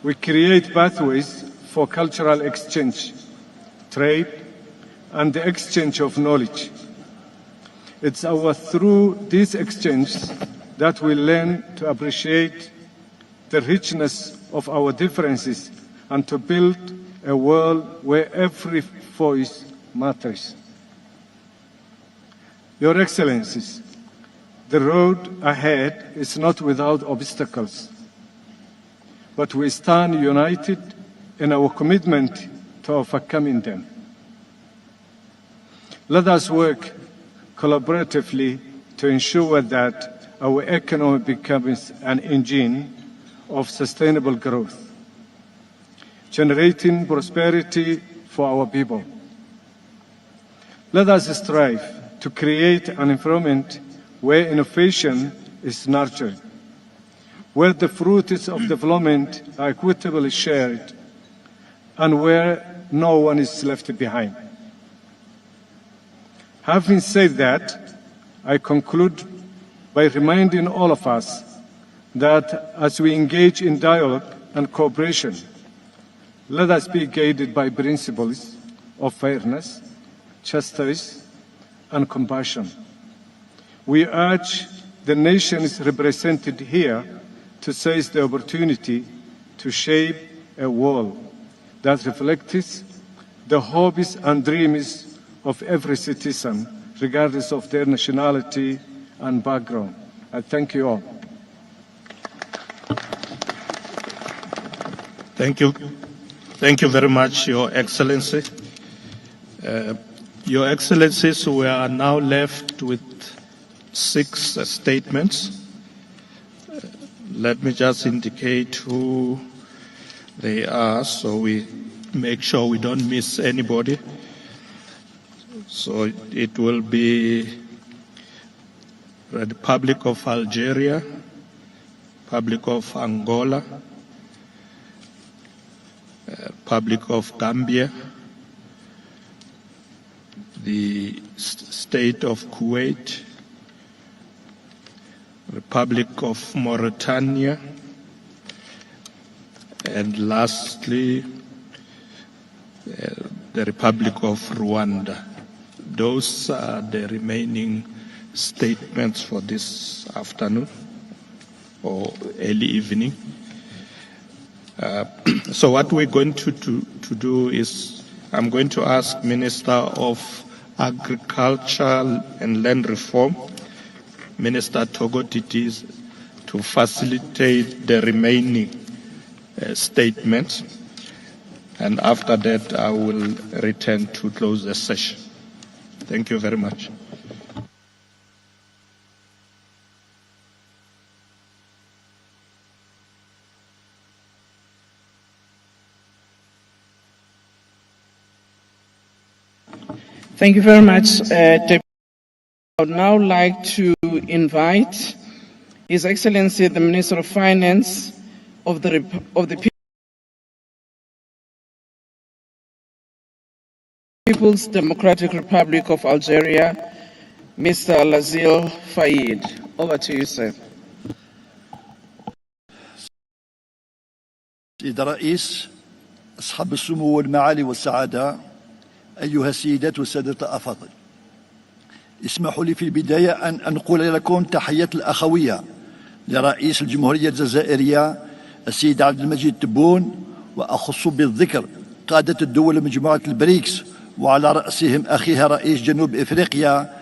we create pathways for cultural exchange, trade, and the exchange of knowledge. It's through these exchanges that we learn to appreciate the richness of our differences and to build a world where every voice matters. Your Excellencies, the road ahead is not without obstacles, but we stand united in our commitment to overcoming them. Let us work collaboratively to ensure that our economy becomes an engine of sustainable growth, generating prosperity for our people. Let us strive to create an environment where innovation is nurtured, where the fruits of development are equitably shared, and where no one is left behind. Having said that, I conclude by reminding all of us that as we engage in dialogue and cooperation, let us be guided by principles of fairness, justice, and compassion. We urge the nations represented here to seize the opportunity to shape a world that reflects the hopes and dreams of every citizen, regardless of their nationality and background. I thank you all. Thank you. Thank you very much, Your Excellency. Your Excellencies, we are now left with 6 statements. Let me just indicate who they are so we make sure we don't miss anybody. So it will be the Republic of Algeria, Republic of Angola, Republic of Gambia, the State of Kuwait, Republic of Mauritania, and lastly, the Republic of Rwanda. Those are the remaining statements for this afternoon or early evening. So what we're going to do is I'm going to ask Minister of Agriculture and Land Reform, Minister Togo Titis, to facilitate the remaining statements. And after that, I will return to close the session. Thank you very much. Thank you very much, Deputy. I would now like to invite His Excellency the Minister of Finance of the People's Democratic Republic of Algeria, Mr. Lazil Faid. Over to you, sir. سيد الرئيس، أصحاب السمو والمعالي والسعادة، أيها السيدات والسادة الأفاضل، اسمحوا لي في البداية أن أنقل لكم تحية الأخوية لرئيس الجمهورية الجزائرية السيد عبد المجيد تبون، وأخص بالذكر قادة الدول مجموعة البريكس وعلى رأسهم أخيها رئيس جنوب إفريقيا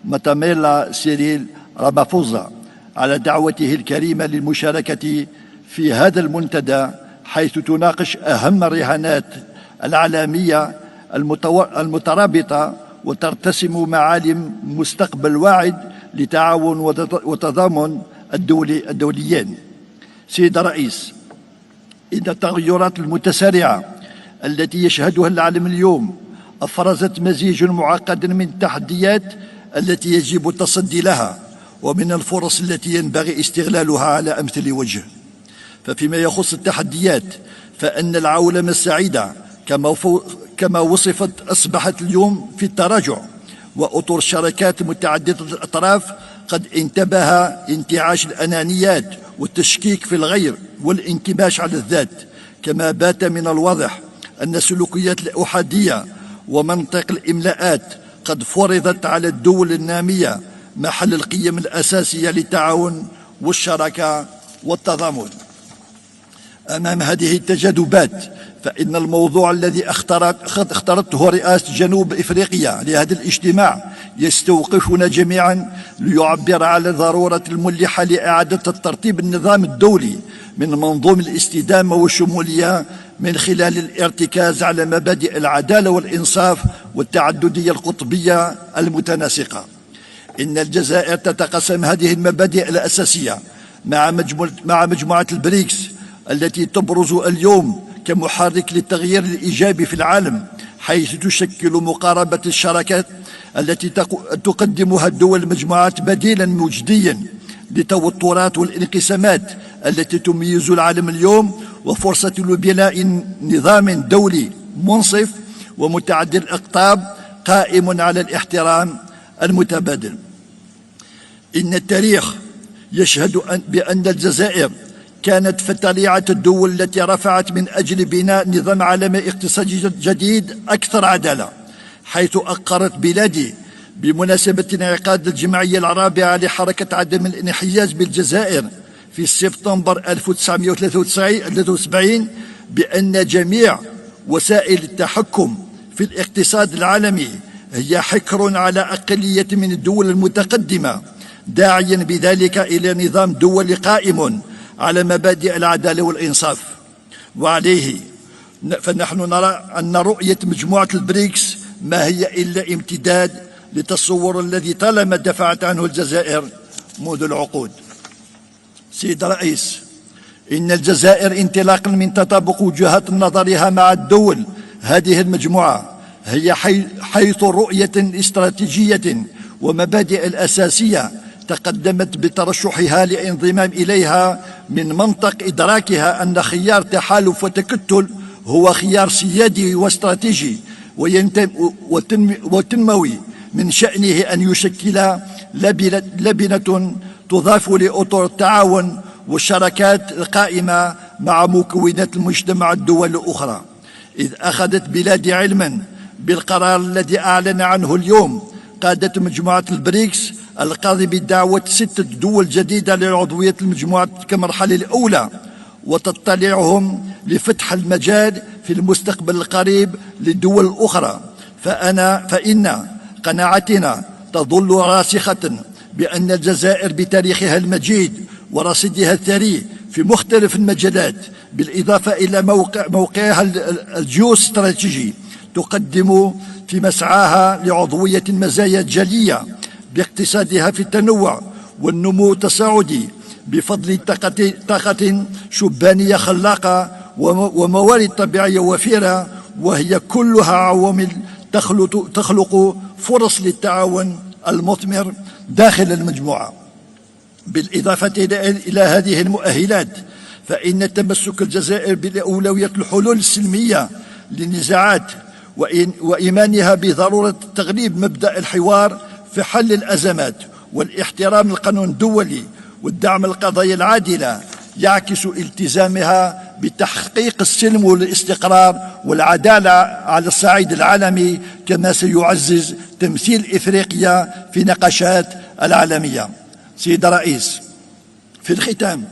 ماتاميلا سيريل رامافوزا على دعوته الكريمة للمشاركة في هذا المنتدى، حيث تناقش أهم الرهانات العالمية المترابطة وترتسم معالم مستقبل واعد لتعاون وتضامن الدوليين. سيد الرئيس، إن التغيرات المتسارعة التي يشهدها العالم اليوم أفرزت مزيج معقد من التحديات التي يجب التصدي لها ومن الفرص التي ينبغي استغلالها على أمثل وجه. ففيما يخص التحديات فإن العولمة السعيدة كما وصفت أصبحت اليوم في التراجع، وأطر الشركات متعددة الأطراف قد انتبه انتعاش الأنانيات والتشكيك في الغير والانكماش على الذات، كما بات من الواضح أن السلوكيات الأحادية ومنطق الإملاءات قد فرضت على الدول النامية محل القيم الأساسية للتعاون والشراكة والتضامن. أمام هذه التجاذبات فإن الموضوع الذي اختارته رئاسة جنوب إفريقيا لهذا الاجتماع يستوقفنا جميعا ليعبر على ضرورة الملحة لإعادة الترتيب النظام الدولي من منظوم الاستدامة والشمولية من خلال الارتكاز على مبادئ العدالة والإنصاف والتعددية القطبية المتناسقة. إن الجزائر تتقاسم هذه المبادئ الأساسية مع مجموعة البريكس التي تبرز اليوم كمحرك للتغيير الإيجابي في العالم، حيث تشكل مقاربة الشراكات التي تقدمها الدول المجموعات بديلا مجديا للتوترات والانقسامات التي تميز العالم اليوم، وفرصة لبناء نظام دولي منصف ومتعدد الأقطاب قائم على الاحترام المتبادل. إن التاريخ يشهد بأن الجزائر كانت فتليعة الدول التي رفعت من أجل بناء نظام عالمي اقتصادي جديد أكثر عدالة، حيث أقرت بلادي بمناسبة انعقاد الجمعية الرابعة لحركة عدم الانحياز بالجزائر في سبتمبر 1973 بأن جميع وسائل التحكم في الاقتصاد العالمي هي حكر على أقلية من الدول المتقدمة، داعيا بذلك إلى نظام دولي قائم على مبادئ العدالة والإنصاف. وعليه فنحن نرى أن رؤية مجموعة البريكس ما هي إلا امتداد للتصور الذي طالما دفعت عنه الجزائر منذ العقود. سيد الرئيس، إن الجزائر انطلاقا من تطابق وجهات نظرها مع الدول هذه المجموعة هي حيث رؤية استراتيجية ومبادئ الأساسية تقدمت بترشحها للانضمام إليها من منطق إدراكها أن خيار تحالف وتكتل هو خيار سيادي واستراتيجي وتنموي من شأنه أن يشكل لبنة تضاف لأطر التعاون والشراكات القائمة مع مكونات المجتمع الدول الأخرى، إذ أخذت بلادي علما بالقرار الذي أعلن عنه اليوم قادة مجموعة البريكس القاضي بدعوة 6 دول جديدة للعضوية المجموعة كمرحلة الأولى، وتطلعهم لفتح المجال في المستقبل القريب للدول الأخرى. فإن قناعتنا تظل راسخة بأن الجزائر بتاريخها المجيد ورصيدها الثري في مختلف المجالات بالإضافة إلى موقعها الجيوستراتيجي تقدم في مسعاها لعضوية مزايا جلية باقتصادها في التنوع والنمو التصاعدي بفضل طاقة شبانية خلاقة وموارد طبيعية وفيرة، وهي كلها عوامل تخلق فرص للتعاون المثمر داخل المجموعة. بالإضافة إلى هذه المؤهلات، فإن تمسك الجزائر بأولوية الحلول السلمية للنزاعات وإيمانها بضرورة تغليب مبدأ الحوار في حل الأزمات والاحترام القانون الدولي والدعم القضايا العادلة يعكس التزامها بتحقيق السلم والاستقرار والعدالة على الصعيد العالمي، كما سيعزز تمثيل إفريقيا في نقاشات العالمية. سيد الرئيس، في الختام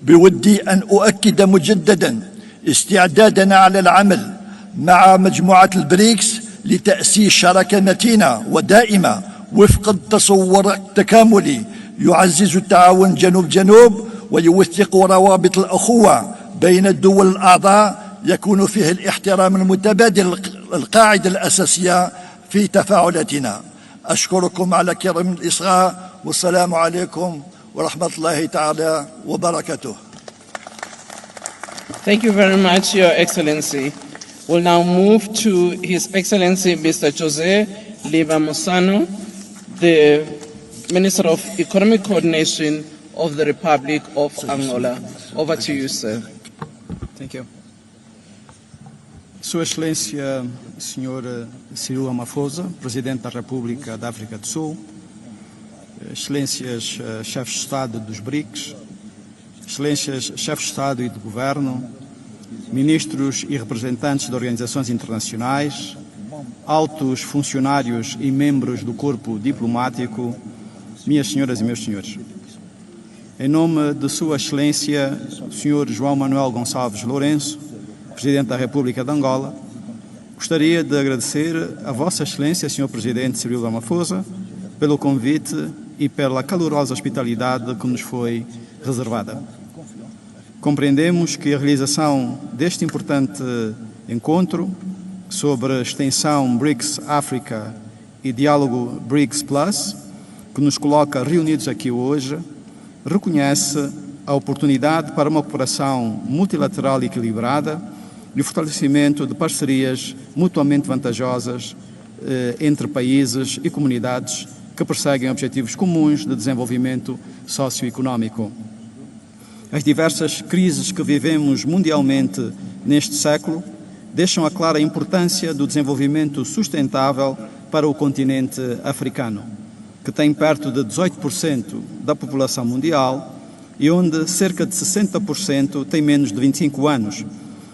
بودي أن أؤكد مجددا استعدادنا على العمل مع مجموعة البريكس لتأسيس شراكة متينة ودائمة وفق التصور التكاملي يعزز التعاون جنوب ويوثق روابط الأخوة بين الدول الأعضاء يكون فيه الاحترام المتبادل القاعدة الأساسية في تفاعلاتنا. أشكركم على كرم الإصغاء، والسلام عليكم ورحمة الله تعالى وبركاته. Thank you very much, Your Excellency. We'll now move to His Excellency Mr. José Liva Mossano, the Minister of Economic Coordination of the Republic of Angola. Over to you, sir. Thank you. Sua Excelência, Sr. Cyril Ramaphosa, Presidente da República da África do Sul, Excelências Chefes de Estado dos BRICS, Excelências Chefes de Estado e de Governo, Ministros e representantes de organizações internacionais, altos funcionários e membros do corpo diplomático, minhas senhoras e meus senhores. Em nome de Sua Excelência, Sr. João Manuel Gonçalves Lourenço, Presidente da República de Angola, gostaria de agradecer a Vossa Excelência, Sr. Presidente Cyril Ramaphosa, pelo convite e pela calorosa hospitalidade que nos foi reservada. Compreendemos que a realização deste importante encontro sobre a extensão BRICS-Africa e diálogo BRICS Plus, que nos coloca reunidos aqui hoje, reconhece a oportunidade para uma cooperação multilateral e equilibrada e o fortalecimento de parcerias mutuamente vantajosas entre países e comunidades que perseguem objetivos comuns de desenvolvimento socioeconómico. As diversas crises que vivemos mundialmente neste século deixam a clara importância do desenvolvimento sustentável para o continente africano, que tem perto de 18% da população mundial e onde cerca de 60% tem menos de 25 anos,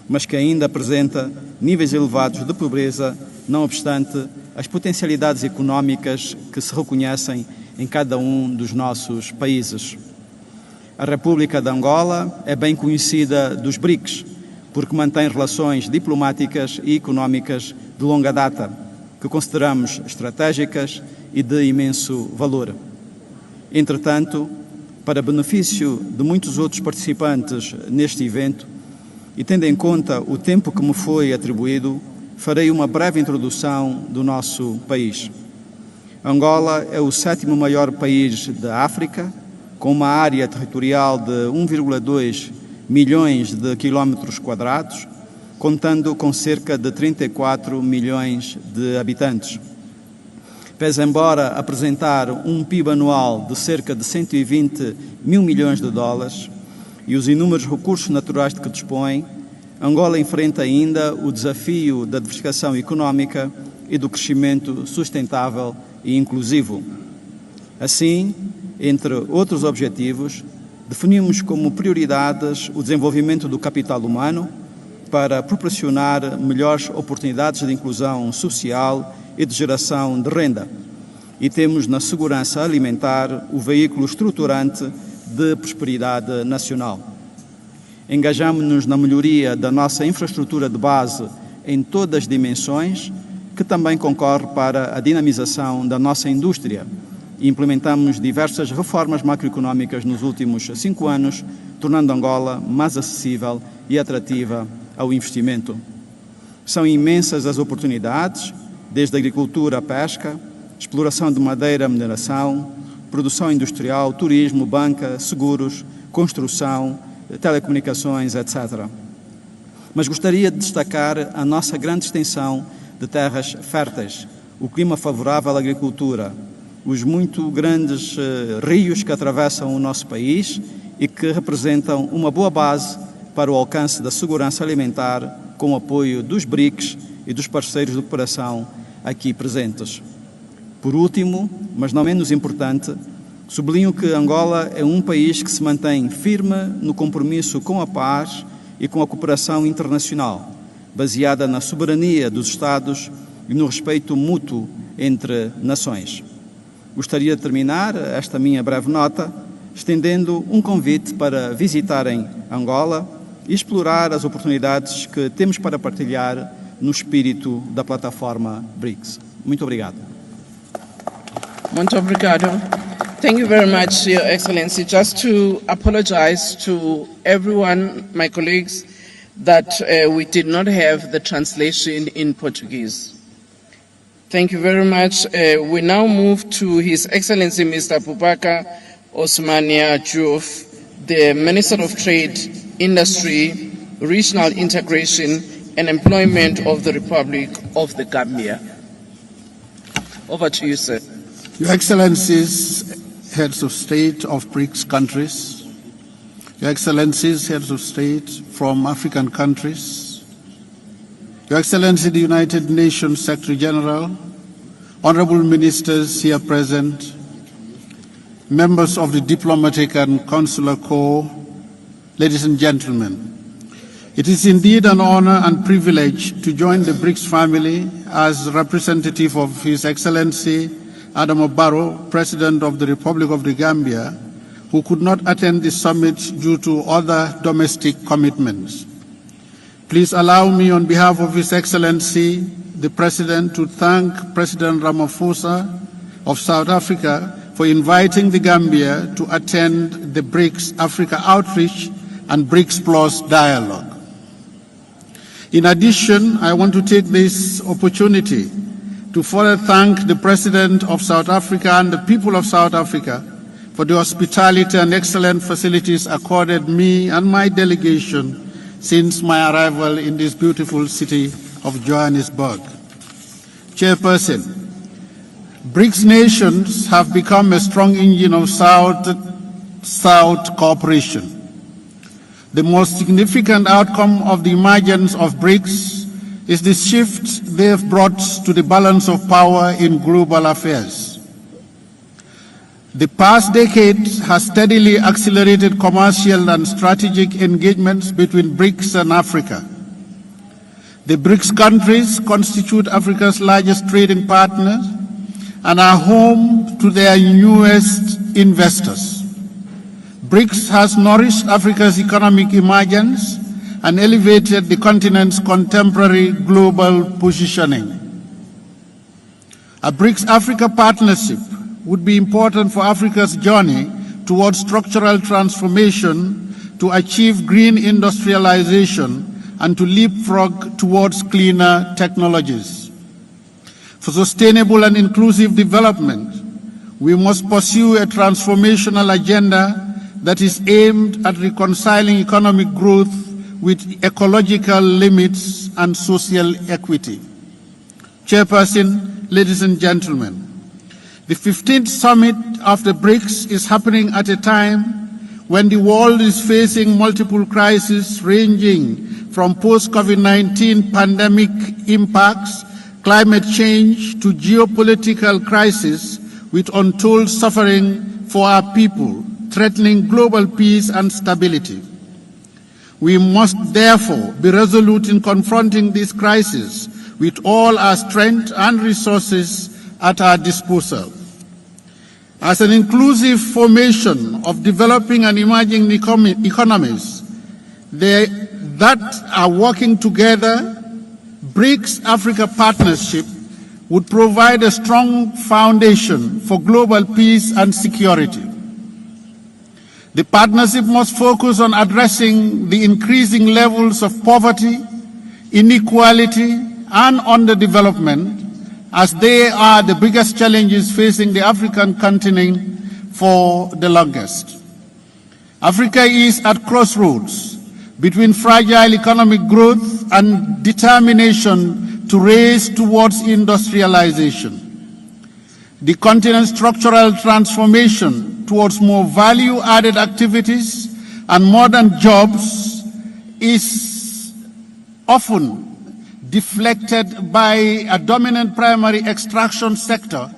mas que ainda apresenta níveis elevados de pobreza, não obstante as potencialidades económicas que se reconhecem em cada um dos nossos países. A República de Angola é bem conhecida dos BRICS, porque mantém relações diplomáticas e económicas de longa data, que consideramos estratégicas e de imenso valor. Entretanto, para benefício de muitos outros participantes neste evento, e tendo em conta o tempo que me foi atribuído, farei uma breve introdução do nosso país. Angola é o 7º maior país da África, com uma área territorial de 1,2 milhões de quilómetros quadrados, contando com cerca de 34 milhões de habitantes. Pese embora apresentar um PIB anual de cerca de 120 mil milhões de dólares e os inúmeros recursos naturais de que dispõe, Angola enfrenta ainda o desafio da diversificação económica e do crescimento sustentável e inclusivo. Assim, entre outros objetivos, definimos como prioridades o desenvolvimento do capital humano para proporcionar melhores oportunidades de inclusão social e de geração de renda. E temos na segurança alimentar o veículo estruturante de prosperidade nacional. Engajamos-nos na melhoria da nossa infraestrutura de base em todas as dimensões, que também concorre para a dinamização da nossa indústria. E implementamos diversas reformas macroeconómicas nos últimos 5 anos, tornando Angola mais acessível e atrativa ao investimento. São imensas as oportunidades, desde a agricultura à pesca, exploração de madeira, mineração, produção industrial, turismo, banca, seguros, construção, telecomunicações, etc. Mas gostaria de destacar a nossa grande extensão de terras férteis, o clima favorável à agricultura, os muito grandes rios que atravessam o nosso país e que representam uma boa base para o alcance da segurança alimentar com o apoio dos BRICS e dos parceiros de cooperação aqui presentes. Por último, mas não menos importante, sublinho que Angola é um país que se mantém firme no compromisso com a paz e com a cooperação internacional, baseada na soberania dos Estados e no respeito mútuo entre nações. Gostaria de terminar esta minha breve nota estendendo um convite para visitarem Angola e explorar as oportunidades que temos para partilhar no espírito da plataforma BRICS. Muito obrigado. Muito obrigado. Thank you very much, Your Excellency. Just to apologize to everyone, my colleagues, that we did not have the translation in Portuguese. Thank you very much. We now move to His Excellency Mr. Boubacar Osmania Diouf, the Minister of Trade, Industry, Regional Integration and Employment of the Republic of the Gambia. Over to you, sir. Your Excellencies, Heads of State of BRICS countries, Your Excellencies, Heads of State from African countries, Your Excellency, the United Nations Secretary General, Honorable Ministers here present, members of the Diplomatic and Consular Corps, ladies and gentlemen. It is indeed an honor and privilege to join the BRICS family as representative of His Excellency Adama Barrow, President of the Republic of the Gambia, who could not attend the summit due to other domestic commitments. Please allow me, on behalf of His Excellency, the President, to thank President Ramaphosa of South Africa for inviting the Gambia to attend the BRICS-Africa Outreach and BRICS Plus dialogue. In addition, I want to take this opportunity to further thank the President of South Africa and the people of South Africa for the hospitality and excellent facilities accorded me and my delegation since my arrival in this beautiful city of Johannesburg. Chairperson, BRICS nations have become a strong engine of South-South cooperation. The most significant outcome of the emergence of BRICS is the shift they have brought to the balance of power in global affairs. The past decade has steadily accelerated commercial and strategic engagements between BRICS and Africa. The BRICS countries constitute Africa's largest trading partners and are home to their newest investors. BRICS has nourished Africa's economic emergence and elevated the continent's contemporary global positioning. A BRICS-Africa partnership would be important for Africa's journey towards structural transformation, to achieve green industrialization, and to leapfrog towards cleaner technologies. For sustainable and inclusive development, we must pursue a transformational agenda that is aimed at reconciling economic growth with ecological limits and social equity. Chairperson, ladies and gentlemen, the 15th summit of the BRICS is happening at a time when the world is facing multiple crises ranging from post-COVID-19 pandemic impacts, climate change, to geopolitical crisis with untold suffering for our people, threatening global peace and stability. We must therefore be resolute in confronting this crisis with all our strength and resources at our disposal. As an inclusive formation of developing and emerging economies that are working together, BRICS-Africa partnership would provide a strong foundation for global peace and security. The partnership must focus on addressing the increasing levels of poverty, inequality, and underdevelopment, as they are the biggest challenges facing the African continent for the longest. Africa is at crossroads between fragile economic growth and determination to race towards industrialization. The continent's structural transformation towards more value-added activities and modern jobs is often deflected by a dominant primary extraction sector,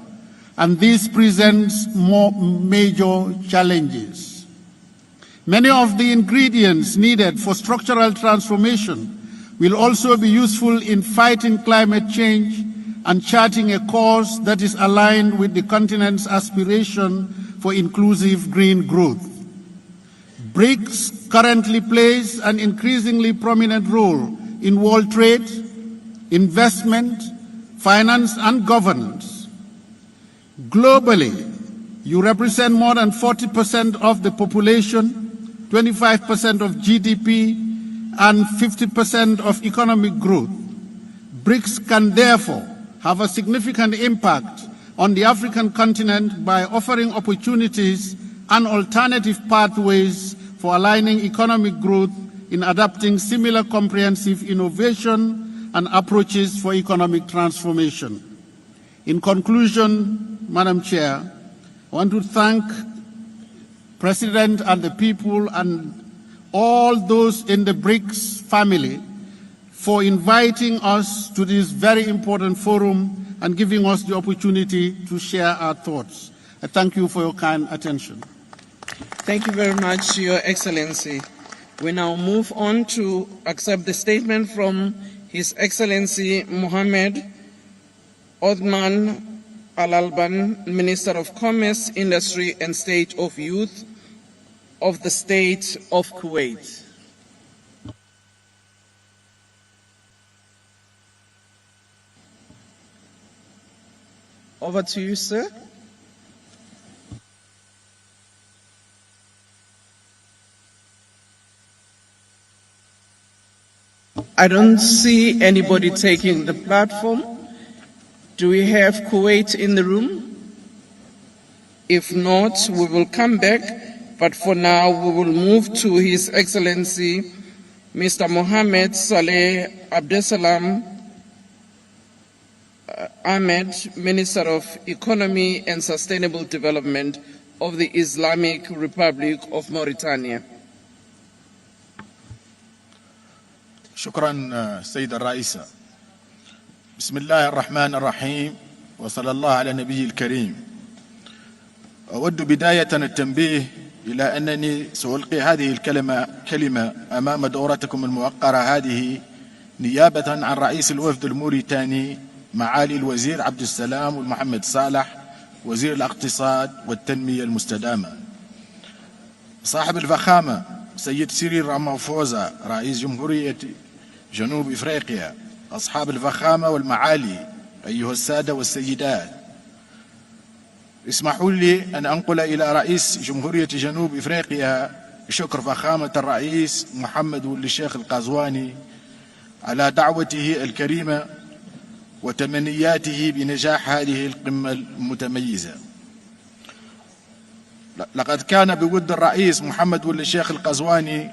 and this presents more major challenges. Many of the ingredients needed for structural transformation will also be useful in fighting climate change and charting a course that is aligned with the continent's aspiration for inclusive green growth. BRICS currently plays an increasingly prominent role in world trade, investment, finance, and governance. Globally, you represent more than 40% of the population, 25% of GDP, and 50% of economic growth. BRICS can therefore have a significant impact on the African continent by offering opportunities and alternative pathways for aligning economic growth in adapting similar comprehensive innovation and approaches for economic transformation. In conclusion, Madam Chair, I want to thank President and the people and all those in the BRICS family for inviting us to this very important forum and giving us the opportunity to share our thoughts. I thank you for your kind attention. Thank you very much, Your Excellency. We now move on to accept the statement from His Excellency Mohammed Othman Al-Alban, Minister of Commerce, Industry and State of Youth of the State of Kuwait. Over to you, sir. I don't see anybody taking the platform. Do we have Kuwait in the room? If not, we will come back, but for now we will move to His Excellency Mr. Mohammed Saleh Abdesalam Ahmed, Minister of Economy and Sustainable Development of the Islamic Republic of Mauritania. شكرا سيد الرئيسة. بسم الله الرحمن الرحيم وصلى الله على النبي الكريم. أود بداية التنبيه إلى أنني سألقي هذه الكلمة أمام دورتكم الموقرة هذه نيابة عن رئيس الوفد الموريتاني معالي الوزير عبد السلام والمحمد صالح وزير الاقتصاد والتنمية المستدامة. صاحب الفخامة سيد سيريل رامافوزا رئيس جمهورية جنوب إفريقيا، أصحاب الفخامة والمعالي أيها السادة والسيدات، اسمحوا لي أن أنقل إلى رئيس جمهورية جنوب إفريقيا شكر فخامة الرئيس محمد ولي الشيخ القازواني على دعوته الكريمة وتمنياته بنجاح هذه القمة المتميزة. لقد كان بود الرئيس محمد ولي الشيخ القازواني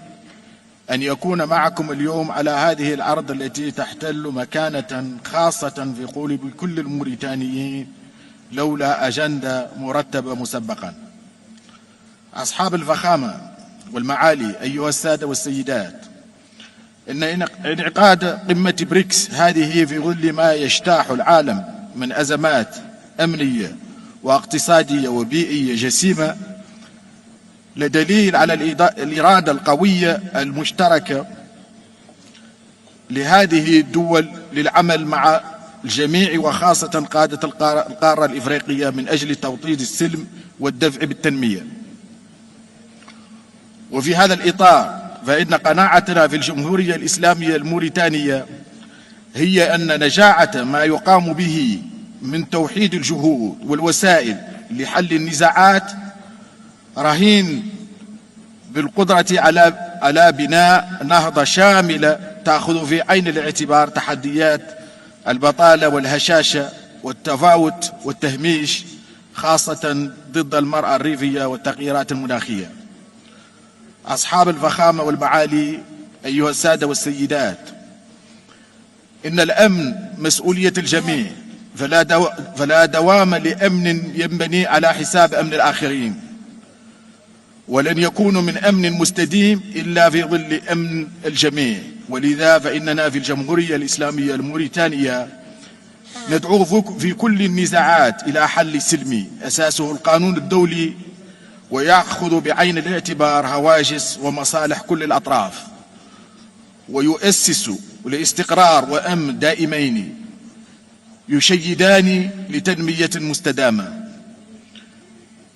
أن يكون معكم اليوم على هذه الأرض التي تحتل مكانة خاصة في قلوب كل الموريتانيين لولا أجندة مرتبة مسبقا. أصحاب الفخامة والمعالي، أيها السادة والسيدات، إن انعقاد قمة بريكس هذه في ظل ما يجتاح العالم من أزمات أمنية واقتصادية وبيئية جسيمة لدليل على الإرادة القوية المشتركة لهذه الدول للعمل مع الجميع وخاصة قادة القارة الإفريقية من أجل توطيد السلم والدفع بالتنمية. وفي هذا الإطار فإن قناعتنا في الجمهورية الإسلامية الموريتانية هي أن نجاعة ما يقام به من توحيد الجهود والوسائل لحل النزاعات رهين بالقدرة على بناء نهضة شاملة تأخذ في عين الاعتبار تحديات البطالة والهشاشة والتفاوت والتهميش، خاصة ضد المرأة الريفية والتغييرات المناخية. أصحاب الفخامة والمعالي، أيها السادة والسيدات، إن الأمن مسؤولية الجميع، فلا دوام لأمن ينبني على حساب أمن الآخرين، ولن يكون من أمن مستديم إلا في ظل أمن الجميع. ولذا فإننا في الجمهورية الإسلامية الموريتانية ندعو في كل النزاعات إلى حل سلمي أساسه القانون الدولي ويأخذ بعين الاعتبار هواجس ومصالح كل الأطراف، ويؤسس لاستقرار وأمن دائمين يشيدان لتنمية مستدامة.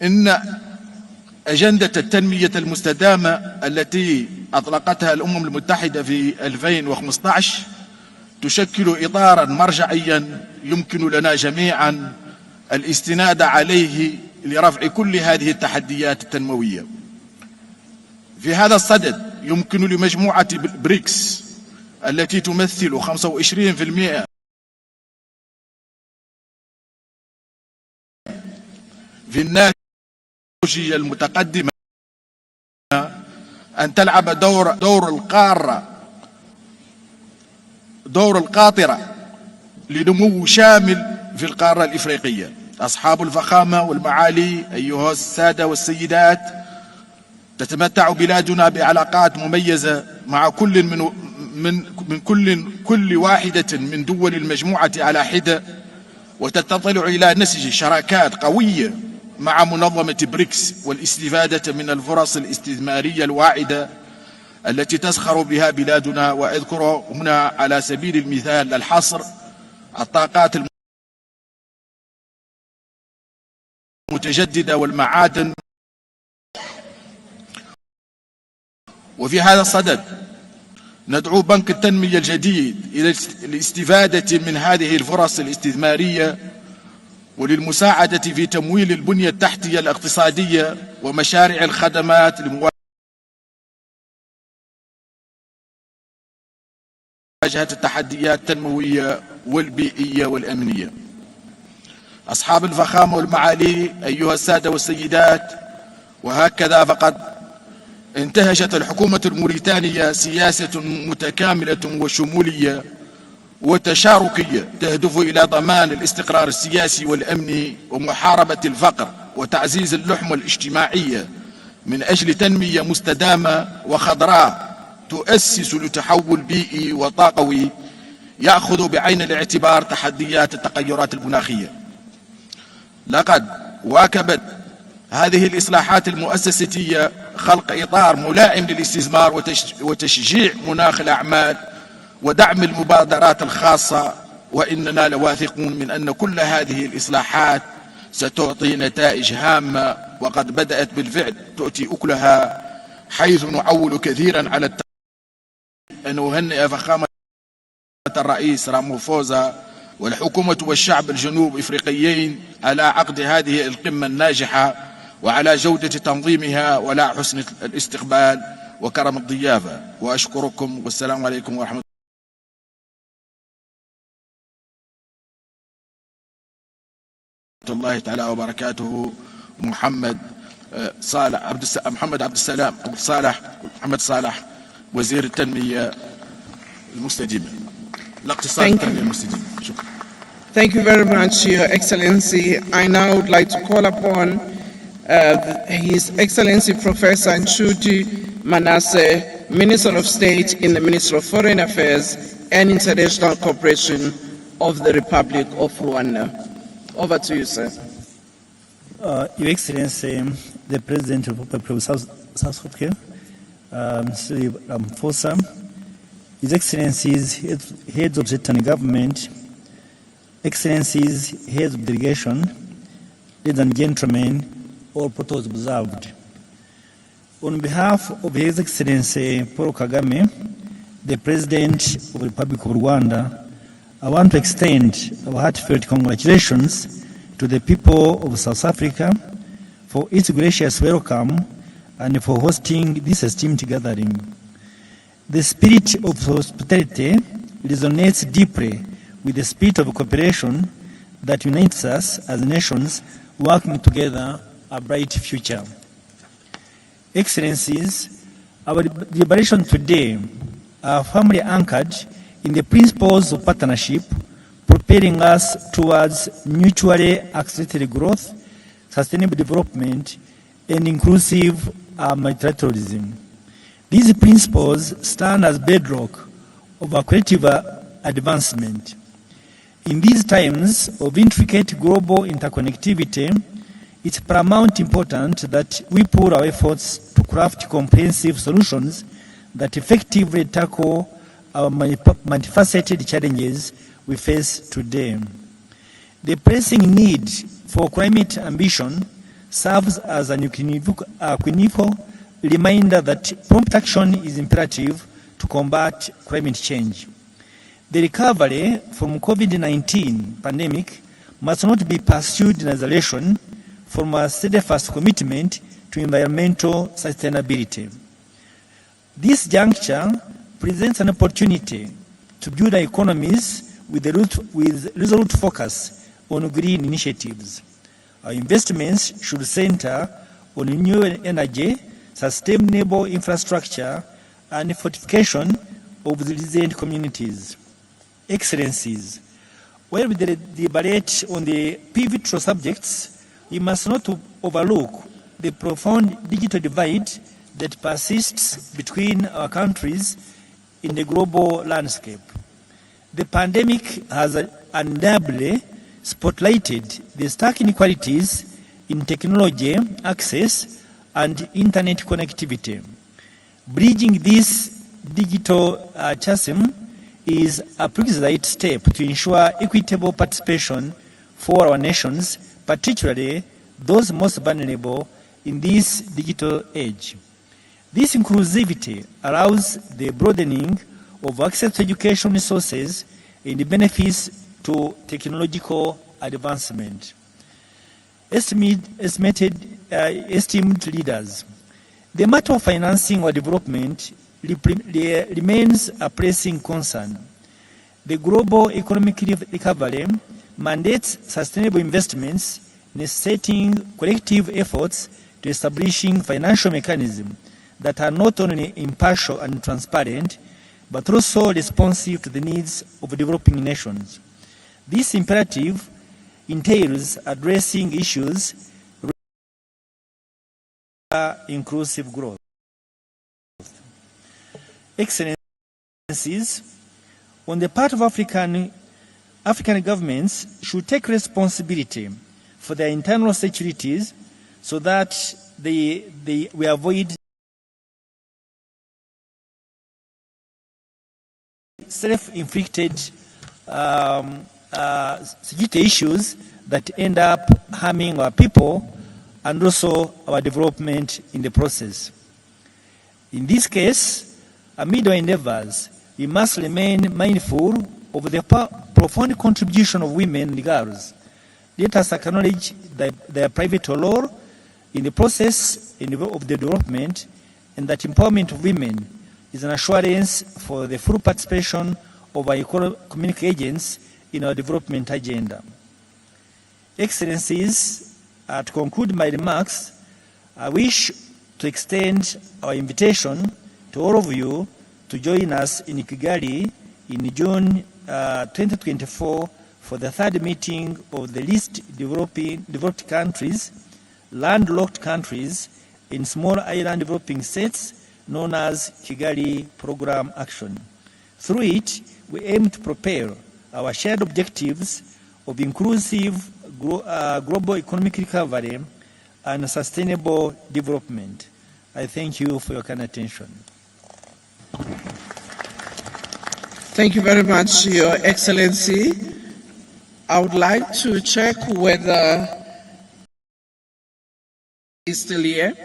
إن أجندة التنمية المستدامة التي أطلقتها الأمم المتحدة في 2015 تشكل إطارا مرجعيا يمكن لنا جميعا الاستناد عليه لرفع كل هذه التحديات التنموية. في هذا الصدد يمكن لمجموعة بريكس التي تمثل 25% في الناتج المتقدمة أن تلعب دور القاطرة لنمو شامل في القارة الإفريقية. أصحاب الفخامة والمعالي، أيها السادة والسيدات، تتمتع بلادنا بعلاقات مميزة مع كل واحدة من دول المجموعة على حدة، وتتطلع إلى نسج شراكات قوية مع منظمة بريكس والاستفادة من الفرص الاستثمارية الواعدة التي تزخر بها بلادنا. وأذكر هنا على سبيل المثال الحصر الطاقات المتجددة والمعادن. وفي هذا الصدد ندعو بنك التنمية الجديد إلى الاستفادة من هذه الفرص الاستثمارية وللمساعدة في تمويل البنية التحتية الاقتصادية ومشاريع الخدمات لمواجهة التحديات التنموية والبيئية والأمنية. أصحاب الفخامة والمعالي، أيها السادة والسيدات، وهكذا فقد انتهجت الحكومة الموريتانية سياسة متكاملة وشمولية وتشاركية تهدف إلى ضمان الاستقرار السياسي والأمني ومحاربة الفقر وتعزيز اللحمة الاجتماعية من أجل تنمية مستدامة وخضراء تؤسس لتحول بيئي وطاقوي يأخذ بعين الاعتبار تحديات التغيرات المناخية. لقد واكبت هذه الإصلاحات المؤسساتية خلق إطار ملائم للاستثمار وتشجيع مناخ الأعمال ودعم المبادرات الخاصة، وإننا لواثقون من أن كل هذه الإصلاحات ستعطي نتائج هامة وقد بدأت بالفعل تؤتي أكلها، حيث نعول كثيرا على أن نهنئ فخامة الرئيس راموفوزا والحكومة والشعب الجنوب إفريقيين على عقد هذه القمة الناجحة وعلى جودة تنظيمها وعلى حسن الاستقبال وكرم الضيافة. وأشكركم والسلام عليكم ورحمة الله تعالى وبركاته. محمد صالح وزير التنمية المستدامة الاقتصاد التنمية المستدامة. شكرا. Thank you very much, Your Excellency. I now would like to call upon His Excellency Professor Nchuti Manasseh, Minister of State in the Ministry of Foreign Affairs and International Cooperation of the Republic of Rwanda. Over to you, sir. Your Excellency, the President of the Republic of South Africa, Cyril Ramaphosa, His Excellencies, Heads of State and Government, Excellencies, Heads of Delegation, ladies and gentlemen, all protocols observed. On behalf of His Excellency Paul Kagame, the President of the Republic of Rwanda, I want to extend our heartfelt congratulations to the people of South Africa for its gracious welcome and for hosting this esteemed gathering. The spirit of hospitality resonates deeply with the spirit of cooperation that unites us as nations working together a bright future. Excellencies, our deliberations today are firmly anchored in the principles of partnership, propelling us towards mutually accelerated growth, sustainable development, and inclusive multilateralism. These principles stand as bedrock of our collective advancement. In these times of intricate global interconnectivity, it's paramount important that we put our efforts to craft comprehensive solutions that effectively tackle our multifaceted challenges we face today. The pressing need for climate ambition serves as an unequivocal reminder that prompt action is imperative to combat climate change. The recovery from COVID-19 pandemic must not be pursued in isolation from a steadfast commitment to environmental sustainability. This juncture presents an opportunity to build economies with resolute focus on green initiatives. Our investments should center on new energy, sustainable infrastructure, and fortification of the resilient communities. Excellencies, while we deliberate on the pivotal subjects, we must not overlook the profound digital divide that persists between our countries in the global landscape. The pandemic has undoubtedly spotlighted the stark inequalities in technology access and internet connectivity. Bridging this digital chasm is a prerequisite step to ensure equitable participation for our nations, particularly those most vulnerable in this digital age. This inclusivity allows the broadening of access to education resources and the benefits to technological advancement. Esteemed leaders, the matter of financing or development remains a pressing concern. The global economic recovery mandates sustainable investments, necessitating collective efforts to establishing financial mechanisms that are not only impartial and transparent, but also responsive to the needs of developing nations. This imperative entails addressing issues inclusive growth. Excellencies, on the part of African governments should take responsibility for their internal securities so that we avoid self-inflicted security issues that end up harming our people and also our development in the process. In this case, amid our endeavors, we must remain mindful of the profound contribution of women and girls, let us acknowledge their pivotal role in the process of the development, and that empowerment of women is an assurance for the full participation of our economic agents in our development agenda. Excellencies, to conclude my remarks, I wish to extend our invitation to all of you to join us in Kigali in June 2024 for the third meeting of the least developed countries, landlocked countries, in small island developing states known as Kigali Program Action. Through it, we aim to propel our shared objectives of inclusive global economic recovery and sustainable development. I thank you for your kind attention. Thank you very much, Your Excellency. I would like to check whether he's still here.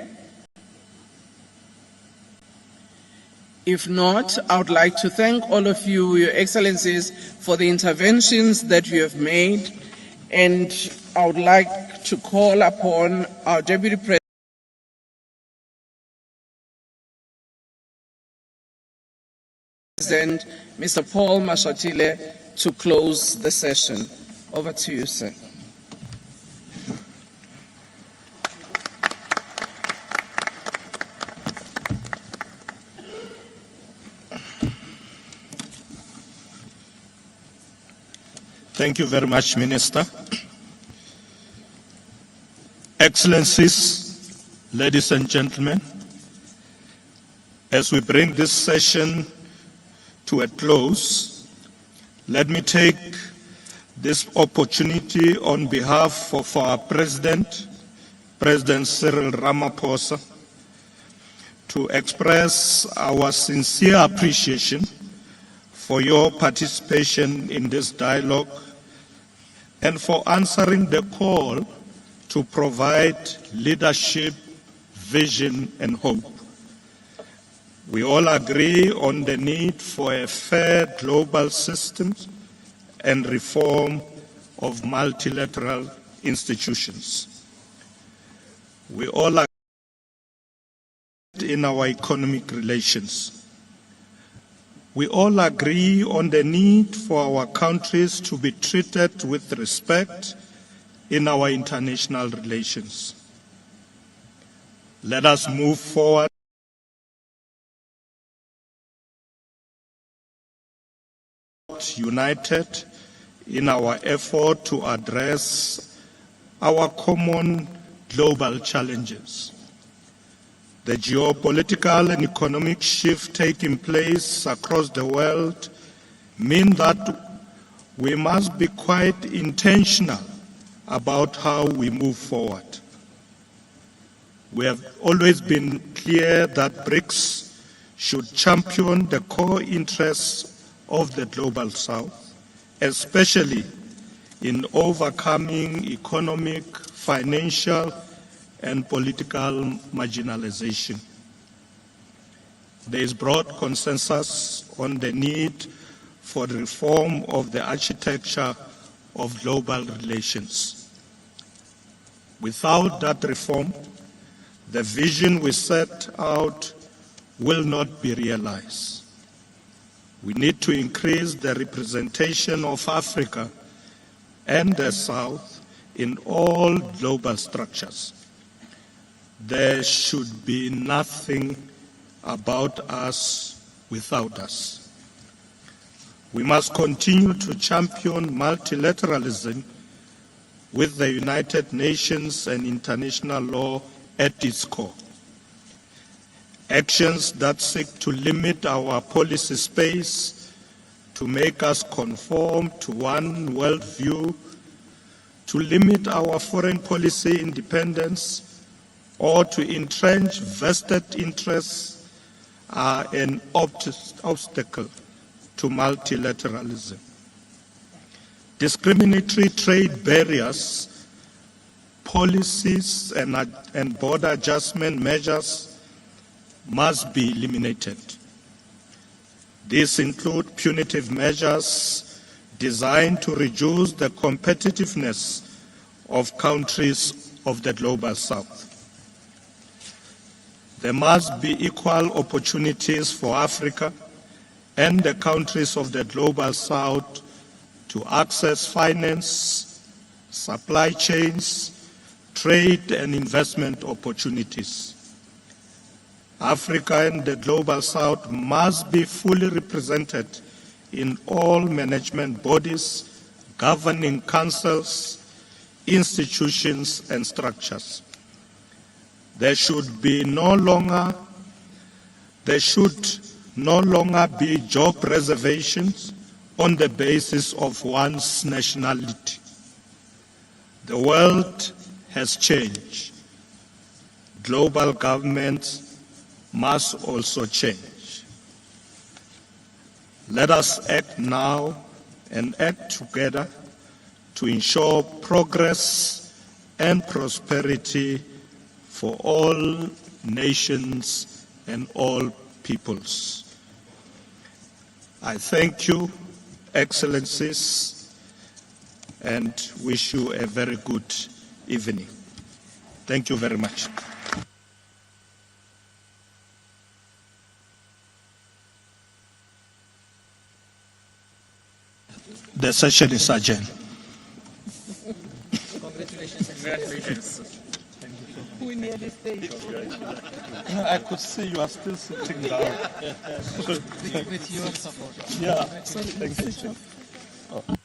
If not, I would like to thank all of you, Your Excellencies, for the interventions that you have made, and I would like to call upon our Deputy President, Mr. Paul Mashatile, to close the session. Over to you, sir. Thank you very much, Minister. Excellencies, ladies and gentlemen, as we bring this session to a close, let me take this opportunity on behalf of our President, President Cyril Ramaphosa, to express our sincere appreciation for your participation in this dialogue and for answering the call to provide leadership, vision, and hope. We all agree on the need for a fair global system and reform of multilateral institutions. We all agree in our economic relations. We all agree on the need for our countries to be treated with respect in our international relations. Let us move forward united in our effort to address our common global challenges. The geopolitical and economic shift taking place across the world mean that we must be quite intentional about how we move forward. We have always been clear that BRICS should champion the core interests of the Global South, especially in overcoming economic, financial, and political marginalization. There is broad consensus on the need for reform of the architecture of global relations. Without that reform, the vision we set out will not be realized. We need to increase the representation of Africa and the South in all global structures. There should be nothing about us without us. We must continue to champion multilateralism with the United Nations and international law at its core. Actions that seek to limit our policy space, to make us conform to one worldview, to limit our foreign policy independence, or to entrench vested interests are an obstacle to multilateralism. Discriminatory trade barriers, policies, and border adjustment measures must be eliminated. These include punitive measures designed to reduce the competitiveness of countries of the Global South. There must be equal opportunities for Africa and the countries of the Global South to access finance, supply chains, trade and investment opportunities. Africa and the Global South must be fully represented in all management bodies, governing councils, institutions and structures. There should no longer be job reservations on the basis of one's nationality. The world has changed. Global governments must also change. Let us act now and act together to ensure progress and prosperity for all nations and all peoples. I thank you, Excellencies, and wish you a very good evening. Thank you very much. The session is adjourned. Congratulations. We nearly stayed. I could see you are still sitting down. With your support. Yeah. Thank you. Oh.